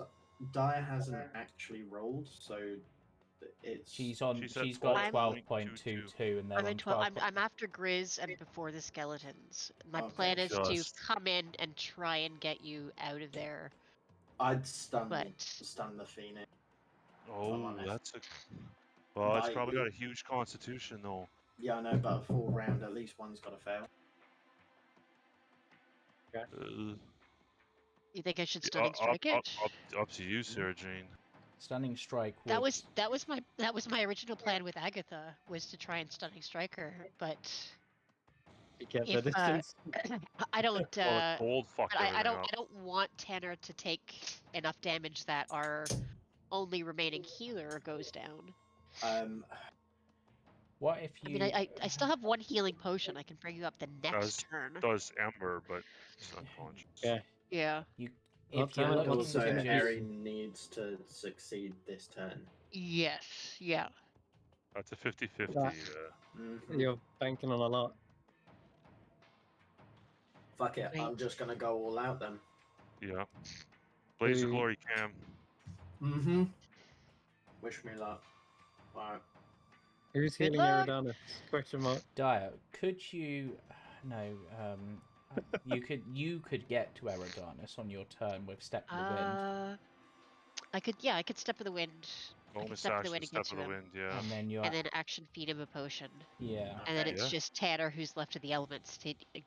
Daya hasn't actually rolled, so it's. She's on. She's at She's got 12.22. 12.22, and they're I'm on at 12. 12. I'm after Grizz and before the skeletons. My Okay, plan is to just- come in and try and get you out of there. I'd stun But the Phoenix. Oh, honest. that's a. Well, it's Like, probably got a huge constitution though. Yeah, I know, but a full round, at least one's got to fail. you think I should stunning strike it? Up to you, Sarah Jane. Stunning strike. That would- was my original plan with Agatha, was to try and stunning strike her, but You get the if distance. I don't Oh, cold fucked but I everything don't up. I don't want Tanner to take enough damage that our only remaining healer goes down. What if I you? mean, I still have one healing potion. I can bring you up the next turn. Does Ember, but it's unconscious. Yeah. Yeah. Well, If you're Tanner, looking what's to Also, just- Harry needs to succeed this turn. Yes. Yeah. That's a 50-50. That- Mhm. You're banking on a lot. Fuck it, Right. I'm just gonna go all out then. Yeah. Blaze of Who- Glory, Cam. Mm-hmm. Wish me luck. Alright. Who's Good healing luck. Eridanus? Question mark. Dire, could you? No. You could get to Eridanus on your turn with Step of the Wind, I could step of the wind. I could Bonus step of the action, wind and step get of to the him. wind. Yeah. and then you're And then action feed him a potion. yeah. And then Okay. it's Yeah. just Tanner who's left of the elements.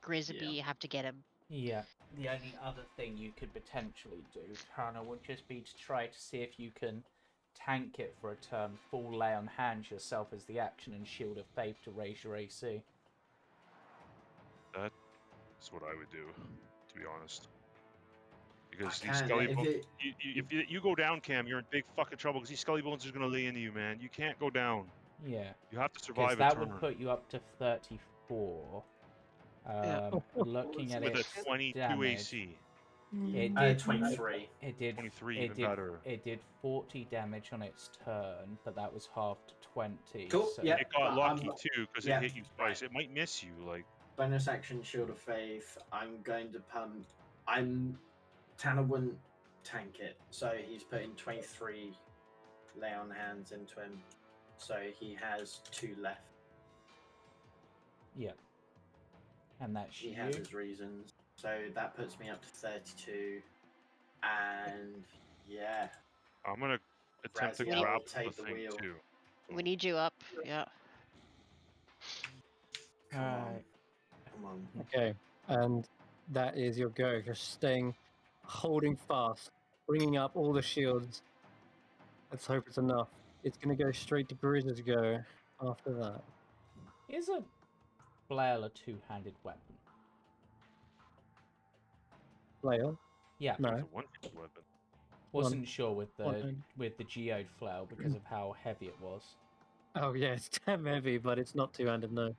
Grizz and me have to get him. Yeah. The only other thing you could potentially do, Tanner, would just be to try to see if you can tank it for a turn, full lay on hands yourself as the action, and Shield of Faith to raise your AC. That's what I would do, to be honest. Because I these can, Skelly if bones, it- if you go down, Cam, you're in big fucking trouble. Because these Skelly bones are gonna lay into you, man. You can't go down. Yeah. You have to Because survive a that turn would put you up to 34. Yeah. Looking at with its a 22 damage, AC. It did 23. It did 23, it even did, better. It did 40 damage on its turn, but that was half to 20. Cool, So yeah. It got but lucky I'm- too because yeah, it hit you twice. right. It might miss you. Like Bonus action, Shield of Faith. I'm going to pump. Tanner wouldn't tank it, so he's putting 23 lay on hands into him. So he has 2 left. yeah, and that's He you. has his reasons. So that puts me up to 32. And yeah, I'm gonna attempt to Raziel will grapple take the the thing wheel. too. We need you up. Yeah. Come on, Alright. come on. Okay, and that is your go. Just staying, holding fast, bringing up all the shields. Let's hope it's enough. It's going to go straight to Grizz's go after that. Is a flail a two-handed weapon? Flail? Yeah, No. It's a one-handed weapon. wasn't sure with the one-handed. geode flail because of how heavy it was. Oh yeah, it's damn heavy, but it's not two-handed, no.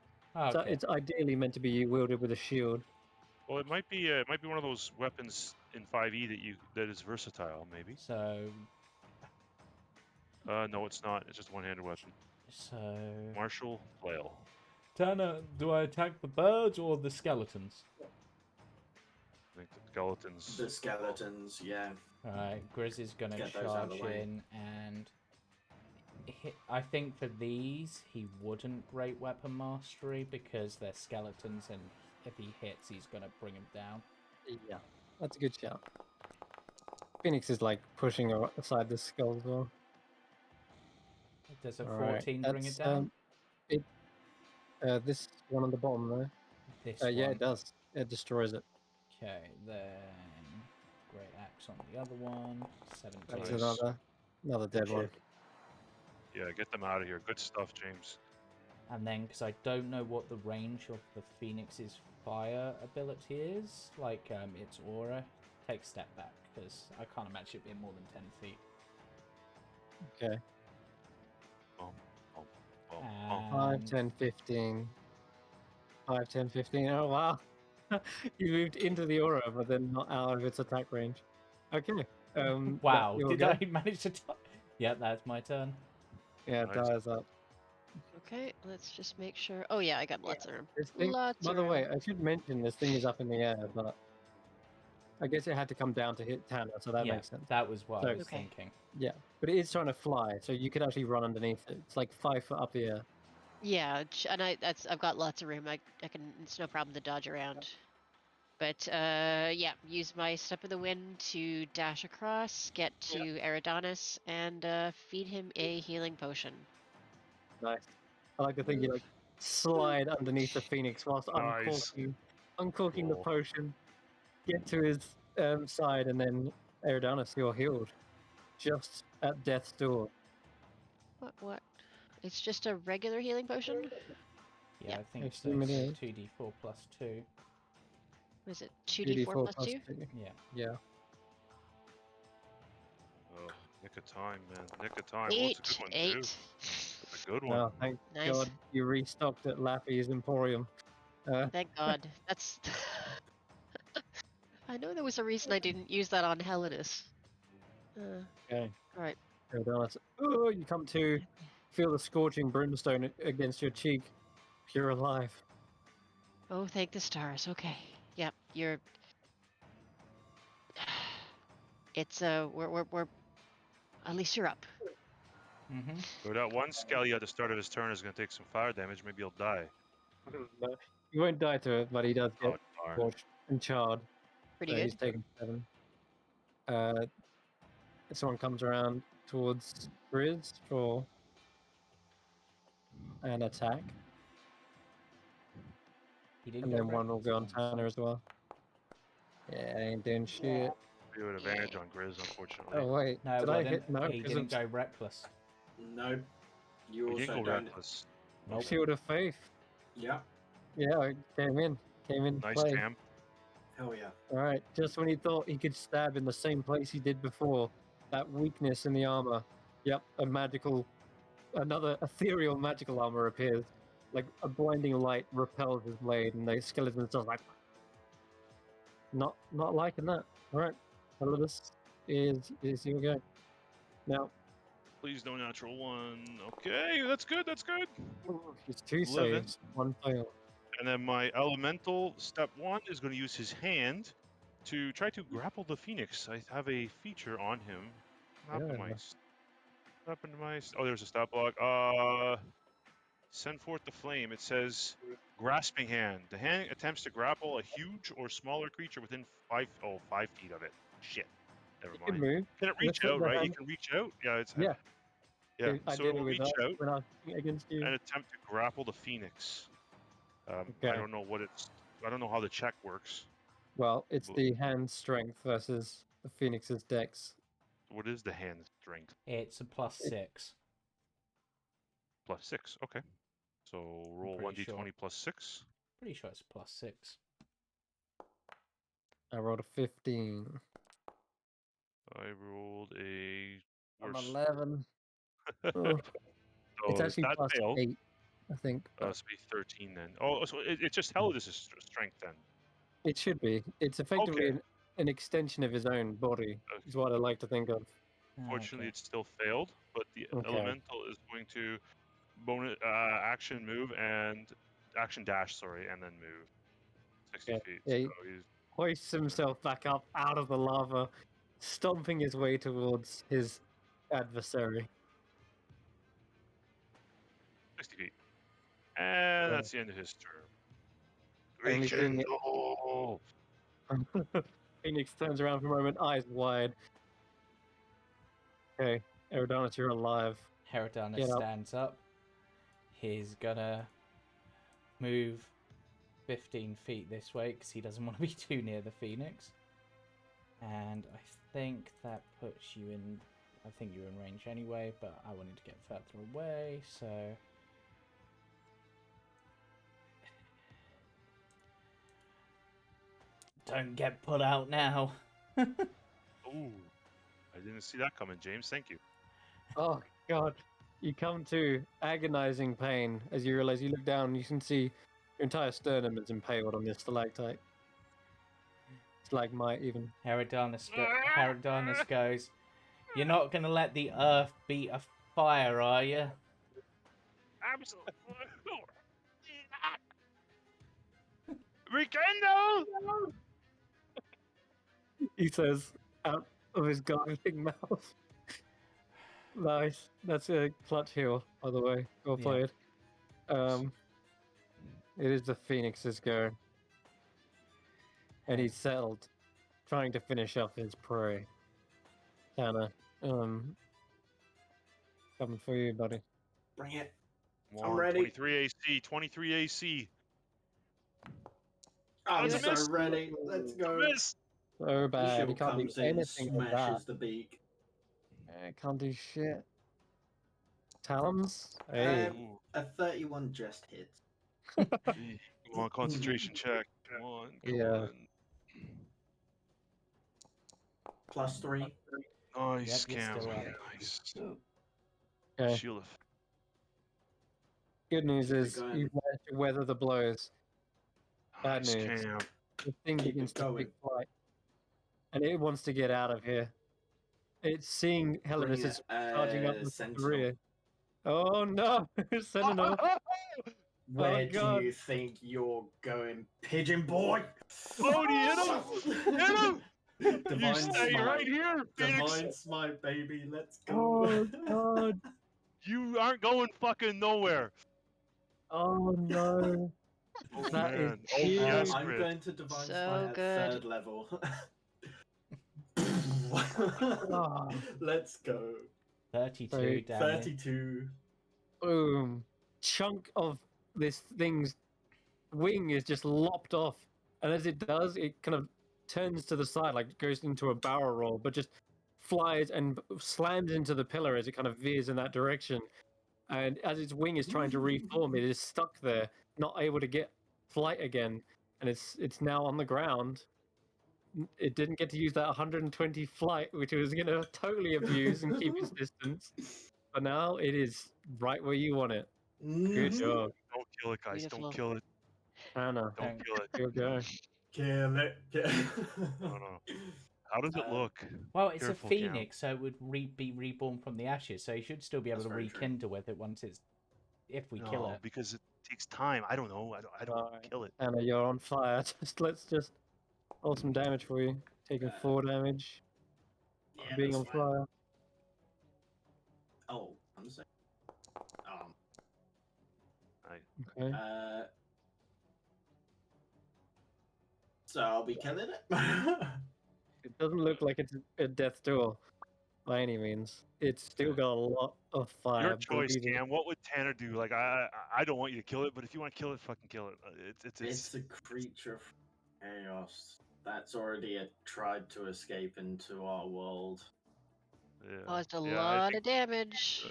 So Okay. it's ideally meant to be wielded with a shield. Well, it might be one of those weapons in 5e that is versatile, maybe. So No, it's not. It's just a one-handed weapon. Martial flail. Tanner, do I attack the birds or the skeletons? I think the skeletons. The skeletons, yeah. Alright, Grizz is gonna Get those out of charge the way. in and I think for these he wouldn't great weapon mastery because they're skeletons and if he hits he's gonna bring him down. Yeah, that's a good shout. Phoenix is like pushing aside the skull as well. Does a Alright, 14 bring it that's, down? This one on the bottom there. This Yeah, one. it does. It destroys it. Okay, then great axe on the other one. 17. That's Nice. another dead one. Check. Yeah, get them out of here. Good stuff, James. And then, because I don't know what the range of the Phoenix's fire ability is, like its aura, take a step back, because I can't imagine it being more than 10 feet. Okay. Boom, boom, boom, And 5, 10, 15. 5, 10, 15. Oh, wow. You moved into the aura, but then not out of its attack range. Okay. wow, you're did good? I manage to... Yeah, that's my turn. Yeah, Nice. dies up. Okay, let's just make sure. Oh yeah, I got lots of room. This thing, Lots by of the way, room. I should mention this thing is up in the air, but I guess it had to come down to hit Tanner, so that yeah, makes sense. that was what I So- was Okay. thinking. Yeah, but it is trying to fly, so you could actually run underneath it. It's like 5 foot up the air. Yeah, and I've got lots of room. I can. It's no problem to dodge around. But yeah, use my step of the wind to dash across, get to Eridanis, and feed him a healing potion. Nice. I like to think you like slide underneath the phoenix whilst Nice. uncorking the Cool. potion, get to his side, and then Eridanis, you're healed. Just at death's door. What? It's just a regular healing potion? Yeah, Yeah. I think so. Assume it is. 2d4 plus 2. Was it 2d4 plus 2? 2. Yeah. Yeah. Oh, nick of time, man. Nick of time. Oh, Eight. it's a good one, too. 8. It's a good one. Oh, thank Nice. God you restocked at Laffy's Emporium. Thank God. That's. I know there was a reason I didn't use that on Hellenis. Okay. Alright. Eridanis. Oh, you come to feel the scorching brimstone against your cheek. You're alive. Oh, thank the stars. Okay. Yep, you're. It's we're. At least you're up. Mm-hmm. So that one Skelly at the start of his turn is going to take some fire damage. Maybe he'll die. No, he won't die to it, but he does get Oh, darn. scorched and charred. Pretty So good. he's taken 7. Someone comes around towards Grizz for an attack, He didn't and go then one will go on reckless once. Tanner as well. Yeah, ain't doing shit. We have an advantage on Grizz, unfortunately. Oh wait, No, did well, I then hit? No, he 'cause didn't of go reckless. Nope. You We also didn't go don't. reckless. Nope. Shield of Faith. Yeah. Yeah, I came in Nice, play. Cam. Hell yeah. All right, just when he thought he could stab in the same place he did before, that weakness in the armor. Yep, another ethereal magical armor appears. Like a blinding light repels his blade, and the skeleton's just like Not liking that. All right, Elidus is your go. Now, Please no natural one. Okay, that's good. That's good. it's 2 Living. saves, 1 fail. And then my elemental step 1 is going to use his hand to try to grapple the phoenix. I have a feature on him. What happened to my? Yeah. What happened to my? Oh, there's a stat block. Send forth the flame. It says grasping hand. The hand attempts to grapple a huge or smaller creature within 5 feet of it. Shit. Never You can mind. move. Can it reach Lift up out? the Right? You hand. can reach out. Yeah. It's Yeah. yeah. I So did it it'll with reach that out when I was against you. and attempt to grapple the phoenix. I Okay. don't know what it's. I don't know how the check works. Well, it's Well- the hand strength versus the Phoenix's dex. What is the hand strength? It's a +6. +6. Okay. So roll pretty 1d20 sure. +6. Pretty sure it's +6. I rolled a 15. I rolled a. I'm worse. 11. Oh, So it's actually that plus failed. 8, I think. But It's be 13 then. Oh, so it's just Helidus' strength then. it should be. It's effectively Okay. an extension of his own body, is what I like to think of. Fortunately, Okay. it still failed, but the Okay. elemental is going to bonus action move and action dash, sorry, and then move 60 Yeah, feet. yeah, So he he's hoists himself back up out of the lava, stomping his way towards his adversary. 60 feet, and Yeah. that's the end of his turn. Only thing it- Rekindle! Phoenix turns around for a moment, eyes wide. Okay, Eridanus, you're alive. Herodana Get up. stands up. He's gonna move 15 feet this way because he doesn't want to be too near the phoenix. And I think that puts you in. I think you're in range anyway, but I wanted to get further away, so. Don't get put out now. Ooh, I didn't see that coming, James. Thank you. Oh, God. You come to agonizing pain as you realize you look down and you can see your entire sternum is impaled on this stalactite. Stalagmite, even. Herodonus goes, "You're not going to let the earth beat a fire, are you?" Absolutely. Rekindle! He says out of his gargling mouth. Nice. That's a clutch heal, by the way. Well Yeah. played. It is the Phoenix's go. And he's settled, trying to finish off his prey. Tanner, coming for you, buddy. Bring it. Come I'm on, ready. 23 AC. 23 AC. I'm That's a so miss. ready. Let's go. Miss. So The bad. He shield can't do comes in, anything with that. smashes the beak. Can't do shit. Talons? Hey. Ooh, A 31 just hits. come on, concentration check. Come on. Come Yeah. on. +3. Nice, Yep, you're Cam. still up. Nice. Okay. Shield of. Good news Keep it is going. you've managed to weather the blows. Bad Nice, news. Cam. The thing Keep it begins to going. take flight. And it wants to get out of here. It's seeing Helenus Bring is it, charging up with the Sentinel. rear. Oh no! Sentinel! Where Oh, do God. you think you're going, pigeon boy? Bodhi, hit him! Hit him! You Divine stay smite. right here, Phoenix. Divine smite, baby. Let's go. Oh God! You aren't going fucking nowhere. Oh no! Oh That is man. Oh huge. yes, I'm Chris. going to divine So smite at good. 3rd level. Ah. Let's go. 32 damage. 32. Boom! Chunk of this thing's wing is just lopped off, and as it does, it kind of turns to the side, like it goes into a barrel roll, but just flies and slams into the pillar as it kind of veers in that direction. And as its wing is trying to reform, it is stuck there, not able to get flight again, and it's now on the ground. It didn't get to use that 120 flight, which it was going to totally abuse and keep its distance. But now it is right where you want it. Good Mhm. job, Don't kill it, guys. Beautiful. Don't kill it. Hannah. Don't kill it. Good go. Kill it. no. How does it look? Well, it's Careful, a Cam. phoenix, so it would be reborn from the ashes. So you should still be able That's to very true. rekindle with it once it's if we kill No, it. because it takes time. I don't know. I don't Alright. kill it. Anna, you're on fire. Let's just roll some damage for you. Taking 4 damage. Yeah, Being that's on fine. fire. Oh, I'm saying. Okay. So I'll be killing it. It doesn't look like it's a death door by any means. It's still got a lot of fire. Your choice, breathing. Cam. What would Tanner do? Like, I don't want you to kill it, but if you want to kill it, fucking kill it. It's a creature of chaos that's already tried to escape into our world. Yeah. Caused a I lot think, of damage.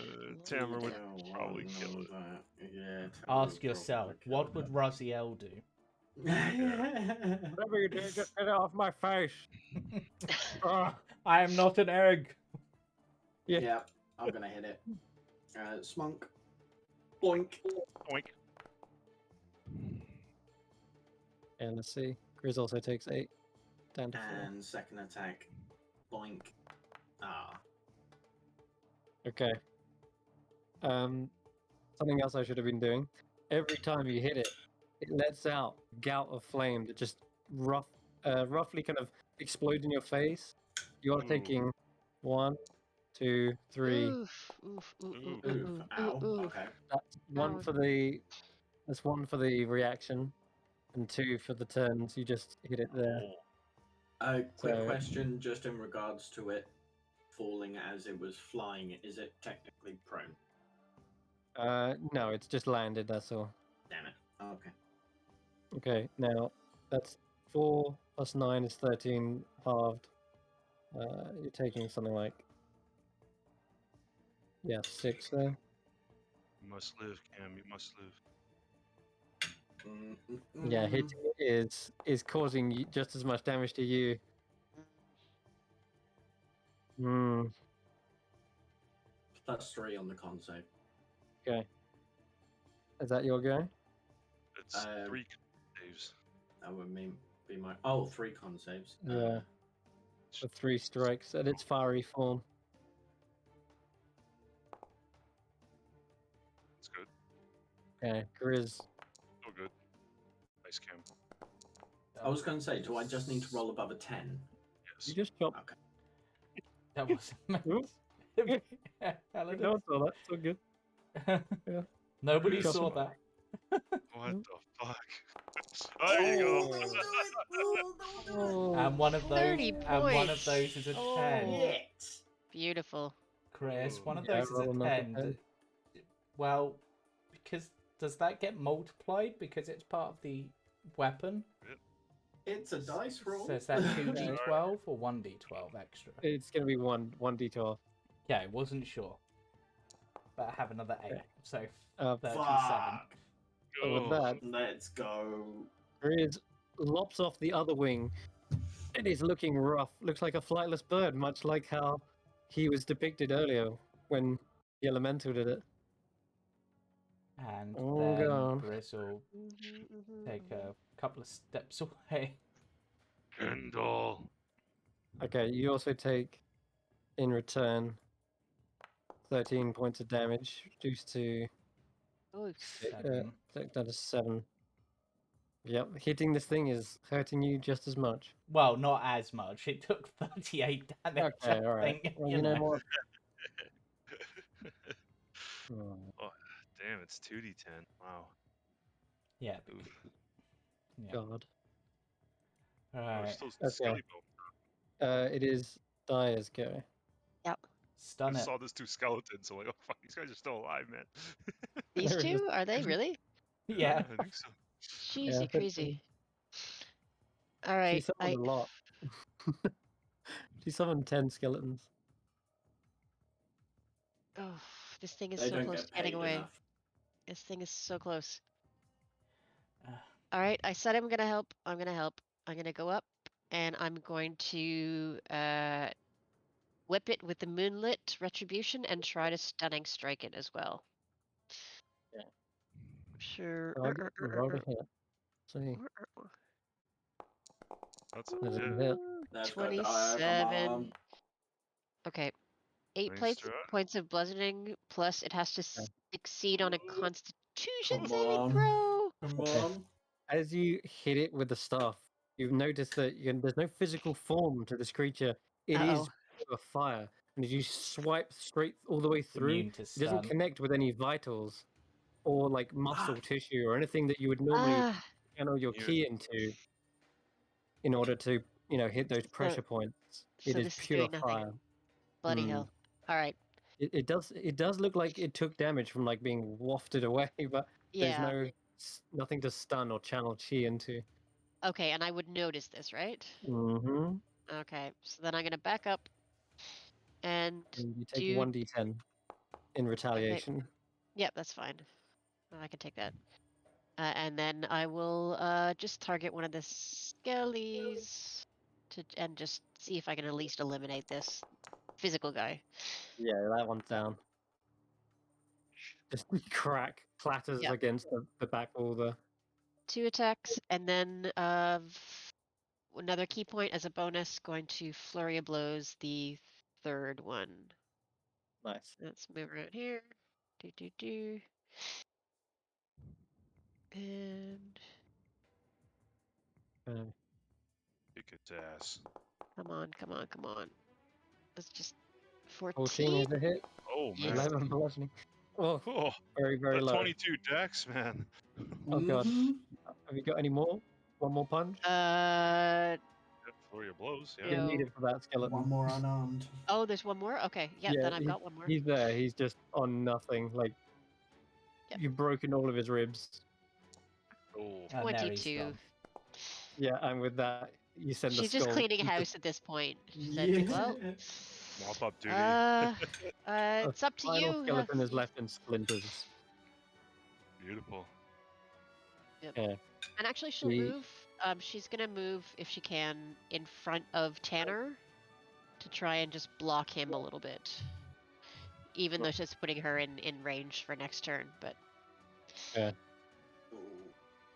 Tamara would don't probably want kill none it. of that. Yeah. Ask yourself, what would Raziel do? Whatever you do, just get it off my face. Ah. I am not an egg. Yeah. Yeah, I'm gonna hit it. Smunk. Boink. Oink. And let's see. Grizz also takes 8. Down to 4. And second attack. Boink. Ah. Okay. Something else I should have been doing. Every time you hit it, it lets out a gout of flame that just roughly kind of explodes in your face. You're Ooh. taking 1, 2, 3. Oof, oof, oof, oof, Ooh. oof, Oof. oof, Ow. oof. Okay. That's 1 Ouch. for the. That's 1 for the reaction, and 2 for the turns. You just hit it there. Quick So- question, just in regards to it falling as it was flying. Is it technically prone? No, it's just landed. That's all. Damn it. Okay. Okay, now that's 4 plus 9 is 13 halved. You're taking something like 6 there. You must live, Cam. You must live. Yeah, hitting it is causing just as much damage to you. Hmm. +3 on the con save. Okay. Is that your go? It's 3 saves. That would be my 3 con saves. Yeah. For 3 strikes at its fiery form. It's good. Okay, Grizz. Oh, good. Nice, Cam. I was going to say, do I just need to roll above a 10? Yes. You just chop. Okay. That wasn't meant. Oop. Paladin. No one saw that. It's all good. Yeah. Nobody Chop saw him. that. What the fuck? There you Oh, go. don't do it! Oh, don't do it! And one of those. 30 And one of points. those is a 10. Oh. Shit! Beautiful. Chris, one of Yeah, those is roll a another 10. 10. Well, because does that get multiplied because it's part of the weapon? It's a dice roll. So is that 2d12 or 1d12 extra? It's gonna be 1d12. Yeah, I wasn't sure. But I have another 8, Okay. so Uh, 37. Fuck! But with that, Let's go. Grizz lops off the other wing. It is looking rough. Looks like a flightless bird, much like how he was depicted earlier when the elemental did it. And Oh, then God. Grizzle take a couple of steps away. Kendall. Okay, you also take, in return, 13 points of damage, reduced to Oof. 7. down to 7. Yep, hitting this thing is hurting you just as much. Well, not as much. It took 38 damage. Okay, I all right. think, Well, you you know know. what? Oh, Oh, damn, it's 2d10. Wow. Yeah. Oof. Yeah. God. Oh, Alright. still Okay. Skelly Bone. It is Dyer's go. Yep. Stun I it. saw those 2 skeletons. I'm like, oh fuck, these guys are still alive, man. These There it is. two? Are they really? Yeah. I think so. Cheesy but, crazy. All She right. summoned a lot. She summoned 10 skeletons. Oh, this thing is They so don't close get to getting paid away. enough. This thing is so close. Uh, All right, I said I'm gonna help. I'm gonna help. I'm gonna go up, and I'm going to whip it with the moonlit retribution and try to stunning strike it as well. Yeah. Sure. Roll a hit. See. That's a That doesn't hit. hit. That's got come 27. on. Okay. 8 Nice plates, try. points of bludgeoning, plus it has to succeed on a constitution Come saving on. throw. Come Okay. on. As you hit it with the staff, you've noticed that there's no physical form to this creature. It is Uh-oh. pure fire. And as you swipe straight all the way through, Immune to it doesn't stun. connect with any vitals or like muscle tissue or anything that you would normally Ah, channel your You- key into in order to, hit those pressure points. It so is this is pure doing nothing. fire. Bloody Mm. hell. All right. It does look like it took damage from like being wafted away, but there's Yeah. nothing to stun or channel chi into. Okay, and I would notice this, right? Mm-hmm. Okay, so then I'm gonna back up and And you take do. 1d10 in retaliation. Yep, that's fine. I can take that. And then I will just target one of the skellies and just see if I can at least eliminate this physical guy. Yeah, that one's down. Just clatters Yep. against the back wall there. 2 attacks, and then another key point as a bonus, going to flurry of blows the third one. Nice. Let's move around here. Do. And Kick its ass. come on. Let's just 14 14. is a hit. Oh Yes. man. 11 bludgeoning. Oh, Oh, very, very that low. 22 dex, man. Oh god. Mhm. Have you got any more? One more punch? Flurry of blows, yeah. Yeah. You need it for that skeleton. One more unarmed. Oh, there's one more? Okay, yeah, then I've got one more. He's there. He's just on nothing. Like, Yep. you've broken all of his ribs. Oh, And there he's 22. gone. Yeah, and with that, you send the She's just skull. cleaning house at this point. She said, Yeah. well, mop up duty. it's up to Final you. skeleton is left in splinters. Beautiful. And actually, she'll We- move. She's gonna move if she can in front of Tanner to try and just block him a little bit. Even though she's putting her in range for next turn, but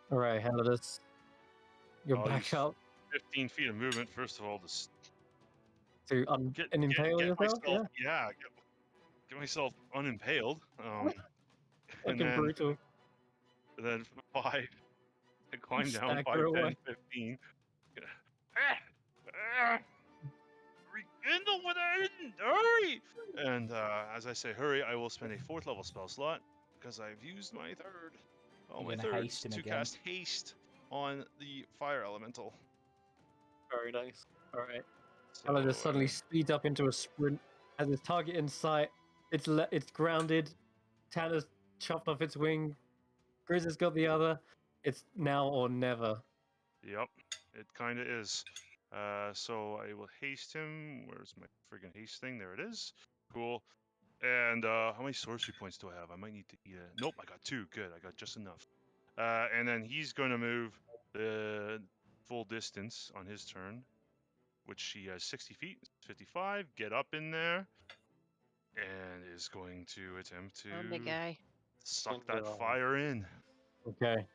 All right, Heladus. You're I'll back use up 15 feet of movement, first of all, to to impale yourself. myself, get myself unimpaled. And Fucking then, brutal. then 5, to climb down, Stagger 5, 10, away. 15. Rekindle what I didn't, hurry! And as I say hurry, I will spend a 4th level spell slot, because I've used my 3rd. Oh, You're my gonna 3rd haste him to again. cast haste on the fire elemental. Very nice. All right. So, Heladus suddenly speeds up into a sprint. Has his target in sight. It's grounded. Tanner's chopped off its wing. Grizz has got the other. It's now or never. Yep, it kind of is. So I will haste him. Where's my friggin' haste thing? There it is. Cool. And how many sorcery points do I have? I might need to eat it. Nope, I got 2. Good, I got just enough. And then he's going to move the full distance on his turn, which he has 60 feet, 55. Get up in there, and is going to attempt big to guy. suck that Thunder. fire in. Okay.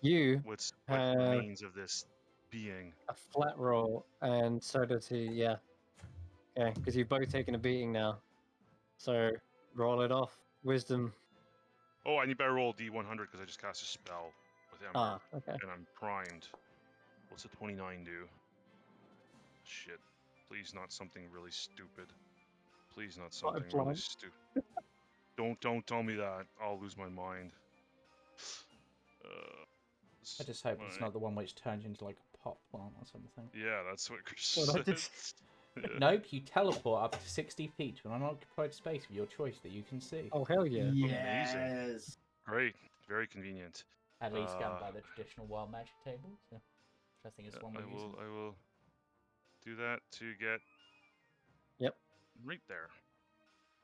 You What have remains of this being. a flat roll, and so does he. Yeah. Okay, because you've both taken a beating now. So roll it off. Wisdom. Oh, I need better roll D100 because I just cast a spell with Ember, Ah, okay. and I'm primed. What's a 29 do? Shit. Please not something really stupid. Please not Not a something really blind. stupid. Don't tell me that. I'll lose my mind. I just hope it's my- not the one which turns into like a pot plant or something. Yeah, that's what Chris Well, that said. did- Yeah. Nope, you teleport up to 60 feet to an unoccupied space of your choice that you can see. Oh hell yeah. Yes. Great. Very convenient. At least done by Uh, the traditional wild magic tables. Yeah. Which I think is one I we're using. will do that to get Yep. right there.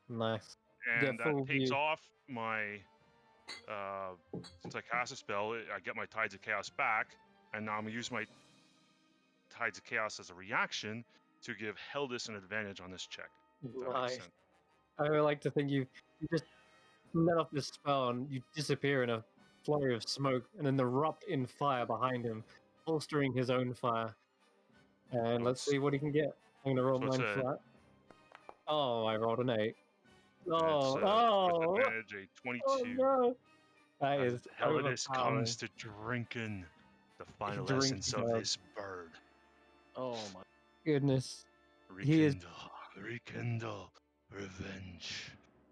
Nice. And that full takes view. off my since I cast a spell, I get my Tides of Chaos back, and now I'm gonna use my Tides of Chaos as a reaction to give Heldis an advantage on this check. If that makes Nice. sense. I would like to think you just let off this spell and you disappear in a flurry of smoke and then erupt in fire behind him, bolstering his own fire. And let's Oops. see what he can get. I'm gonna roll So it's mine a- flat. Oh, I rolled an 8. And Oh, it's, oh, with advantage, a 22. oh no! That As is Heladus overpowering. comes to drinking the final Drinking essence of of- his bird. Oh my goodness. He is- Rekindle, revenge.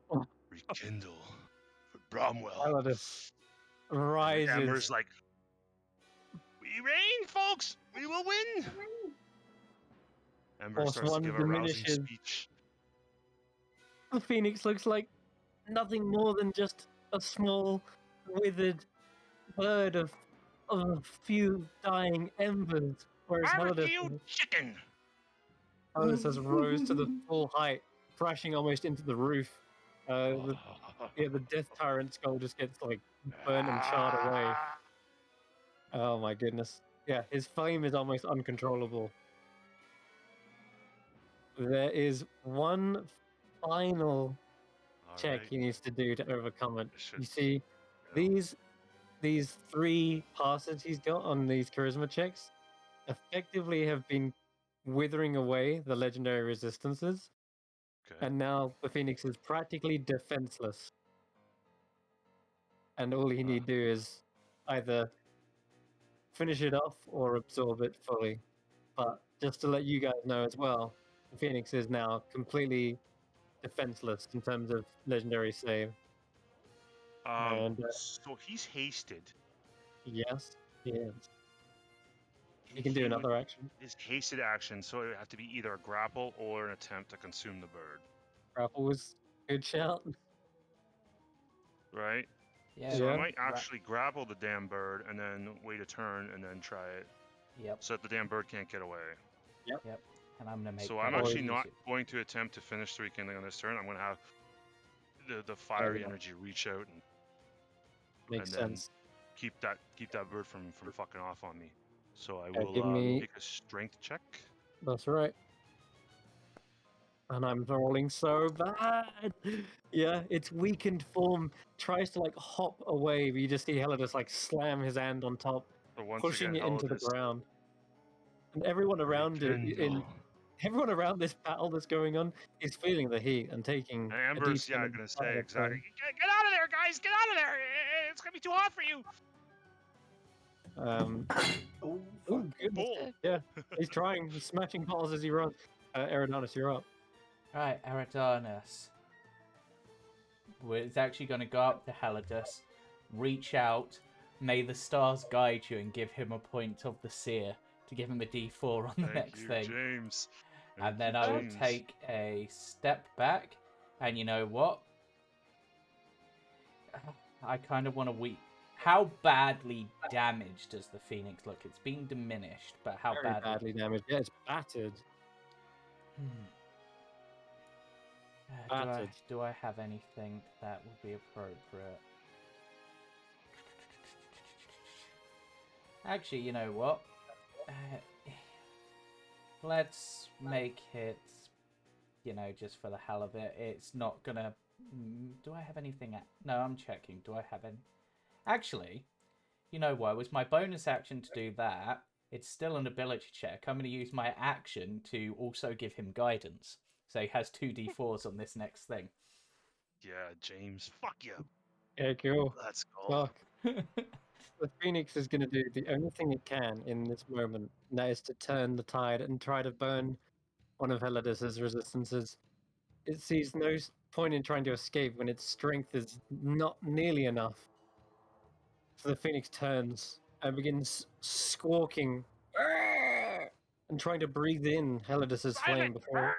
Oh. Rekindle for Bromwell. Heladus And rises. Amber's like, we reign, folks! We will win! Ember Force starts to one give a rousing diminishes. speech. The phoenix looks like nothing more than just a small, withered bird of a few dying embers. Whereas Barbecue chicken. Heladus has rose to the full height, crashing almost into the roof. The Death Tyrant skull just gets like burnt and charred away. Oh my goodness. Yeah, his flame is almost uncontrollable. There is one final check Alright, he needs to do to overcome it. should- You see, yeah. these 3 passes he's got on these charisma checks effectively have been withering away the legendary resistances, Okay. and now the Phoenix is practically defenseless. And all he need to do is either finish it off or absorb it fully. But just to let you guys know as well, the Phoenix is now completely defenseless in terms of legendary save. And So he's hasted. yes, he is. He can do would- another action. His hasted action, so it would have to be either a grapple or an attempt to consume the bird, Grapple was good shout. right? Yeah. So I Yeah. might actually grapple the damn bird and then wait a turn and then try it, Yep. so that the damn bird can't get away. And I'm gonna make. So that I'm Oh, actually easy. not going to attempt to finish the rekindling on this turn. I'm going to have the fiery go. energy reach out and Makes and then sense. keep that bird from fucking off on me. So I Okay, will give me- make a strength check. That's right. And I'm rolling so bad. Yeah, its weakened form tries to like hop away, but you just see Heladus like slam his hand on top, So once pushing again, it into the Heladus, ground. And everyone around it, rekindle. everyone around this battle that's going on is feeling the heat and taking. And a Amber's decent gonna amount say of exactly. pain. Get out of there, guys! Get out of there! It's gonna be too hot for you. Oh, Oh fuck. goodness! Bull. Yeah, he's trying. He's smashing balls as he runs. Eridanus, you're up. Right, Eridanus. It's actually going to go up to Heladus, reach out, may the stars guide you, and give him a point of the seer to give him a D4 on the Thank next you, thing. James. And Thank then you, I will James. take a step back, and you know what? I kind of want to weep. How badly damaged does the Phoenix look? It's been diminished, but how Very badly damaged. Yeah, it's battered. Battered. Do I have anything that would be appropriate? Actually, you know what? Let's make it, you know, just for the hell of it. It's not gonna... Do I have anything... No, I'm checking. Do I have any... Actually, you know what? It was my bonus action to do that. It's still an ability check. I'm going to use my action to also give him guidance. So he has 2d4s on this next thing. Yeah, James. Fuck you. Yeah, cool. Let's go. Fuck. The Phoenix is going to do the only thing it can in this moment, and that is to turn the tide and try to burn one of Heladus's resistances. It sees no point in trying to escape when its strength is not nearly enough. So the Phoenix turns and begins squawking and trying to breathe in Heladus's flame Silent burn.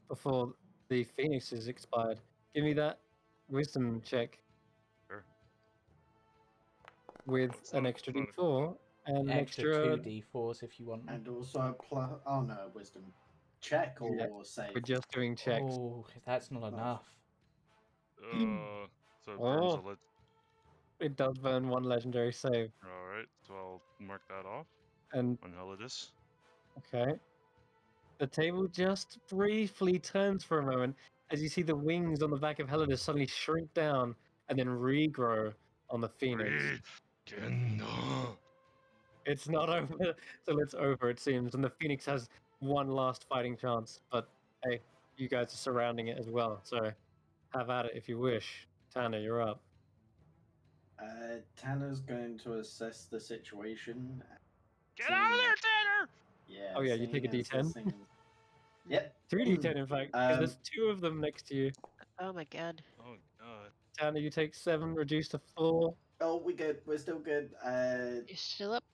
before the Phoenix is expired. Give me that wisdom check. Sure. With It's an not- extra it's d4 and an Extra extra 2d4s if you want. And also a plus. Oh no, wisdom check or Yeah, save. We're just doing checks. Oh, that's not enough. So it burns Oh. a lit. It does burn one legendary save. Alright, so I'll mark that off And on Heladus. okay. The table just briefly turns for a moment as you see the wings on the back of Heladus suddenly shrink down and then regrow on the Phoenix. Rekindle. It's not over till it's over, it seems, and the Phoenix has one last fighting chance. But hey, you guys are surrounding it as well, so have at it if you wish. Tanner, you're up. Tanner's going to assess the situation. Get out of there, Tanner! Yeah. Oh, yeah, you take a seeing as D10? this thing- Yep. 3d10, in fact, because there's 2 of them next to you. Oh my god. Oh god. Tanner, you take 7, reduced to 4. Oh, we're good. We're still good. You're still up?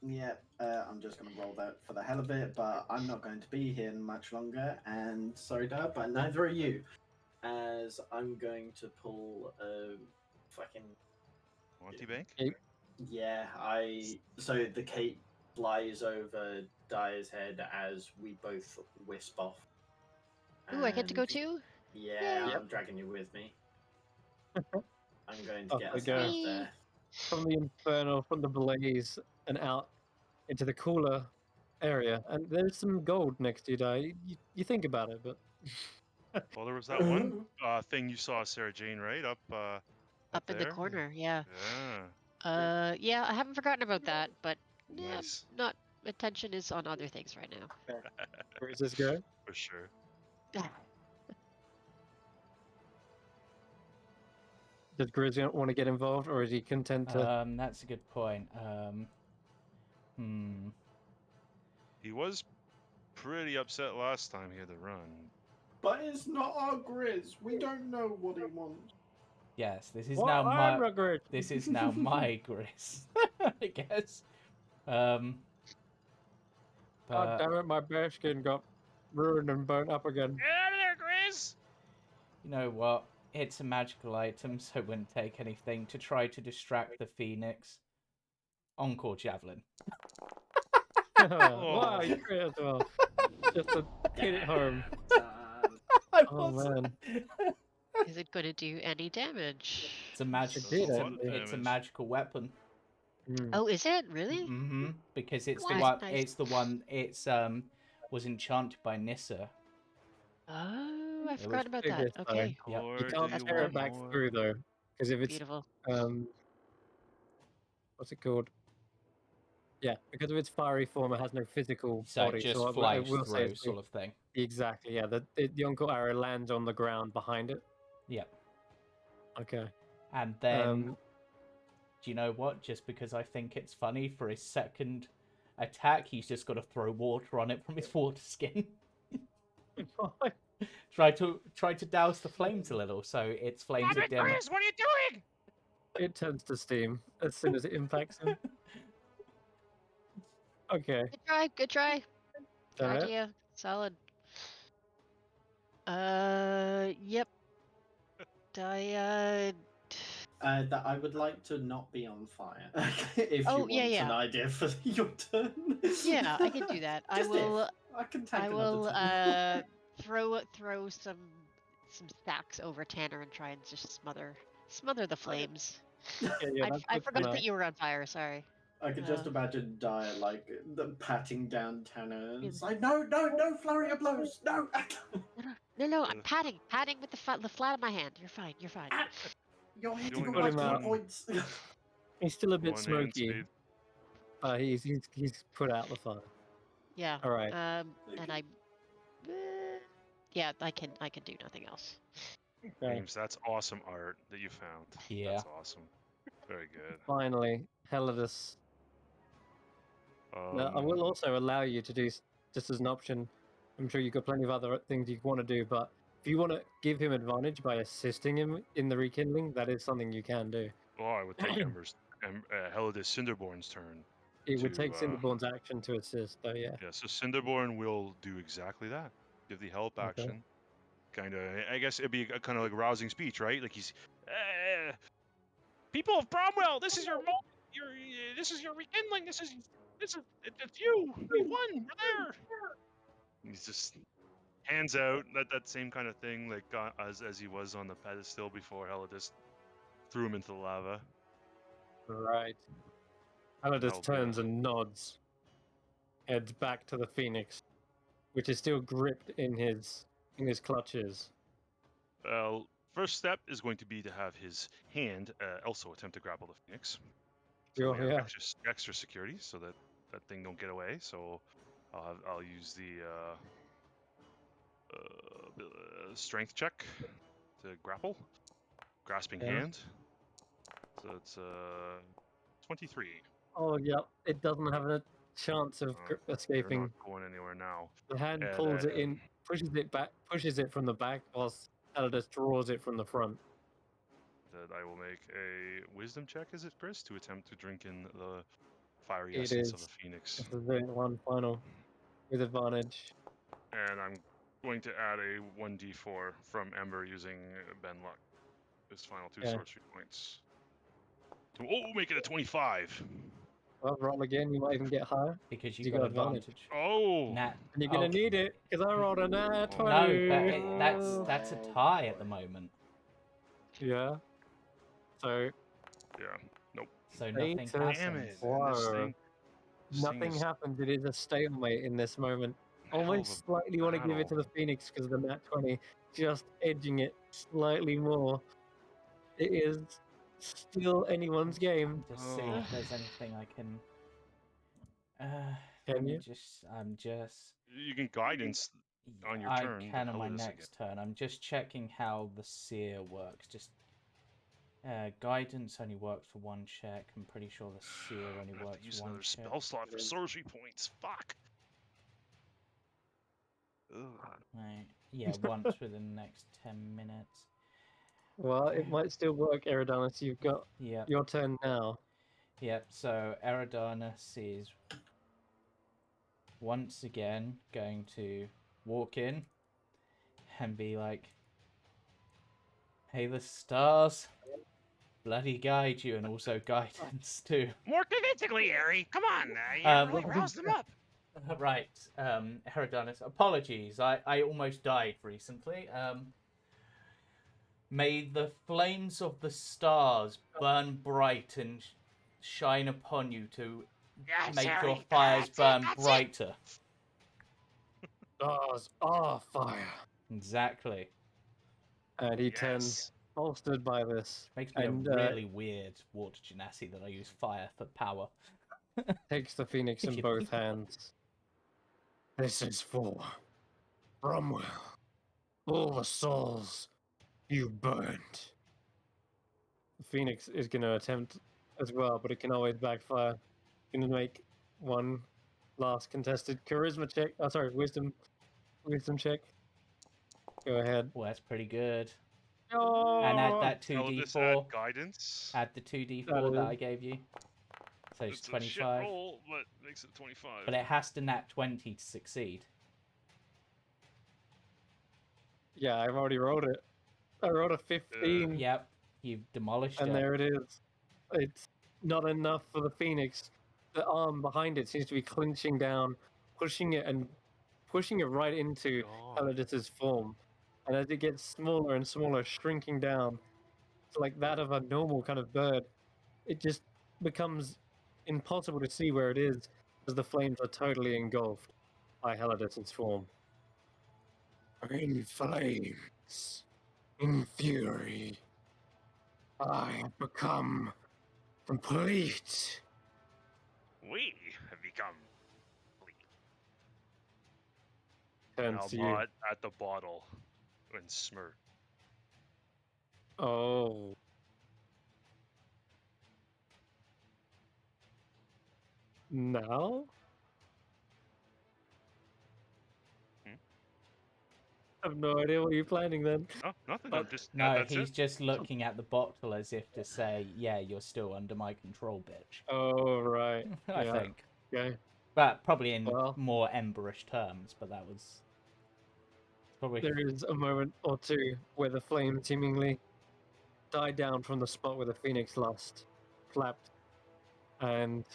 Yeah, I'm just going to roll that for the hell of it, but I'm not going to be here much longer. And sorry, Dad, but neither are you. As I'm going to pull a fucking. Monty Bank? Yeah, So the cape flies over Dyer's head as we both wisp off. Ooh, I get to go And too? Yeah, Yep. I'm dragging you with me. I'm going to Off get we us go. out of there. From the inferno, from the blaze, and out into the cooler area. And there's some gold next to you, Di. You think about it, but Well, there was that one thing you saw, Sarah Jane, right? Up Up in the there? corner, yeah. Yeah. Yeah, I haven't forgotten about that, but yeah, Nice. not attention is on other things right now. where does this go? For sure. Does Grizz want to get involved, or is he content to? That's a good point. He was pretty upset last time he had to run. But it's not our Grizz. We don't know what he wants. Yes, this is Well, now I'm my not Grizz. this is now my Grizz, I guess. God But damn it, my bearskin got ruined and burnt up again. Get out of there, Grizz! you know what? It's a magical item, so it wouldn't take anything to try to distract the Phoenix. Encore Javelin. Wow, you great as well. Just to hit it home. Oh, man. Is it going to do any damage? It's a magical. did, It's, actually. it's a magical weapon. Mm. Oh, is it really? Mm-hmm. Because it's the Nice, one. nice. It's the one. It's was enchanted by Nissa. Oh, I was forgot about big that. this time. Okay, Yep. Or You do can't you tear want it back more? through though, because if it's beautiful. what's it called? Yeah, because of its fiery form, it has no physical So body. it just So I flies will say through, it's sort of thing. exactly, yeah. The Uncle Arrow lands on the ground behind it. Yep. Okay. And then, do you know what? Just because I think it's funny, for his second attack, he's just got to throw water on it from his water skin. try to douse the flames a little, so its flames Stop are it, dim. Grizz! What are you doing? It turns to steam as soon as it impacts him. Okay. Good try, good try. Good Done it? idea. Solid. Yep. That I would like to not be on fire. If Oh, you want yeah, yeah. an idea for your turn. Yeah, I can do that. I Just will. if. I can take I another will turn. throw some stacks over Tanner and try and just smother the flames. Yeah, that's I good to forgot know. that you were on fire. Sorry. I could just imagine Dyer like patting down Tanner. Yeah. It's like no flurry of blows, no. No, I'm patting with the flat of my hand. You're fine. You're fine. You're hitting Doing all my him key out. points. He's still a bit One smoky. speed. He's put out the fire. Yeah. All right. And Okay. I. Yeah, I can do nothing else. Okay. James, that's awesome art that you found. Yeah. That's awesome. Very good. Finally, Heladus. Now, I will also allow you to do just as an option. I'm sure you've got plenty of other things you want to do, but if you want to give him advantage by assisting him in the rekindling, that is something you can do. Oh, I would take Heladus Cinderborn's turn. It would To, take Cinderborn's action to assist, though, yeah. Yeah, so Cinderborn will do exactly that. Give the help Okay. action. Kind of, I guess it'd be a kind of like a rousing speech, right? Like he's, people of Bromwell, this is your this is your rekindling. This is it's you. We won. We're there. He's just hands out that same kind of thing, like as he was on the pedestal before Heladus threw him into the lava. Right. Heladus Hell, turns yeah. and nods, heads back to the Phoenix, which is still gripped in his clutches. First step is going to be to have his hand also attempt to grapple the Phoenix. So we Sure, have yeah. extra security so that that thing don't get away. So I'll use the strength check to grapple, grasping Yeah. hand. So it's 23. Oh, yeah. It doesn't have a chance of You're not escaping. going anywhere now. The hand And pulls it in, pushes it back, pushes it from the back, whilst Eldest draws it from the front. that I will make a wisdom check, is it, Chris, to attempt to drink in the fiery It essence of is. the phoenix. This is it, one final with advantage. And I'm going to add a 1d4 from Ember using Ben Luck. His final 2 Okay. sorcery points. To make it a 25. Well, roll again. You might even get higher. Because You got advantage. Oh, Nat. And you're gonna Oh, need it because I rolled a nat 20. no, but that's a tie at the moment. Yeah. So yeah. Nope. So nothing Eight, Damn happens. it. And this Whoa. thing Nothing is happens. It is a stalemate in this moment. a hell of Almost slightly want to give it to the battle. Phoenix because of the nat 20, just edging it slightly more. It is still anyone's game. Just see if there's anything I can. Can you? I'm just. You can guidance on your I turn. can on my Helidus next turn. I'm just checking how the seer works. Just guidance only works for one check. I'm pretty sure the seer I'm only gonna have works to use for one another check. spell slot for sorcery points. Fuck. Ugh. Right. Yeah, once within the next 10 minutes. Well, it might still work, Eridanus. You've got Yep. your turn now. Yep. So Eridanus is once again going to walk in and be like, "Hey, the stars, bloody guide you, and also guidance too." More convincingly, Harry. Come on, you really roused them up. Right, Herodotus, apologies. I almost died recently. May the flames of the stars burn bright and shine upon you to Yes, make Harry. your fires burn That's it. brighter. Stars are fire. Exactly. And he Yes. turns bolstered by this. Makes me And a really weird water genasi that I use fire for power. takes the Phoenix If in you both think about it. hands. This is for Bromwell. All the souls you burned. The Phoenix is going to attempt as well, but it can always backfire. Going to make one last contested charisma check. Oh, sorry, wisdom check. Go ahead. Well, that's pretty good. Oh, And add that Tell this 2d4. guidance. Add the 2d4 That that is- I gave you. So it's It's a shit 25. roll, but makes it 25. But it has to nat 20 to succeed. Yeah, I've already rolled it. I rolled a 15, Yep, you've demolished and it. there it is. It's not enough for the Phoenix. The arm behind it seems to be clinching down, pushing it right into God. Helidus's form. And as it gets smaller and smaller, shrinking down, it's like that of a normal kind of bird. It just becomes impossible to see where it is as the flames are totally engulfed by Helidus's form. In flames, in fury, I have become complete. We have become. Turns I'll to you. nod at the bottle and smirk. Oh. Now? I have no idea what you're planning then. Oh, nothing. But- I'm just No, that's he's it. just looking at the bottle as if to say, yeah, you're still under my control, bitch. Oh, right. I Yeah. think. Okay. But probably in Well- more emberish terms, but that was probably... There is a moment or two where the flame seemingly died down from the spot where the Phoenix last flapped. And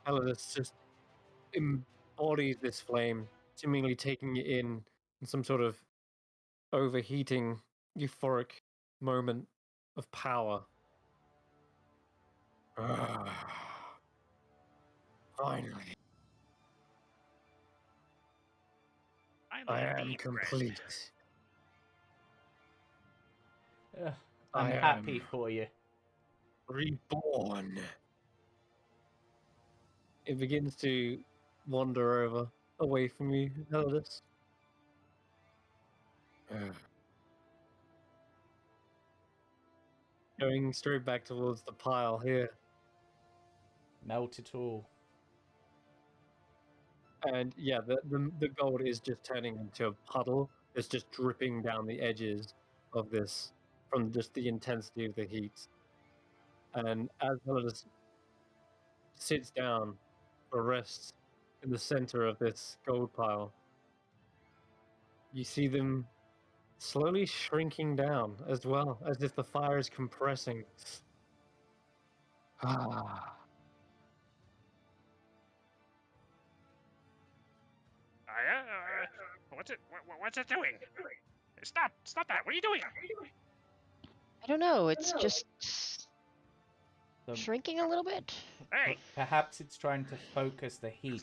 Helidus just embodies this flame, seemingly taking it in some sort of overheating, euphoric moment of power. Finally, I am indeed, friend. complete. I'm I happy am for you. reborn. it begins to wander over away from you, Heldis. Going straight back towards the pile here. Melt it all. And yeah, the gold is just turning into a puddle. It's just dripping down the edges of this from just the intensity of the heat. And as Heldis sits down or rests in the center of this gold pile, you see them slowly shrinking down as well, as if the fire is compressing. Ah. What's it? What's it doing? Stop! Stop that! What are you doing? I don't know. It's just The- shrinking a little bit. Hey! Perhaps it's trying to focus the heat,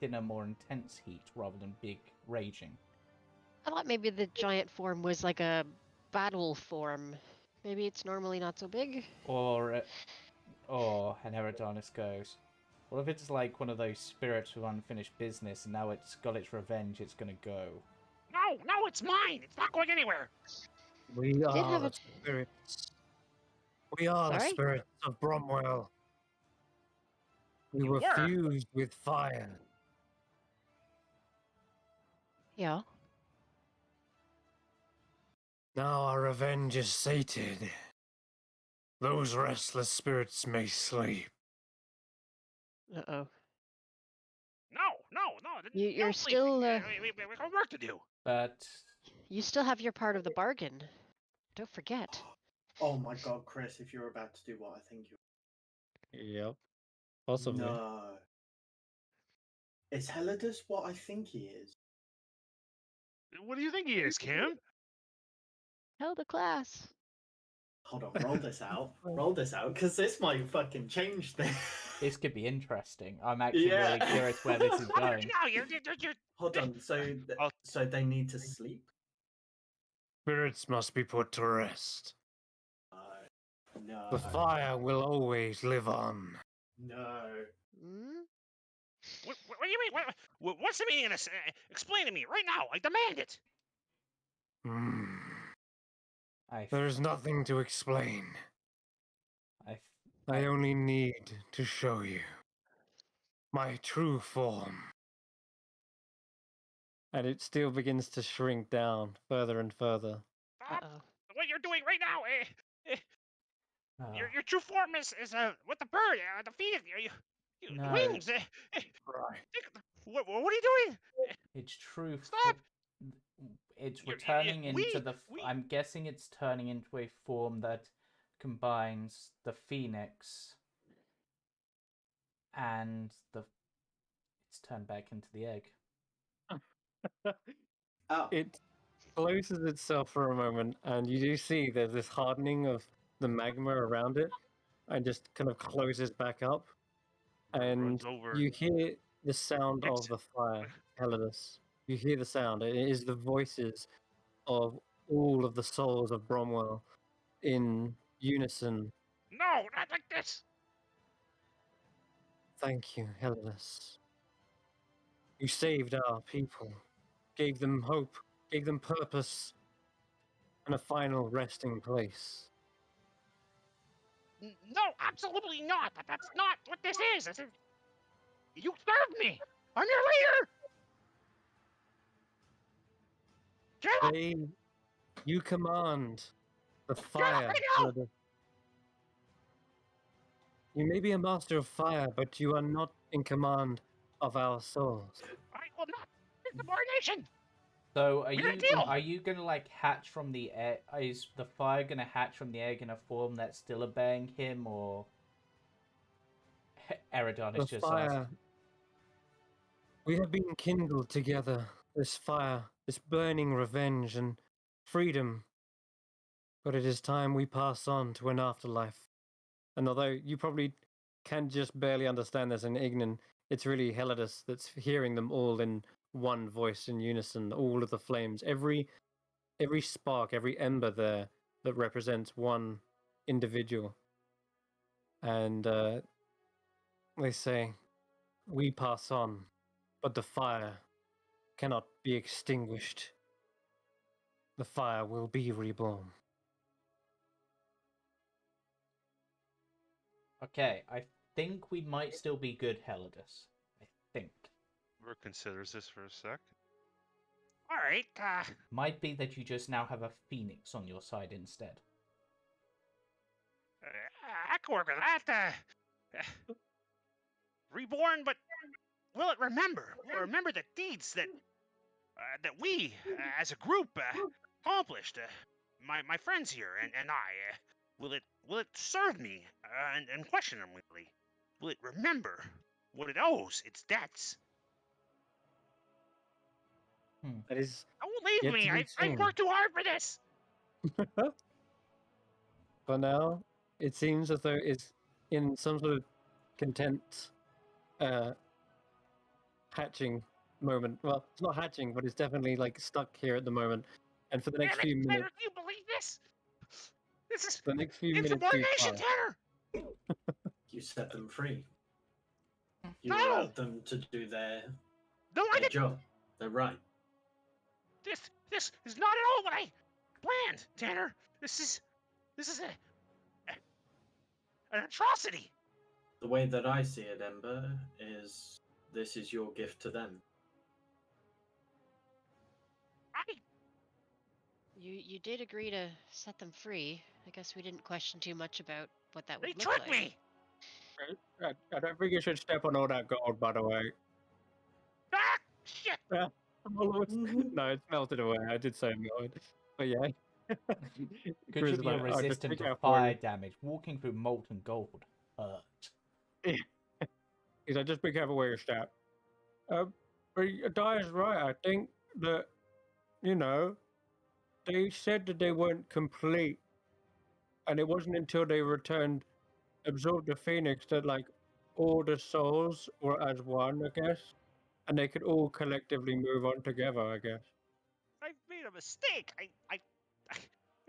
thinner, more intense heat rather than big raging. I thought maybe the giant form was like a battle form. Maybe it's normally not so big. Or and Eridanis goes, what if it's like one of those spirits with unfinished business and now it's got its revenge, it's gonna go? No, it's mine! It's not going anywhere! We did are have the a- spirits. We are the Sorry? spirits of Bromwell. We You were were? fused with fire. Yeah. Now our revenge is sated. Those restless spirits may sleep. Uh-oh. No! You're no sleeping. still, We got work to do. But You still have your part of the bargain. Don't forget. Oh my god, Chris, if you're about to do what I think you're... Yep. Possibly. No. Is Heladus what I think he is? What do you think he is, Cam? Tell the class. Hold on, roll this out. Roll this out, because this might fucking change things. this could be interesting. I'm actually Yeah. really curious where this is going. No, you're... Hold on, I'll- so they need to sleep? Spirits must be put to rest. No. The fire will always live on. No. Hmm? What do you mean? What's the meaning of this? Explain to me right now. I demand it. Hmm. I, There is nothing to explain. I, I only need to show you my true form. And it still begins to shrink down further and further. Stop Uh-oh. what you're doing right now. oh, Your true form is with the bird, the feet, No. wings. Right. What are you doing? it's true. Stop! It's You're- returning we- into the. we- I'm guessing it's turning into a form that combines the phoenix and the. It's turned back into the egg. Oh. It closes itself for a moment, and you do see there's this hardening of the magma around it, and just kind of closes back up. And Runs over. you hear the sound It's- of the fire, Helenus. You hear the sound. It is the voices of all of the souls of Bromwell in unison. No, not like this. Thank you, Helenus. You saved our people, gave them hope, gave them purpose, and a final resting place. No, absolutely not. That's not what this is. You served me. I'm your leader. Get up. You command the Get up fire. right now. Helenus. You may be a master of fire, but you are not in command of our souls. I will not insubordination. So We got a deal. are you gonna like hatch from the egg? Is the fire gonna hatch from the egg in a form that's still obeying him, or Eridon The is just fire. asked? We have been kindled together. This fire, this burning revenge and freedom. But it is time we pass on to an afterlife. And although you probably can just barely understand this in Ignan, it's really Heladus that's hearing them all in one voice in unison, all of the flames, every spark, every ember there that represents one individual. And They say, we pass on, but the fire cannot be extinguished. The fire will be reborn. Okay, I think we might still be good, Helidus. I think. Rook considers this for a sec. All right. Might be that you just now have a phoenix on your side instead. I can work with that. Reborn, but will it remember? Will it remember the deeds that we, as a group, accomplished? My friends here and I. Will it serve me unquestionably? Will it remember what it owes, its debts? That is Don't leave yet me. to be I seen. worked too hard for this. For now, it seems as though it's in some sort of content hatching moment. Well, it's not hatching, but it's definitely like stuck here at the moment. And for the next Damn it, few Tanner, minutes, do you believe this? This is the next few minutes do insubordination, pass. Tanner. You set them free. You No! allowed them to do their No, I didn't. job. They're right. This is not at all what I planned, Tanner. This is an atrocity. The way that I see it, Ember, is this is your gift to them. You did agree to set them free. I guess we didn't question too much about what that They would look tricked like. me. I don't think you should step on all that gold, by the way. Ah, shit. No, it's melted away. I did say melted. But yeah. Could Chris you is be like, "Oh, just resistant pick to out for fire you." damage? Walking through molten gold hurt. He's like, just be careful where you step. But Di is right. I think that, you know, they said that they weren't complete. And it wasn't until they returned, absorbed the Phoenix, that, like, all the souls were as one, I guess. And they could all collectively move on together, I guess. I made a mistake. I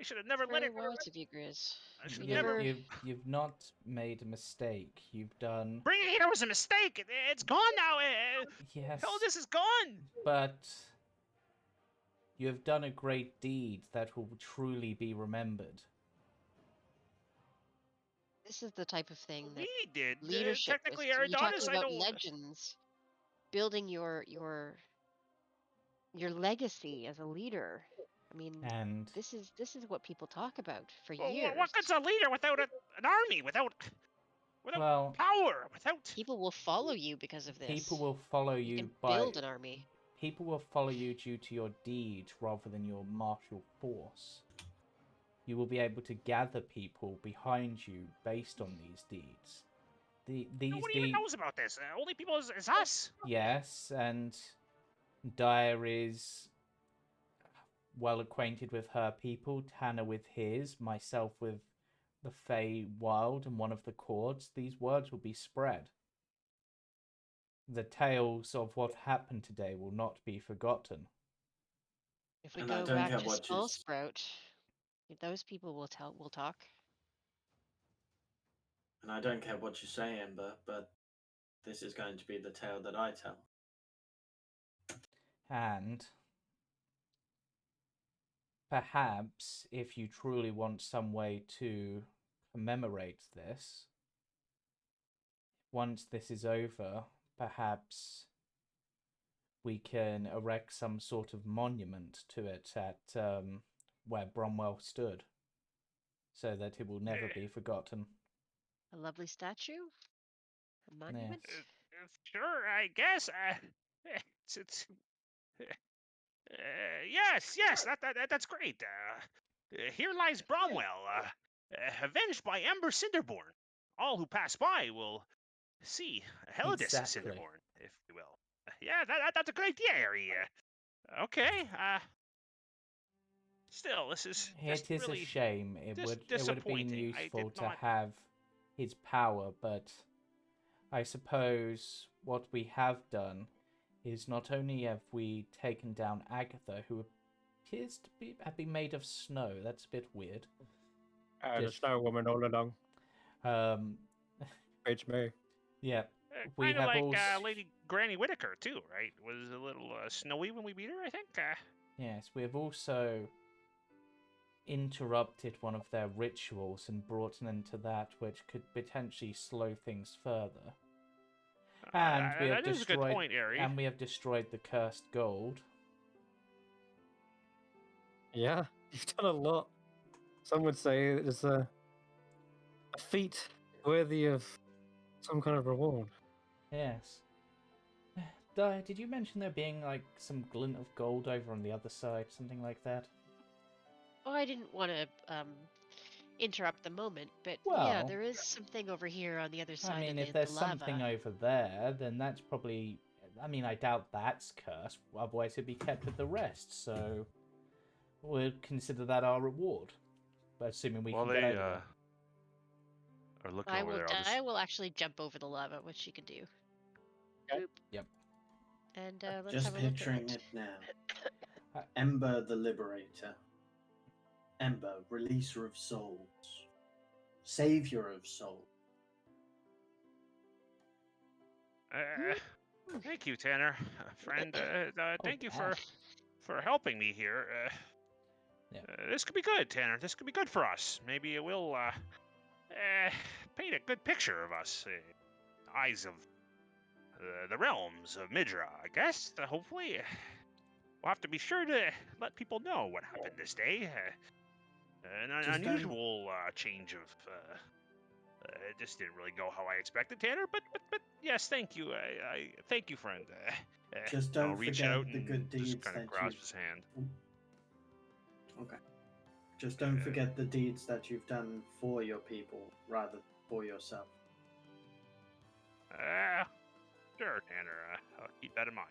should have never let Very it. wise of you, Grizz. I should You never. You've not made a mistake. You've done. Bringing it here was a mistake. It's gone now. Yes. Hell, this is gone. But you have done a great deed that will truly be remembered. This is the type of thing that We did. leadership is. Technically, You're Adonis, talking I about don't. legends, building your legacy as a leader. I mean, And this is what people talk about for Well, years. what good's a leader without an army? Without well, power? Without People will follow you because of this. people will follow You you can by. build an army. People will follow you due to your deeds rather than your martial force. You will be able to gather people behind you based on these deeds. These nobody even deeds. knows about this. Only people is us. Yes, and Dyer is well acquainted with her people, Tanner with his, myself with the Fey Wild and one of the Chords. These words will be spread. The tales of what happened today will not be forgotten. If we And I go don't back care to what you Skull s- Sprout, those people will talk. And I don't care what you say, Ember, but this is going to be the tale that I tell. And perhaps if you truly want some way to commemorate this, once this is over, perhaps we can erect some sort of monument to it at where Bromwell stood, so that it will never be forgotten. A lovely statue, a monument. Sure, I guess. It's yes, that's great. Here lies Bromwell, avenged by Ember Cinderborn. All who pass by will see Helidus Exactly. Cinderborn, if you will. Yeah, that's a good idea, Harry. Okay. Still, this is It is really a shame. It would have been disappointing. I useful did to not- have his power, but I suppose what we have done is not only have we taken down Agatha, who appears to have been made of snow. That's a bit weird. The Just- snow woman all along. Um, It's me. yeah. we Kind of have like also Lady Granny Whitaker too, right? Was a little snowy when we beat her, I think. yes, we have also interrupted one of their rituals and brought an end to that, which could potentially slow things further. And we have that is a good destroyed, point, Ari. and we have destroyed the cursed gold. Yeah, you've done a lot. Some would say it's a feat worthy of some kind of reward. Yes. Did you mention there being like some glint of gold over on the other side, something like that? Oh, I didn't want to interrupt the moment, but yeah, Well, there is something over here on the other I side mean, of if the there's lava. something over there, then that's probably. I mean, I doubt that's cursed. Otherwise, it'd be kept with the rest. So we'll consider that our reward. But assuming we Well, can get they over there. are looking I over will. there. I'll just I will actually jump over the lava, which you can do. Okay. Boop. Yep. And let's Just have a look at picturing it. it now. Ember the Liberator. Ember, releaser of souls. Savior of souls. Thank you, Tanner, friend. Thank you Dad. for helping me here. Yeah. This could be good, Tanner. This could be good for us. Maybe it will paint a good picture of us. Eyes of the realms of Midra, I guess. Hopefully, we'll have to be sure to let people know what happened this day. An Just unusual change of. It just didn't really go how I expected, Tanner. But yes, thank you. I thank you, friend. Just I'll don't reach forget out the and good just deeds kind of that grasp you've. his hand. Okay. Just don't forget the deeds that you've done for your people, rather for yourself. Sure, Tanner. I'll keep that in mind.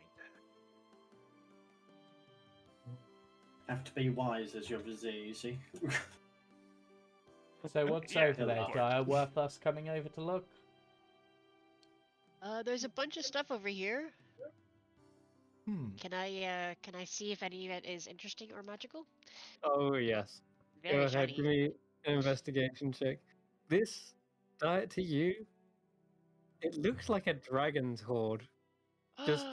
Have to be wise as your vizier, you see. So what's Yeah, over there, of Dyer? Worth us coming over to look? There's a bunch of stuff over here. Hmm. Can I see if any of it is interesting or magical? Oh yes. Go Very ahead, give shiny. me an investigation check. This diet to you, it looks like a dragon's hoard just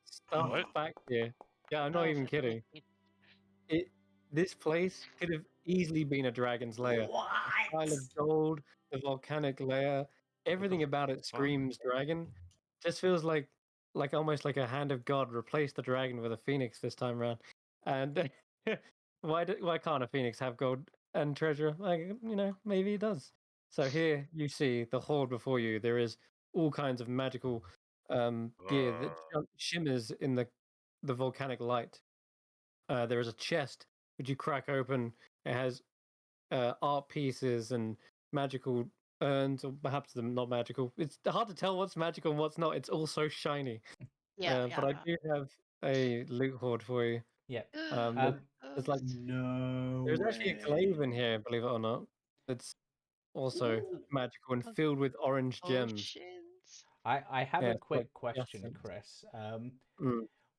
stuffed What? back here. Yeah, I'm not Oh, even for kidding. Pete's This place could have easily been a dragon's lair. The pile of gold, the volcanic layer, everything about it fuck? screams dragon. Just feels like almost like a hand of God replaced the dragon with a phoenix this time around. And why can't a phoenix have gold and treasure? Like, maybe it does. So here you see the hoard before you. There is all kinds of magical gear that shimmers in the volcanic light. There is a chest which you crack open. It has art pieces and magical urns, or perhaps they're not magical. It's hard to tell what's magical and what's not. It's all so shiny. Yeah, But I do have a loot hoard for you. Yeah. There's, there's like No there's actually a way. glaive in here, believe it or not. It's also Ooh. magical and Of filled with orange gems. Potions. I have Yeah, a it's like quick question, jacinth. Chris. Mm.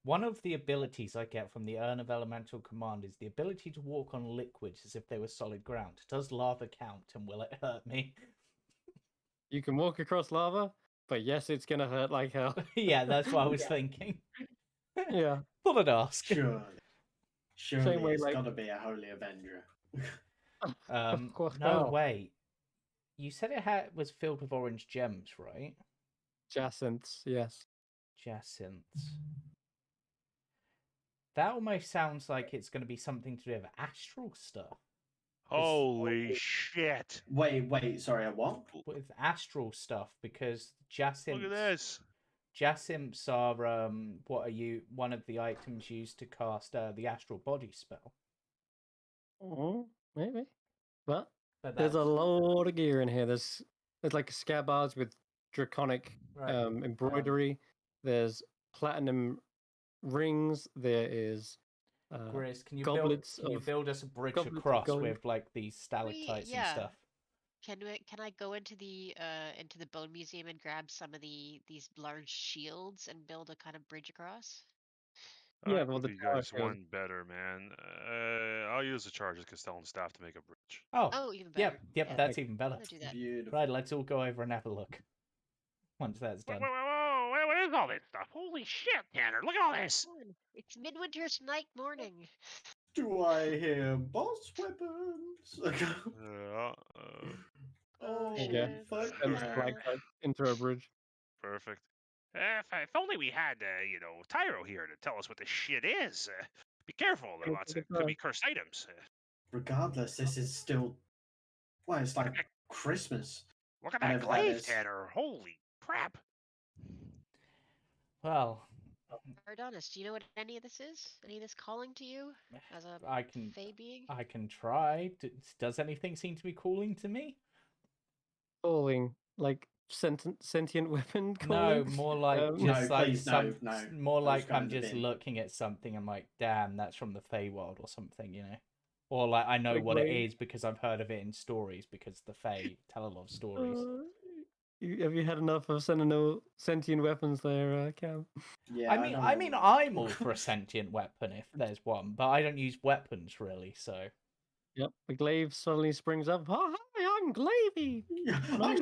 One of the abilities I get from the Urn of Elemental Command is the ability to walk on liquids as if they were solid ground. Does lava count, and will it hurt me? You can walk across lava, but yes, it's gonna hurt like hell. Yeah, that's what I was thinking. Yeah. Thought I'd ask. Surely way, it's like- gotta be a Holy Avenger. No, wait. You said it was filled with orange gems, right? Jacinths, yes. Jacinths. That almost sounds like it's going to be something to do with astral stuff. Holy shit! Wait, sorry, a what? With astral stuff, because jacinths. Look at this. Jacinths are one of the items used to cast the astral body spell. Maybe. But But there's a that's lot of gear in here. There's like scabbards with draconic right. embroidery. There's platinum rings. There is Gris, can you goblets build us a bridge goblets of across gold. with like these stalactites and yeah. stuff? Can I go into the bone museum and grab some of these large shields and build a kind of bridge across? Yeah, I well, can the do you tower guys shield. one better, man. I'll use the charges Castellan staff to make a bridge. Oh, Oh, even better. yep, Yeah. that's even better. Let's do that. Beautiful. Right, let's all go over and have a look. once that's Whoa, done. whoa, whoa, whoa, what is all this stuff? Holy shit, Tanner, look at all this! It's midwinter's night morning. Do I hear boss weapons? Oh, Yeah. fuck And yeah. stalactite into a bridge. Perfect. If only we had, Tyro here to tell us what this shit is. Be careful, there are Yeah, lots take of your could be time. cursed items. Regardless, this is still. Well, it's like Christmas. Look at that Whenever that glaive, is. Tanner. Holy crap. Well, Adonis, do you know what any of this is? Any of this calling to you as a I can fey being? I can try. Does anything seem to be calling to me? Calling, like sentient weapon No, calling. more like Um, just No, like please, some. no. More Those like go I'm in the just bin. looking at something. I'm like, damn, that's from the Feywild or something, you know. Or like I know Like what it glaive. is because I've heard of it in stories because the Fey tell a lot of stories. Have you had enough of sentient weapons there, Cam? Yeah, I mean, don't I'm all for a sentient weapon if there's one, but I don't use weapons really, so. Yep, the glaive suddenly springs up. Oh, hi, I'm Glavey. I'm Nice.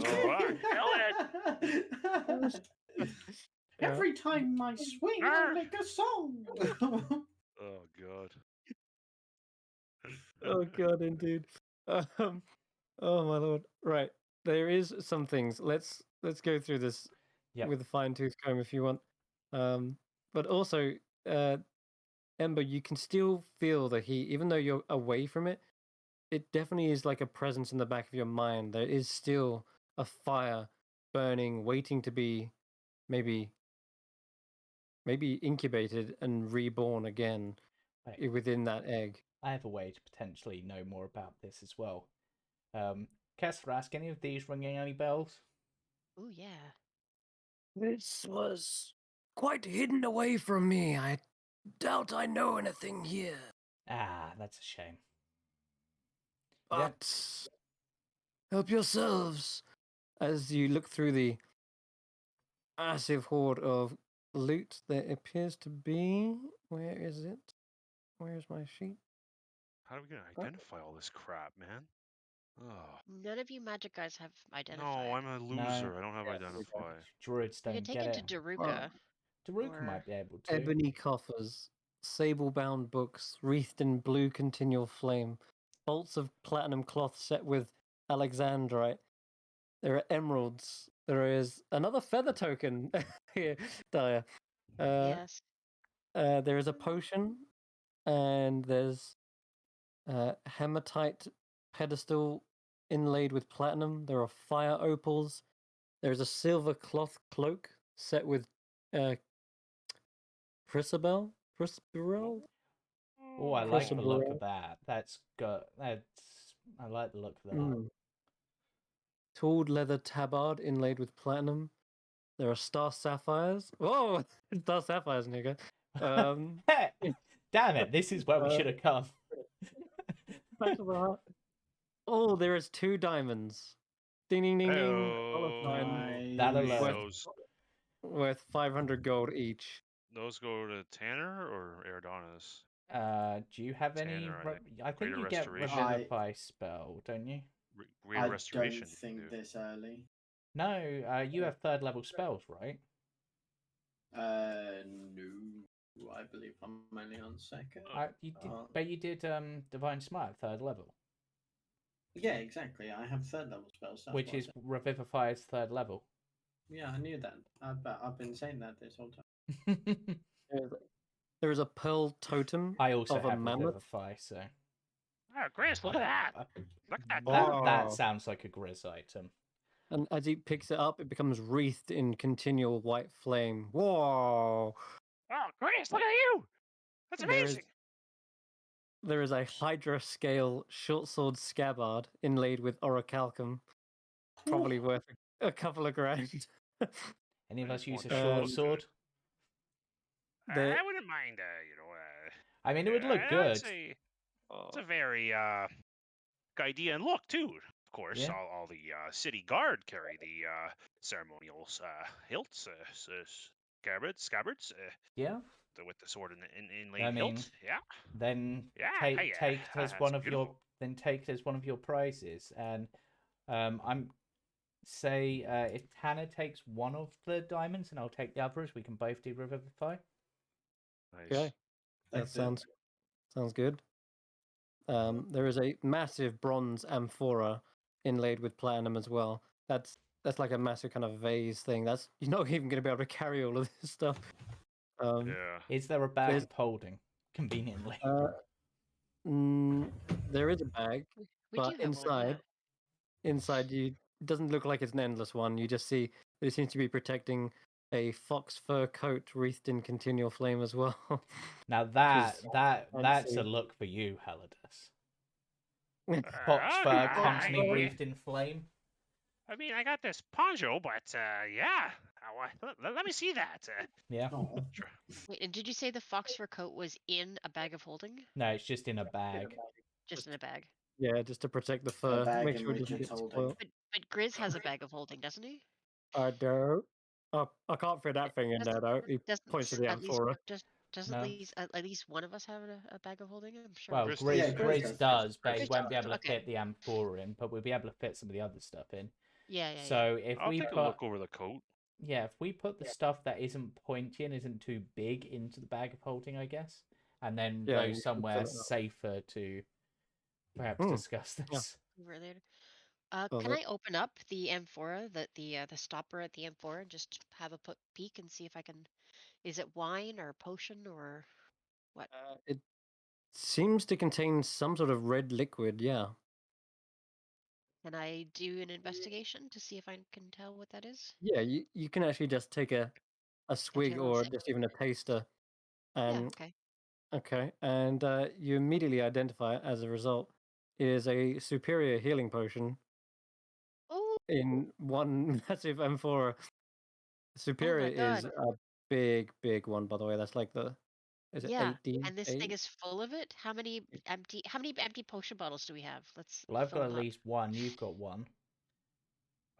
Oh, Yeah. Every time I swing, I make a song. Oh god. Oh god, indeed. Um, oh my lord. Right, there is some things. Let's go through this Yep. with a fine tooth comb if you want. But also, uh, Ember, you can still feel the heat, even though you're away from it. It definitely is like a presence in the back of your mind. There is still a fire burning, waiting to be maybe incubated and reborn again Wait, within that egg. I have a way to potentially know more about this as well. Kessler, ask any of these ringing any bells? Ooh, yeah. This was quite hidden away from me. I doubt I know anything here. Ah, that's a shame. You don't- But help yourselves as you look through the massive hoard of loot there appears to be. Where is it? Where's my sheet? How are we gonna identify all this crap, man? Oh None of you magic guys have no, identified. I'm a No. loser. I don't have Yeah, there we go. identify. Druids You can don't take get it it. to Well, Daruka. Daruka or might be able to. ebony coffers, sable-bound books wreathed in blue continual flame, bolts of platinum cloth set with alexandrite. There are emeralds. There is another feather token here, Daya. Yes. There is a potion, and there's hematite pedestal inlaid with platinum. There are fire opals. There's a silver cloth cloak set with uh, chrysobel. Chrysoberyl? Oh, I like the look of Chrysoberyl. that. That's good. I like the look of that. Mm. Tooled leather tabard inlaid with platinum. There are star sapphires. Whoa, star sapphires, nigga. Damn it! This is where we should have come. Back of the heart. Oh, there is 2 diamonds. Ding ding ding ding. Hey-oh. That Who need alone. those? Worth 500 gold each. Those go to Tanner or Eridonis? Do you have any? Tanner, I think. I think Greater you get Restoration? revivify spell, don't you? Greater I Restoration. don't think do. this early. No, you have third level spells, right? No, I believe I'm only on second. You did, but you did divine smite third level, Yeah, exactly. I have third level spells. That's which what I is said. revivify's third level. Yeah, I knew that. I've been saying that this whole time. There is a pearl totem I also of a have mammoth. revivify, so Oh, Chris, look at that. Look at that. that Wow. sounds like a Grizz item. And as he picks it up, it becomes wreathed in continual white flame. Whoa! Oh, Chris, look at you. That's amazing. There is a Hydra scale short sword scabbard inlaid with orichalcum, probably worth a couple of grand. Any of I us use a want short that. sword? The- I wouldn't mind, I mean, it would look I'd good. say it's a very idea and look too. Of course, Yeah. all the city guard carry the ceremonial hilts, scabbards, Yeah. with the sword in inlaid I mean, hilt. Yeah, then yeah. take Hey, take it as that's one of your beautiful. then take it as one of your prizes, and I'm say if Tanner takes one of the diamonds and I'll take the others, we can both do Revivify. Nice. Okay, that Let's do it. sounds good. There is a massive bronze amphora inlaid with platinum as well. That's like a massive kind of vase thing. That's you're not even going to be able to carry all of this stuff. Yeah. Is there a bag There's- of holding? Conveniently. There is a bag, We do but have one, yeah. inside you it doesn't look like it's an endless one. You just see that it seems to be protecting a fox fur coat wreathed in continual flame as well. Now Which that's is a fancy. look for you, Halidus. Uh, Fox fur constantly I, wreathed in flame. I mean, I got this poncho, but yeah. Let me see that. Yeah. Oh, Wait, and did you say the fox fur coat was in a bag of holding? No, it's just in a bag. Just in a bag. Yeah, just to protect the a fur, bag make in sure it which doesn't it's get holding. spoiled. But Grizz has a bag of holding, doesn't he? I don't. Oh, I can't fit that thing in there though. He Doesn't points to the at least amphora. doesn't No. at least one of us have a bag of holding? I'm sure. Well, Chris Grizz, does. Yeah, Grizz does, but he Grizz won't be does, able to okay. fit the amphora in, but we'll be able to fit some of the other stuff in. Yeah, yeah, So if I'll we take a put look over the coat. if we put the stuff that isn't pointy and isn't too big into the bag of holding, I guess, and then Yeah, go you can somewhere fill it up. safer to perhaps Hmm, discuss this. yeah. yeah. Later. Well, Can that- I open up the amphora, the stopper at the amphora, and just have a peek and see if I can? Is it wine or potion or what? It seems to contain some sort of red liquid. Yeah. Can I do an investigation to see if I can tell what that is? Yeah, you can actually just take a Can swig take a little or sip? just even a taster. Yeah. And Okay. okay, and you immediately identify it as a result. It is a superior healing potion Oh, in one massive amphora. Superior my is God. a big one, by the way. That's like is it Yeah. 8D? And this thing 8? is full of it. How many empty potion bottles do we have? Let's Well, I've fill got at them up. least one. You've got one.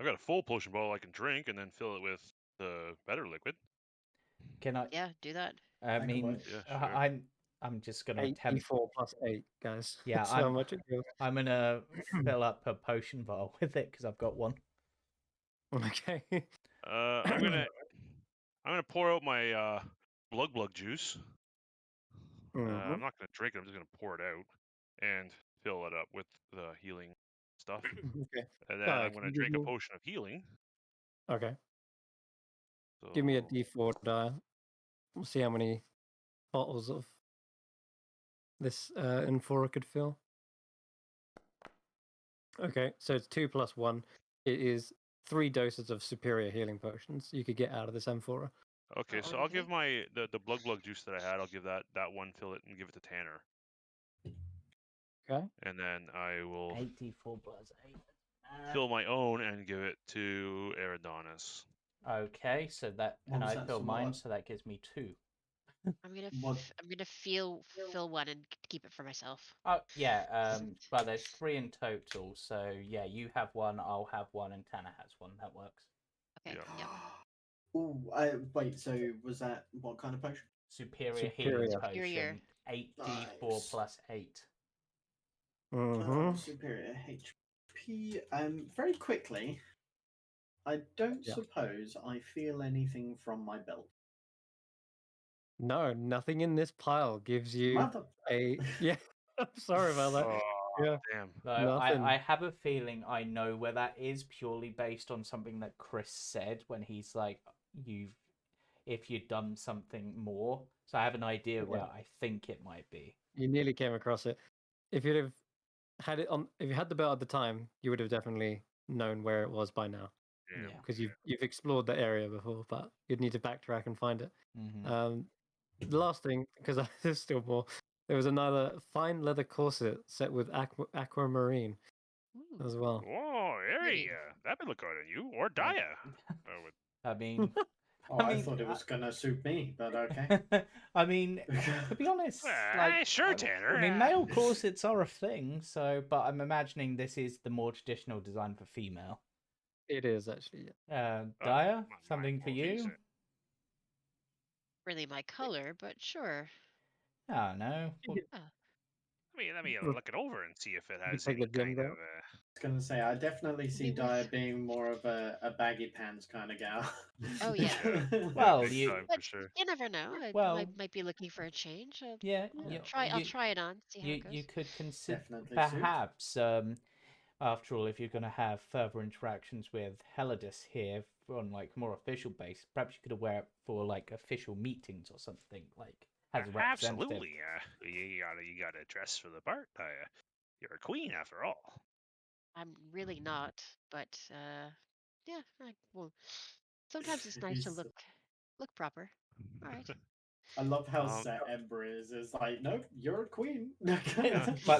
I've got a full potion bottle I can drink and then fill it with the better liquid. Can I? Yeah, do that. I That could mean, work. Yeah, sure. I'm just gonna 8d4 attempt. plus 8, guys. Yeah, That's how much it goes. I'm gonna fill up a potion bottle with it because I've got one. Okay. I'm gonna pour out my glug juice. Mhm. I'm not gonna drink it. I'm just gonna pour it out and fill it up with the healing stuff. Okay. And then I'm Can gonna you give drink a me... potion of healing. Okay. So Give me a d4 die. We'll see how many bottles of this amphora could fill. Okay, so it's 2 plus 1. It is 3 doses of superior healing potions you could get out of this amphora. okay, so Oh, I'll give okay. the glug juice that I had. I'll give that one, fill it, and give it to Tanner. Okay. And then I will 84 plus 8. fill my own and give it to Eridonis. Okay, so that What and was I that, fill some mine, what? so that gives me 2. What? I'm gonna fill one and keep it for myself. Oh yeah, well there's 3 in total, so yeah, you have one, I'll have one, and Tanner has one. That works. Okay. Yeah. Yep. Oh, wait. So was that what kind of potion? Superior healing Superior. Superior. potion, 8d4 Nice. plus 8. Mm-hmm. Superior HP. Very quickly. I don't Yeah. suppose I feel anything from my belt. No, nothing in this pile gives you Mother. a... Yeah, I'm sorry about that. Oh, Yeah, damn. Though nothing. I have a feeling I know where that is purely based on something that Chris said when he's like, if you'd done something more. So I have an idea where I think it might be. You nearly came across it. If you'd have had it on... If you had the belt at the time, you would have definitely known where it was by now. Damn. Yeah. Because you've explored the area before, but you'd need to backtrack and find it. Mm-hmm. The last thing, because there's still more, there was another fine leather corset set with aquamarine Ooh, as well. Whoa, pretty. that would look good on you. Or Daya. Would- I mean, Oh, I thought it was gonna suit me, but okay. I mean, to be honest, like, sure, Tanner. I mean, male corsets are a thing. So, but I'm imagining this is the more traditional design for female. It is actually. Yeah. Daya, something for you? Really my color, but sure. I don't know. Oh. I Let me Look, look it over and see if it you has take any the gym kind of. belt. I was gonna say I definitely see Maybe with- Daya being more of a baggy pants kind of gal. Oh, yeah. Well, big you- time But for sure. you never know. I Well- might be looking for a change. Yeah, I'll try it on. See how it goes. you could consider Definitely suit. perhaps after all, if you're going to have further interactions with Heladis here on like more official base, perhaps you could wear it for like official meetings or something, like as a representative. Absolutely. You gotta dress for the part. You're a queen after all. I'm really not, but yeah. Well, sometimes it's nice to He's- look proper. All right. I love how Um, set Ember is. It's like, nope, you're a queen. But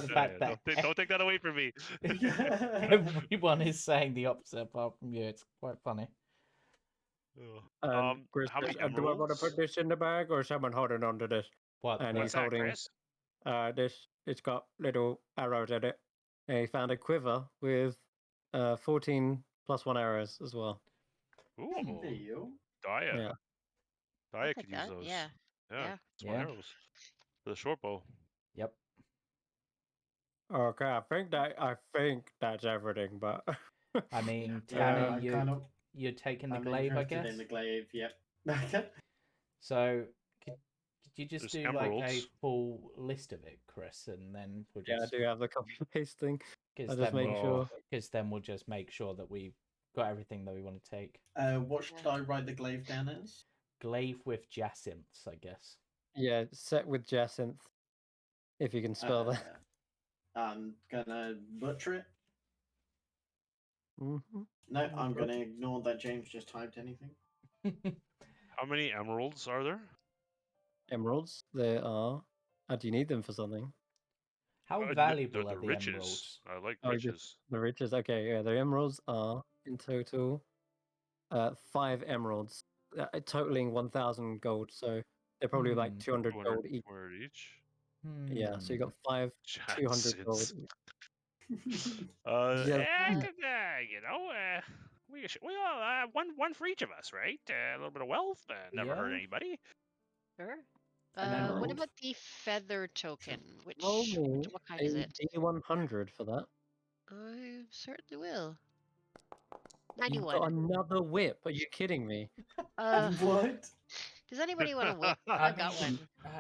the fact that Don't take that away from me. everyone is saying the opposite apart from you, it's quite funny. And Chris How says, many do I want to emeralds? put this in the bag or is someone holding on to this? What? And what- he's What's that, holding Chris? this. It's got little arrows in it. And he found a quiver with 14 plus 1 arrows as well. Ooh, There you Daya. Yeah. I'll Daya take could use that. those. Yeah. Yeah. Small Yeah. arrows. For the short bow. Yep. Okay, I think that's everything, but I mean, Yeah, Tanner, I kind of. you're taking the I'm glaive, I interested guess. in the glaive. Yep. So could you just There's do like a emeralds. full list of it, Chris, and then we'll yeah, I just do have the copy and paste thing. because I'll just then make we'll sure. because then we'll just make sure that we've got everything that we want to take. What should I write the glaive down as? Glaive with jacinths, I guess. Yeah, set with jacinth. If you can spell that. I'm gonna butcher it. Mm-hmm. No, I'm gonna ignore that James just typed anything. How many emeralds are there? Emeralds, there are. Do you need them for something? How The valuable are the riches. emeralds? I like Oh, just riches. the riches. Okay, yeah, the emeralds are in total 5 emeralds, totaling 1,000 gold. So they're probably like 200 gold each. 200 each. Yeah, so you got 5 200 gold. Jacinths. Yeah. We all one for each of us, right? A little bit of wealth, never hurt Yeah. anybody. Sure. An What emerald? about the feather token? Roll me What kind a is it? D100 for that. I certainly will. You've 91. got another whip. Are you kidding me? What? Does anybody want a whip? I I've got mean, one.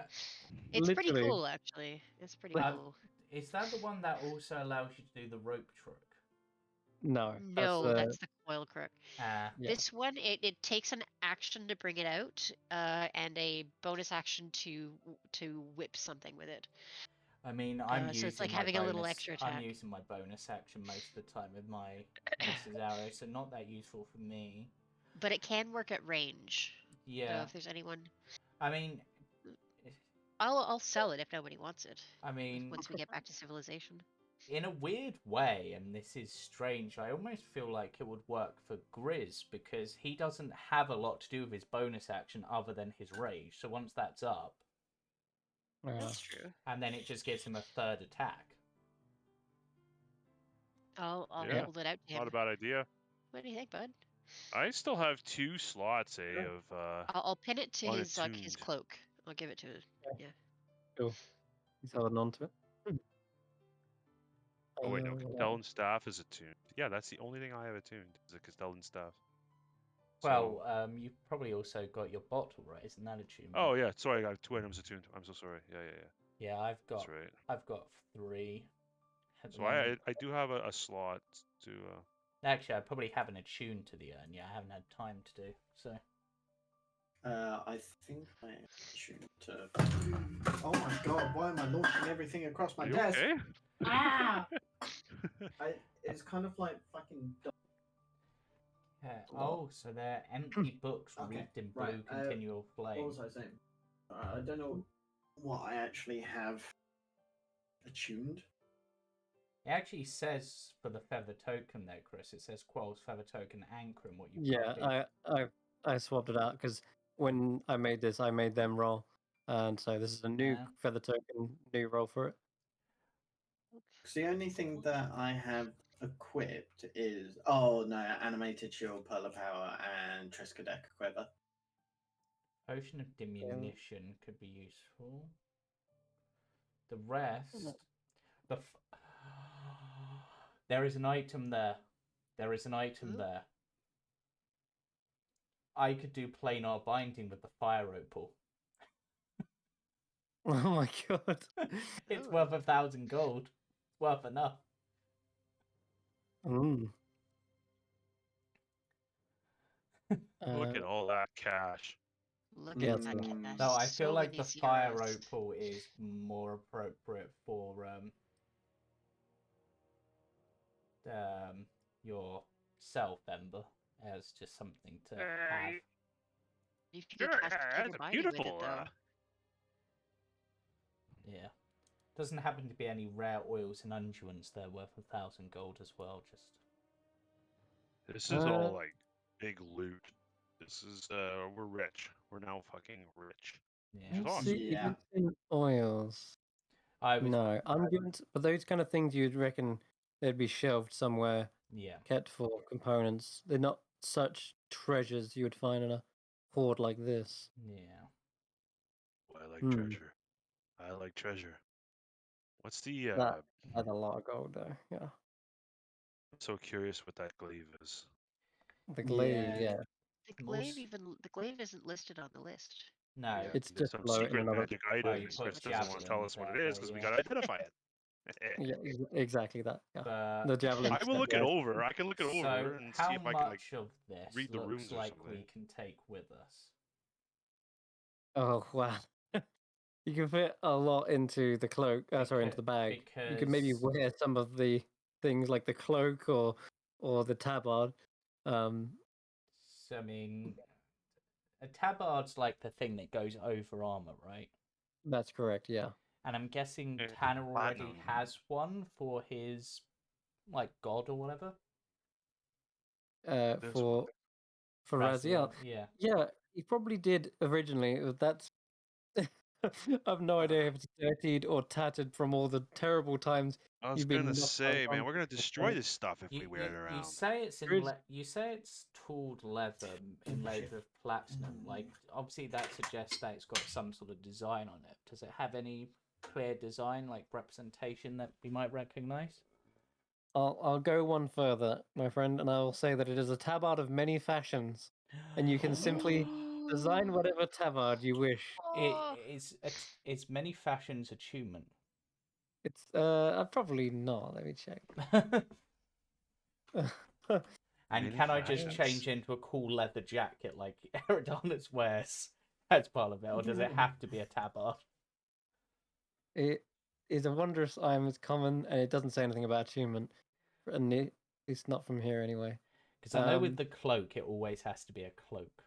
It's pretty Literally. cool, actually. It's pretty Uh, cool. Is that the one that also allows you to do the rope trick? No, No, that's the coil crook. Ah, yeah. This one, it takes an action to bring it out, and a bonus action to whip something with it. I mean, I'm using so it's like my having a little bonus- extra I'm attack. using my bonus action most of the time with my Mrs. Arrow, so not that useful for me. But it can work at range. Yeah, If there's anyone, I mean, I'll sell it if nobody wants it. I mean, Once we get back to civilization. in a weird way, and this is strange, I almost feel like it would work for Grizz because he doesn't have a lot to do with his bonus action other than his rage. So once that's up, That's true. and then it just gives him a third attack. I'll Yeah. hold it out to him. Not a bad idea. What do you think, bud? I still have 2 slots, of I'll pin it to his unattuned. cloak. I'll give it to him. Cool. He's holding on to it. Oh wait, no, what Castellan staff is attuned. Yeah, that's the only thing I have attuned is a Castellan staff. Well, you've probably also got your bottle, right? Isn't that attuned? Oh yeah, sorry, I got 2 items attuned. I'm so sorry. Yeah. Yeah, I've got That's right. I've got 3. at the So moment. I do have a slot to. Actually, I probably haven't attuned to the urn yet. I haven't had time to do so. I think I should. Oh my god! Why am I launching everything across my Are you desk? okay? Ah! It's kind of like fucking. Yeah. What? Oh, so they're empty books Okay, wreathed in right, blue continual flame. What was I saying? I don't know what I actually have attuned. It actually says for the feather token there, Chris. It says Quell's feather token anchor and what you. Yeah, I swapped it out because when I made this, I made them roll, and so this is a new Ah. feather token, new roll for it. Because the only thing that I have equipped is animated shield, pearl of power, and Triskaidek quiver. Potion of diminution could be useful. The rest, The there is an item there. There is an item Ooh. there. I could do planar binding with the fire opal. Oh my god. It's Oh. worth 1,000 gold. It's worth enough. Mm. Look at all that cash. Look Yeah, at it's that a lot. cash. No, I feel So like many the fire zeros. opal is more appropriate for yourself, Ember, as just something to have. If you Sure, could cast yeah, planar that's binding with it, beautiful. though. Yeah. Doesn't happen to be any rare oils and unguents there worth 1,000 gold as well. Just This is all like big loot. This is we're rich. We're now fucking rich. yeah. Which is Let's awesome. see, Yeah. events in oils. I was No, unguents, but those kind of things you'd reckon they'd be shelved somewhere, yeah. kept for components. They're not such treasures you would find in a hoard like this. Yeah. I like Hmm. treasure. I like treasure. What's the That had a lot of gold though. Yeah, I'm so curious what that glaive is. the glaive. Yeah. Yeah, The glaive isn't listed on the list. No. Yeah, it's there's just some below it in secret another. magic Well, item, you and put Chris doesn't want to tell us what it javelin is there, because we yeah. gotta identify it. Yeah, exactly that. Yeah, But the javelin. I will look it over. I can look it over so and how see if I can like much of this read the looks runes or like something. we can take with us? Oh wow. You can fit a lot into the cloak. Sorry, into the bag. You could maybe because- wear some of the things like the cloak or the tabard. So, I mean, a tabard's like the thing that goes over armor, right? That's correct. Yeah. And I'm guessing It's Tanner already platinum. has one for his like god or whatever. This For Raziel. yeah. Yeah, he probably did originally. That's I've no idea if it's dirtied or tattered from all the terrible times I was you've been gonna knocked say, man, we're gonna unconscious. destroy this stuff if You, we wear it around. you say it's There is- you say it's tooled leather inlaid with platinum. Like obviously that suggests that it's got some sort of design on it. Does it have any clear design, like representation that we might recognize? I'll go one further, my friend, and I'll say that it is a tabard of many fashions, and you can simply design whatever tabard you wish. Oh, It's many fashions attunement. It's probably not. Let me check. And Many can I just fashions. change into a cool leather jacket like Eridanus wears as part of it, or does it have to be a tabard? It is a wondrous item. It's common, and it doesn't say anything about attunement, and it's not from here anyway. Because I know with the cloak, it always has to be a cloak.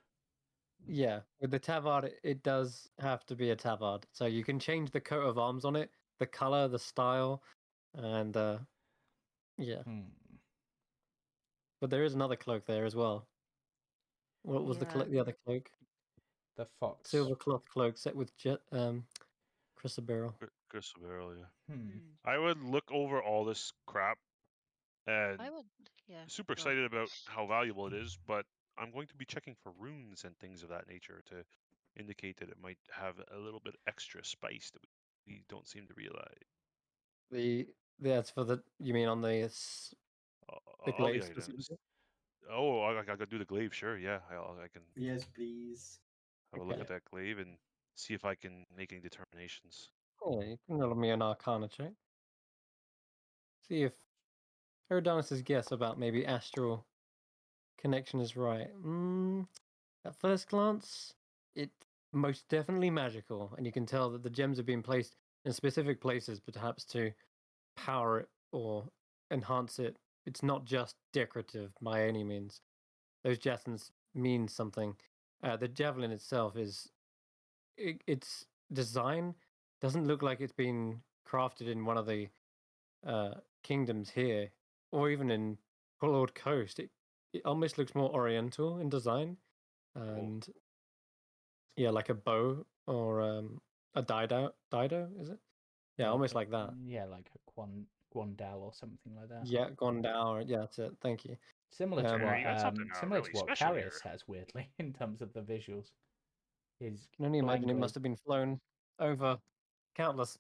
Yeah, with the tabard, it does have to be a tabard. So you can change the coat of arms on it, the color, the style, and yeah. But there is another cloak there as well. What was yeah. the other cloak? The fox. Silver cloth cloak set with chrysoberyl. Crystal barrel, yeah. Hmm. I would look over all this crap and I would, yeah. super go on. excited about how valuable it is, but I'm going to be checking for runes and things of that nature to indicate that it might have a little bit extra spice that we don't seem to realize. That's for the you mean on the All the glaive items. specifically? Oh, I gotta do the glaive, sure, yeah. I can Yes, please. have a look Okay. at that glaive and see if I can make any determinations. Yeah, you can roll me an Arcana check. See if Eridanus' guess about maybe astral connection is right. At first glance, it's most definitely magical, and you can tell that the gems have been placed in specific places, perhaps to power it or enhance it. It's not just decorative by any means. Those javelins mean something. The javelin itself its design doesn't look like it's been crafted in one of the kingdoms here, or even in Lord Coast. It almost looks more oriental in design, and yeah, like a bow or a dido, is it? Yeah, almost like that. Yeah, like a Guandal or something like that. Yeah, Gondal. Yeah, that's it. Thank you. Similar to Tanner, what you got something similar really to what special here. Carius has, weirdly, in terms of the visuals. His I can only imagine it blade must have been flown over countless,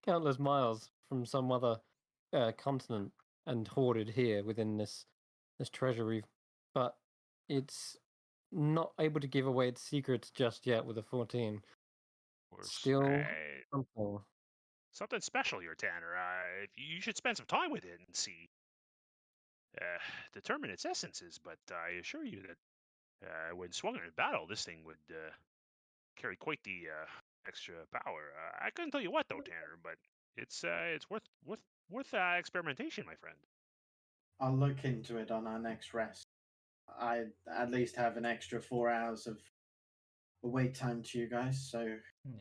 countless miles from some other continent and hoarded here within this treasury, but it's not able to give away its secrets just yet with a 14. Of course. Still something. Something special here, Tanner. If you should spend some time with it and see, determine its essences. But I assure you that when swung in battle, this thing would carry quite the extra power. I couldn't tell you what though, Tanner, but it's worth experimentation, my friend. I'll look into it on our next rest. I at least have an extra 4 hours of wait time to you guys, so Yeah.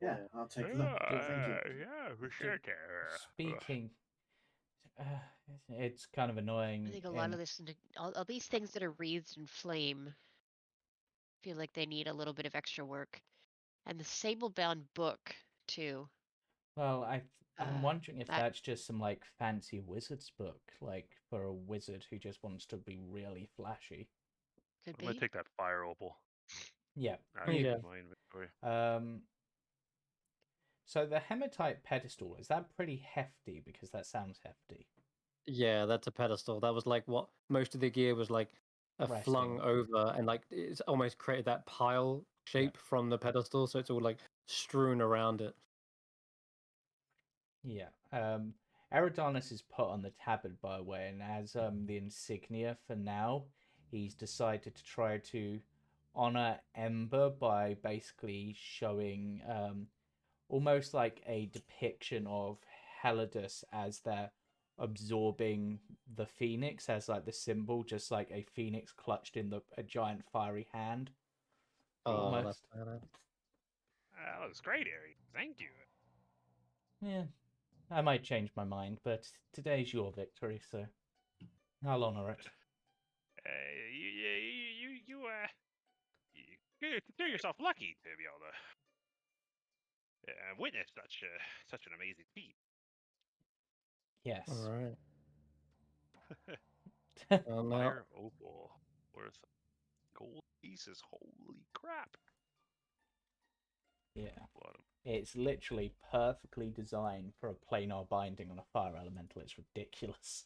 yeah, I'll take a look. Thank you. Yeah, for sure, Tanner. Speaking, it's kind of annoying. I think a lot of this, all these things that are wreathed in flame, feel like they need a little bit of extra work. And the sable-bound book too. Well, I'm wondering if that that's just some like fancy wizard's book, like for a wizard who just wants to be really flashy. could I'm gonna be. take that fire opal. Yeah. I you- Yeah. my inventory. So the hematite pedestal, is that pretty hefty? Because that sounds hefty. Yeah, that's a pedestal. That was like what most of the gear was like flung Resting. over, and like it's almost created that pile shape from the pedestal, so it's all like strewn around it. Yeah. Eridanus is put on the tabard, by the way, and as the insignia for now, he's decided to try to honor Ember by basically showing almost like a depiction of Heladus as they're absorbing the phoenix as like the symbol, just like a phoenix clutched in a giant fiery hand. Oh, Almost. that's bad. That was great, Ari. Thank you. Yeah, I might change my mind, but today's your victory, so I'll honor it. You consider yourself lucky to be able to witness such an amazing feat. Yes. All right. Well, now Fire opal worth gold pieces. Holy crap! Yeah. What a It's literally perfectly designed for a planar binding on a fire elemental. It's ridiculous.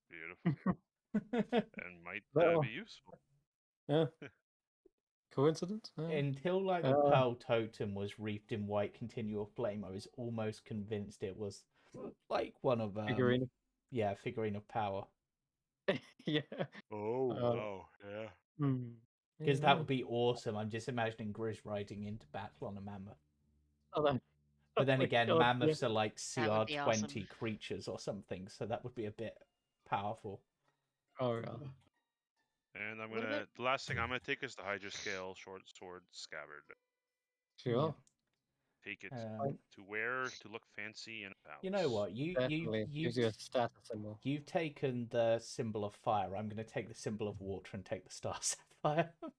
beautiful and might Well, be useful. yeah, coincidence? Until like the pearl totem was wreathed in white continual flame, I was almost convinced it was like one of Figurine. figurine of power. Yeah. Oh wow! Yeah. Because that would be awesome. I'm just imagining Grizz riding into battle on a mammoth. Oh, that, But then my again, God, mammoths are like That would be CR20 awesome. creatures or something, so that would be a bit powerful. Oh, God. And What about- the last thing I'm gonna take is the Hydra scale short sword scabbard. Sure. Take it to wear to look fancy in a palace. You know what? Definitely gives you a status symbol. You've taken the symbol of fire. I'm going to take the symbol of water and take the star sapphire. You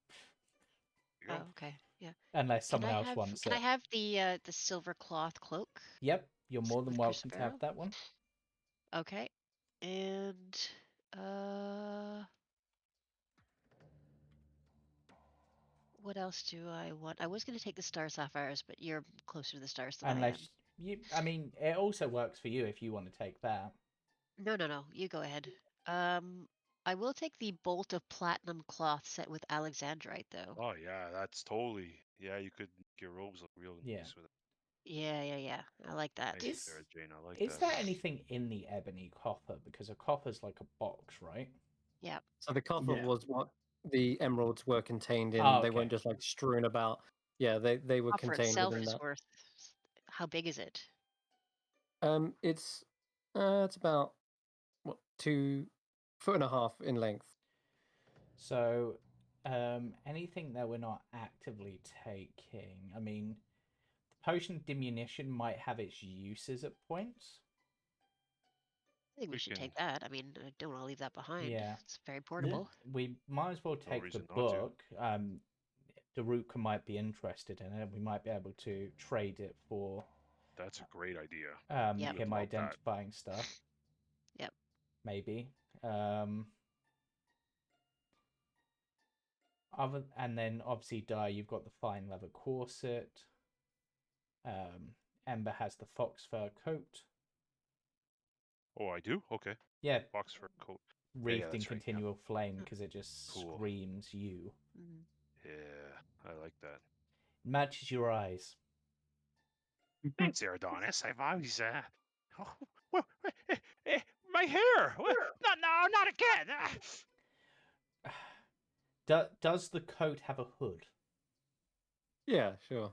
go. Oh, okay. Yeah. Unless someone else wants Can it. I have the silver cloth cloak? Yep, you're more than with welcome to have Crisparrow? that one. Okay. And what else do I want? I was going to take the star sapphires, but you're closer to the stars than I am. Unless I mean, it also works for you if you want to take that. No. You go ahead. I will take the bolt of platinum cloth set with alexandrite, though. Oh yeah, that's totally yeah. You could make your robes look real Yeah. nice with it. Yeah. I like that. Nice there, Jane. I like Is that. there anything in the ebony coffer? Because a coffer's like a box, right? Yeah. So the coffer Yeah. was what the emeralds were contained in. Oh, They okay. weren't just like strewn about. Yeah, they were Coffer contained itself within is that. worth. How big is it? It's about what 2.5 feet in length. So, anything that we're not actively taking, I mean, the potion of diminution might have its uses at points. I think we should take that. I mean, I don't want to leave that behind. Yeah. It's very portable. We might as well No take the reason not to. book. Daruka might be interested in it. We might be able to trade it for That's a great idea. Yep. him Love that. identifying stuff. Yep. Maybe. And then obviously Di, you've got the fine leather corset. Ember has the fox fur coat. Oh, I do? Okay. Yeah, Box for coat. wreathed in that's right, yeah. continual flame because it just Cool. screams you. Mm. Yeah, I like that. Matches your eyes. Thanks, Eridonis. I've always oh, well, my hair. No, not again. Does the coat have a hood? Yeah, sure.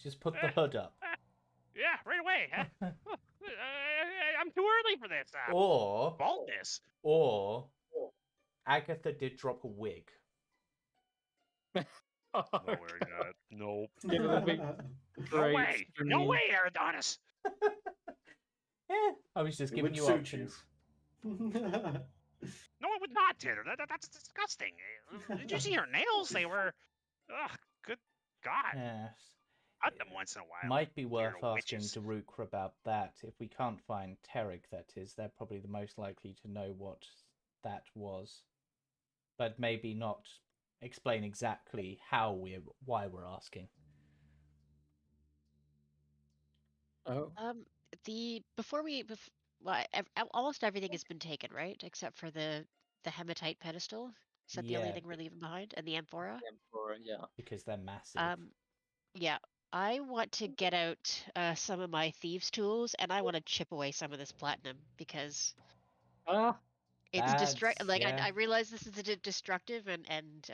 Just put the hood up. Yeah, right away. I'm too early for this. Or Baldness. Agatha did drop a wig. Not wearing that. Nope. Give it a big No great way. No stringy- way, Eridonis. I was just It giving would you suit you. options. No, it would not, Tanner. That's disgusting. Did you see her nails? They were. Ugh, good God. Yes. Cut them once in a while. Might be You're worth no asking witches. Daruk about that. If we can't find Terek, that is, they're probably the most likely to know what that was. But maybe not explain exactly why we're asking. Oh, Almost everything has been taken, right? Except for the hematite pedestal. Is that the only Yeah, thing we're leaving behind? And the amphora? yeah. because they're massive. Yeah. I want to get out some of my thieves' tools, and I want to chip away some of this platinum because Ah, it's destructive. Like yeah. I realize this is destructive, and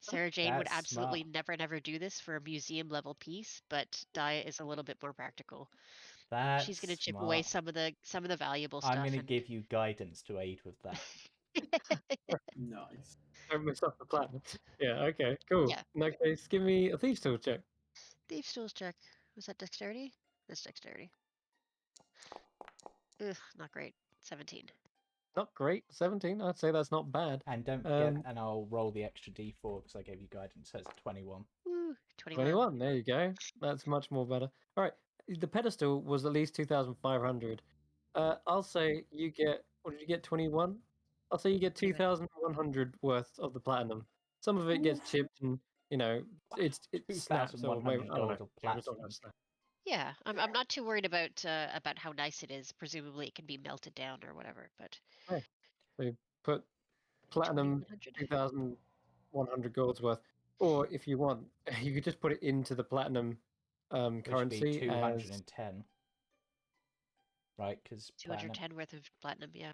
Sarah Jane would That's absolutely smart. never do this for a museum level piece, but Daya is a little bit more practical. That's She's gonna chip smart. away some of the valuable stuff. I'm going to and... give you guidance to aid with that. Nice. don't mix up the platinum. Yeah, okay, cool. Yeah. In that case, give me a thieves tool check. Thieves' tools check. Was that dexterity? That's dexterity. Ugh, not great. 17. Not great. 17. I'd say that's not bad. And don't forget, and I'll roll the extra d4 because I gave you guidance, so it's 21. Woo, 21. 21. There you go. That's much more better. All right. The pedestal was at least 2,500. I'll say you get. What did you get? 21. I'll say you get 21. 2,100 worth of the platinum. Some of it gets chipped, and it snaps. Or maybe 2,100 I don't know. gold of Yeah, it's not platinum. gonna snap. Yeah, I'm not too worried about how nice it is. Presumably, it can be melted down or whatever. But So you put platinum 2,100. 2,100 golds worth, or if you want, you could just put it into the platinum Which would be currency as 210. Right, because 210 worth of platinum. Yeah.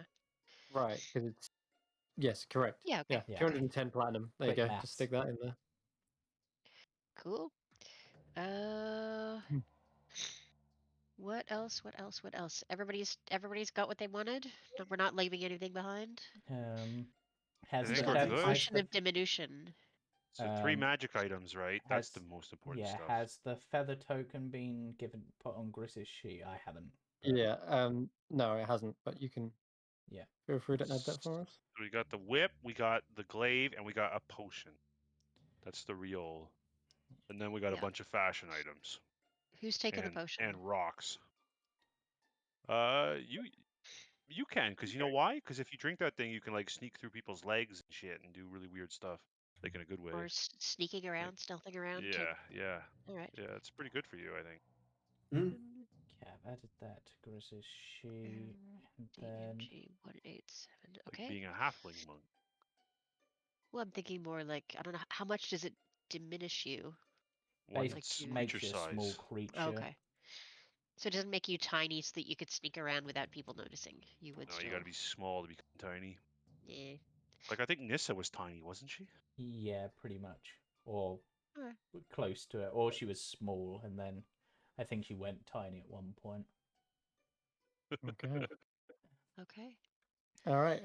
right because it's yes, correct. Yeah. Okay. Yeah. 210 platinum. There you Quick go. maths. Just stick that in there. Cool. Hmm. What else? Everybody's got what they wanted. We're not leaving anything behind. Has I Who's think the got we're the good. potion of diminution? So 3 Um, magic items, right? That's the most important yeah, stuff. has the feather token been put on Griss's sheet? I haven't. but- Yeah. No, it hasn't. But you can. Yeah. Feel free to add that for us. So we got the whip, we got the glaive, and we got a potion. That's the real. And then we got a Yeah. bunch of fashion items Who's taking the potion? and rocks. You can, because you know why? Because if you drink that thing, you can like sneak through people's legs and shit and do really weird stuff, like in a good way. Or sneaking around, stealthing around. Yeah. All right. Yeah, it's pretty good for you, I think. Yeah, I've added that to Griss's sheet. And then DMG 187. Like Okay. being a halfling monk. Well, I'm thinking more like I don't know how much does it diminish you? One basically like makes creature you a small size. creature. Okay. So it doesn't make you tiny so that you could sneak around without people noticing. You would No, still. you got to be small to be tiny. Yeah. Like I think Nissa was tiny, wasn't she? Yeah, pretty much. Or Alright. close to it. Or she was small, and then I think she went tiny at one point. Okay. Okay. All right.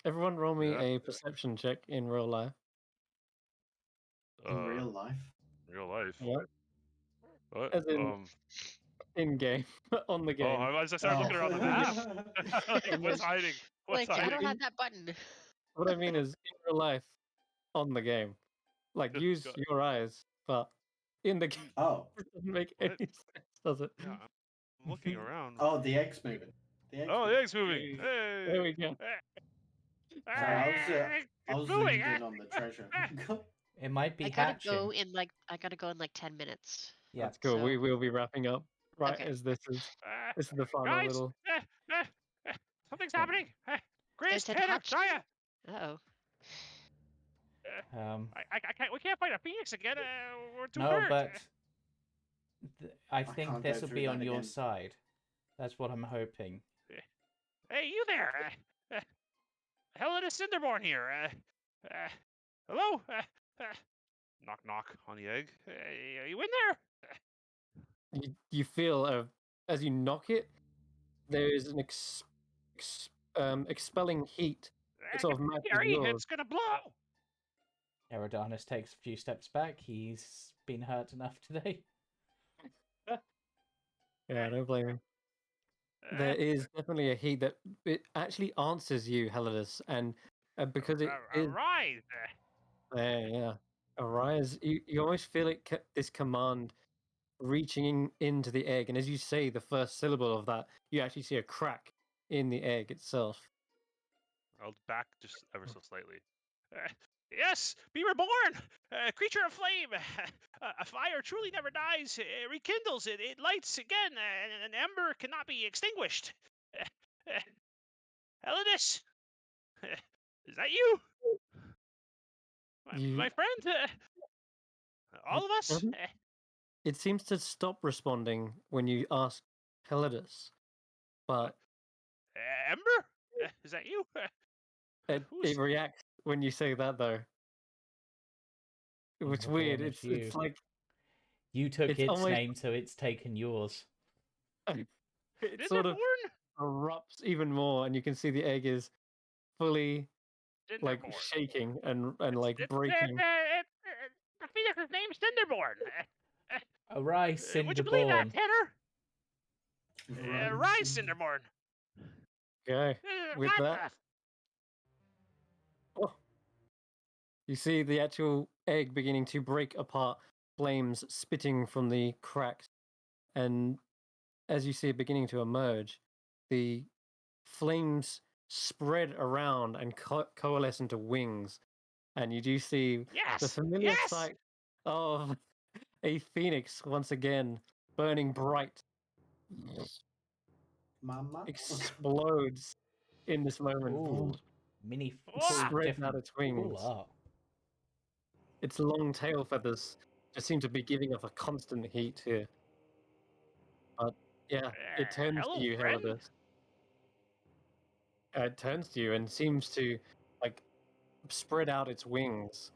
Everyone, roll me Yeah. a perception check in real life. In real life. Real life. Yeah. What? As in game, on the Oh, game. I started looking around the map. Like, what's hiding? What's Like I hiding? don't have that button. What I mean is in real life, on the game. Like use Got- your eyes, but in the game, Oh. it doesn't make What? any sense, does it? Yeah, I'm looking around. Oh, the X moving. The X Oh, the moving. egg's moving. Hey. There we go. So I was It's zoomed moving. in on the treasure. It might be I gotta hatching. go in like 10 minutes. Yeah. That's cool. So- We will be wrapping up right Okay. as this is the final Guys, little. something's happening. Grace, said Tanner, hatch- Zaya. Uh-oh. I can't. We can't fight a phoenix again. We're too No, hurt. but I think can't this go will through be that on your again. side. That's what I'm hoping. Hey, you there? Helena Cinderborn here. Hello? Knock, knock on the egg. Are you in there? You feel as you knock it, there is an expelling heat. It sort of matches Gary, yours. it's gonna blow. Eridanus takes a few steps back. He's been hurt enough today. Yeah, don't blame him. There is definitely a heat that it actually answers you, Helenus, and because it is Right. yeah, arise. You almost feel it. This command reaching into the egg, and as you say the first syllable of that, you actually see a crack in the egg itself. I'll back just ever so slightly. Yes, be reborn, creature of flame. A fire truly never dies. It rekindles. It lights again. An ember cannot be extinguished. Helenus, is that you? My friend? All of us? doesn't- It seems to stop responding when you ask Helenus, but Ember? Is that you? it Who's- reacts when you say that though. It's weird. Cinderborn is It's you. like You took it's its almost- name, so it's taken yours. it sort of erupts even more, and you can see the egg is fully like Cinderborn. shaking and like It's, breaking. the phoenix's name's Cinderborn. Arise, Would you believe that, Cinderborn. Tanner? Rise, Cinderborn. Okay, with that, oh, you see the actual egg beginning to break apart, flames spitting from the cracks, and as you see it beginning to emerge, the flames spread around and coalesce into wings, and you do see the Yes. familiar Yes. sight of a phoenix once again burning bright Mama. explodes in this moment. Ooh, mini Whoa. Spreads different out its wings. Pull up. Its long tail feathers just seem to be giving off a constant heat here. But yeah, it turns Hello, to you, friend. Herodus. It turns to you and seems to like spread out its wings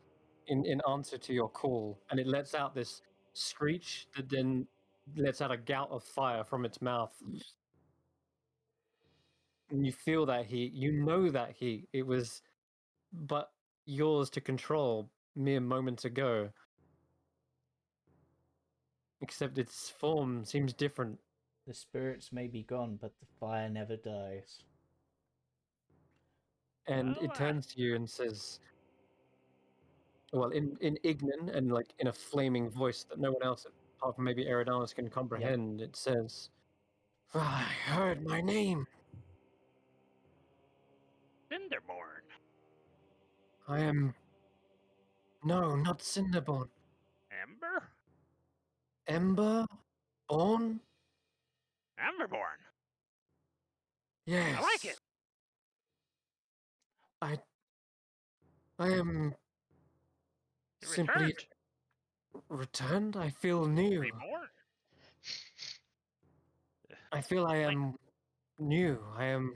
in answer to your call, and it lets out this screech that then lets out a gout of fire from its mouth. And you feel that heat, you know that heat. It was but yours to control mere moments ago. Except its form seems different. The spirits may be gone, but the fire never dies. And Well, it turns to you and says, well, in Ignan and like in a flaming voice that no one else apart from maybe Eridanus can comprehend, it says, I heard my name. Cinderborn. I am... No, not Cinderborn. Ember? Ember? Born? Emberborn. Yes. I like it. I am... You simply returned. returned? I feel new. Reborn. I feel I am new. I am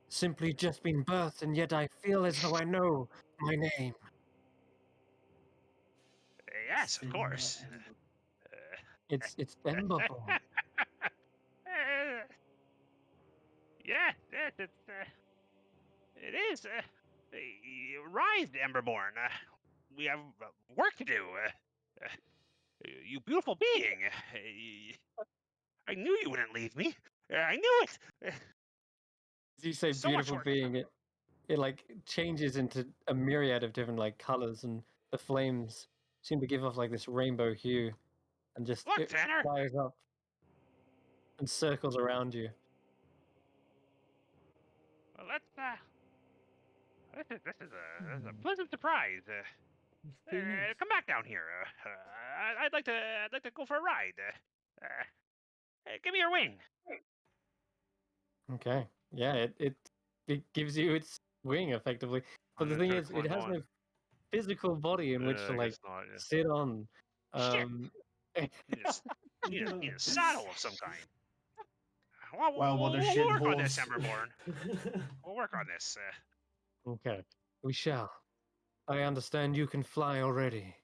simply just been birthed, and yet I feel as though I know my name. Yes, of course. It's Emberborn. Yes, it's it is. Rise, Emberborn. We have work to do. You beautiful being. I knew you wouldn't leave me. I knew it. As you say, So much beautiful work. being, it like changes into a myriad of different like colors, and the flames seem to give off like this rainbow hue, and just Look, it Tanner. fires up and circles around you. Well, let's. This is a pleasant surprise. Phoenix. come back down here. I'd like to go for a ride. Give me your wing. Okay. Yeah, it gives you its wing effectively. But I'm the gonna thing try is, it climb has on. no physical body in which to I like guess not. Yeah. sit on. Shit. Um, Need a saddle of some kind. Well, Wow, what a we'll work on this, shit Emberborn. We'll work on this. okay, we shall. I understand you can fly already.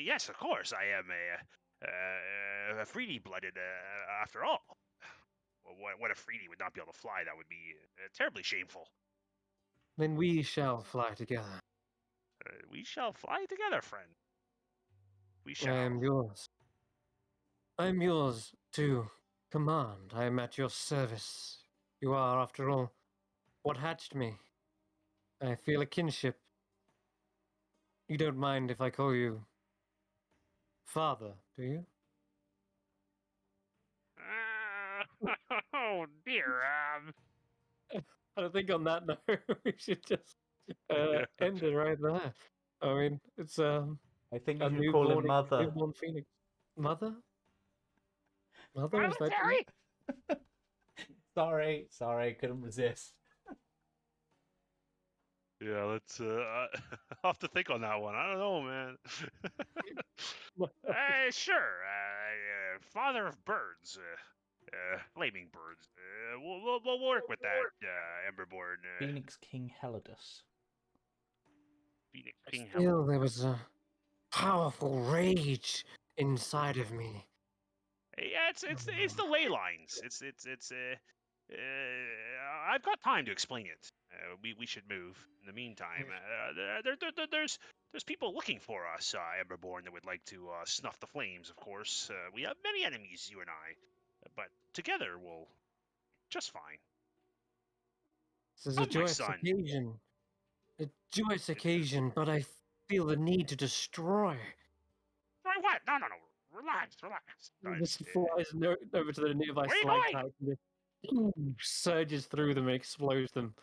Yes, of course. I am a Freedy-blooded after all. Well, what if Freedy would not be able to fly? That would be terribly shameful. Then we shall fly together. We shall fly together, friend. We I shall. am yours. I am yours to command. I am at your service. You are, after all, what hatched me. I feel a kinship. You don't mind if I call you father, do you? Oh dear. I think on that note, we should just Yeah. end it right there. I mean, it's I think a you should call him newborn, Mother. newborn phoenix. Mother? Mother, is that Terry. Sorry, couldn't resist. Yeah, let's. I'll have to think on that one. I don't know, man. Sure. Father of birds. Flaming birds. We'll work with that, Emberborn. Phoenix King Helidus. Phoenix King I feel there was a powerful rage inside of me. Yeah, it's the ley lines. I've got time to explain it. We should move. In the meantime, there's people looking for us, Emberborn, that would like to snuff the flames. Of course, we have many enemies, you and I, but together we'll just fine. This is a Come, my joyous son. occasion. A joyous occasion, but I feel the need to destroy. Sorry, what? No. Relax. This Guys, flies over to the nearby where are you going? stalactites and just surges through them and explodes them.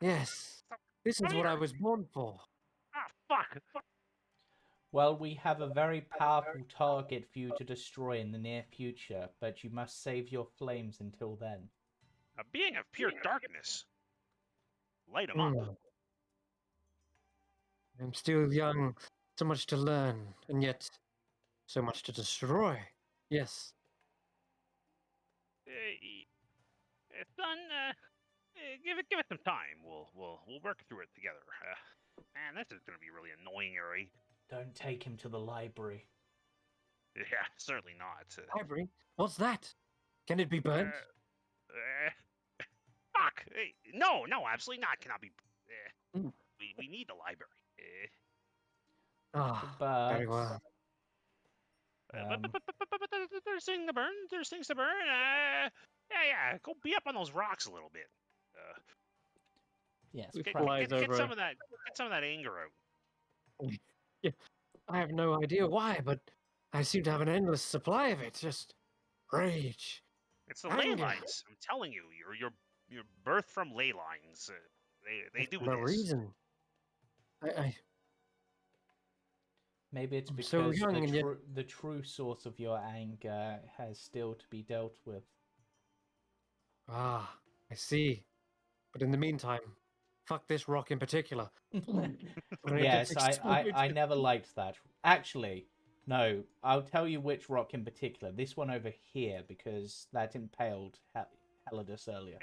Yes, this is Come what I here. was born for. Ah, fuck. Well, we have a very powerful target for you to destroy in the near future, but you must save your flames until then. A being of pure darkness. Light 'em up. I'm still young, so much to learn, and yet so much to destroy. Yes, Son, give it some time. We'll work through it together. Man, this is gonna be really annoying, Ari. Don't take him to the library. Yeah, certainly not. library. What's that? Can it be burnt? Fuck! No, absolutely not. Cannot be. Mm. We need the library. Ah, very well. But there's things to burn. There's things to burn. Yeah. Go be up on those rocks a little bit. Yes, It Get flies over. some of that. Get some of that anger out. Yeah, I have no idea why, but I seem to have an endless supply of it. Just rage. It's the ley Anger. lines. I'm telling you, you're birthed from ley lines. They do For no this. reason. I maybe it's I'm because so young and yet- the true source of your anger has still to be dealt with. I see. But in the meantime, fuck this rock in particular. When it Yes, gets I exploded- never liked that. Actually, no, I'll tell you which rock in particular. This one over here, because that impaled Helidus earlier.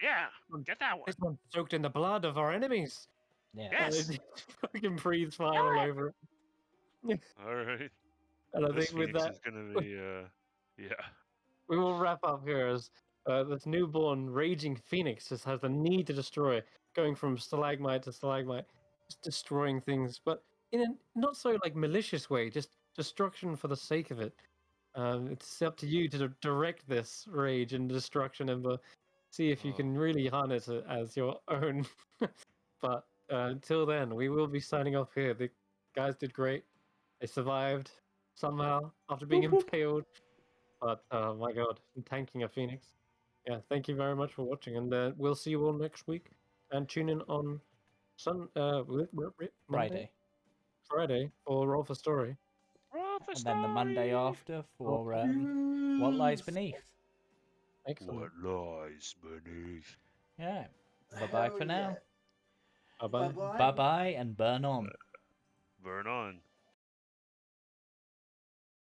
Yeah. Get that one. This one's soaked in the blood of our enemies. Yeah. Yes. And it fucking breathes fire all over it. All right. And I This think with Phoenix that, is gonna be. Yeah. we will wrap up here as this newborn raging phoenix just has the need to destroy, going from stalagmite to stalagmite, just destroying things, but in a not so like malicious way, just destruction for the sake of it. It's up to you to direct this rage and destruction and see if you Oh. can really harness it as your own. But until then, we will be signing off here. The guys did great. They survived somehow after being impaled. But my god, I'm tanking a phoenix. Yeah, thank you very much for watching, and we'll see you all next week. And tune in on Monday? Friday. Friday for Roll for Story. And then the Monday after for What Lies Beneath. Excellent. What lies beneath? Yeah. Bye-bye Hell for now. Bye bye. Bye-bye. Bye-bye and burn on. Burn on.